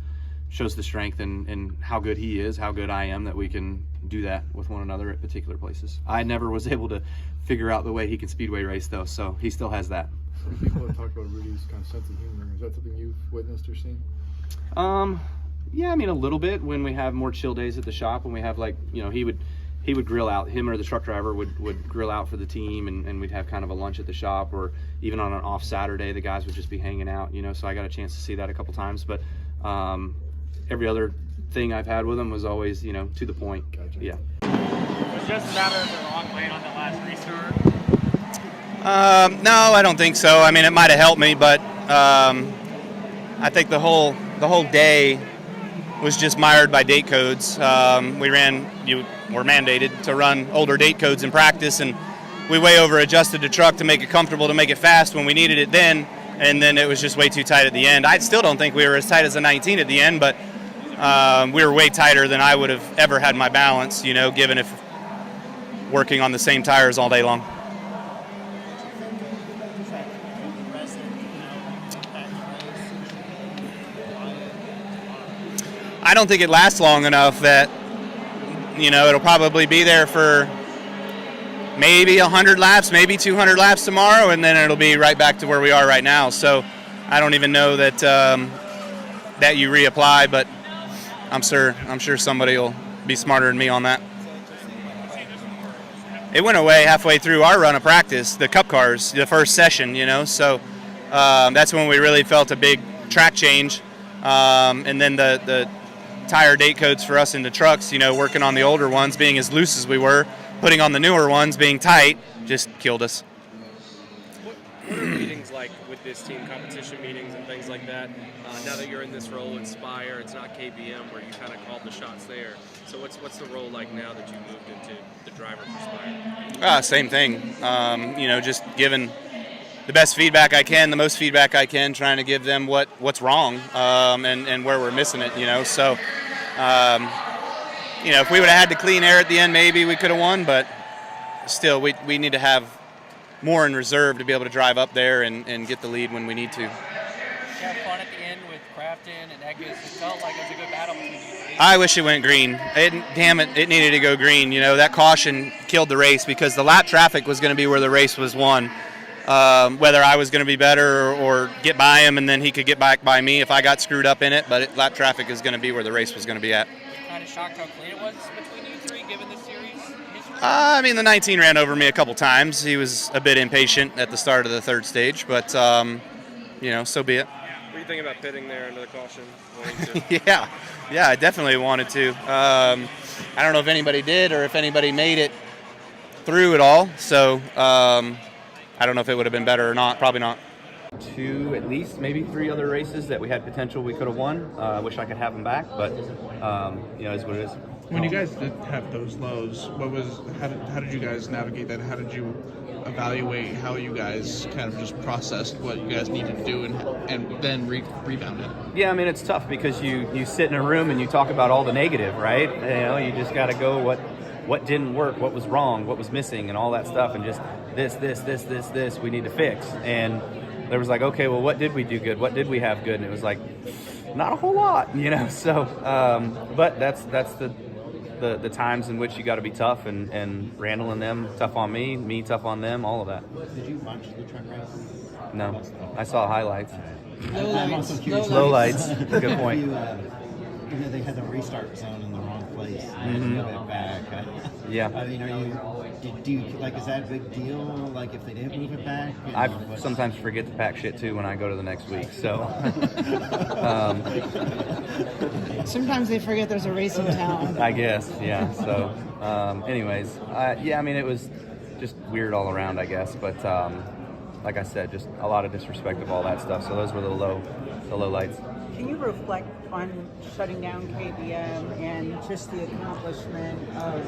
shows the strength and how good he is, how good I am, that we can do that with one another at particular places. I never was able to figure out the way he can speedway race though, so he still has that. Some people have talked about Rudy's kind of sense of humor. Is that something you've witnessed or seen? Yeah, I mean a little bit when we have more chill days at the shop, when we have like, you know, he would grill out, him or the truck driver would grill out for the team, and we'd have kind of a lunch at the shop, or even on an off Saturday the guys would just be hanging out, you know, so I got a chance to see that a couple times. But every other thing I've had with him was always, you know, to the point. Gotcha. Yeah. Was it just a matter of the wrong lane on the last restart? No, I don't think so. I mean, it might have helped me, but I think the whole day was just mired by date codes. You were mandated to run older date codes in practice, and we way over adjusted the truck to make it comfortable, to make it fast when we needed it then, and then it was just way too tight at the end. I still don't think we were as tight as a 19 at the end, but we were way tighter than I would have ever had my balance, you know, given if working on the same tires all day long. I don't think it lasts long enough that, you know, it'll probably be there for maybe 100 laps, maybe 200 laps tomorrow, and then it'll be right back to where we are right now. So I don't even know that that you reapply, but I'm sure somebody will be smarter than me on that. It went away halfway through our run of practice, the Cup cars, the first session, you know, so that's when we really felt a big track change, and then the tire date codes for us in the trucks, you know, working on the older ones, being as loose as we were, putting on the newer ones, being tight, just killed us. What are meetings like with this team, competition meetings and things like that? Now that you're in this role in Spire, it's not KBM where you kind of called the shots there. So what's the role like now that you moved into the driver for Spire? Same thing. You know, just giving the best feedback I can, the most feedback I can, trying to give them what's wrong and where we're missing it, you know. So, you know, if we would have had the clean air at the end, maybe we could have won, but still, we need to have more in reserve to be able to drive up there and get the lead when we need to. Did you have fun at the end with Crafton and Eggers? It felt like it was a good battle between you. I wish it went green. Damn it, it needed to go green. You know, that caution killed the race because the lap traffic was going to be where the race was won. Whether I was going to be better or get by him and then he could get back by me if I got screwed up in it, but lap traffic is going to be where the race was going to be at. Kind of shocked how clean it was between you three, given the series history? I mean, the 19 ran over me a couple times. He was a bit impatient at the start of the third stage, but, you know, so be it. What do you think about pitting there under the caution? Yeah, I definitely wanted to. I don't know if anybody did or if anybody made it through it all, so I don't know if it would have been better or not. Probably not. 2, at least, maybe 3 other races that we had potential we could have won. I wish I could have them back, but you know, it's what it is. When you guys did have those lows, how did you guys navigate that? How did you evaluate how you guys kind of just processed what you guys needed to do and then rebounded? Yeah, I mean, it's tough because you sit in a room and you talk about all the negative, right? You know, you just got to go what didn't work, what was wrong, what was missing, and all that stuff, and just this we need to fix. And there was like, okay, well, what did we do good? What did we have good? And it was like, not a whole lot, you know. So, but that's the times in which you got to be tough, and Randall and them tough on me tough on them, all of that. Did you watch the truck race? No, I saw highlights. I'm also curious. Low lights. Good point. You know, they had the restart zone in the wrong place. Mhm. And move it back. Yeah. I mean, do you like, is that a big deal? Like, if they didn't move it back? You know, I sometimes forget to pack shit too when I go to the next week. So. Sometimes they forget there's a race in town. I guess, yeah. So, anyways, yeah. I mean, it was just weird all around, I guess. But like I said, just a lot of disrespect of all that stuff. So those were the low lights. Can you reflect on shutting down KBM and just the accomplishment of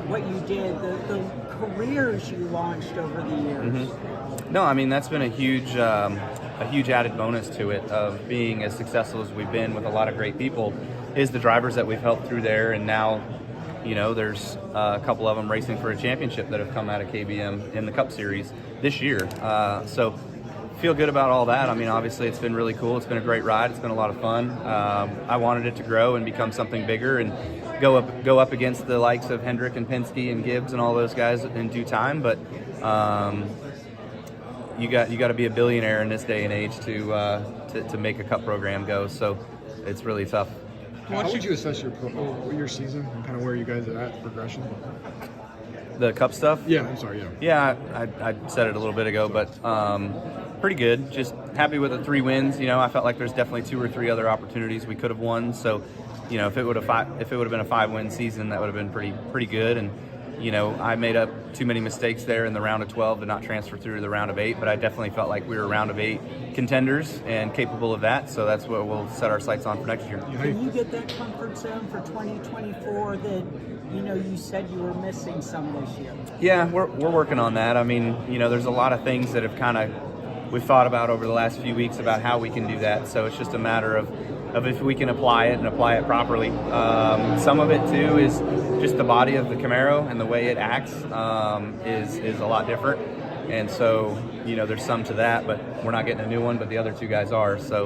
what you did, the careers you launched over the years? Mm-hmm. No, I mean, that's been a huge added bonus to it, of being as successful as we've been with a lot of great people, is the drivers that we've helped through there. And now, you know, there's a couple of them racing for a championship that have come out of KBM in the Cup Series this year. So feel good about all that. I mean, obviously it's been really cool. It's been a great ride. It's been a lot of fun. I wanted it to grow and become something bigger, and go up against the likes of Hendrick and Penske and Gibbs and all those guys in due time. But you got to be a billionaire in this day and age to make a Cup program go. So it's really tough. How would you assess your season and kind of where you guys are at progression? The Cup stuff? Yeah, I'm sorry. Yeah. Yeah, I said it a little bit ago, but pretty good. Just happy with the 3 wins. You know, I felt like there's definitely 2 or 3 other opportunities we could have won. So, you know, if it would have been a 5-win season, that would have been pretty good. And you know, I made up too many mistakes there in the round of 12 to not transfer through to the round of 8. But I definitely felt like we were round of 8 contenders and capable of that. So that's what we'll set our sights on for next year. Can you get that comfort zone for 2024 that, you know, you said you were missing some this year? Yeah, we're working on that. I mean, you know, there's a lot of things that have we've thought about over the last few weeks about how we can do that. So it's just a matter of if we can apply it and apply it properly. Some of it too is just the body of the Camaro and the way it acts is a lot different. And so, you know, there's some to that, but we're not getting a new one, but the other 2 guys are. So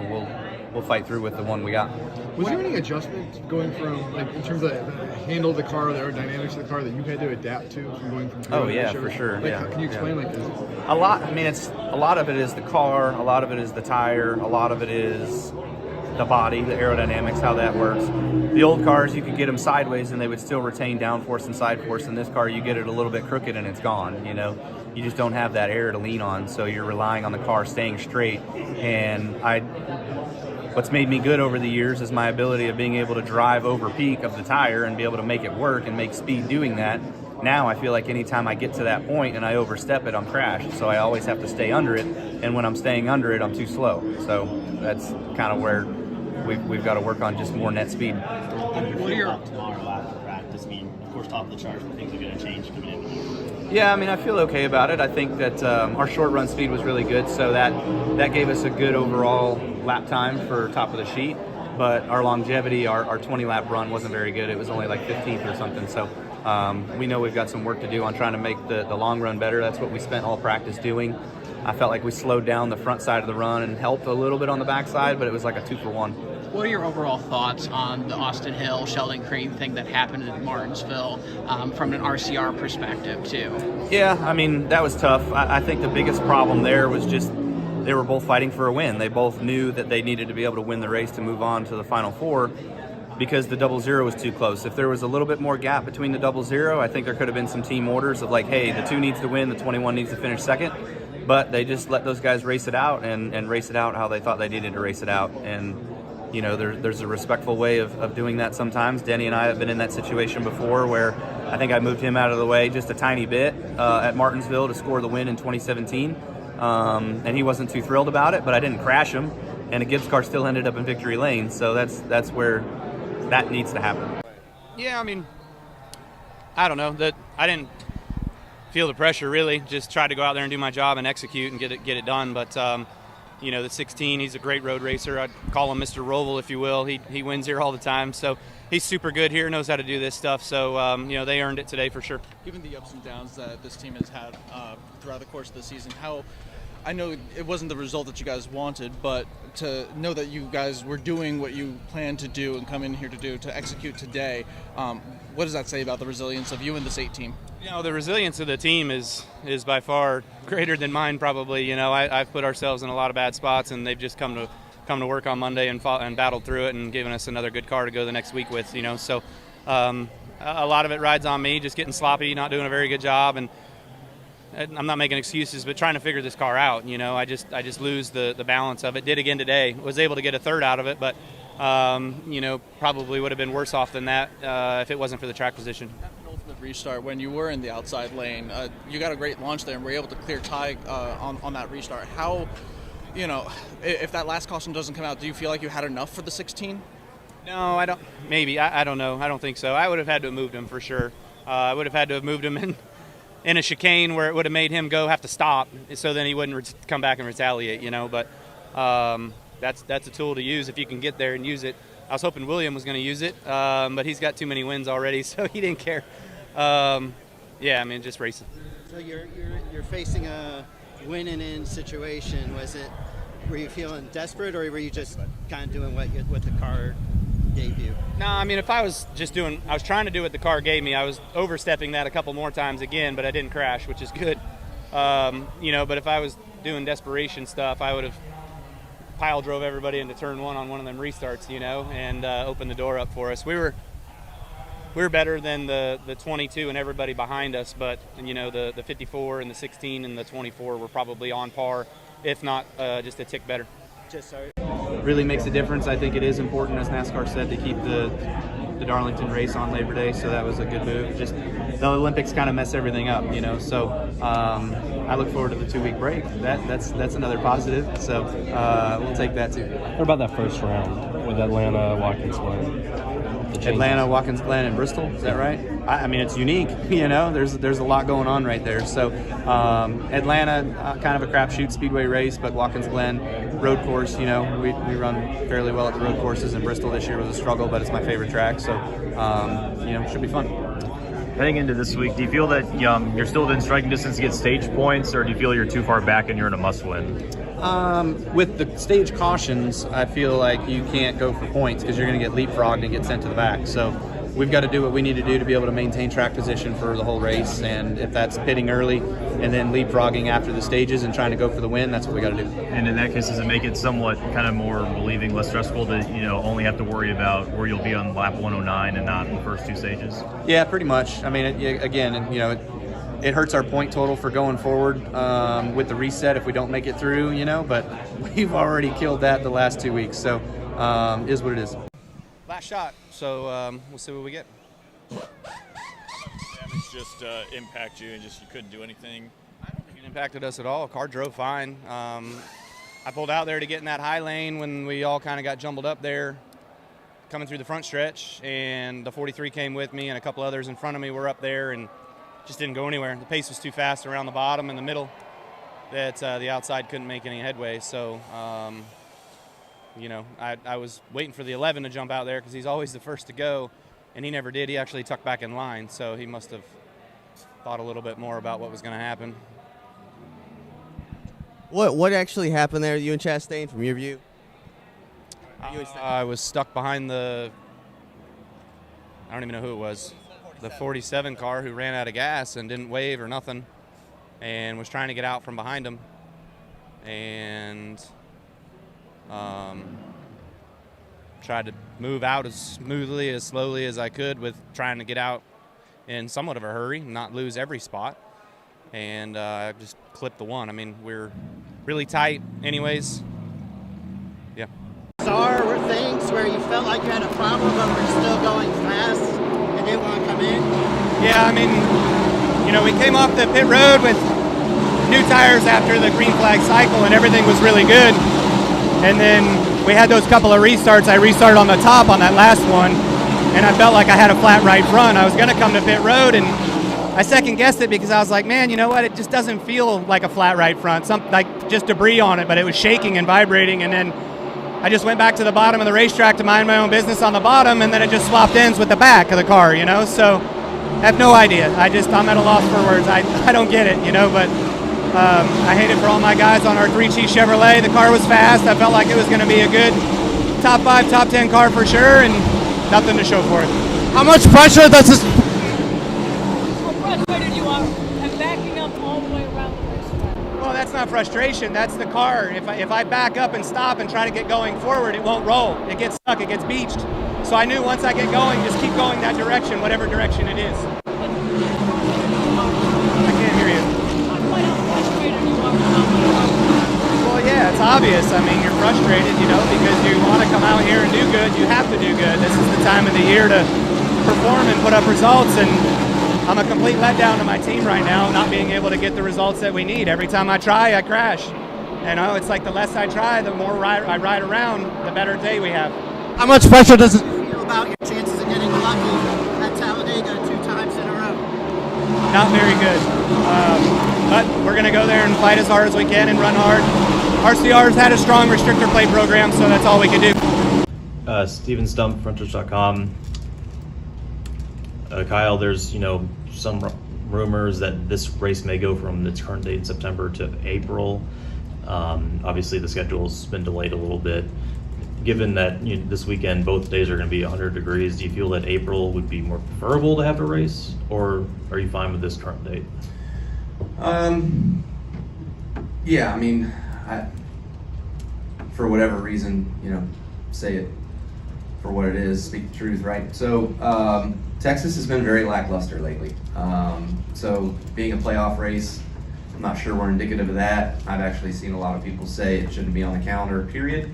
we'll fight through with the one we got. Was there any adjustment going from, like, in terms of the handle of the car, the aerodynamics of the car that you had to adapt to from going from? Oh yeah, for sure. Like, yeah. Can you explain like this? A lot. I mean, a lot of it is the car. A lot of it is the tire. A lot of it is the body, the aerodynamics, how that works. The old cars, you could get them sideways and they would still retain downforce and side force. In this car, you get it a little bit crooked and it's gone. You know, you just don't have that air to lean on, so you're relying on the car staying straight. And what's made me good over the years is my ability of being able to drive over peak of the tire and be able to make it work and make speed doing that. Now I feel like anytime I get to that point and I overstep it, I'm crashed. So I always have to stay under it. And when I'm staying under it, I'm too slow. So that's kind of where we've got to work on just more net speed. What are your tomorrow after practice? I mean, of course, top of the charts, but things are going to change coming in. Yeah, I mean, I feel okay about it. I think that our short run speed was really good, so that gave us a good overall lap time for top of the sheet. But our longevity, our 20 lap run wasn't very good. It was only like 15th or something. So we know we've got some work to do on trying to make the long run better. That's what we spent all practice doing. I felt like we slowed down the front side of the run and helped a little bit on the back side, but it was like a 2-for-1. What are your overall thoughts on the Austin Hill, Sheldon Cream thing that happened at Martinsville from an RCR perspective, too? Yeah, I mean, that was tough. I think the biggest problem there was just they were both fighting for a win. They both knew that they needed to be able to win the race to move on to the Final Four because the 0-0 was too close. If there was a little bit more gap between the 0-0, I think there could have been some team orders of like, hey, the 2 needs to win, the 21 needs to finish second. But they just let those guys race it out and race it out how they thought they needed to race it out. And you know, there's a respectful way of doing that sometimes. Denny and I have been in that situation before where I think I moved him out of the way just a tiny bit at Martinsville to score the win in 2017. And he wasn't too thrilled about it, but I didn't crash him. And a Gibbs car still ended up in victory lane. So that's where that needs to happen. Yeah, I mean, I don't know. That I didn't feel the pressure really. Just tried to go out there and do my job and execute and get it done. But you know, the 16, he's a great road racer. I'd call him Mr. Roval, if you will. He wins here all the time. So he's super good here, knows how to do this stuff. So, you know, they earned it today for sure. Given the ups and downs that this team has had throughout the course of the season, I know it wasn't the result that you guys wanted, but to know that you guys were doing what you planned to do and come in here to do, to execute today, what does that say about the resilience of you and this 8 team? You know, the resilience of the team is by far greater than mine probably. You know, I've put ourselves in a lot of bad spots, and they've just come to work on Monday and battled through it and given us another good car to go the next week with, you know. So a lot of it rides on me, just getting sloppy, not doing a very good job, and I'm not making excuses, but trying to figure this car out. You know, I just lose the balance of it. Did again today. Was able to get a third out of it, but you know, probably would have been worse off than that if it wasn't for the track position. Ultimate restart, when you were in the outside lane, you got a great launch there and were able to clear Ty on that restart. How, you know, if that last caution doesn't come out, do you feel like you had enough for the 16? No, I don't. Maybe. I don't know. I don't think so. I would have had to have moved him for sure. I would have had to have moved him in a chicane where it would have made him have to stop, so then he wouldn't come back and retaliate, you know. But that's a tool to use if you can get there and use it. I was hoping William was going to use it, but he's got too many wins already, so he didn't care. Yeah, I mean, just racing. So you're facing a win and in situation. Were you feeling desperate, or were you just kind of doing what the car gave you? No, I mean, if I was trying to do what the car gave me. I was overstepping that a couple more times again, but I didn't crash, which is good. But if I was doing desperation stuff, I would have pile drove everybody into turn one on one of them restarts, and opened the door up for us. We were better than the 22 and everybody behind us, but the 54 and the 16 and the 24 were probably on par, if not just a tick better. Just so really makes a difference. I think it is important, as NASCAR said, to keep the Darlington race on Labor Day, so that was a good move. Just the Olympics kind of mess everything up, so I look forward to the 2-week break. That's another positive, so we'll take that too. What about that first round with Atlanta, Watkins Glen? Atlanta, Watkins Glen, and Bristol, is that right? I mean, it's unique, there's a lot going on right there. So Atlanta, kind of a crapshoot speedway race, but Watkins Glen, road course, we run fairly well at the road courses, and Bristol this year was a struggle, but it's my favorite track, so should be fun. Heading into this week, do you feel that you're still within striking distance to get stage points, or do you feel you're too far back and you're in a must-win? With the stage cautions, I feel like you can't go for points because you're going to get leapfrogged and get sent to the back. So we've got to do what we need to do to be able to maintain track position for the whole race. And if that's pitting early and then leapfrogging after the stages and trying to go for the win, that's what we got to do. And in that case, does it make it somewhat kind of more relieving, less stressful to only have to worry about where you'll be on lap 109 and not in the first two stages? Yeah, pretty much. I mean, it hurts our point total for going forward with the reset if we don't make it through, but we've already killed that the last 2 weeks. So is what it is. Last shot, so we'll see what we get. Damage just impact you and just you couldn't do anything? I don't think it impacted us at all. The car drove fine. I pulled out there to get in that high lane when we all kind of got jumbled up there coming through the front stretch, and the 43 came with me and a couple others in front of me were up there and just didn't go anywhere. The pace was too fast around the bottom and the middle that the outside couldn't make any headway. So, I was waiting for the 11 to jump out there because he's always the first to go, and he never did. He actually tucked back in line, so he must have thought a little bit more about what was going to happen. What actually happened there, you and Chastain, from your view? I was stuck behind I don't even know who it was. The 47 car who ran out of gas and didn't wave or nothing and was trying to get out from behind him, and tried to move out as smoothly, as slowly as I could with trying to get out in somewhat of a hurry, not lose every spot, and I just clipped the one. I mean, we're really tight anyways. Yeah. Were things where you felt like you had a problem but were still going fast and didn't want to come in? Yeah, I mean, we came off the pit road with new tires after the green flag cycle and everything was really good. And then we had those couple of restarts. I restarted on the top on that last one, and I felt like I had a flat right front. I was going to come to pit road, and I second guessed it because I was like, man, you know what? It just doesn't feel like a flat right front. Like just debris on it, but it was shaking and vibrating. And then I just went back to the bottom of the racetrack to mind my own business on the bottom, and then it just swapped ends with the back of the car, So I have no idea. I'm at a loss for words. I don't get it, but I hate it for all my guys on our 3-Chief Chevrolet. The car was fast. I felt like it was going to be a good top 5, top 10 car for sure, and nothing to show for it. How much pressure does this? How frustrated you are and backing up all the way around the racetrack? Well, that's not frustration. That's the car. If I back up and stop and try to get going forward, it won't roll. It gets stuck. It gets beached. So I knew once I get going, just keep going that direction, whatever direction it is. I can't hear you. Well, yeah, it's obvious. I mean, you're frustrated, because you want to come out here and do good. You have to do good. This is the time of the year to perform and put up results, and I'm a complete letdown to my team right now, not being able to get the results that we need. Every time I try, I crash. It's like the less I try, the more I ride around, the better day we have. How much pressure does it feel about your chances of getting lucky at Talladega 2 times in a row? Not very good. But we're going to go there and fight as hard as we can and run hard. RCR's had a strong restrictor plate program, so that's all we can do. Steven Stump, Frontstretch.com. Kyle, there's some rumors that this race may go from its current date in September to April. Obviously, the schedule's been delayed a little bit. given that this weekend both days are going to be 100 degrees, do you feel that April would be more preferable to have a race, or are you fine with this current date? Yeah, I mean, for whatever reason, say it for what it is, speak the truth, right? So Texas has been very lackluster lately. So being a playoff race, I'm not sure we're indicative of that. I've actually seen a lot of people say it shouldn't be on the calendar, period.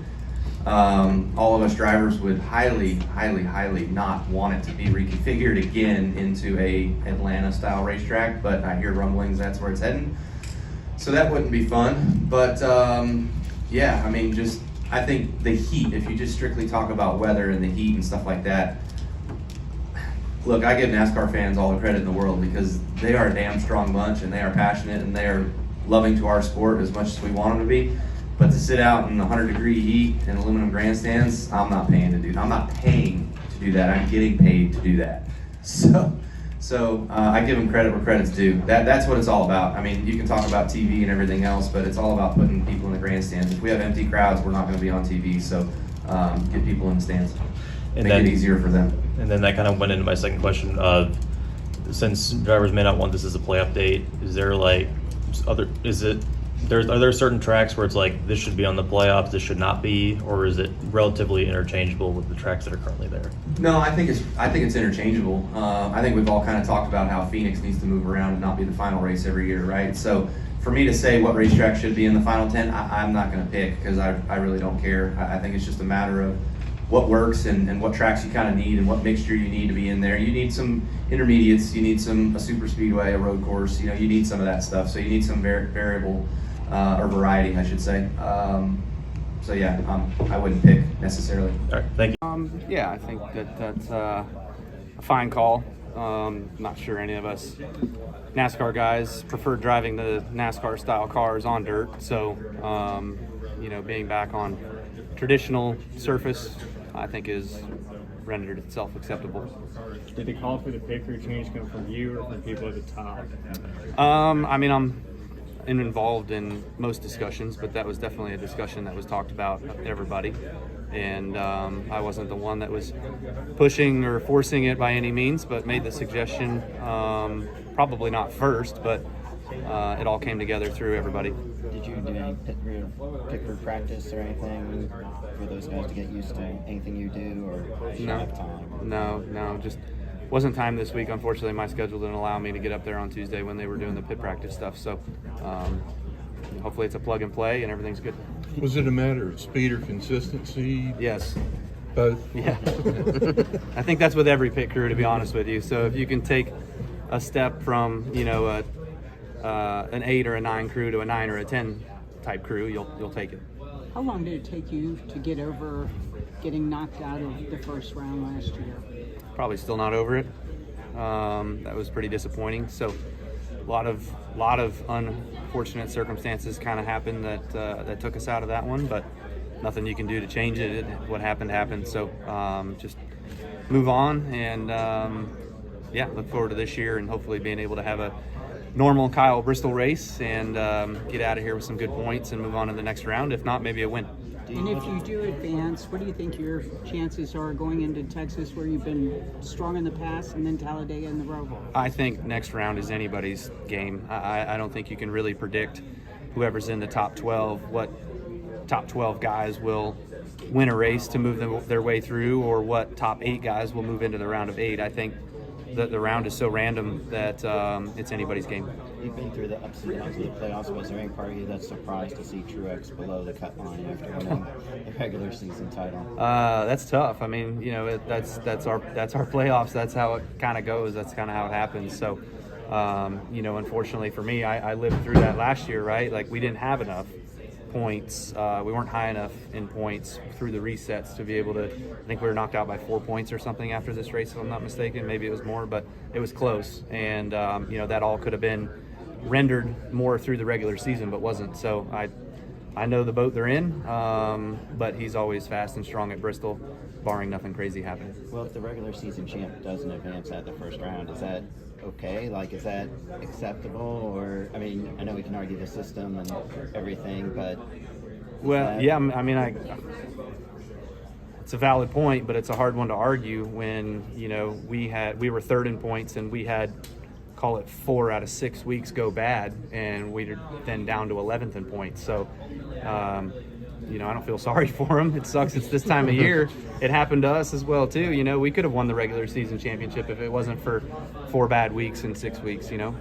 All of us drivers would highly not want it to be reconfigured again into a Atlanta-style racetrack, but I hear rumblings that's where it's heading. So that wouldn't be fun. But yeah, I mean, I think the heat, if you just strictly talk about weather and the heat and stuff like that, look, I give NASCAR fans all the credit in the world because they are a damn strong bunch and they are passionate and they are loving to our sport as much as we want them to be. But to sit out in 100-degree heat in aluminum grandstands, I'm not paying to do that. I'm not paying to do that. I'm getting paid to do that. So I give them credit where credit's due. That's what it's all about. I mean, you can talk about TV and everything else, but it's all about putting people in the grandstands. If we have empty crowds, we're not going to be on TV. So get people in the stands. Make it easier for them. And then that kind of went into my second question of, since drivers may not want this as a play update, is there like are there certain tracks where it's like this should be on the playoffs, this should not be, or is it relatively interchangeable with the tracks that are currently there? No, I think it's interchangeable. I think we've all kind of talked about how Phoenix needs to move around and not be the final race every year, right? So for me to say what racetrack should be in the final 10, I'm not going to pick because I really don't care. I think it's just a matter of what works and what tracks you kind of need and what mixture you need to be in there. You need some intermediates, you need a super speedway, a road course, you need some of that stuff. So you need some variable or variety, I should say. So yeah, I wouldn't pick necessarily. All right, thank you. Yeah, I think that's a fine call. Not sure any of us NASCAR guys prefer driving the NASCAR style cars on dirt. So, being back on traditional surface, I think is rendered itself acceptable. Did the call for the pit crew change come from you or from people at the top? I mean, I'm involved in most discussions, but that was definitely a discussion that was talked about with everybody. And I wasn't the one that was pushing or forcing it by any means, but made the suggestion, probably not first, but it all came together through everybody. Did you do any pit crew practice or anything for those guys to get used to anything you do, or did you have time? No, just wasn't time this week. Unfortunately, my schedule didn't allow me to get up there on Tuesday when they were doing the pit practice stuff. So hopefully it's a plug and play and everything's good. Was it a matter of speed or consistency? Yes. Both? Yeah. I think that's with every pit crew, to be honest with you. So if you can take a step from, an 8 or a 9 crew to a 9 or a 10 type crew, you'll take it. How long did it take you to get over getting knocked out of the first round last year? Probably still not over it. That was pretty disappointing. So a lot of unfortunate circumstances kind of happened that took us out of that one, but nothing you can do to change it. What happened. So just move on and look forward to this year and hopefully being able to have a normal Kyle Bristol race and get out of here with some good points and move on to the next round. If not, maybe a win. And if you do advance, what do you think your chances are going into Texas, where you've been strong in the past, and then Talladega and the Roval? I think next round is anybody's game. I don't think you can really predict whoever's in the top 12, what top 12 guys will win a race to move their way through, or what top 8 guys will move into the round of 8. I think that the round is so random that it's anybody's game. You've been through the ups and downs of the playoffs. Was there any part of you that's surprised to see Truex below the cut line after winning the regular season title? That's tough. I mean, that's our playoffs. That's how it kind of goes. That's kind of how it happens. So, unfortunately for me, I lived through that last year, right? Like, we didn't have enough points. We weren't high enough in points through the resets to be able to. I think we were knocked out by 4 points or something after this race, if I'm not mistaken. Maybe it was more, but it was close. And that all could have been rendered more through the regular season, but wasn't. So I know the boat they're in, but he's always fast and strong at Bristol, barring nothing crazy happening. Well, if the regular season champ doesn't advance at the first round, is that okay? Like, is that acceptable? Or, I mean, I know we can argue the system and everything, but... Well, yeah, I mean, it's a valid point, but it's a hard one to argue when, you know, we were third in points and we had, call it 4 out of 6 weeks go bad, and we're then down to 11th in points. So, you know, I don't feel sorry for him. It sucks. It's this time of year. It happened to us as well too. You know, we could have won the regular season championship if it wasn't for 4 bad weeks in 6 weeks, you know.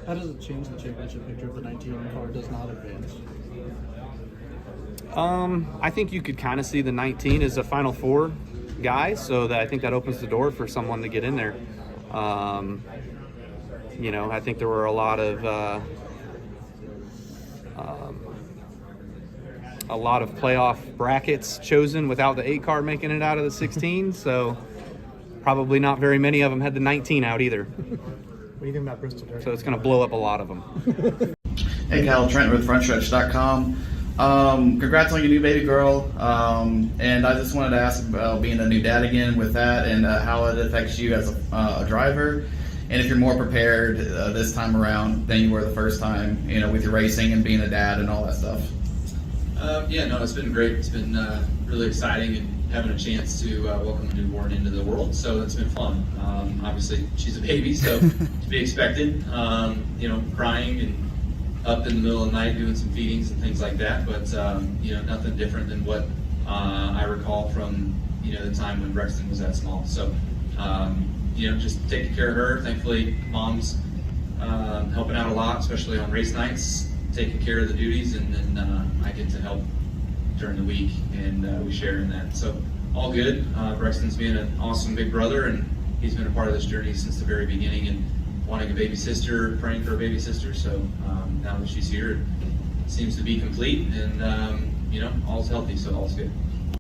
How does it change the championship picture if the 19 car does not advance? I think you could kind of see the 19 as a Final Four guy, so that I think that opens the door for someone to get in there. You know, I think there were a lot of playoff brackets chosen without the 8 car making it out of the 16, so probably not very many of them had the 19 out either. What do you think about Bristol? So it's going to blow up a lot of them. Hey, Kyle, Trent with Frontstretch.com. Congrats on your new baby girl. And I just wanted to ask about being a new dad again with that, and how it affects you as a driver, and if you're more prepared this time around than you were the first time, you know, with your racing and being a dad and all that stuff. Yeah, no, it's been great. It's been really exciting, and having a chance to welcome a newborn into the world. So it's been fun. Obviously, she's a baby, so to be expected. You know, crying and up in the middle of the night doing some feedings and things like that. But you know, nothing different than what I recall from, you know, the time when Brexton was that small. So you know, just taking care of her. Thankfully, mom's helping out a lot, especially on race nights, taking care of the duties, and then I get to help during the week, and we share in that. So all good. Brexton's being an awesome big brother, and he's been a part of this journey since the very beginning, and wanting a baby sister, praying for a baby sister. So now that she's here, it seems to be complete, and you know, all's healthy, so all's good.